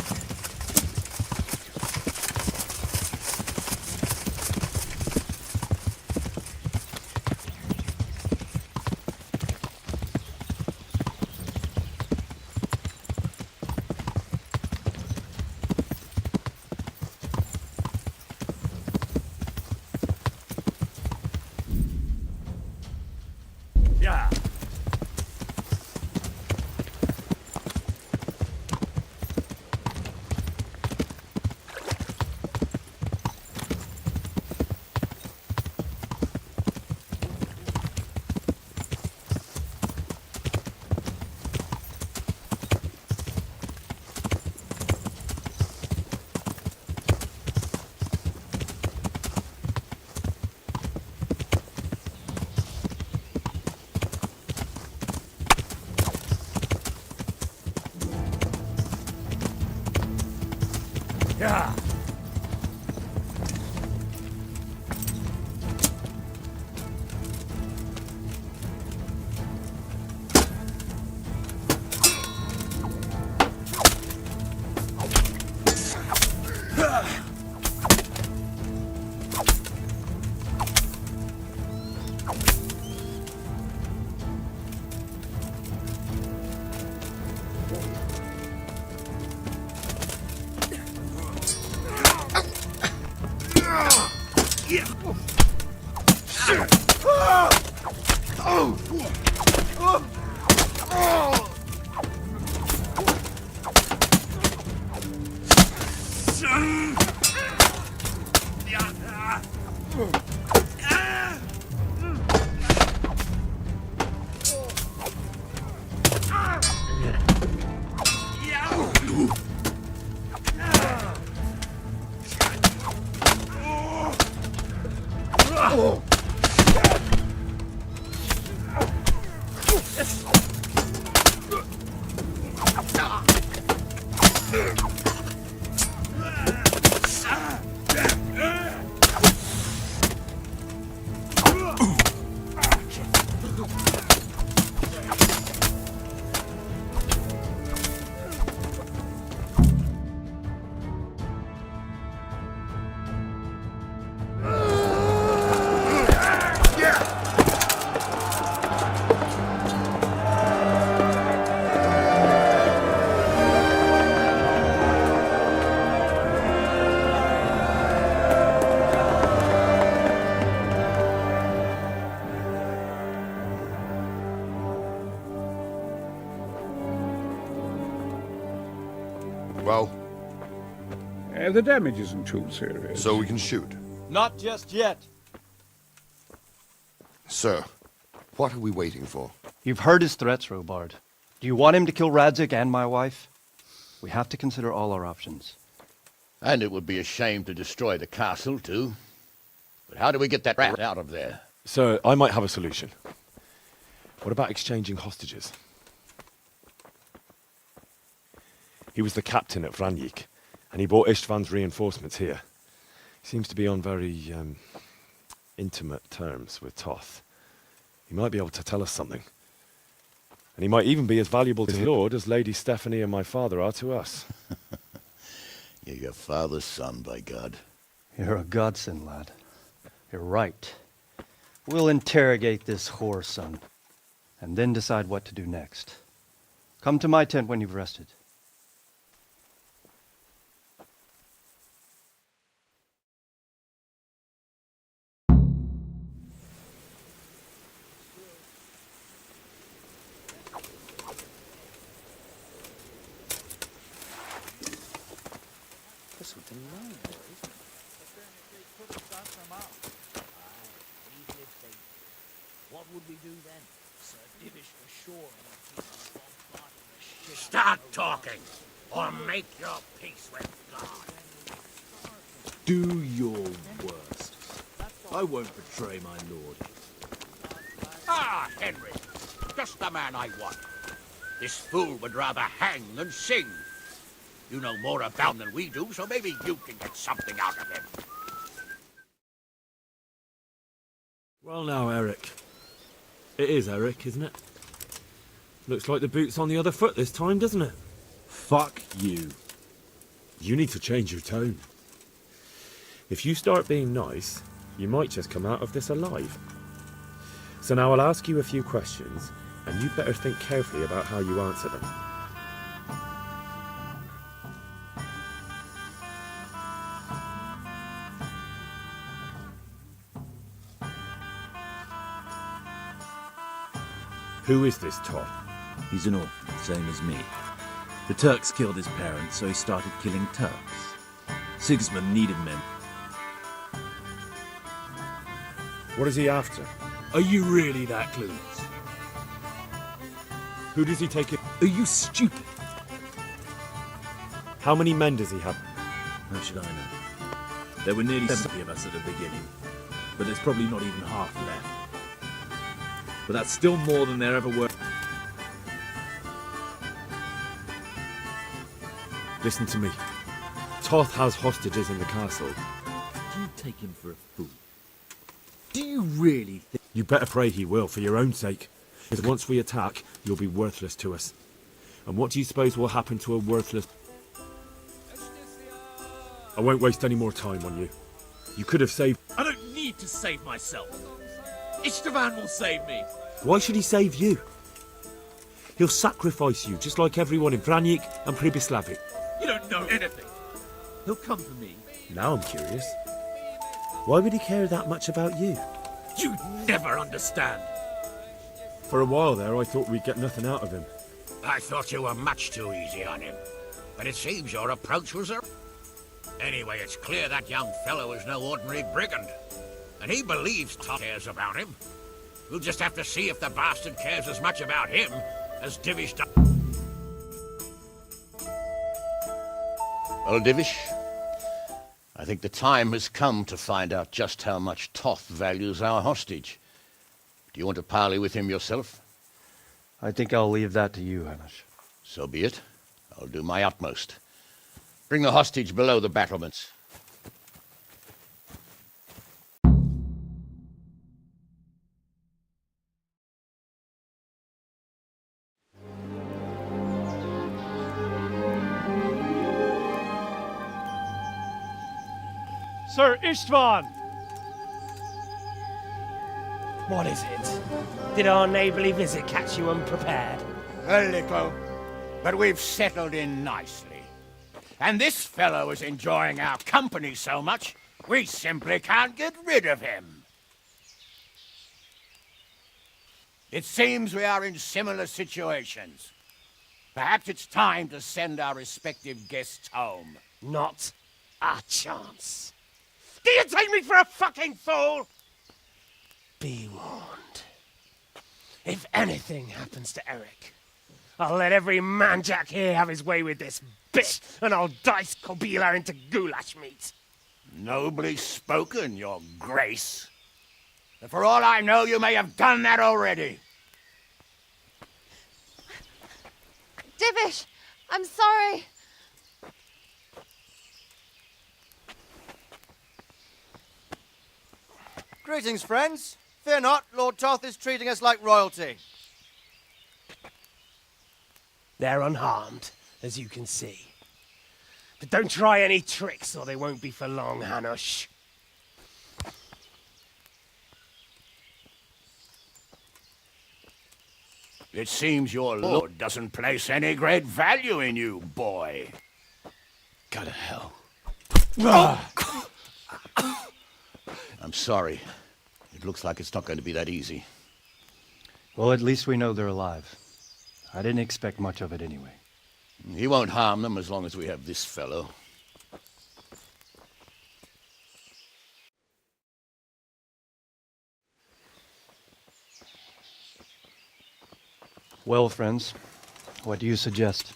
Yeah! Yeah! Well? The damage isn't too serious. So we can shoot. Not just yet. Sir, what are we waiting for? You've heard his threats, Robard. Do you want him to kill Radzik and my wife? We have to consider all our options. And it would be a shame to destroy the castle, too. But how do we get that rat out of there? Sir, I might have a solution. What about exchanging hostages? He was the captain at Vranjik, and he brought Istvan's reinforcements here. He seems to be on very, intimate terms with Toth. He might be able to tell us something. And he might even be as valuable to the Lord as Lady Stephanie and my father are to us. You're your father's son, by God. You're a godsend, lad. You're right. We'll interrogate this whore, son, and then decide what to do next. Come to my tent when you've rested. There's something wrong, boys. What would we do then? Sir Divish for sure. Start talking, or make your peace with God. Do your worst. I won't betray my lord. Ah, Henry, just the man I want. This fool would rather hang than sing. You know more about him than we do, so maybe you can get something out of him. Well now, Eric. It is Eric, isn't it? Looks like the boot's on the other foot this time, doesn't it? Fuck you. You need to change your tone. If you start being nice, you might just come out of this alive. So now I'll ask you a few questions, and you better think carefully about how you answer them. Who is this Todd? He's an orphan, same as me. The Turks killed his parents, so he started killing Turks. Sigismund needed men. What is he after? Are you really that clueless? Who does he take it? Are you stupid? How many men does he have? How should I know? There were nearly 70 of us at the beginning, but there's probably not even half left. But that's still more than there ever were. Listen to me. Toth has hostages in the castle. Do you take him for a fool? Do you really think... You better pray he will, for your own sake. Because once we attack, you'll be worthless to us. And what do you suppose will happen to a worthless... I won't waste any more time on you. You could have saved... I don't need to save myself. Istvan will save me. Why should he save you? He'll sacrifice you, just like everyone in Vranic and Pribyslavik. You don't know anything. He'll come for me. Now I'm curious. Why would he care that much about you? You never understand. For a while there, I thought we'd get nothing out of him. I thought you were much too easy on him. But it seems your approach was a... Anyway, it's clear that young fellow is no ordinary brigand. And he believes Todd cares about him. We'll just have to see if the bastard cares as much about him as Divish does. Well, Divish, I think the time has come to find out just how much Toth values our hostage. Do you want to parley with him yourself? I think I'll leave that to you, Hamish. So be it. I'll do my utmost. Bring the hostage below the battlements. Sir Istvan! What is it? Did our neighbourly visit catch you unprepared? A little, but we've settled in nicely. And this fellow is enjoying our company so much, we simply can't get rid of him. It seems we are in similar situations. Perhaps it's time to send our respective guests home. Not a chance. Do you take me for a fucking fool? Be warned. If anything happens to Eric, I'll let every manjack here have his way with this bitch, and I'll dice Kobila into goulash meat. Nobly spoken, your grace. But for all I know, you may have done that already. Divish, I'm sorry. Greetings, friends. Fear not, Lord Toth is treating us like royalty. They're unharmed, as you can see. But don't try any tricks or they won't be for long, Hanush. It seems your lord doesn't place any great value in you, boy. Go to hell. I'm sorry. It looks like it's not going to be that easy. Well, at least we know they're alive. I didn't expect much of it anyway. He won't harm them as long as we have this fellow. Well, friends, what do you suggest?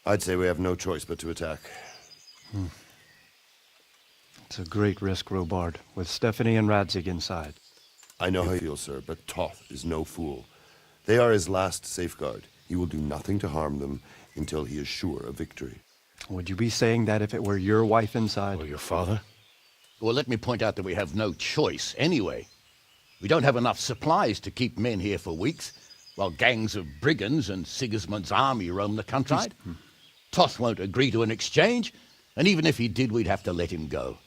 I'd say we have no choice but to attack. It's a great risk, Robard, with Stephanie and Radzig inside. I know how you feel, sir, but Toth is no fool. They are his last safeguard. He will do nothing to harm them until he is sure of victory. Would you be saying that if it were your wife inside? Or your father? Well, let me point out that we have no choice anyway. We don't have enough supplies to keep men here for weeks, while gangs of brigands and Sigismund's army roam the countryside. Toth won't agree to an exchange, and even if he did, we'd have to let him go.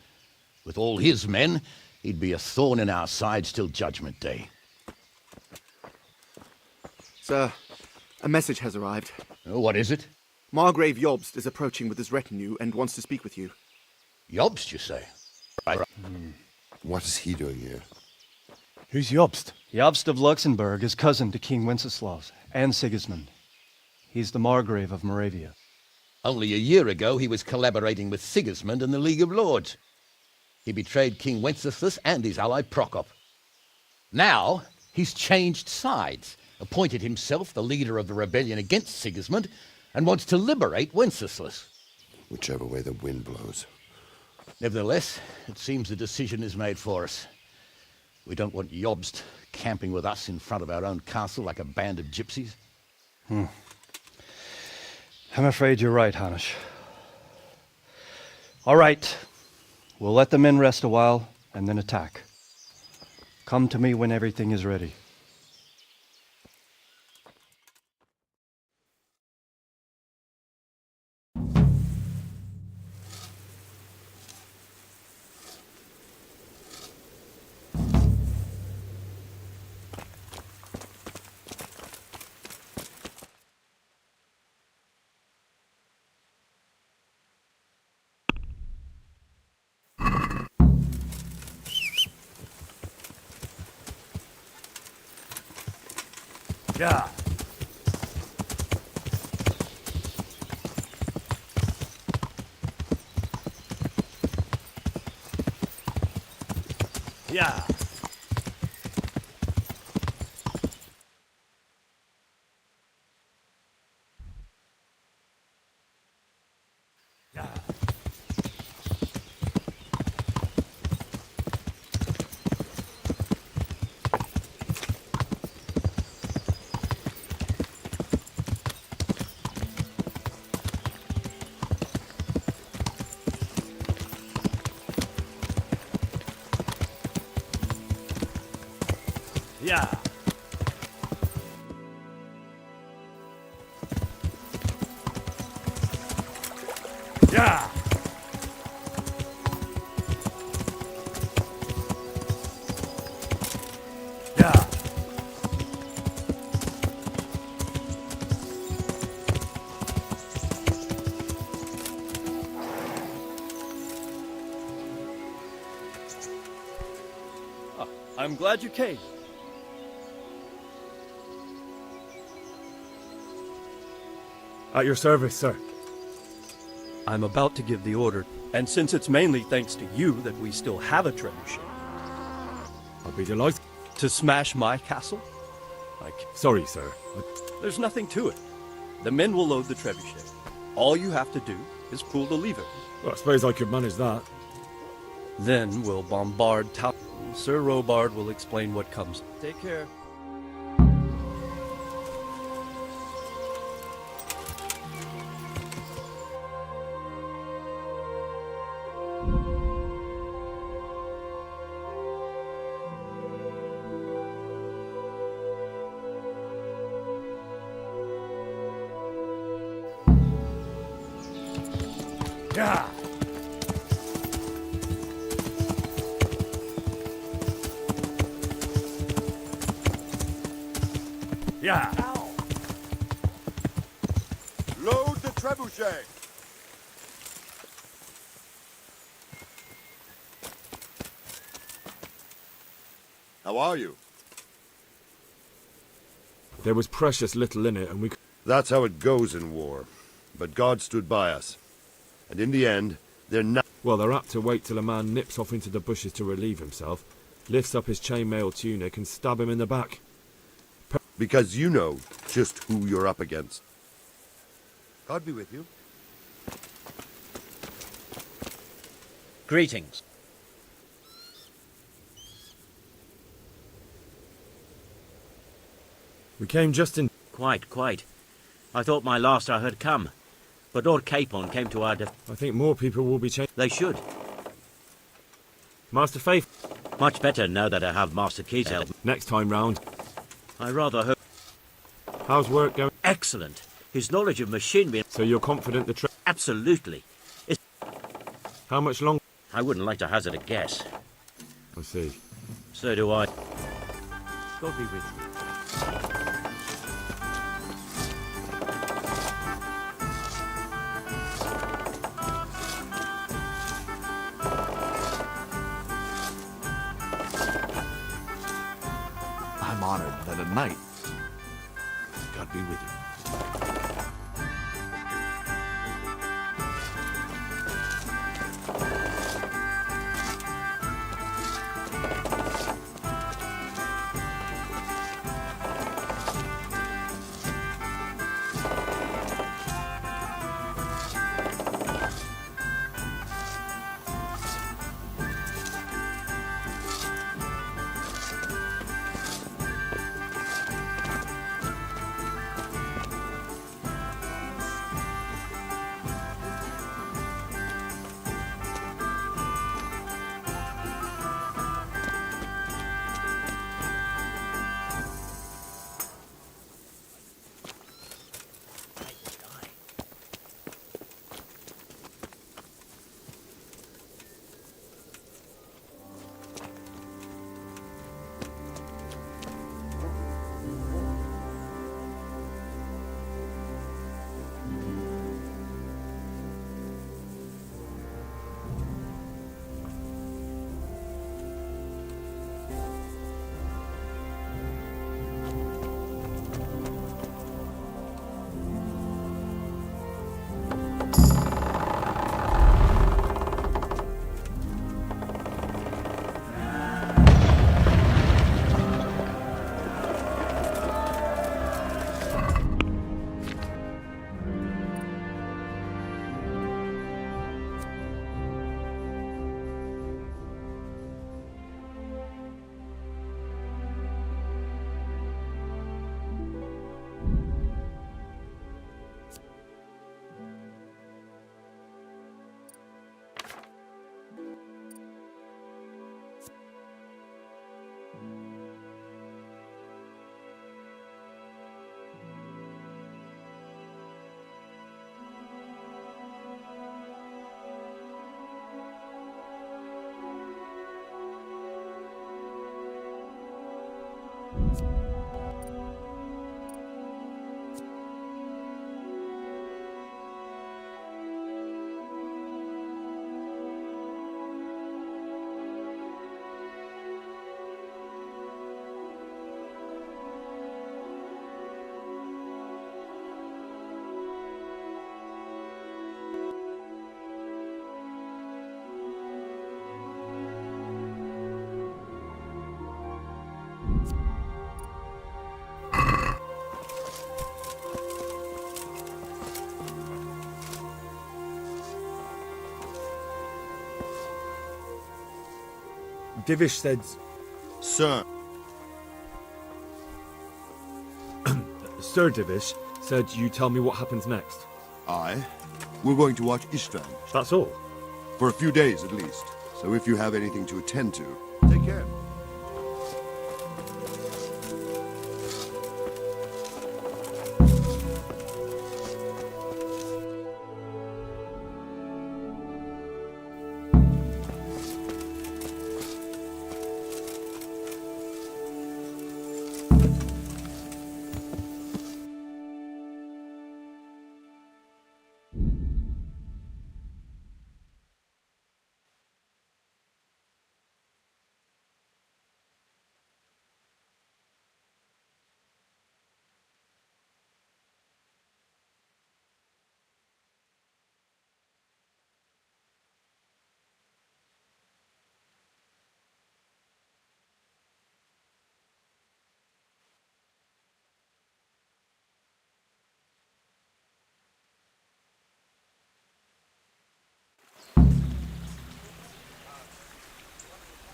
With all his men, he'd be a thorn in our sides till Judgment Day. Sir, a message has arrived. Oh, what is it? Margrave Jobst is approaching with his retinue and wants to speak with you. Jobst, you say? Right. What is he doing here? Who's Jobst? Jobst of Luxembourg is cousin to King Wenceslaus and Sigismund. He's the Margrave of Moravia. Only a year ago, he was collaborating with Sigismund and the League of Lords. He betrayed King Wenceslas and his ally Prokop. Now, he's changed sides, appointed himself the leader of the rebellion against Sigismund, and wants to liberate Wenceslas. Whichever way the wind blows. Nevertheless, it seems the decision is made for us. We don't want Jobst camping with us in front of our own castle like a band of gypsies. I'm afraid you're right, Hanush. All right. We'll let the men rest a while, and then attack. Come to me when everything is ready. Yeah. Yeah. Yeah. Yeah. Yeah. I'm glad you came. At your service, sir. I'm about to give the order, and since it's mainly thanks to you that we still have a trebuchet. I'll be delighted. To smash my castle? Sorry, sir. There's nothing to it. The men will load the trebuchet. All you have to do is pull the lever. Well, I suppose I could manage that. Then we'll bombard town. Sir Robard will explain what comes. Take care. Yeah. Yeah. Load the trebuchet. How are you? There was precious little in it, and we... That's how it goes in war. But God stood by us. And in the end, they're not... Well, they're apt to wait till a man nips off into the bushes to relieve himself, lifts up his chainmail tunic and stab him in the back. Because you know just who you're up against. God be with you. Greetings. We came just in... Quite. I thought my last hour had come. But Lord Capon came to our I think more people will be changed. They should. Master Faith. Much better now that I have Master Key's help. Next time round. I rather hope... How's work going? Excellent. His knowledge of machinery... So you're confident the trip... Absolutely. How much longer? I wouldn't like to hazard a guess. I see. So do I. God be with you. I'm honored that a knight... God be with you. Divish said... Sir. Sir Divish said you tell me what happens next. We're going to watch Istvan. That's all? For a few days at least. So if you have anything to attend to, take care.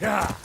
Yeah.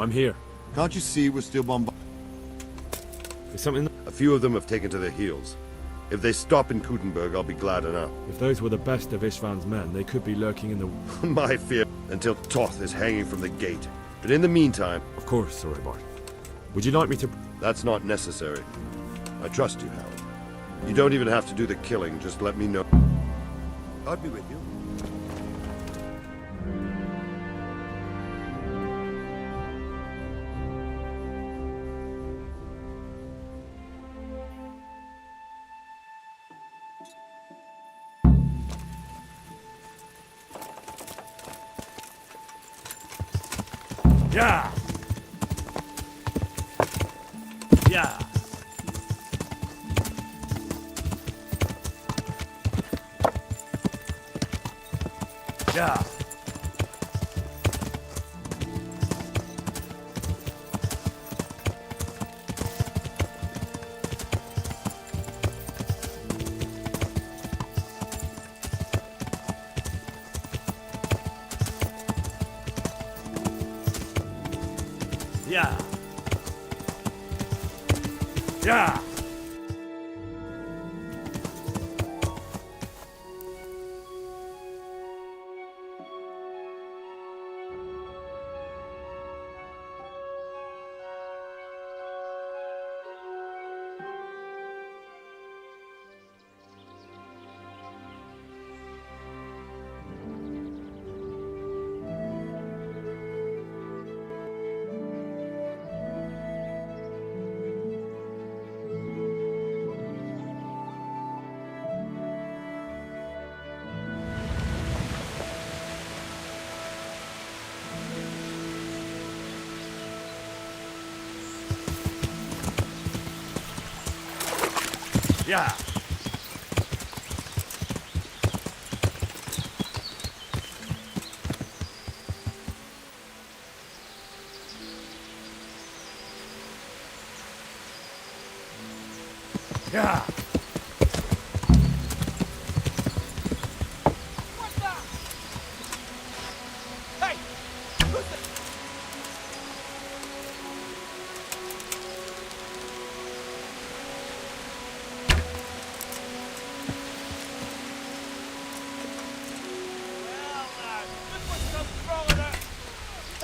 I'm here. Can't you see we're still bombarded? Is something... A few of them have taken to their heels. If they stop in Kutenberg, I'll be glad enough. If those were the best of Istvan's men, they could be lurking in the... My fear, until Toth is hanging from the gate. But in the meantime... Of course, Sir Eobard. Would you like me to... That's not necessary. I trust you, Hal. You don't even have to do the killing, just let me know. I'll be with you. Yeah. Yeah. Yeah. Yeah. Yeah. Yeah. Yeah. Hey! Who's the...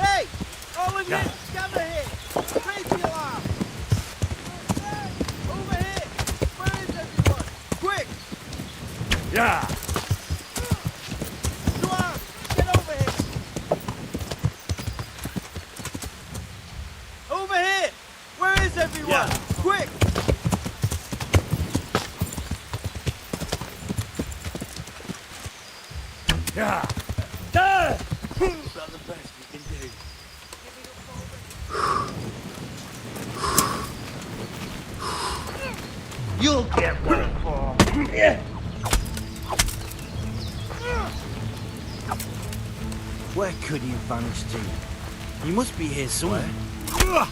Hey! All of you, gather here! Raise the alarm! Over here! Where is everyone? Quick! Yeah. Duan, get over here! Over here! Where is everyone? Yeah. Quick! Yeah. About the best we can do. You'll get one for. Where could he have vanished to? He must be here somewhere. Yeah.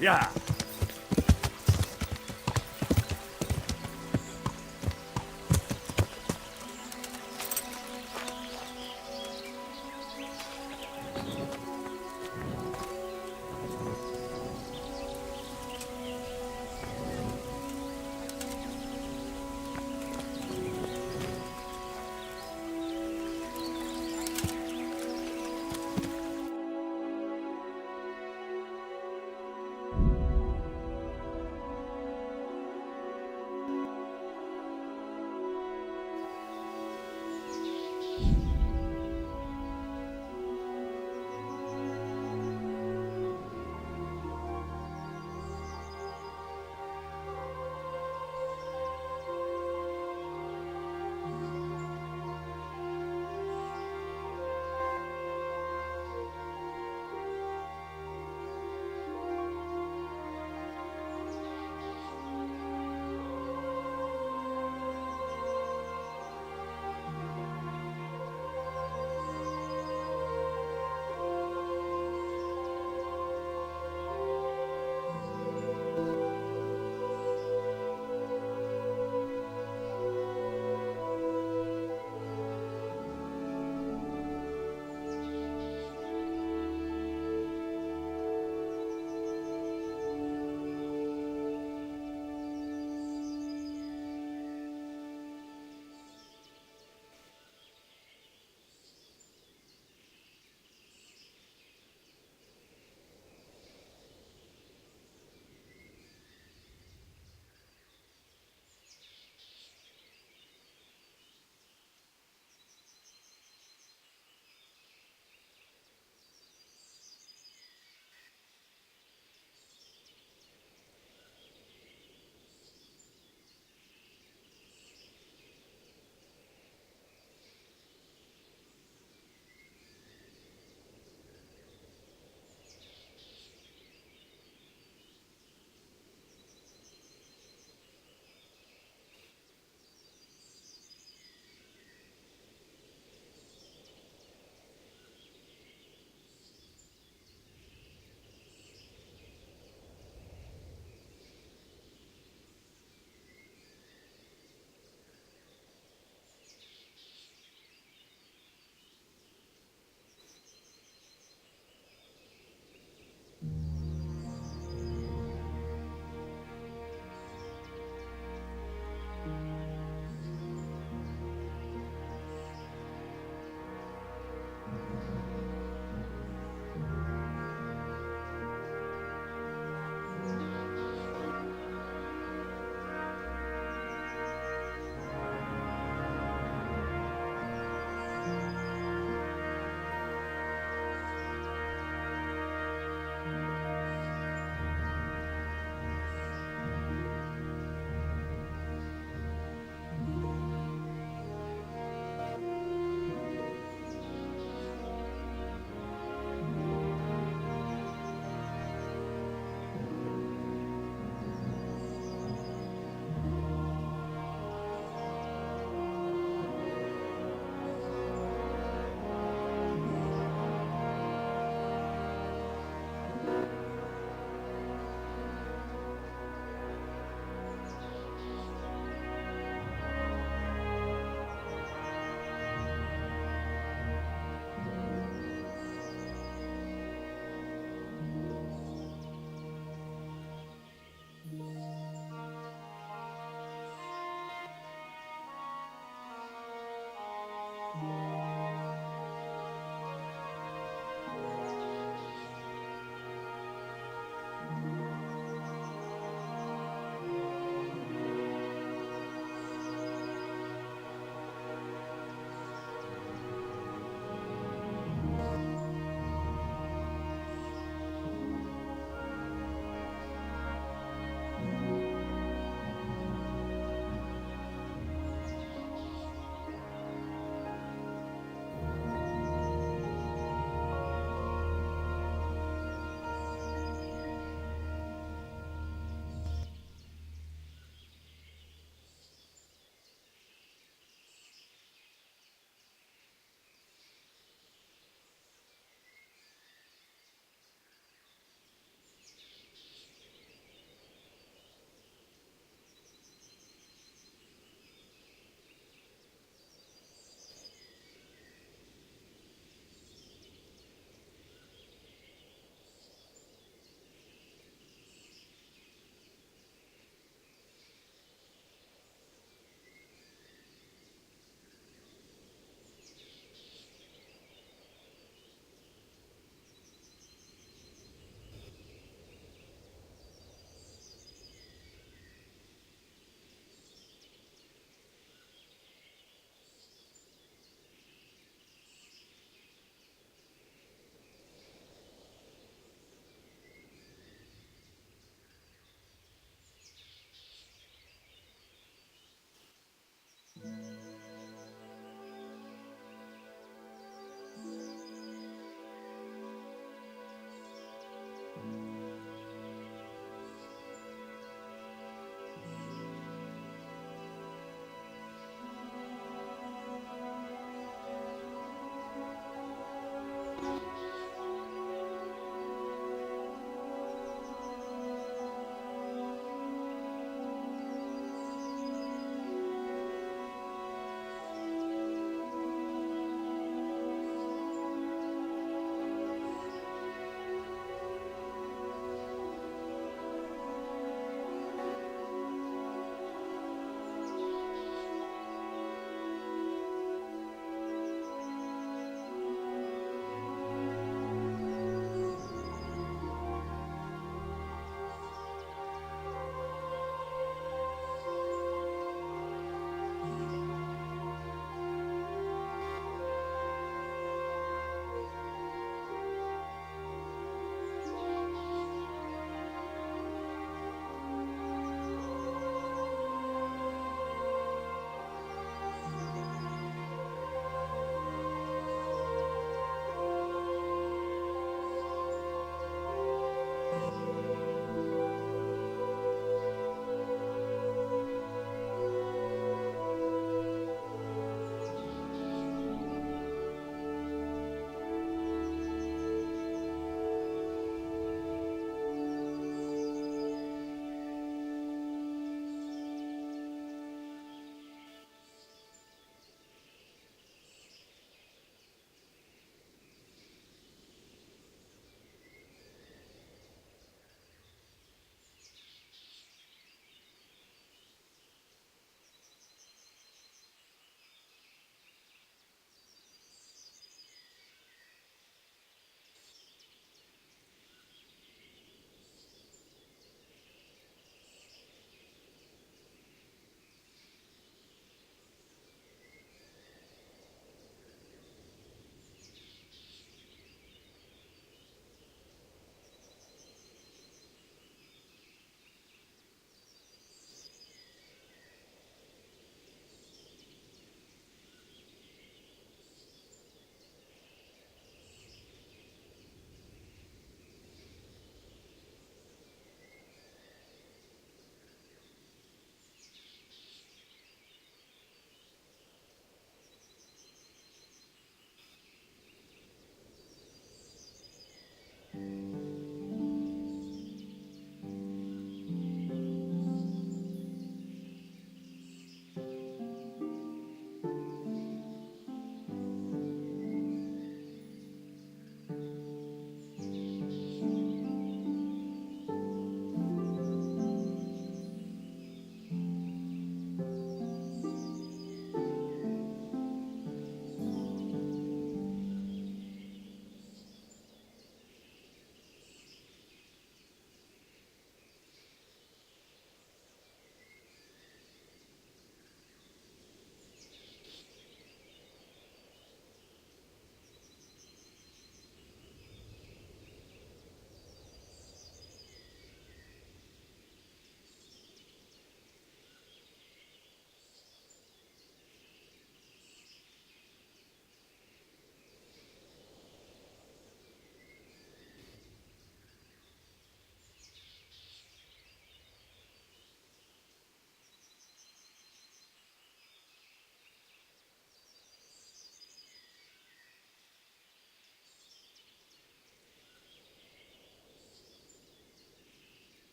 Yeah.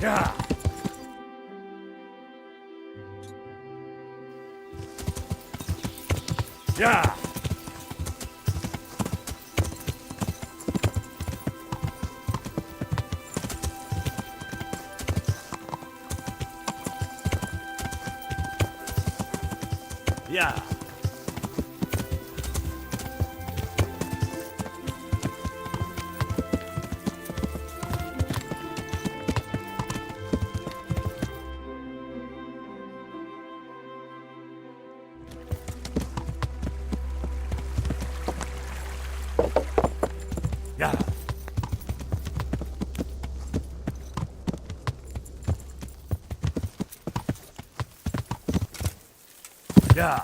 Yeah. Yeah. Yeah. Yeah. Yeah.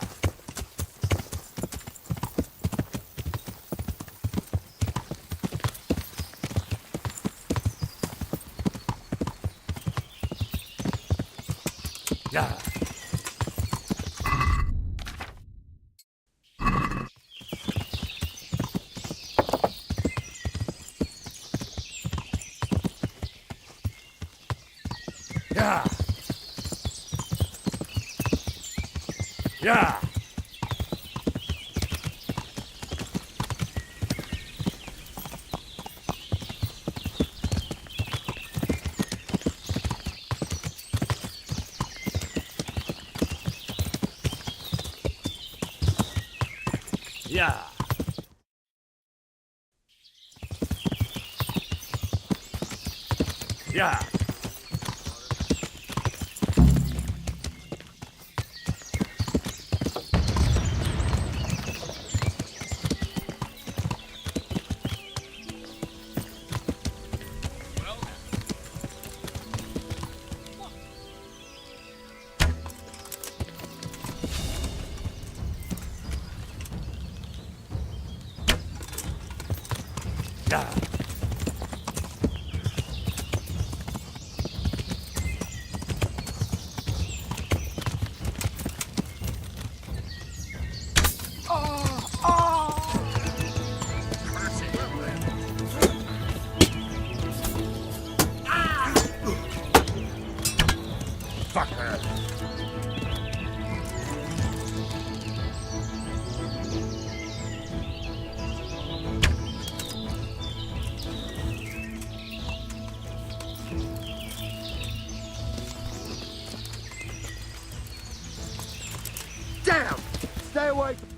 Yeah. Yeah. Yeah. Yeah. Yeah. Yeah. Fucker. Damn! Stay away from...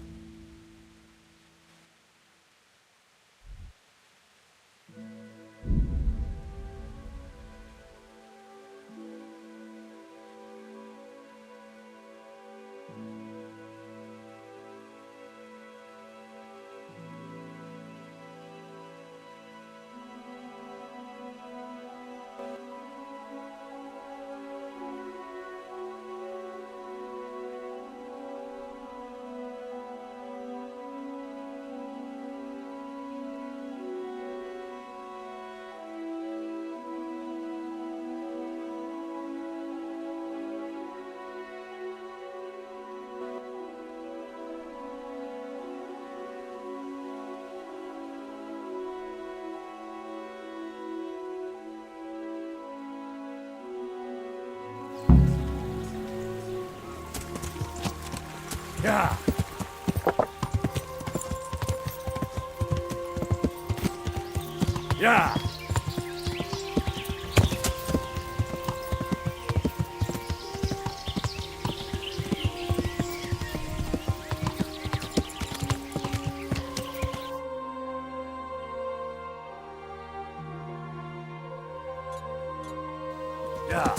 Yeah. Yeah. Yeah.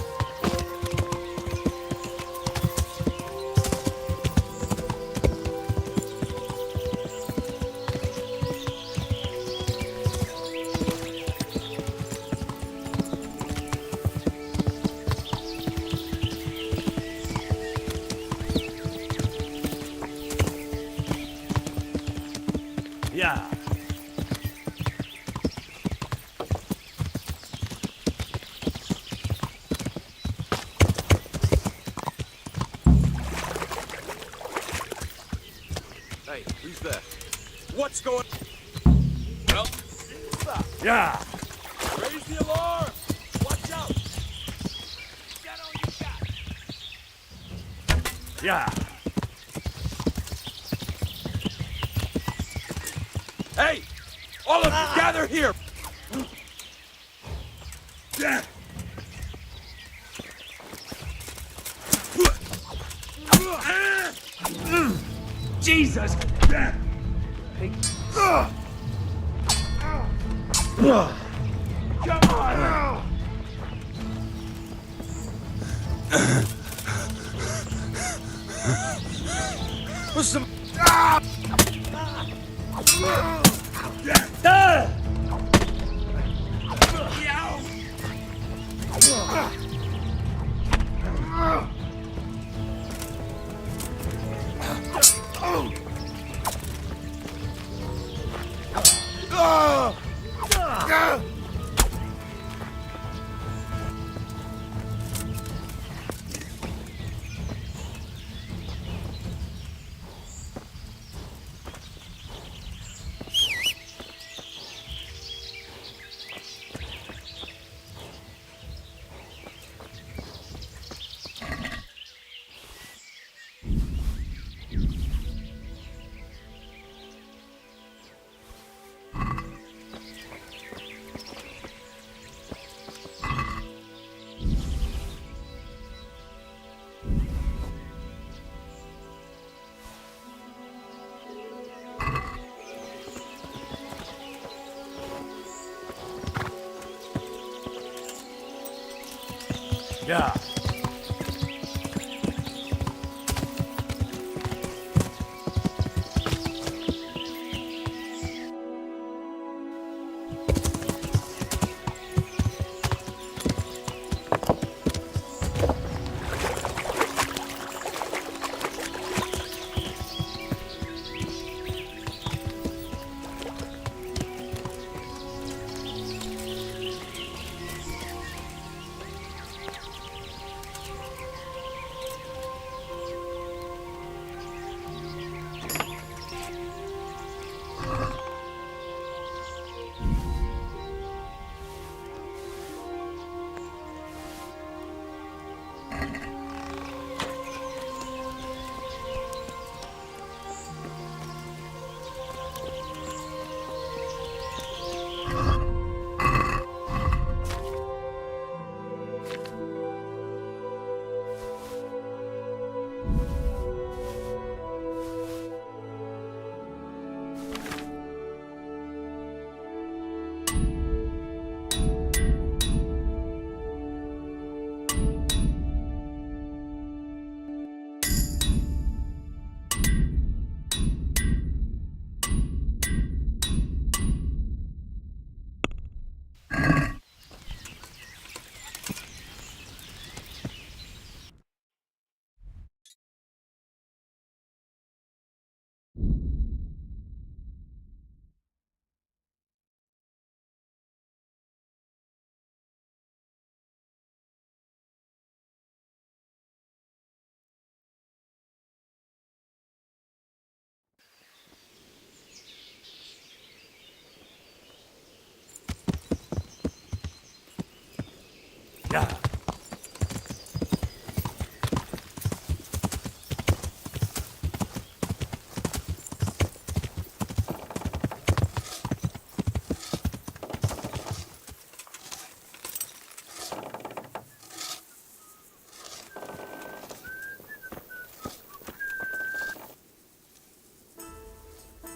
Yeah. Hey, who's there? What's going... Well, Yeah. raise the alarm! Watch out! Yeah. Hey! All of you, gather here! Jesus! Come on! What's the... Yeah. Yeah.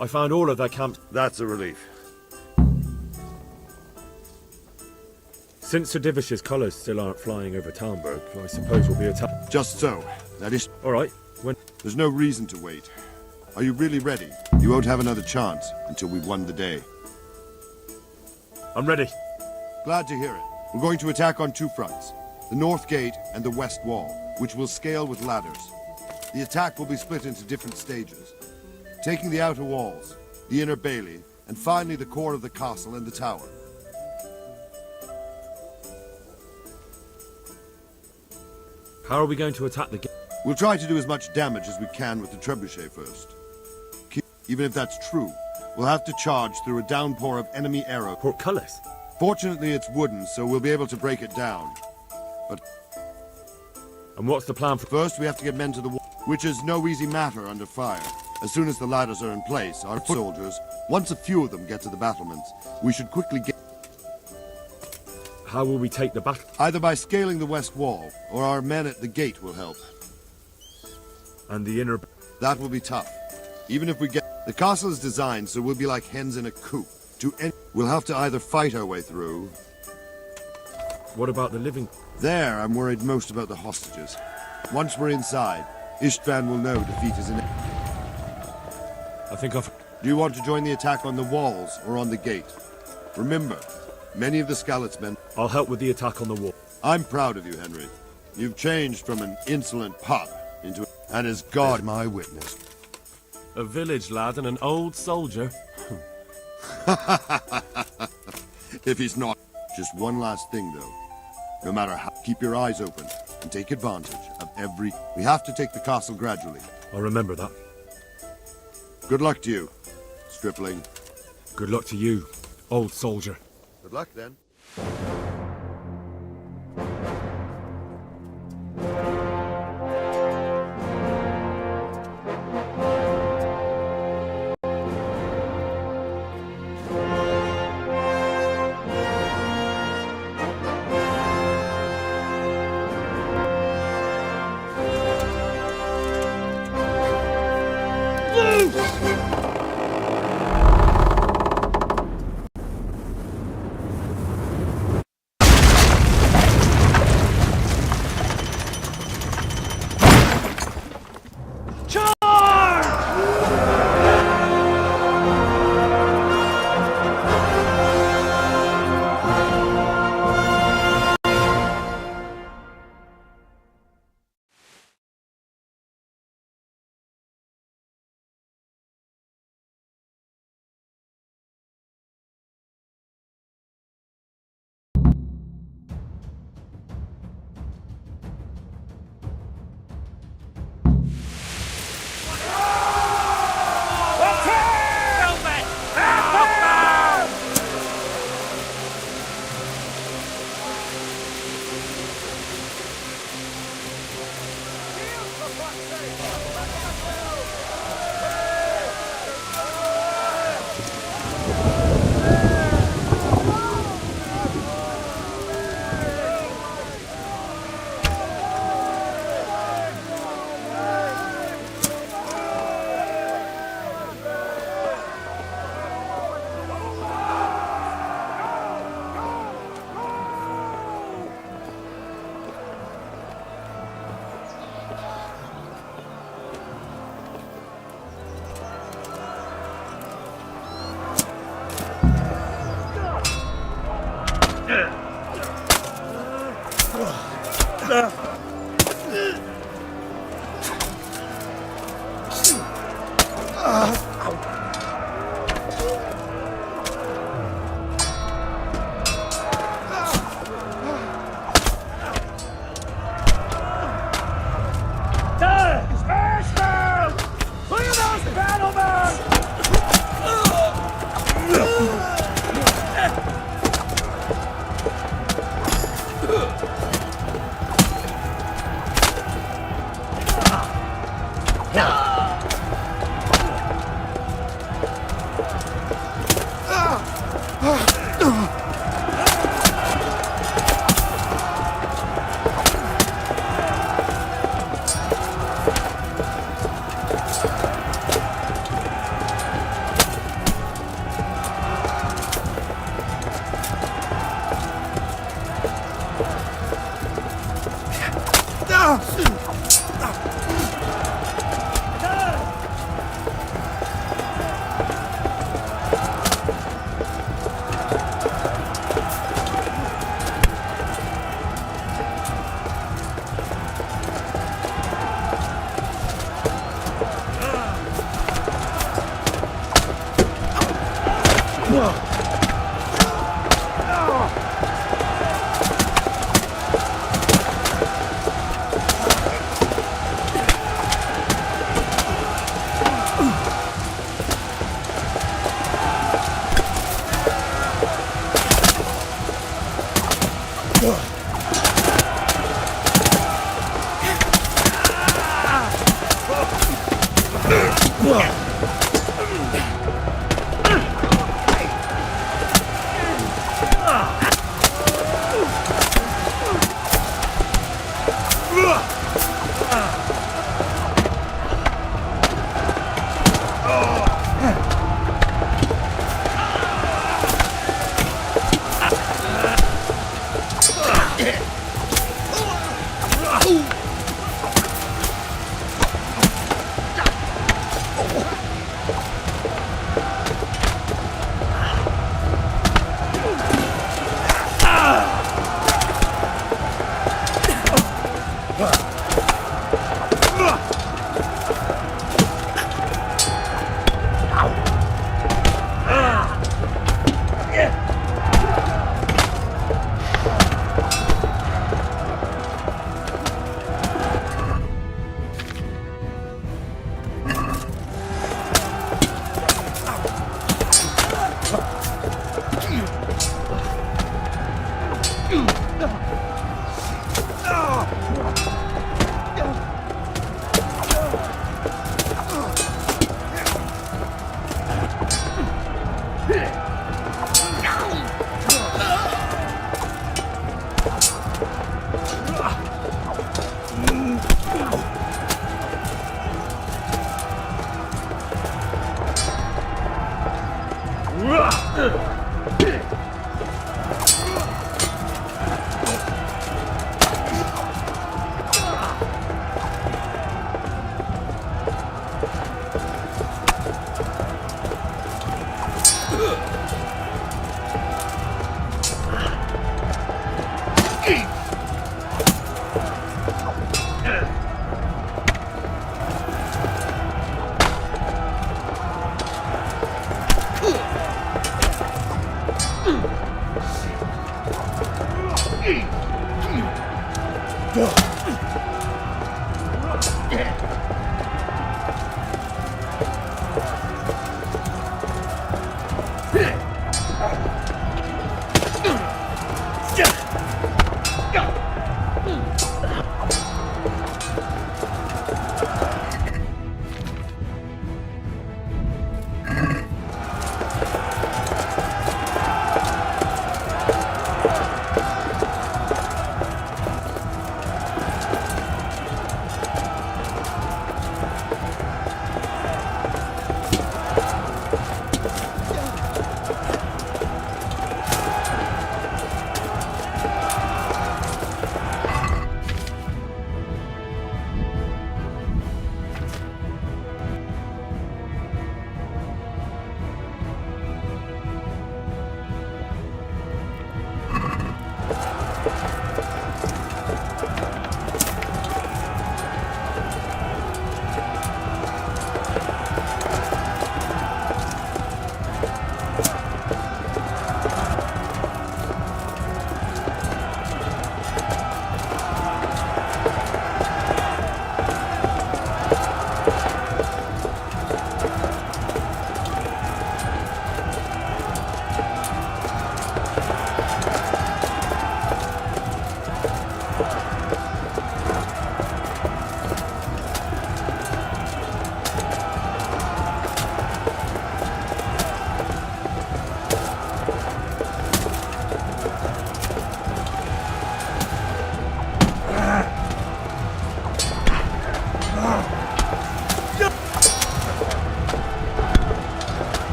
I found all of their camps. That's a relief. Since Sir Divish's colours still aren't flying over Talmberg, I suppose we'll be attacked. Just so. That is... All right. When... There's no reason to wait. Are you really ready? You won't have another chance until we've won the day. I'm ready. Glad to hear it. We're going to attack on two fronts. The north gate and the west wall, which will scale with ladders. The attack will be split into different stages. Taking the outer walls, the inner bailey, and finally the core of the castle and the tower. How are we going to attack the gate? We'll try to do as much damage as we can with the trebuchet first. Even if that's true, we'll have to charge through a downpour of enemy arrows. Portcullis? Fortunately, it's wooden, so we'll be able to break it down. But... And what's the plan for... First, we have to get men to the wall. which is no easy matter under fire. As soon as the ladders are in place, our foot soldiers, once a few of them get to the battlements, we should quickly get... How will we take the battle? Either by scaling the west wall, or our men at the gate will help. And the inner... That will be tough. Even if we get... The castle is designed so we'll be like hens in a coop. We'll have to either fight our way through... What about the living... There, I'm worried most about the hostages. Once we're inside, Istvan will know defeat is in... I think I've... Do you want to join the attack on the walls or on the gate? Remember, many of the Skalitz men... I'll help with the attack on the wall. I'm proud of you, Henry. You've changed from an insolent pup into... And as God my witness. A village lad and an old soldier. If he's not. Just one last thing, though. No matter how... Keep your eyes open and take advantage of every... We have to take the castle gradually. I'll remember that. Good luck to you, stripling. Good luck to you, old soldier. Good luck, then.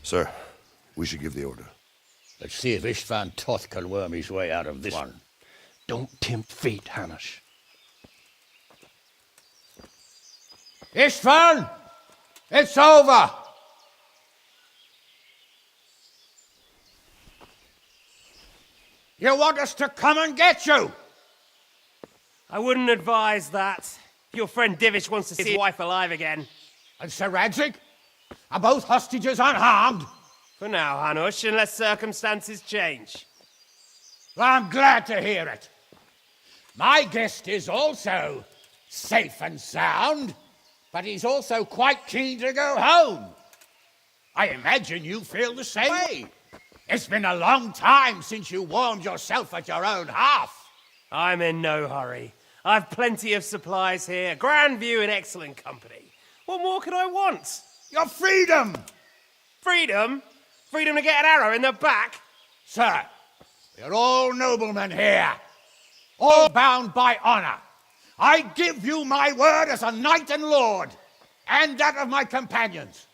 Sir, we should give the order. Let's see if Istvan Toth can worm his way out of this one. Don't tempt fate, Hamish. Istvan! It's over! You want us to come and get you? I wouldn't advise that. Your friend Divish wants to see his wife alive again. And Sir Radzig? Are both hostages unharmed? For now, Hanush, unless circumstances change. Well, I'm glad to hear it. My guest is also safe and sound, but he's also quite keen to go home. I imagine you feel the same way. It's been a long time since you warmed yourself at your own hearth. I'm in no hurry. I've plenty of supplies here, grand view and excellent company. What more could I want? Your freedom! Freedom? Freedom to get an arrow in the back? Sir, we're all noblemen here, all bound by honor. I give you my word as a knight and lord, and that of my companions.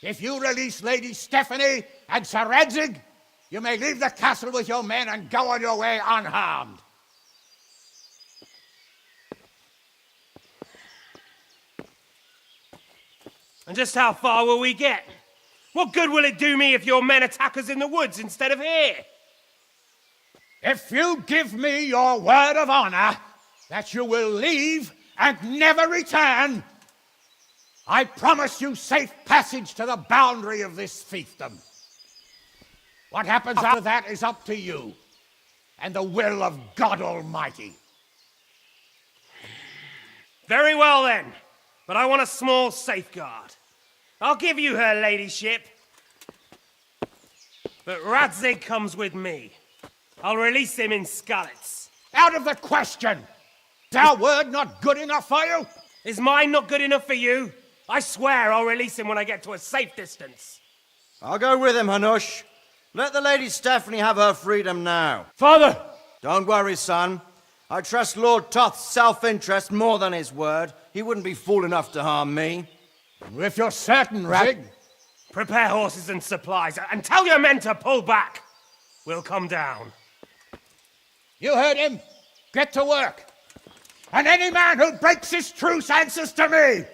If you release Lady Stephanie and Sir Radzig, you may leave the castle with your men and go on your way unharmed. And just how far will we get? What good will it do me if your men attack us in the woods instead of here? If you give me your word of honor that you will leave and never return, I promise you safe passage to the boundary of this fiefdom. What happens after that is up to you and the will of God Almighty. Very well then, but I want a small safeguard. I'll give you her ladyship, but Radzig comes with me. I'll release him in Skalitz. Out of the question! Is our word not good enough for you? Is mine not good enough for you? I swear I'll release him when I get to a safe distance. I'll go with him, Hanush. Let the Lady Stephanie have her freedom now. Father! Don't worry, son. I trust Lord Toth's self-interest more than his word. He wouldn't be fool enough to harm me. If you're certain, Radzig. Prepare horses and supplies, and tell your men to pull back. We'll come down. You heard him. Get to work. And any man who breaks this truce answers to me.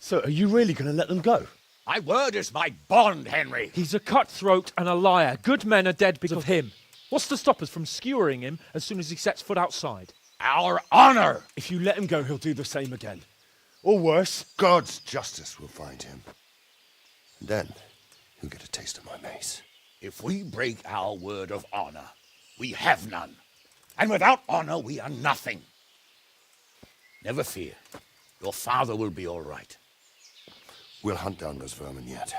So, are you really going to let them go? My word is my bond, Henry. He's a cutthroat and a liar. Good men are dead because of him. What's to stop us from skewering him as soon as he sets foot outside? Our honor! If you let him go, he'll do the same again. Or worse. God's justice will find him. And then he'll get a taste of my mace. If we break our word of honor, we have none. And without honor, we are nothing. Never fear. Your father will be all right. We'll hunt down those vermin yet.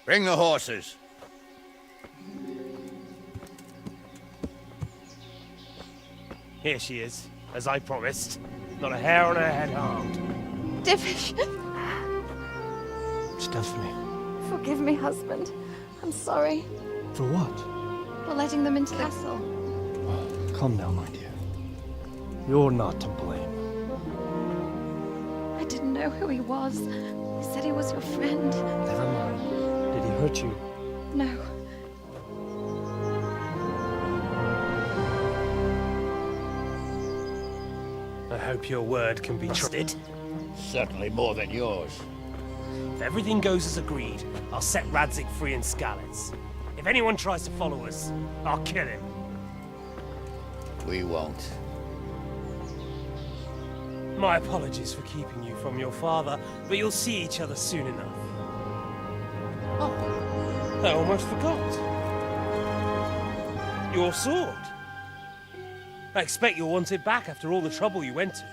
Bring the horses. Here she is, as I promised. Not a hair on her head harmed. Divish! Stephanie. Forgive me, husband. I'm sorry. For what? For letting them into the castle. Calm down, my dear. You're not to blame. I didn't know who he was. He said he was your friend. Never mind. Did he hurt you? No. I hope your word can be trusted. Certainly more than yours. If everything goes as agreed, I'll set Radzig free in Skalitz. If anyone tries to follow us, I'll kill him. We won't. My apologies for keeping you from your father, but you'll see each other soon enough. Oh, I almost forgot. Your sword. I expect you'll want it back after all the trouble you went to.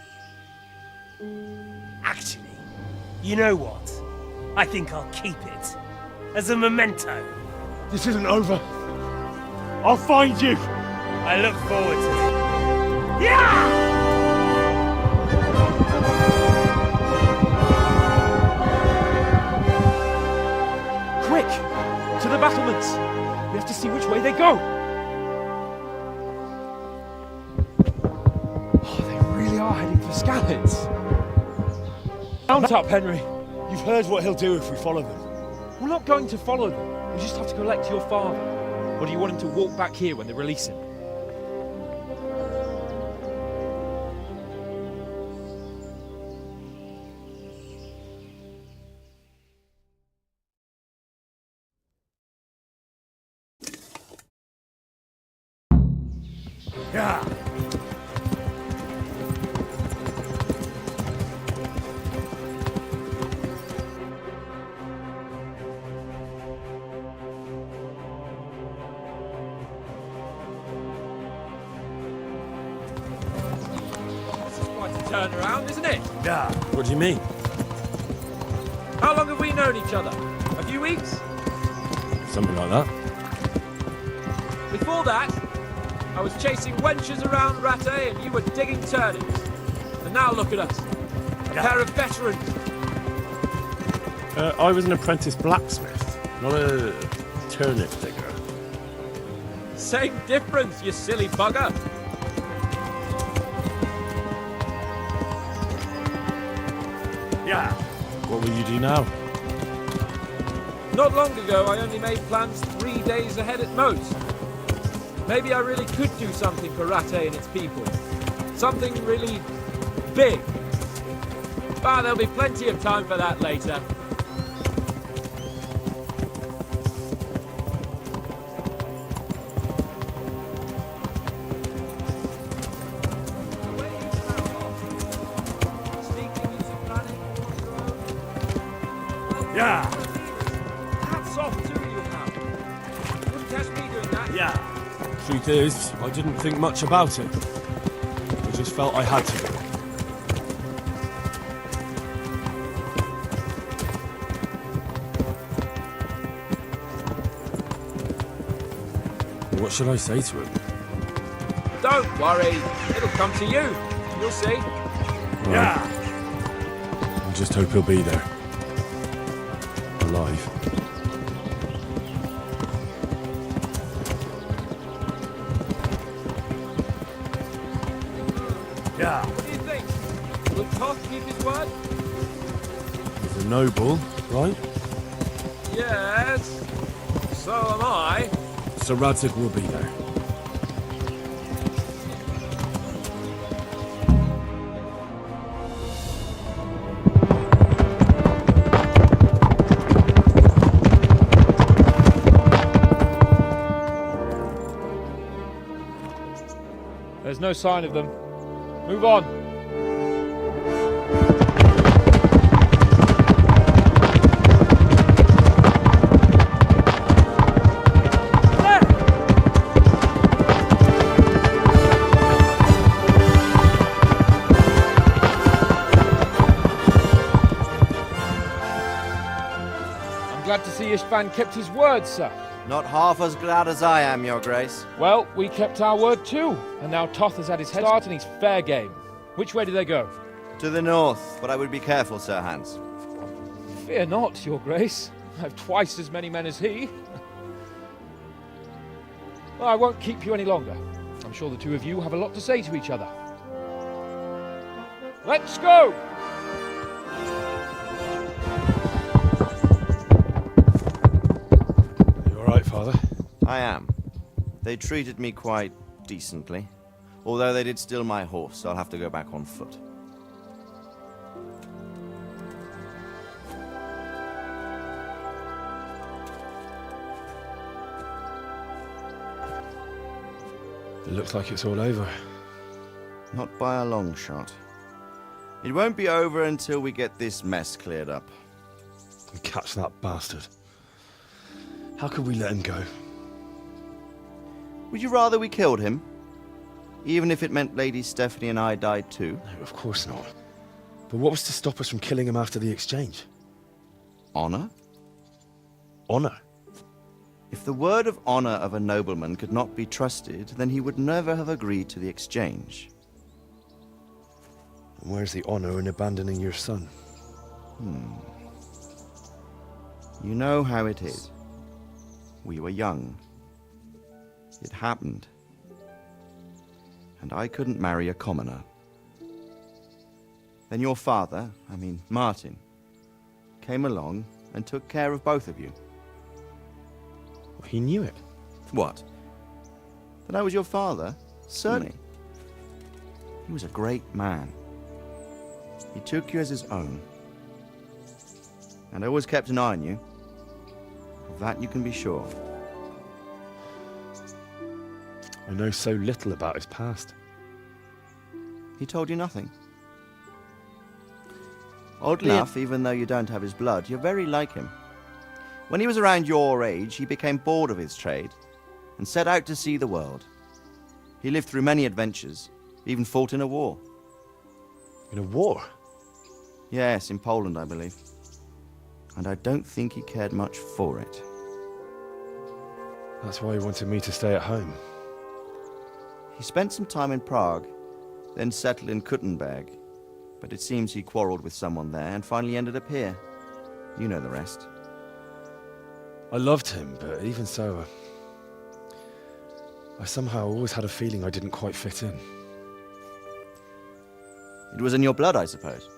Actually, you know what? I think I'll keep it. As a memento. This isn't over. I'll find you. I look forward to it. Yeah! Quick! To the battlements! We have to see which way they go! Oh, they really are heading for Skalitz. Mount up, Henry. You've heard what he'll do if we follow them. We're not going to follow them. We just have to collect your father. Or do you want him to walk back here when they release him? Yeah. This is quite a turnaround, isn't it? Yeah. What do you mean? How long have we known each other? A few weeks? Something like that. Before that, I was chasing wenches around Rattay and you were digging turnips. And now look at us. A pair of veterans. I was an apprentice blacksmith, not a turnip digger. Same difference, you silly bugger. Yeah. What will you do now? Not long ago, I only made plans 3 days ahead at most. Maybe I really could do something for Rattay and its people. Something really big. But there'll be plenty of time for that later. Yeah. Hats off to you now. Wouldn't catch me doing that. Yeah. Truth is, I didn't think much about it. I just felt I had to do it. What should I say to him? Don't worry. It'll come to you. You'll see. Yeah. I just hope he'll be there. Alive. Yeah. What do you think? Will Toth keep his word? He's a noble, right? Yes. So am I. So Radzig will be there. There's no sign of them. Move on. I'm glad to see Ishvan kept his word, sir. Not half as glad as I am, Your Grace. Well, we kept our word too. And now Toth has had his head start and he's fair game. Which way do they go? To the north, but I would be careful, Sir Hans. Fear not, Your Grace. I have twice as many men as he. Well, I won't keep you any longer. I'm sure the two of you have a lot to say to each other. Let's go! You alright, Father? I am. They treated me quite decently. Although they did steal my horse, so I'll have to go back on foot. It looks like it's all over. Not by a long shot. It won't be over until we get this mess cleared up. And catch that bastard. How could we let him go? Would you rather we killed him? Even if it meant Lady Stephanie and I died too? No, of course not. But what was to stop us from killing him after the exchange? Honor? Honor? If the word of honor of a nobleman could not be trusted, then he would never have agreed to the exchange. And where's the honor in abandoning your son? You know how it is. We were young. It happened. And I couldn't marry a commoner. Then your father, Martin, came along and took care of both of you. He knew it. What? That I was your father? Certainly. He was a great man. He took you as his own. And always kept an eye on you. Of that you can be sure. I know so little about his past. He told you nothing? Oddly enough, even though you don't have his blood, you're very like him. When he was around your age, he became bored of his trade and set out to see the world. He lived through many adventures, even fought in a war. In a war? Yes, in Poland, I believe. And I don't think he cared much for it. That's why he wanted me to stay at home. He spent some time in Prague, then settled in Kuttenberg. But it seems he quarreled with someone there and finally ended up here. You know the rest. I loved him, but even so, I somehow always had a feeling I didn't quite fit in. It was in your blood, I suppose.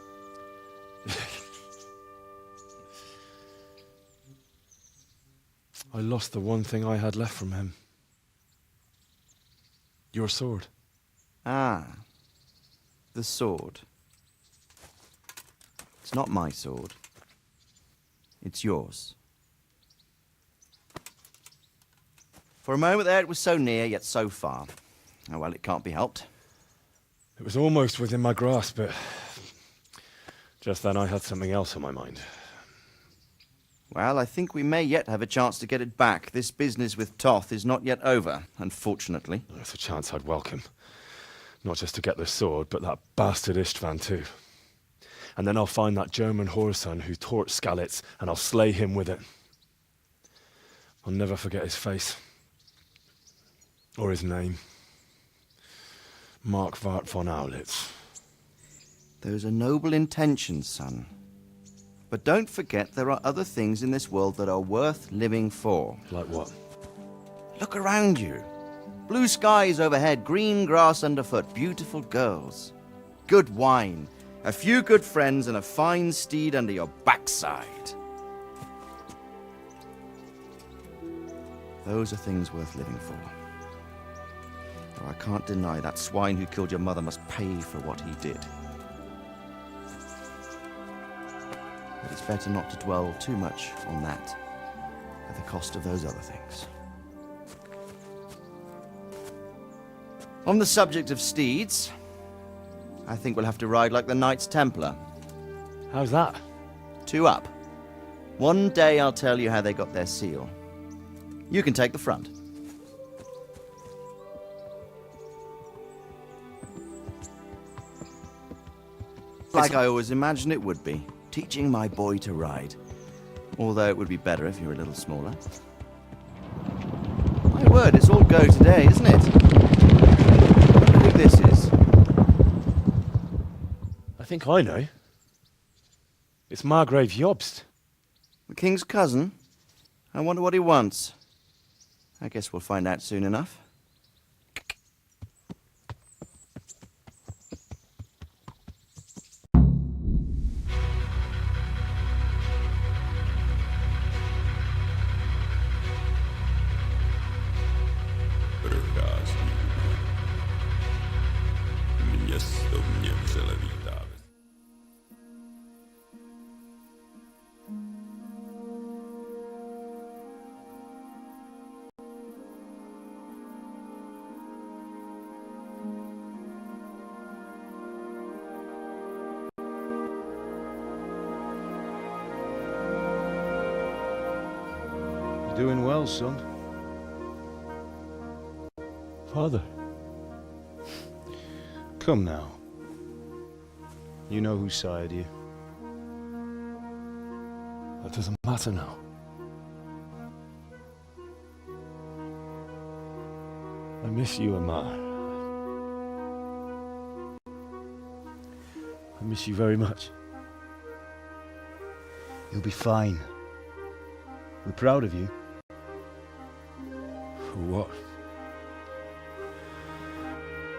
I lost the one thing I had left from him. Your sword. Ah, the sword. It's not my sword. It's yours. For a moment there, it was so near, yet so far. Oh, well, it can't be helped. It was almost within my grasp, but just then I had something else on my mind. Well, I think we may yet have a chance to get it back. This business with Toth is not yet over, unfortunately. That's a chance I'd welcome. Not just to get the sword, but that bastard Istvan too. And then I'll find that German whoreson who torched Skalitz, and I'll slay him with it. I'll never forget his face. Or his name. Marquardt von Aulitz. Those are noble intentions, son. But don't forget there are other things in this world that are worth living for. Like what? Look around you. Blue skies overhead, green grass underfoot, beautiful girls. Good wine, a few good friends, and a fine steed under your backside. Those are things worth living for. Though I can't deny that swine who killed your mother must pay for what he did. But it's better not to dwell too much on that at the cost of those other things. On the subject of steeds, I think we'll have to ride like the Knights Templar. How's that? 2 up. One day I'll tell you how they got their seal. You can take the front. Like I always imagined it would be. Teaching my boy to ride. Although it would be better if you were a little smaller. My word, it's all go today, isn't it? I wonder who this is. I think I know. It's Margrave Jobst. The king's cousin? I wonder what he wants. I guess we'll find out soon enough. doing well, son. Father. Come now. You know who sired you. That doesn't matter now. I miss you, Amar. I miss you very much. You'll be fine. We're proud of you. For what?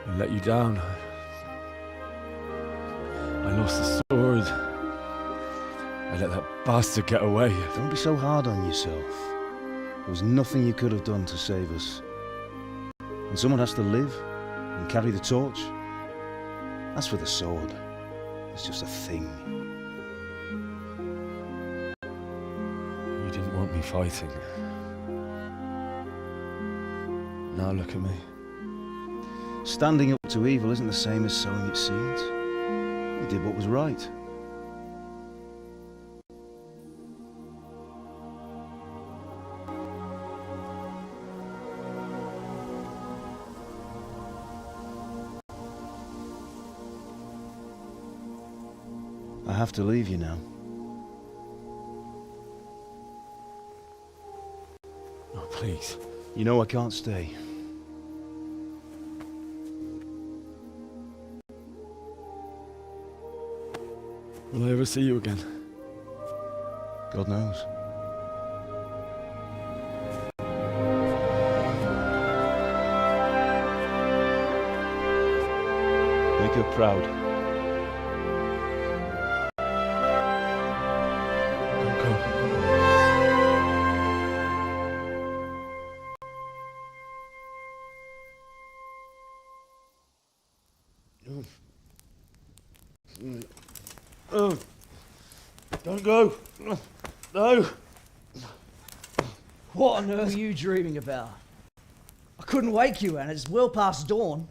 I let you down. I lost the sword. I let that bastard get away. Don't be so hard on yourself. There was nothing you could have done to save us. And someone has to live and carry the torch. As for the sword, it's just a thing. You didn't want me fighting. Now look at me. Standing up to evil isn't the same as sowing its seeds. You did what was right. I have to leave you now. Oh, please. You know I can't stay. Will I ever see you again? God knows. Make her proud. Don't go. No. What on earth are you dreaming about? I couldn't wake you, and it's well past dawn.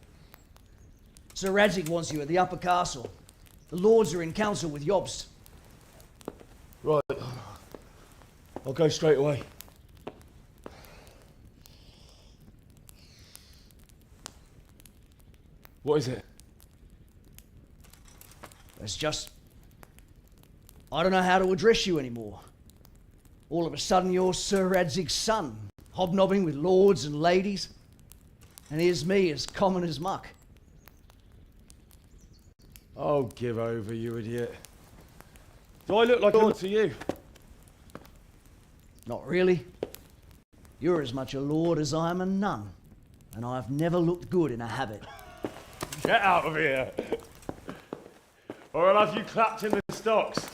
Sir Radzig wants you at the upper castle. The lords are in council with Jobst. Right. I'll go straight away. What is it? It's just... I don't know how to address you anymore. All of a sudden you're Sir Radzig's son, hobnobbing with lords and ladies. And here's me, as common as muck. Oh, give over, you idiot. Do I look like a lord to you? Not really. You're as much a lord as I am a nun. And I've never looked good in a habit. Get out of here! Or I'll have you clapped in the stocks.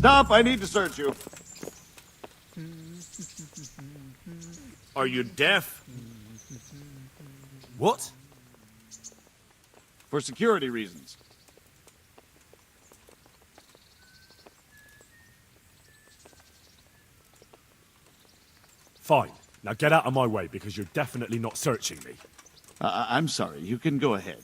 Stop, I need to search you. Are you deaf? What? For security reasons. Fine. Now get out of my way, because you're definitely not searching me. I'm sorry, you can go ahead.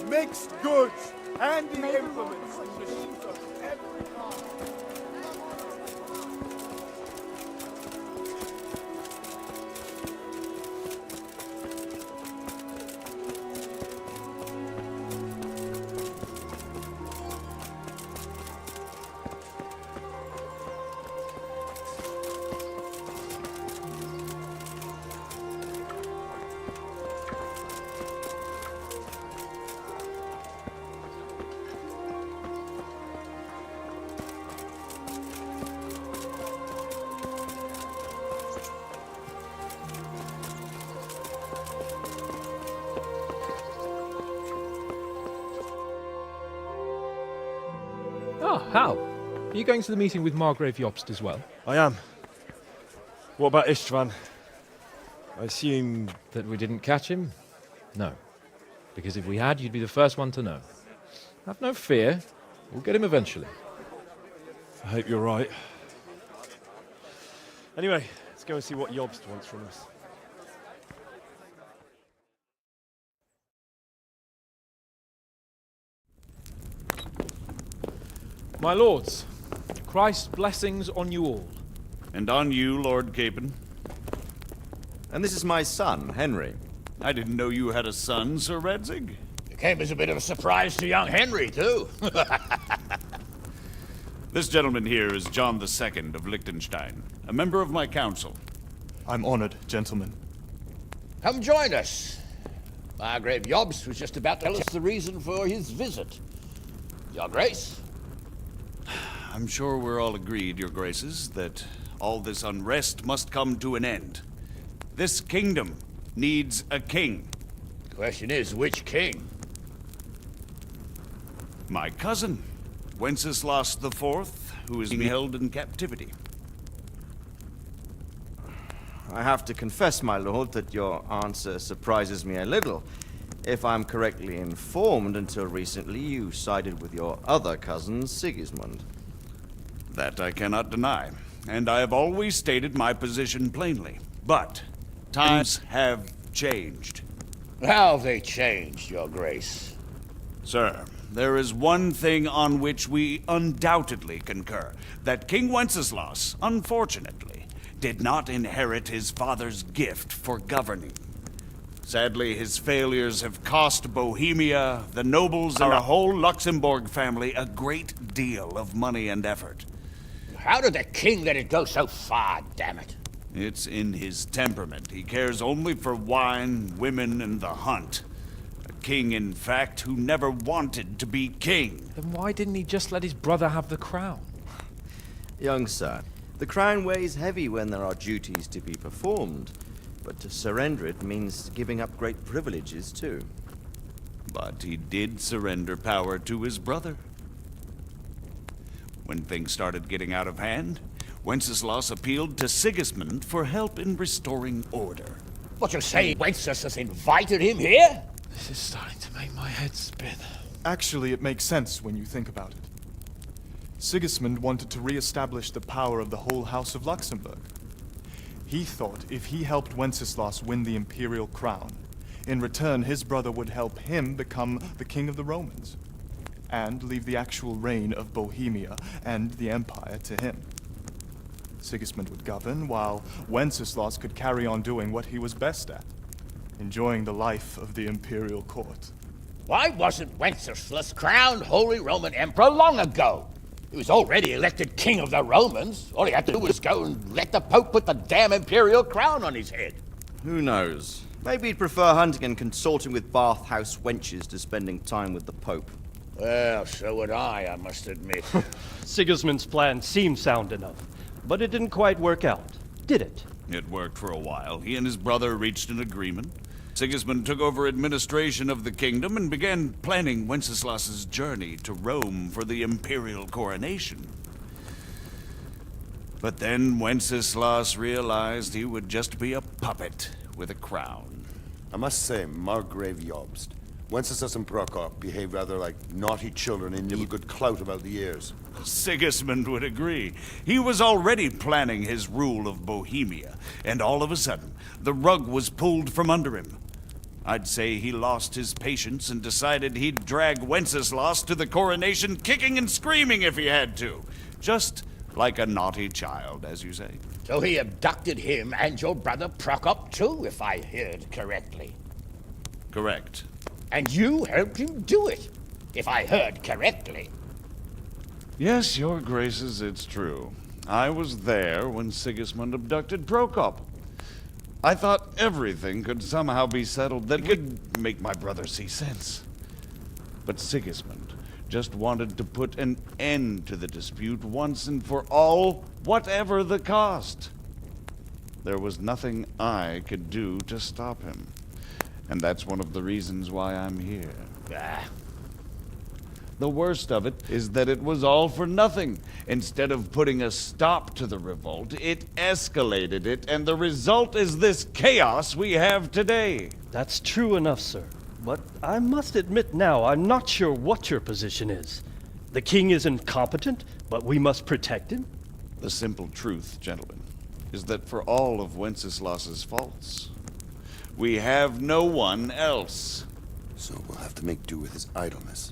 Mixed goods and the implements and machines of every kind. Oh, Hal. Are you going to the meeting with Margrave Jobst as well? I am. What about Istvan? I assume... That we didn't catch him? No. Because if we had, you'd be the first one to know. Have no fear. We'll get him eventually. I hope you're right. Anyway, let's go and see what Jobst wants from us. My lords, Christ's blessings on you all. And on you, Lord Capon. And this is my son, Henry. I didn't know you had a son, Sir Radzig. It came as a bit of a surprise to young Henry, too. This gentleman here is John II of Liechtenstein, a member of my council. I'm honored, gentlemen. Come join us. Margrave Jobst was just about to tell us the reason for his visit. Your Grace? I'm sure we're all agreed, Your Graces, that all this unrest must come to an end. This kingdom needs a king. The question is, which king? My cousin, Wenceslas IV, who is being held in captivity. I have to confess, my lord, that your answer surprises me a little. If I'm correctly informed, until recently you sided with your other cousin, Sigismund. That I cannot deny, and I have always stated my position plainly. But times have changed. How have they changed, Your Grace? Sir, there is one thing on which we undoubtedly concur. That King Wenceslas, unfortunately, did not inherit his father's gift for governing. Sadly, his failures have cost Bohemia, the nobles, and the whole Luxembourg family a great deal of money and effort. How did the king let it go so far, damn it? It's in his temperament. He cares only for wine, women, and the hunt. A king, in fact, who never wanted to be king. Then why didn't he just let his brother have the crown? Young sir, the crown weighs heavy when there are duties to be performed, but to surrender it means giving up great privileges too. But he did surrender power to his brother. When things started getting out of hand, Wenceslas appealed to Sigismund for help in restoring order. What you say, Wenceslas has invited him here? This is starting to make my head spin. Actually, it makes sense when you think about it. Sigismund wanted to re-establish the power of the whole House of Luxembourg. He thought if he helped Wenceslas win the imperial crown, in return his brother would help him become the king of the Romans, and leave the actual reign of Bohemia and the empire to him. Sigismund would govern, while Wenceslas could carry on doing what he was best at, enjoying the life of the imperial court. Why wasn't Wenceslas crowned Holy Roman Emperor long ago? He was already elected king of the Romans. All he had to do was go and let the Pope put the damn imperial crown on his head. Who knows? Maybe he'd prefer hunting and consorting with bathhouse wenches to spending time with the Pope. Well, so would I must admit. Sigismund's plan seemed sound enough, but it didn't quite work out, did it? It worked for a while. He and his brother reached an agreement. Sigismund took over administration of the kingdom and began planning Wenceslas's journey to Rome for the imperial coronation. But then Wenceslas realized he would just be a puppet with a crown. I must say, Margrave Jobst, Wenceslas and Prokop behave rather like naughty children in need of good clout about the ears. Sigismund would agree. He was already planning his rule of Bohemia, and all of a sudden, the rug was pulled from under him. I'd say he lost his patience and decided he'd drag Wenceslas to the coronation kicking and screaming if he had to. Just like a naughty child, as you say. So he abducted him and your brother Prokop too, if I heard correctly. Correct. And you helped him do it, if I heard correctly. Yes, your graces, it's true. I was there when Sigismund abducted Prokop. I thought everything could somehow be settled that could make my brother see sense. But Sigismund just wanted to put an end to the dispute once and for all, whatever the cost. There was nothing I could do to stop him. And that's one of the reasons why I'm here. The worst of it is that it was all for nothing. Instead of putting a stop to the revolt, it escalated it, and the result is this chaos we have today. That's true enough, sir. But I must admit now, I'm not sure what your position is. The king is incompetent, but we must protect him? The simple truth, gentlemen, is that for all of Wenceslas's faults, we have no one else. So we'll have to make do with his idleness.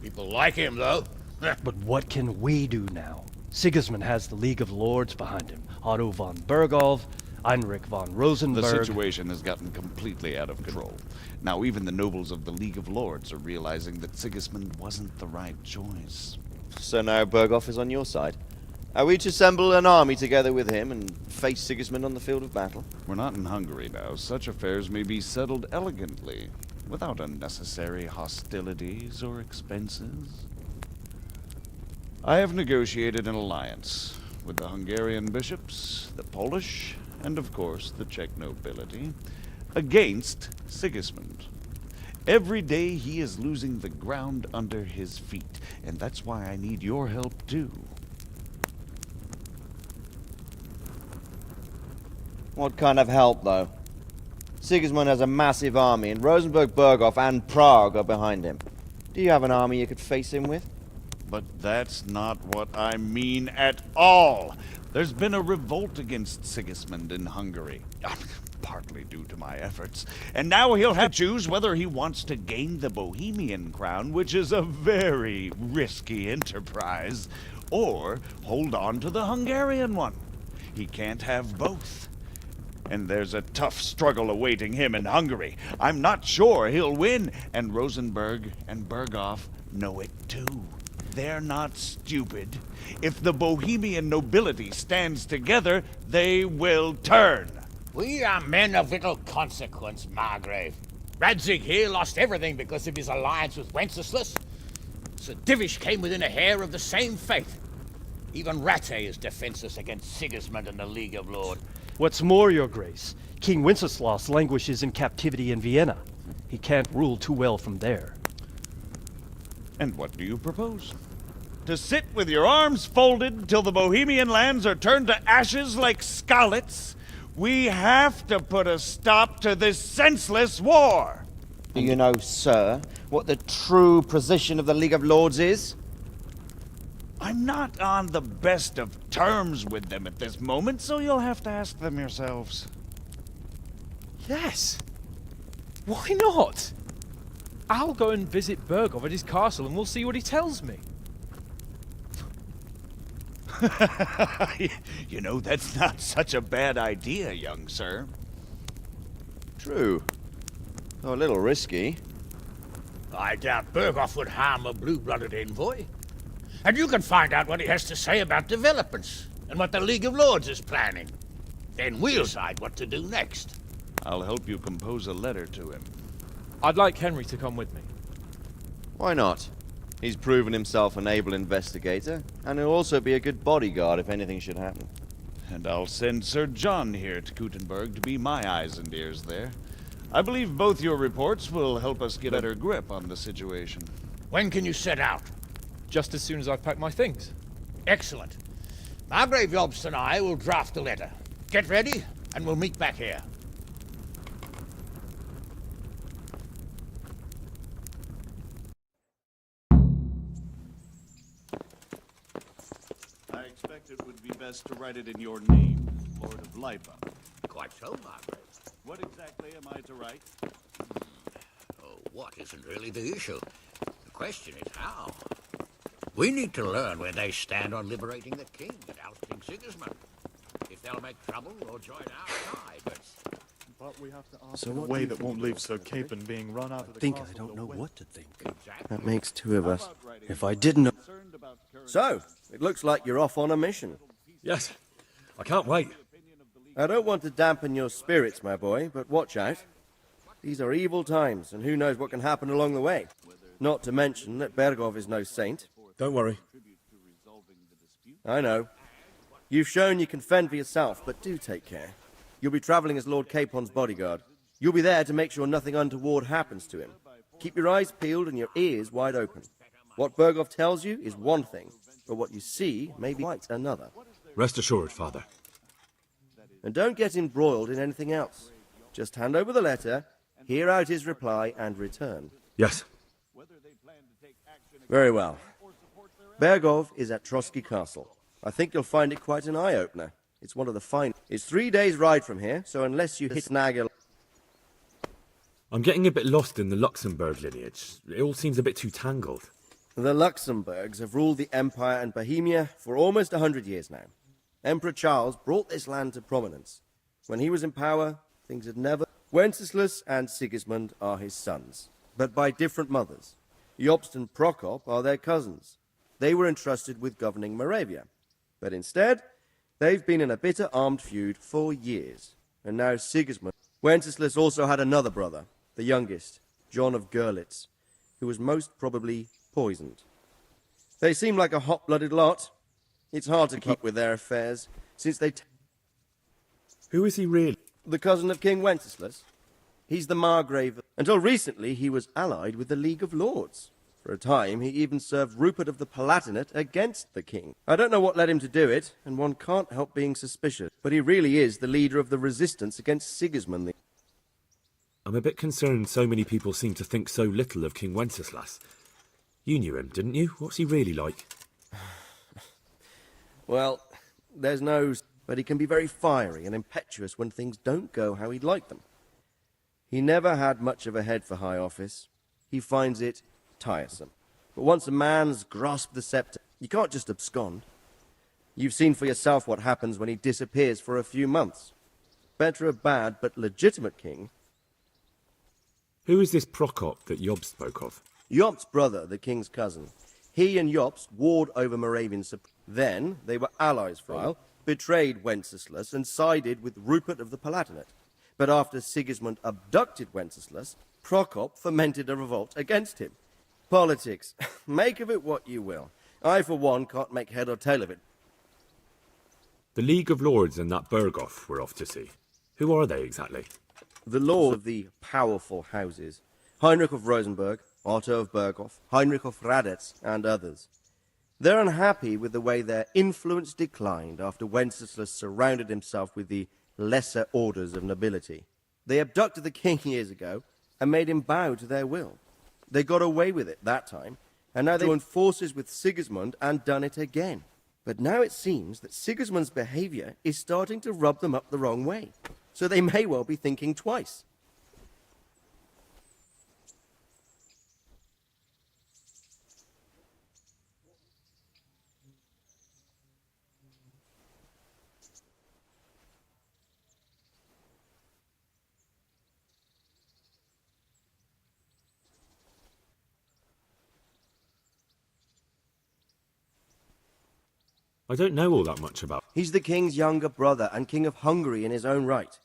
People like him, though. But what can we do now? Sigismund has the League of Lords behind him. Otto von Bergolf, Heinrich von Rosenberg. The situation has gotten completely out of control. Now even the nobles of the League of Lords are realizing that Sigismund wasn't the right choice. So now Bergolf is on your side. Are we to assemble an army together with him and face Sigismund on the field of battle? We're not in Hungary now. Such affairs may be settled elegantly, without unnecessary hostilities or expenses. I have negotiated an alliance with the Hungarian bishops, the Polish, and of course the Czech nobility, against Sigismund. Every day he is losing the ground under his feet, and that's why I need your help too. What kind of help, though? Sigismund has a massive army, and Rosenberg, Berghof, and Prague are behind him. Do you have an army you could face him with? But that's not what I mean at all. There's been a revolt against Sigismund in Hungary, partly due to my efforts, and now he'll have to choose whether he wants to gain the Bohemian crown, which is a very risky enterprise, or hold on to the Hungarian one. He can't have both. And there's a tough struggle awaiting him in Hungary. I'm not sure he'll win, and Rosenberg and Berghof know it too. They're not stupid. If the Bohemian nobility stands together, they will turn. We are men of little consequence, Margrave. Radzig here lost everything because of his alliance with Wenceslas. Sir Divish came within a hair of the same fate. Even Rattay is defenseless against Sigismund and the League of Lords. What's more, your grace, King Wenceslas languishes in captivity in Vienna. He can't rule too well from there. And what do you propose? To sit with your arms folded till the Bohemian lands are turned to ashes like scarlets? We have to put a stop to this senseless war! Do you know, sir, what the true position of the League of Lords is? I'm not on the best of terms with them at this moment, so you'll have to ask them yourselves. Yes. Why not? I'll go and visit Berghof at his castle and we'll see what he tells me. You know, that's not such a bad idea, young sir. True. Though a little risky. I doubt Berghoff would harm a blue-blooded envoy. And you can find out what he has to say about developments and what the League of Lords is planning. Then we'll decide what to do next. I'll help you compose a letter to him. I'd like Henry to come with me. Why not? He's proven himself an able investigator, and he'll also be a good bodyguard if anything should happen. And I'll send Sir John here to Kuttenberg to be my eyes and ears there. I believe both your reports will help us get a better grip on the situation. When can you set out? Just as soon as I've packed my things. Excellent. Margrave Jobst and I will draft a letter. Get ready, and we'll meet back here. I expect it would be best to write it in your name, Lord of Lipa. Quite so, Margrave. What exactly am I to write? Oh, what isn't really the issue. The question is how. We need to learn where they stand on liberating the king and ousting Sigismund. If they'll make trouble or join our side, But we have to ask So in a what way do you that think won't of leave this, Sir okay? Capon being run out of the think castle I don't to know win. what to think. That makes two of us. If I didn't know... So, it looks like you're off on a mission. Yes, I can't wait. I don't want to dampen your spirits, my boy, but watch out. These are evil times, and who knows what can happen along the way. Not to mention that Bergov is no saint. Don't worry. I know. You've shown you can fend for yourself, but do take care. You'll be traveling as Lord Capon's bodyguard. You'll be there to make sure nothing untoward happens to him. Keep your eyes peeled and your ears wide open. What Bergov tells you is one thing, but what you see may be quite another. Rest assured, Father. And don't get embroiled in anything else. Just hand over the letter, hear out his reply, and return. Yes. Very well. Bergov is at Trotsky Castle. I think you'll find it quite an eye-opener. It's one of the fine... It's 3 days' ride from here, so unless you hit snag a... I'm getting a bit lost in the Luxembourg lineage. It all seems a bit too tangled. The Luxembourgs have ruled the Empire and Bohemia for almost 100 years now. Emperor Charles brought this land to prominence. When he was in power, things had never... Wenceslas and Sigismund are his sons, but by different mothers. Jobst and Prokop are their cousins. They were entrusted with governing Moravia. But instead, they've been in a bitter armed feud for years. And now Sigismund... Wenceslas also had another brother, the youngest, John of Görlitz, who was most probably poisoned. They seem like a hot-blooded lot. It's hard to keep with their affairs, since they... Who is he really? The cousin of King Wenceslas. He's the Margrave. Until recently, he was allied with the League of Lords. For a time, he even served Rupert of the Palatinate against the king. I don't know what led him to do it, and one can't help being suspicious, but he really is the leader of the resistance against Sigismund. I'm a bit concerned so many people seem to think so little of King Wenceslas. You knew him, didn't you? What's he really like? Well, there's no... But he can be very fiery and impetuous when things don't go how he'd like them. He never had much of a head for high office. He finds it tiresome. But once a man's grasped the scepter, you can't just abscond. You've seen for yourself what happens when he disappears for a few months. Better a bad but legitimate king. Who is this Prokop that Jobst spoke of? Jobst's brother, the king's cousin. He and Jobst warred over Moravian supremacy. Then they were allies for a while, betrayed Wenceslas and sided with Rupert of the Palatinate. But after Sigismund abducted Wenceslas, Prokop fomented a revolt against him. Politics. Make of it what you will. I, for one, can't make head or tail of it. The League of Lords and that Berghoff we're off to see. Who are they exactly? The lords of the powerful houses. Heinrich of Rosenberg, Otto of Berghoff, Heinrich of Radetz, and others. They're unhappy with the way their influence declined after Wenceslas surrounded himself with the lesser orders of nobility. They abducted the king years ago and made him bow to their will. They got away with it that time, and now they joined forces with Sigismund and done it again. But now it seems that Sigismund's behavior is starting to rub them up the wrong way, so they may well be thinking twice. I don't know all that much about. He's the king's younger brother and king of Hungary in his own right.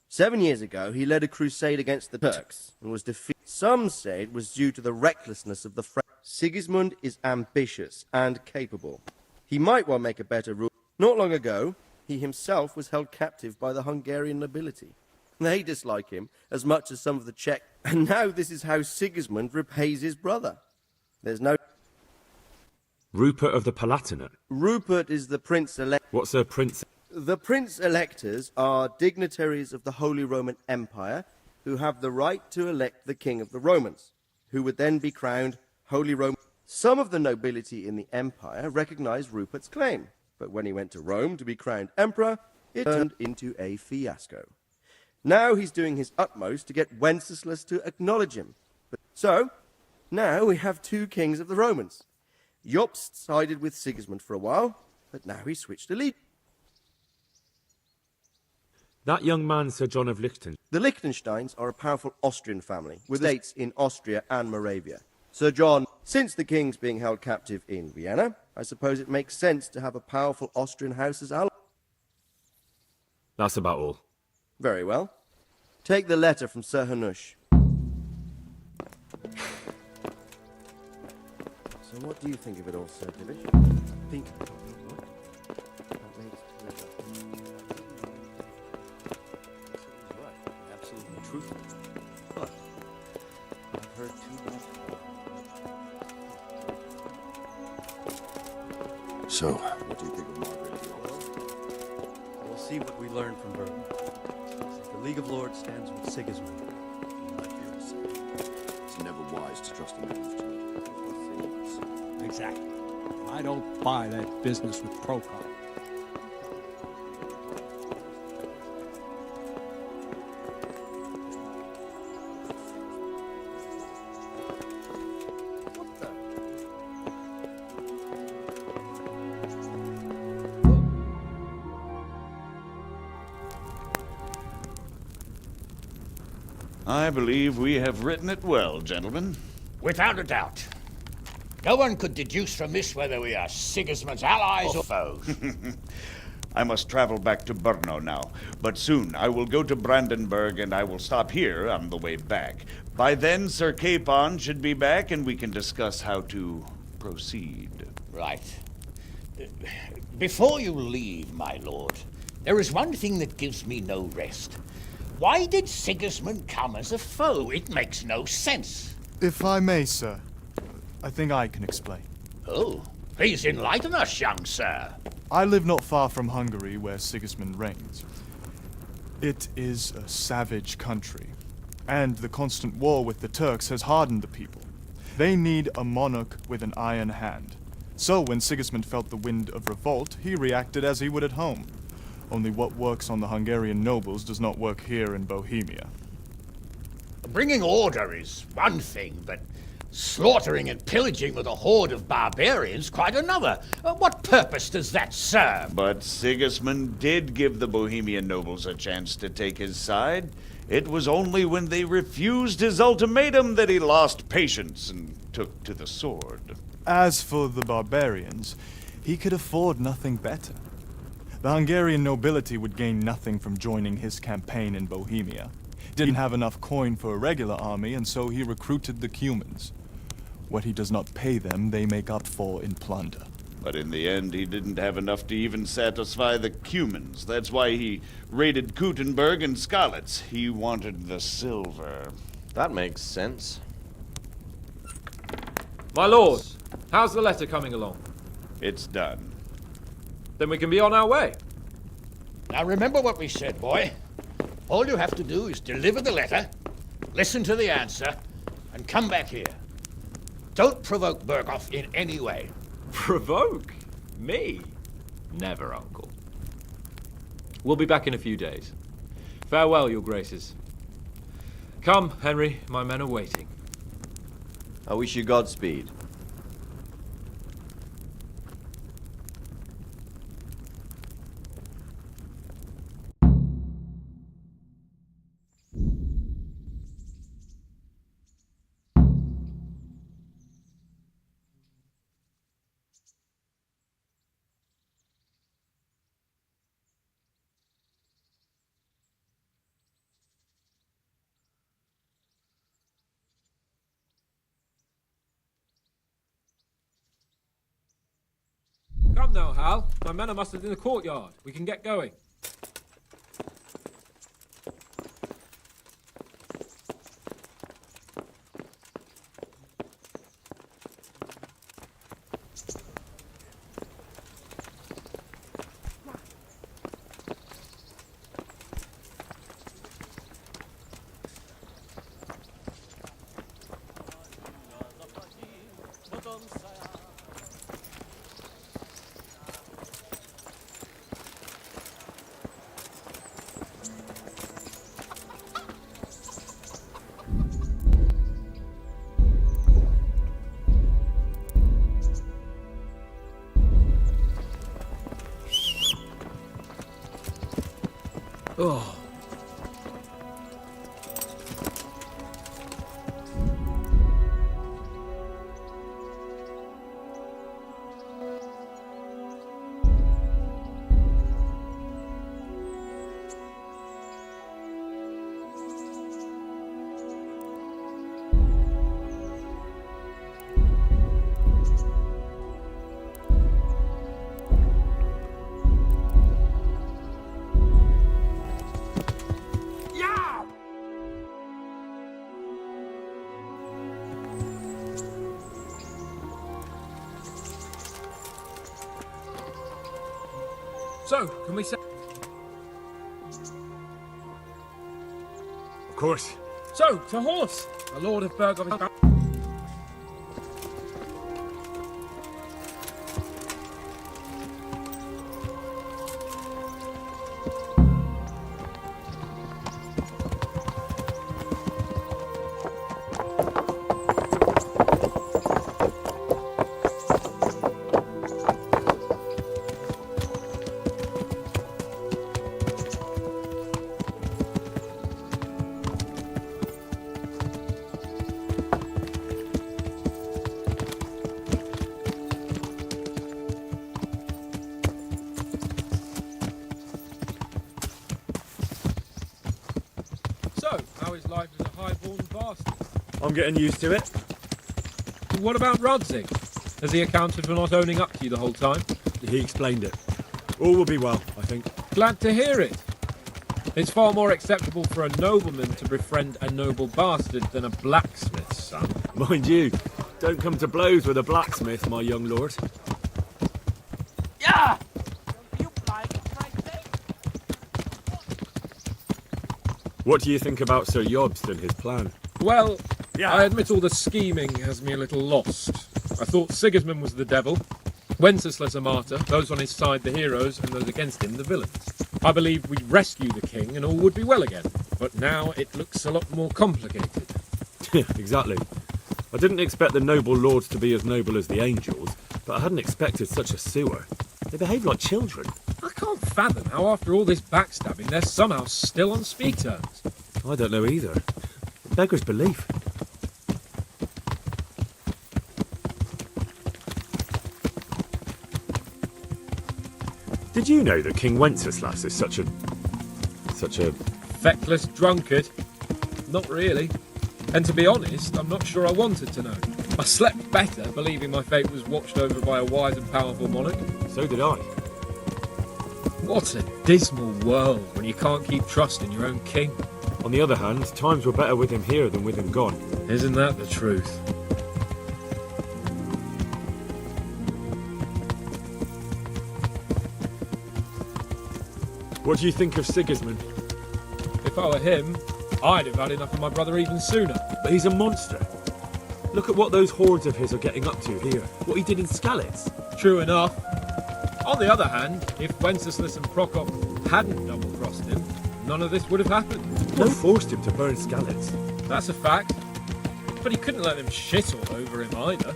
7 years ago, he led a crusade against the Turks and was defeated. Some say it was due to the recklessness of the French. Sigismund is ambitious and capable. He might well make a better ruler. Not long ago, he himself was held captive by the Hungarian nobility. They dislike him as much as some of the Czech. And now this is how Sigismund repays his brother. There's no... Rupert of the Palatinate. Rupert is the prince-elect. What's a prince? The prince-electors are dignitaries of the Holy Roman Empire who have the right to elect the king of the Romans, who would then be crowned Holy Roman. Some of the nobility in the empire recognized Rupert's claim, but when he went to Rome to be crowned emperor, it turned into a fiasco. Now he's doing his utmost to get Wenceslas to acknowledge him. So, now we have two kings of the Romans. Jobst sided with Sigismund for a while, but now he's switched to lead. That young man, Sir John of Liechtenstein. The Liechtensteins are a powerful Austrian family, with estates in Austria and Moravia. Sir John, since the king's being held captive in Vienna, I suppose it makes sense to have a powerful Austrian house as ally. That's about all. Very well. Take the letter from Sir Hanush. So what do you think of it all, Sir Divish? Think... Absolutely truthful. But I've heard too much. So, what do you think of Margaret? We'll see what we learn from Burton. The League of Lords stands with Sigismund. It's never wise to trust a man. Exactly. I don't buy that business with Procop. I believe we have written it well, gentlemen. Without a doubt. No one could deduce from this whether we are Sigismund's allies or foes. I must travel back to Brno now, but soon I will go to Brandenburg and I will stop here on the way back. By then, Sir Capon should be back and we can discuss how to proceed. Right. Before you leave, my lord, there is one thing that gives me no rest. Why did Sigismund come as a foe? It makes no sense. If I may, sir, I think I can explain. Oh, please enlighten us, young sir. I live not far from Hungary, where Sigismund reigns. It is a savage country, and the constant war with the Turks has hardened the people. They need a monarch with an iron hand. So when Sigismund felt the wind of revolt, he reacted as he would at home. Only what works on the Hungarian nobles does not work here in Bohemia. Bringing order is one thing, but slaughtering and pillaging with a horde of barbarians quite another. What purpose does that serve? But Sigismund did give the Bohemian nobles a chance to take his side. It was only when they refused his ultimatum that he lost patience and took to the sword. As for the barbarians, he could afford nothing better. The Hungarian nobility would gain nothing from joining his campaign in Bohemia. Didn't have enough coin for a regular army, and so he recruited the Cumans. What he does not pay them, they make up for in plunder. But in the end, he didn't have enough to even satisfy the Cumans. That's why he raided Kuttenberg and Skalitz. He wanted the silver. That makes sense. My lord, how's the letter coming along? It's done. Then we can be on our way. Now remember what we said, boy. All you have to do is deliver the letter, listen to the answer, and come back here. Don't provoke Berghoff in any way. Provoke? Me? Never, Uncle. We'll be back in a few days. Farewell, your graces. Come, Henry, my men are waiting. I wish you Godspeed. camp now, Hal. My men are mustered in the courtyard. We can get going. Oh. So, can we say... Of course. So, to horse! The Lord of Bergov is back. So, how is life as a high-born bastard? I'm getting used to it. What about Rodzig? Has he accounted for not owning up to you the whole time? He explained it. All will be well, I think. Glad to hear it. It's far more acceptable for a nobleman to befriend a noble bastard than a blacksmith's son. Mind you, don't come to blows with a blacksmith, my young lord. Yeah! What do you think about Sir Jobst and his plan? Well, I admit all the scheming has me a little lost. I thought Sigismund was the devil, Wenceslas a martyr, those on his side the heroes, and those against him the villains. I believed we'd rescue the king and all would be well again, but now it looks a lot more complicated. Exactly. I didn't expect the noble lords to be as noble as the angels, but I hadn't expected such a sewer. They behave like children. I can't fathom how after all this backstabbing they're somehow still on speed terms. I don't know either. It beggars belief. Did you know that King Wenceslas is such a... Feckless drunkard? Not really. And to be honest, I'm not sure I wanted to know. I slept better believing my fate was watched over by a wise and powerful monarch. So did I. What a dismal world when you can't keep trust in your own king. On the other hand, times were better with him here than with him gone. Isn't that the truth? What do you think of Sigismund? If I were him, I'd have had enough of my brother even sooner. But he's a monster. Look at what those hordes of his are getting up to here. What he did in Skalitz. True enough. On the other hand, if Wenceslas and Prokop hadn't double-crossed him, none of this would have happened. No forced him to burn Skalitz. That's a fact. But he couldn't let them shit all over him either.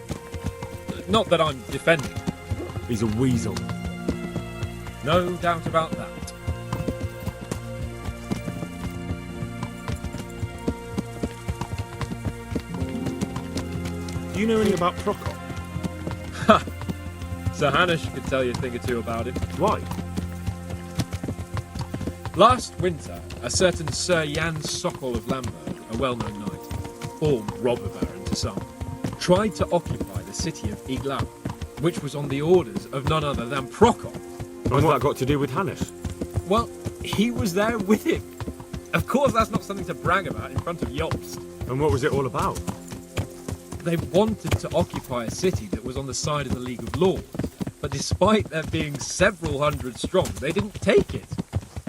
Not that I'm defending him. He's a weasel. No doubt about that. Do you know anything about Prokop? Ha! Sir Hanush could tell you a thing or two about him. Why? Last winter, a certain Sir Jan Sokol of Lamberg, a well-known knight, or robber baron to some, tried to occupy the city of Iglau. which was on the orders of none other than Procop. And what that got to do with Hannes? Well, he was there with him. Of course, that's not something to brag about in front of Jobst. And what was it all about? They wanted to occupy a city that was on the side of the League of Lords, but despite there being several hundred strong, they didn't take it.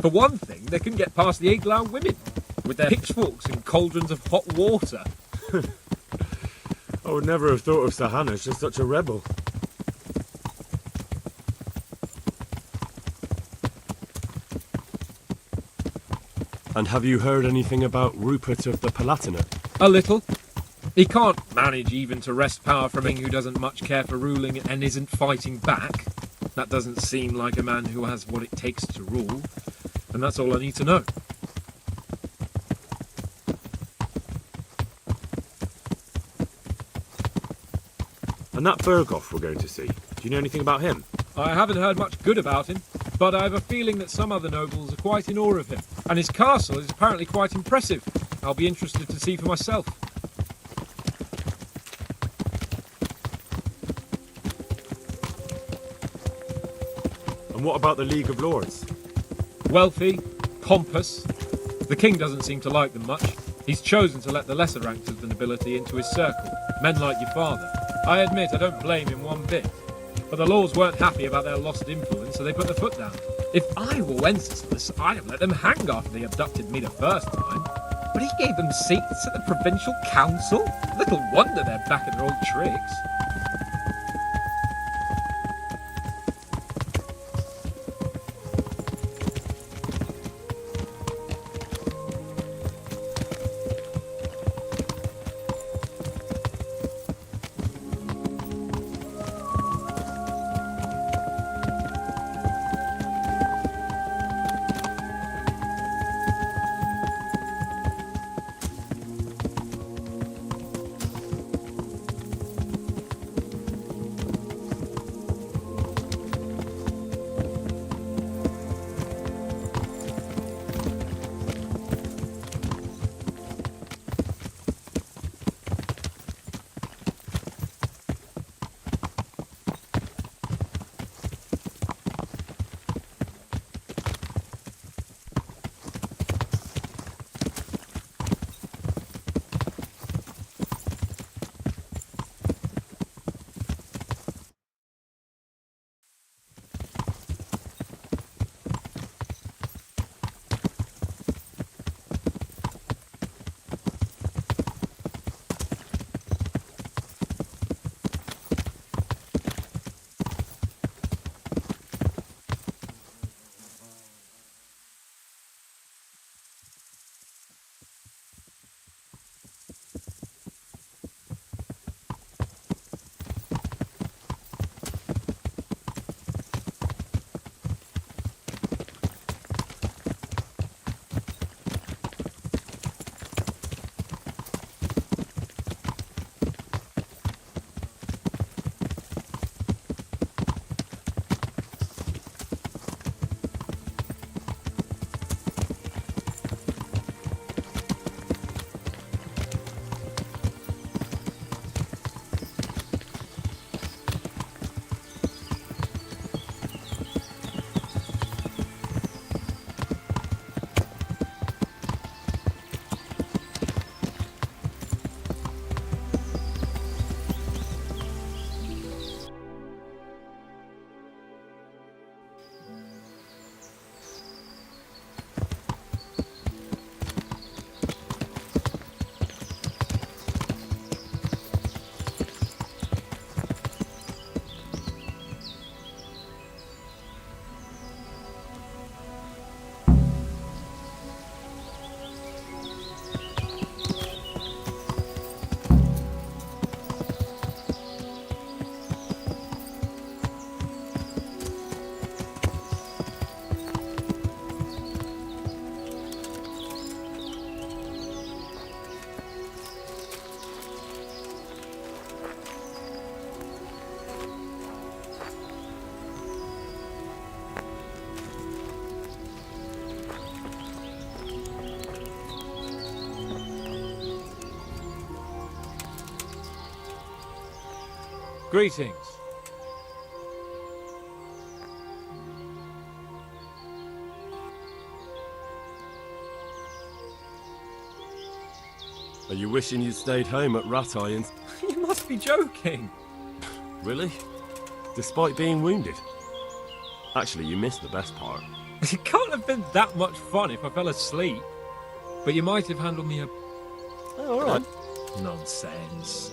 For one thing, they couldn't get past the Eglau women, with their pitchforks and cauldrons of hot water. I would never have thought of Sir Hannes as such a rebel. And have you heard anything about Rupert of the Palatinate? A little. He can't manage even to wrest power from a king who doesn't much care for ruling and isn't fighting back. That doesn't seem like a man who has what it takes to rule. And that's all I need to know. And that Berghoff we're going to see, do you know anything about him? I haven't heard much good about him, but I have a feeling that some other nobles are quite in awe of him. And his castle is apparently quite impressive. I'll be interested to see for myself. And what about the League of Lords? Wealthy, pompous. The king doesn't seem to like them much. He's chosen to let the lesser ranks of the nobility into his circle, men like your father. I admit I don't blame him one bit. But the lords weren't happy about their lost influence, so they put their foot down. If I were Wenceslas, I'd have let them hang after they abducted me the first time. But he gave them seats at the provincial council? Little wonder they're back at their old tricks. Greetings. Are you wishing you'd stayed home at Rattay and... You must be joking. Really? Despite being wounded? Actually, you missed the best part. It can't have been that much fun if I fell asleep. But you might have handled me a... Oh, all right. Nonsense.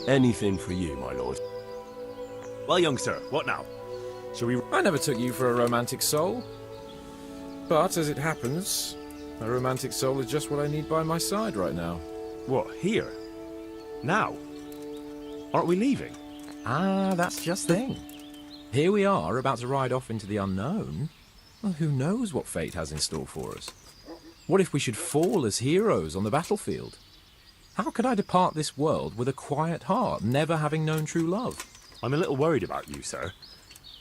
Anything for you, my lord. Well, young sir, what now? Shall we... I never took you for a romantic soul. But, as it happens, a romantic soul is just what I need by my side right now. What, here? Now? Aren't we leaving? Ah, that's just the thing. Here we are, about to ride off into the unknown. Well, who knows what fate has in store for us? What if we should fall as heroes on the battlefield? How could I depart this world with a quiet heart, never having known true love? I'm a little worried about you, sir.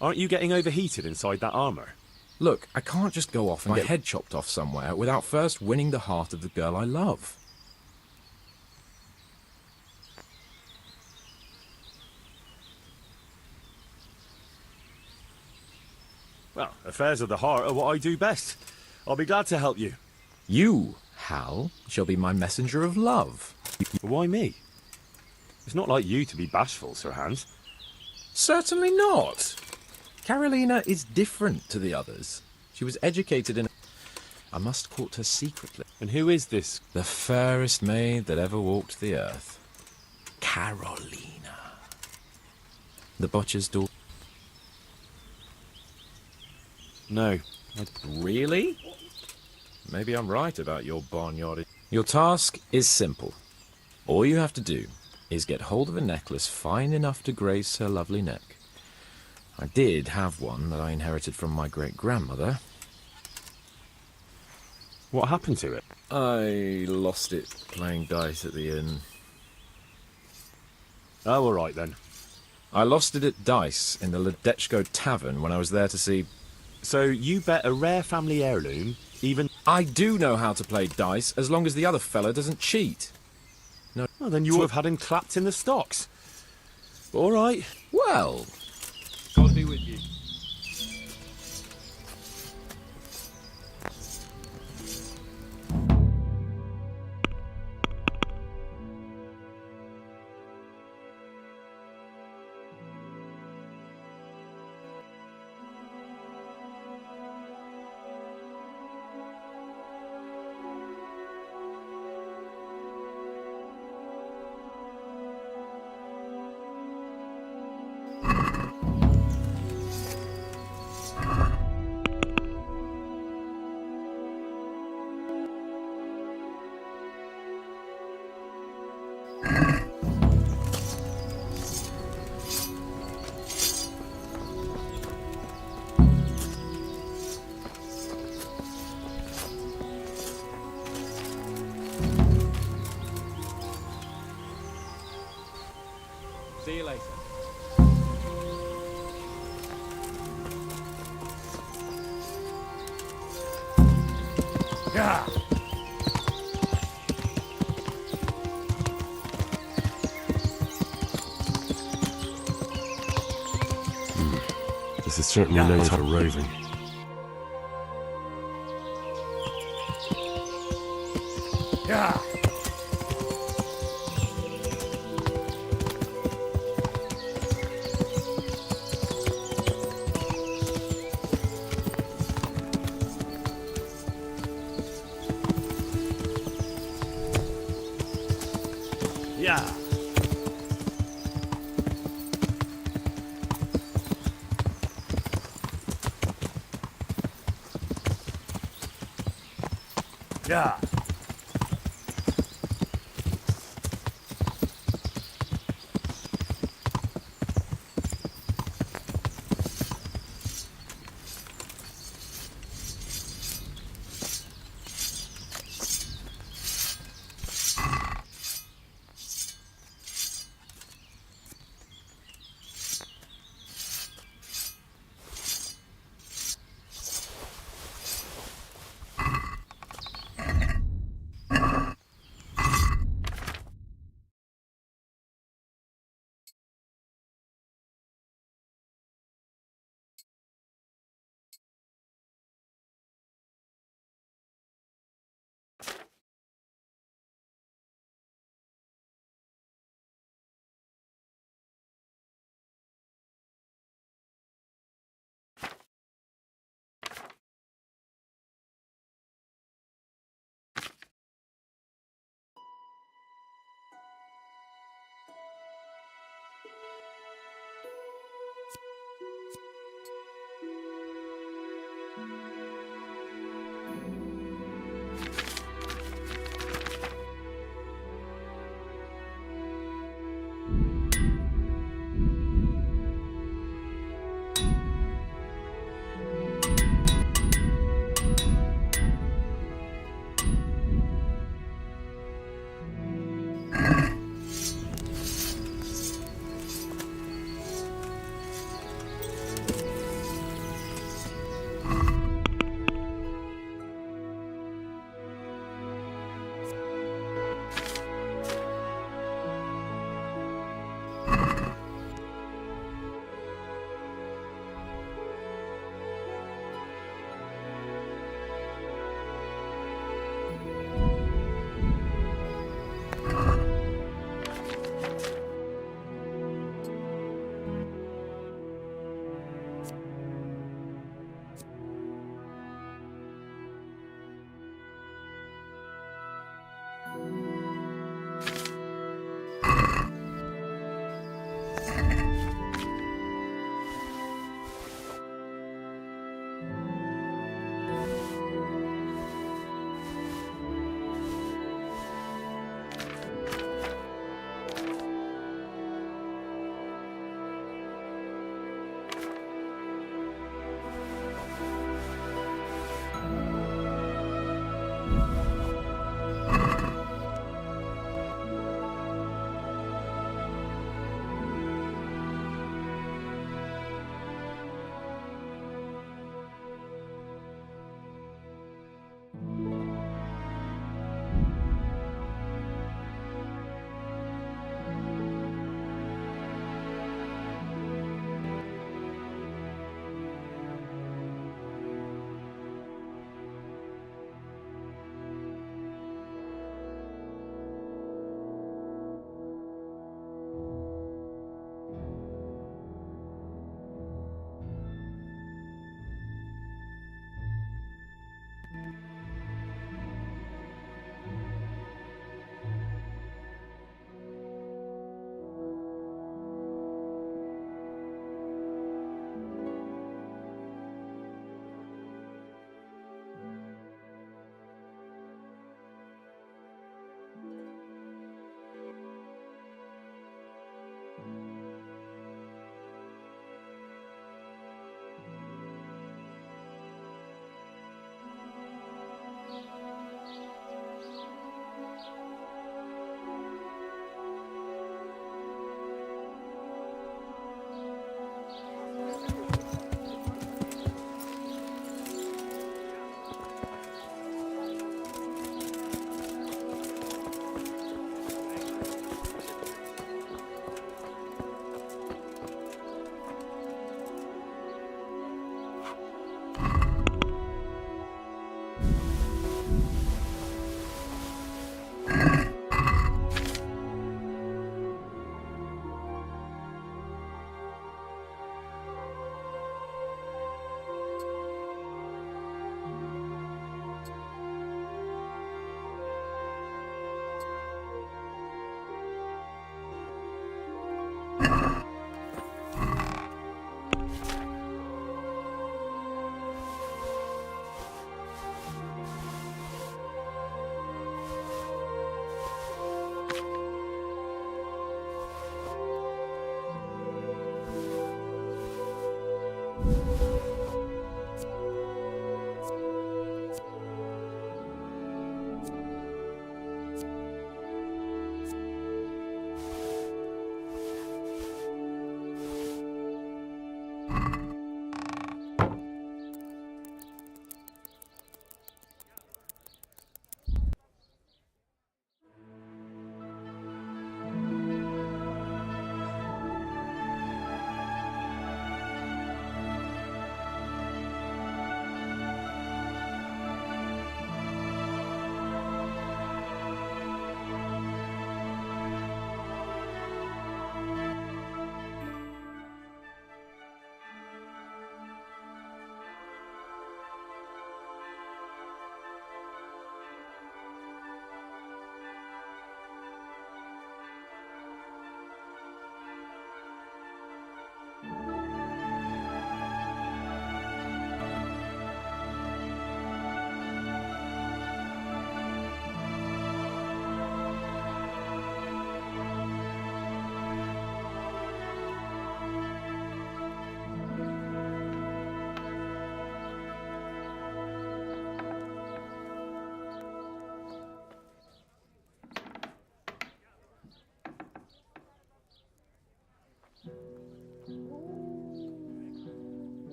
Aren't you getting overheated inside that armour? Look, I can't just go off and get my head chopped off somewhere without first winning the heart of the girl I love. Well, affairs of the heart are what I do best. I'll be glad to help you. You, Hal, shall be my messenger of love. Why me? It's not like you to be bashful, Sir Hans. Certainly not. Carolina is different to the others. She was educated in... I must court her secretly. And who is this? The fairest maid that ever walked the earth. Carolina. The butcher's daughter. No. Really? Maybe I'm right about your barnyard. Your task is simple. All you have to do is get hold of a necklace fine enough to grace her lovely neck. I did have one that I inherited from my great-grandmother. What happened to it? I lost it playing dice at the inn. Oh, all right then. I lost it at dice in the Ledechko Tavern when I was there to see... So you bet a rare family heirloom, even... I do know how to play dice, as long as the other fella doesn't cheat. No. Well, then you would have had him clapped in the stocks. All right. Well... God be with you. See you later. Yeah. This is certainly no time for roving. Yeah. Yeah. Yeah.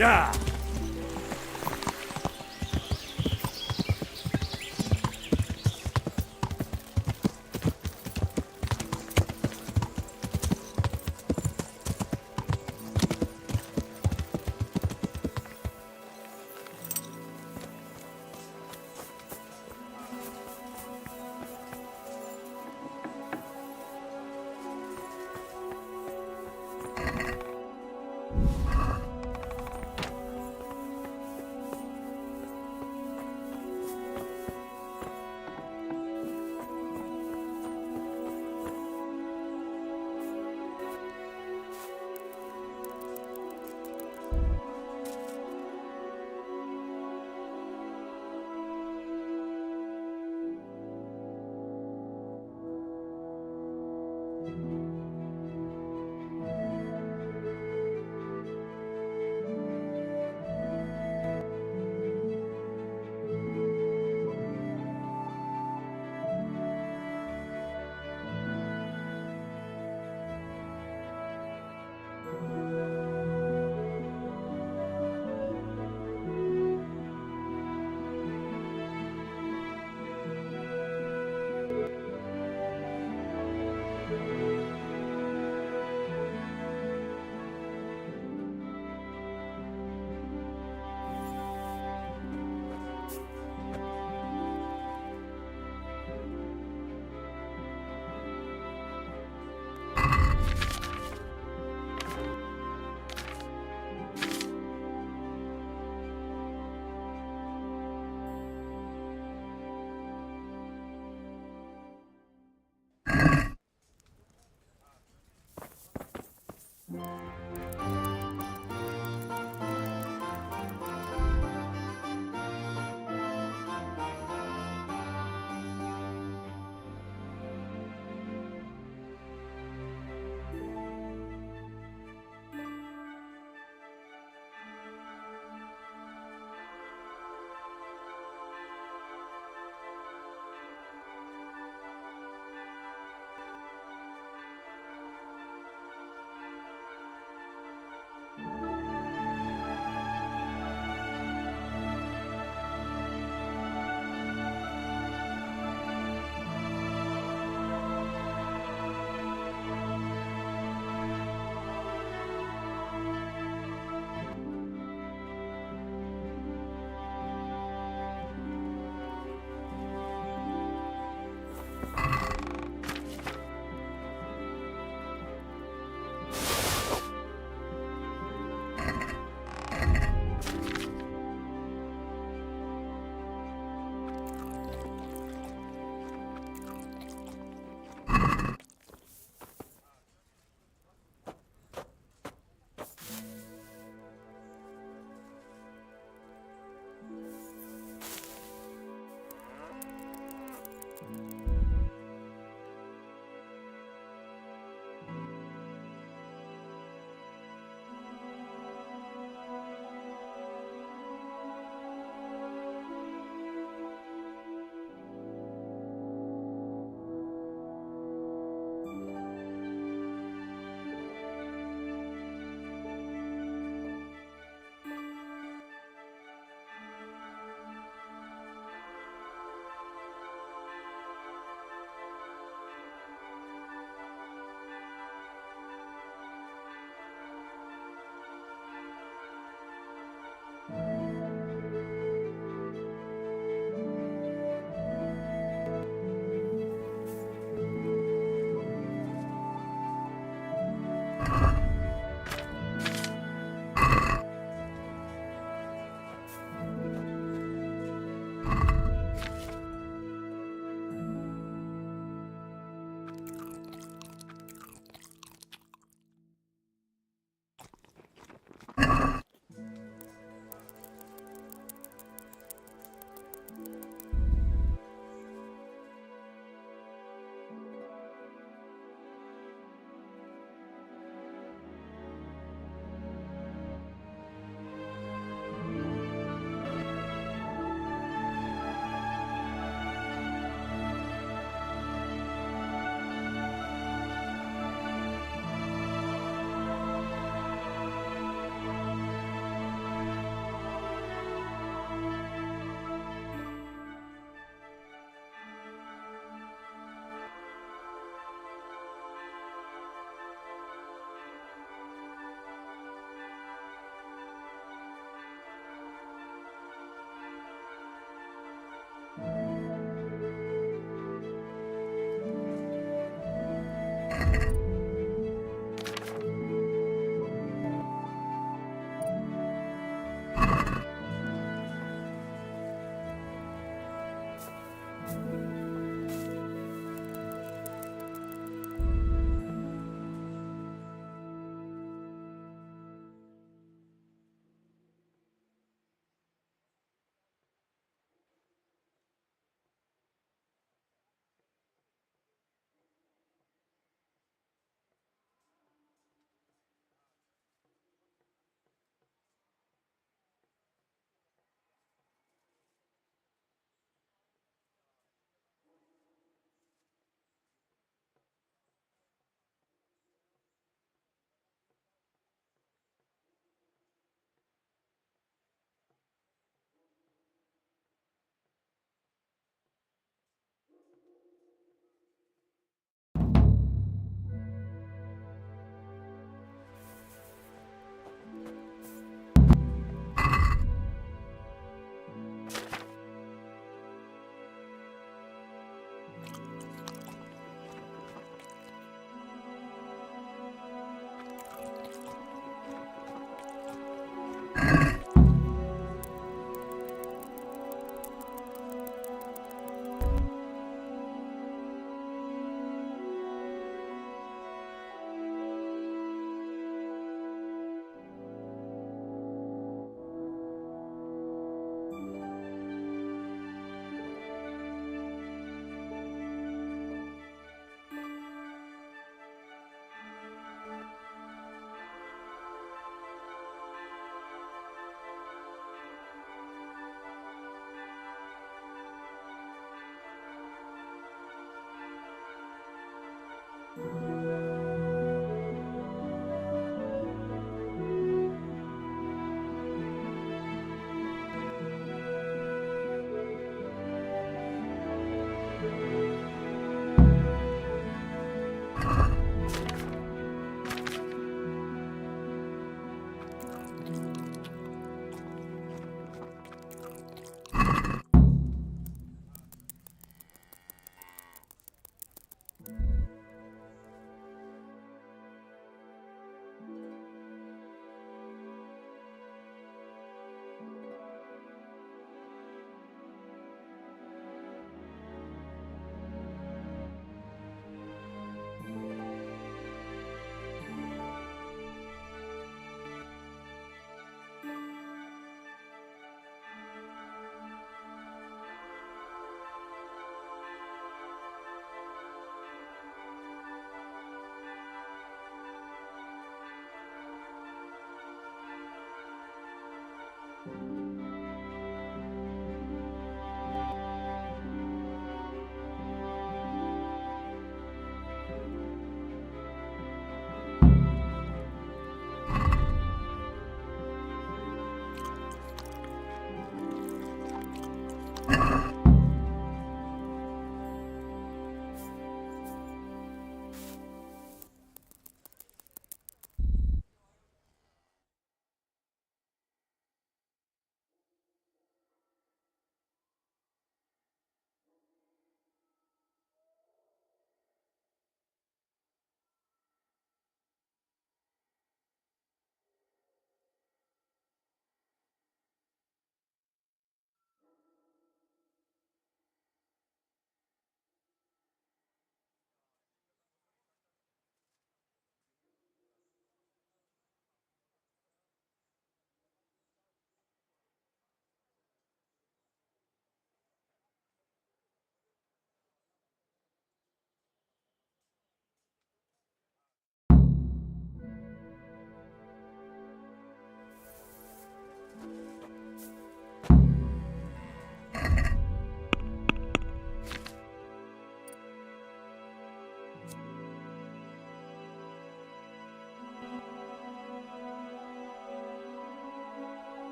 Yeah.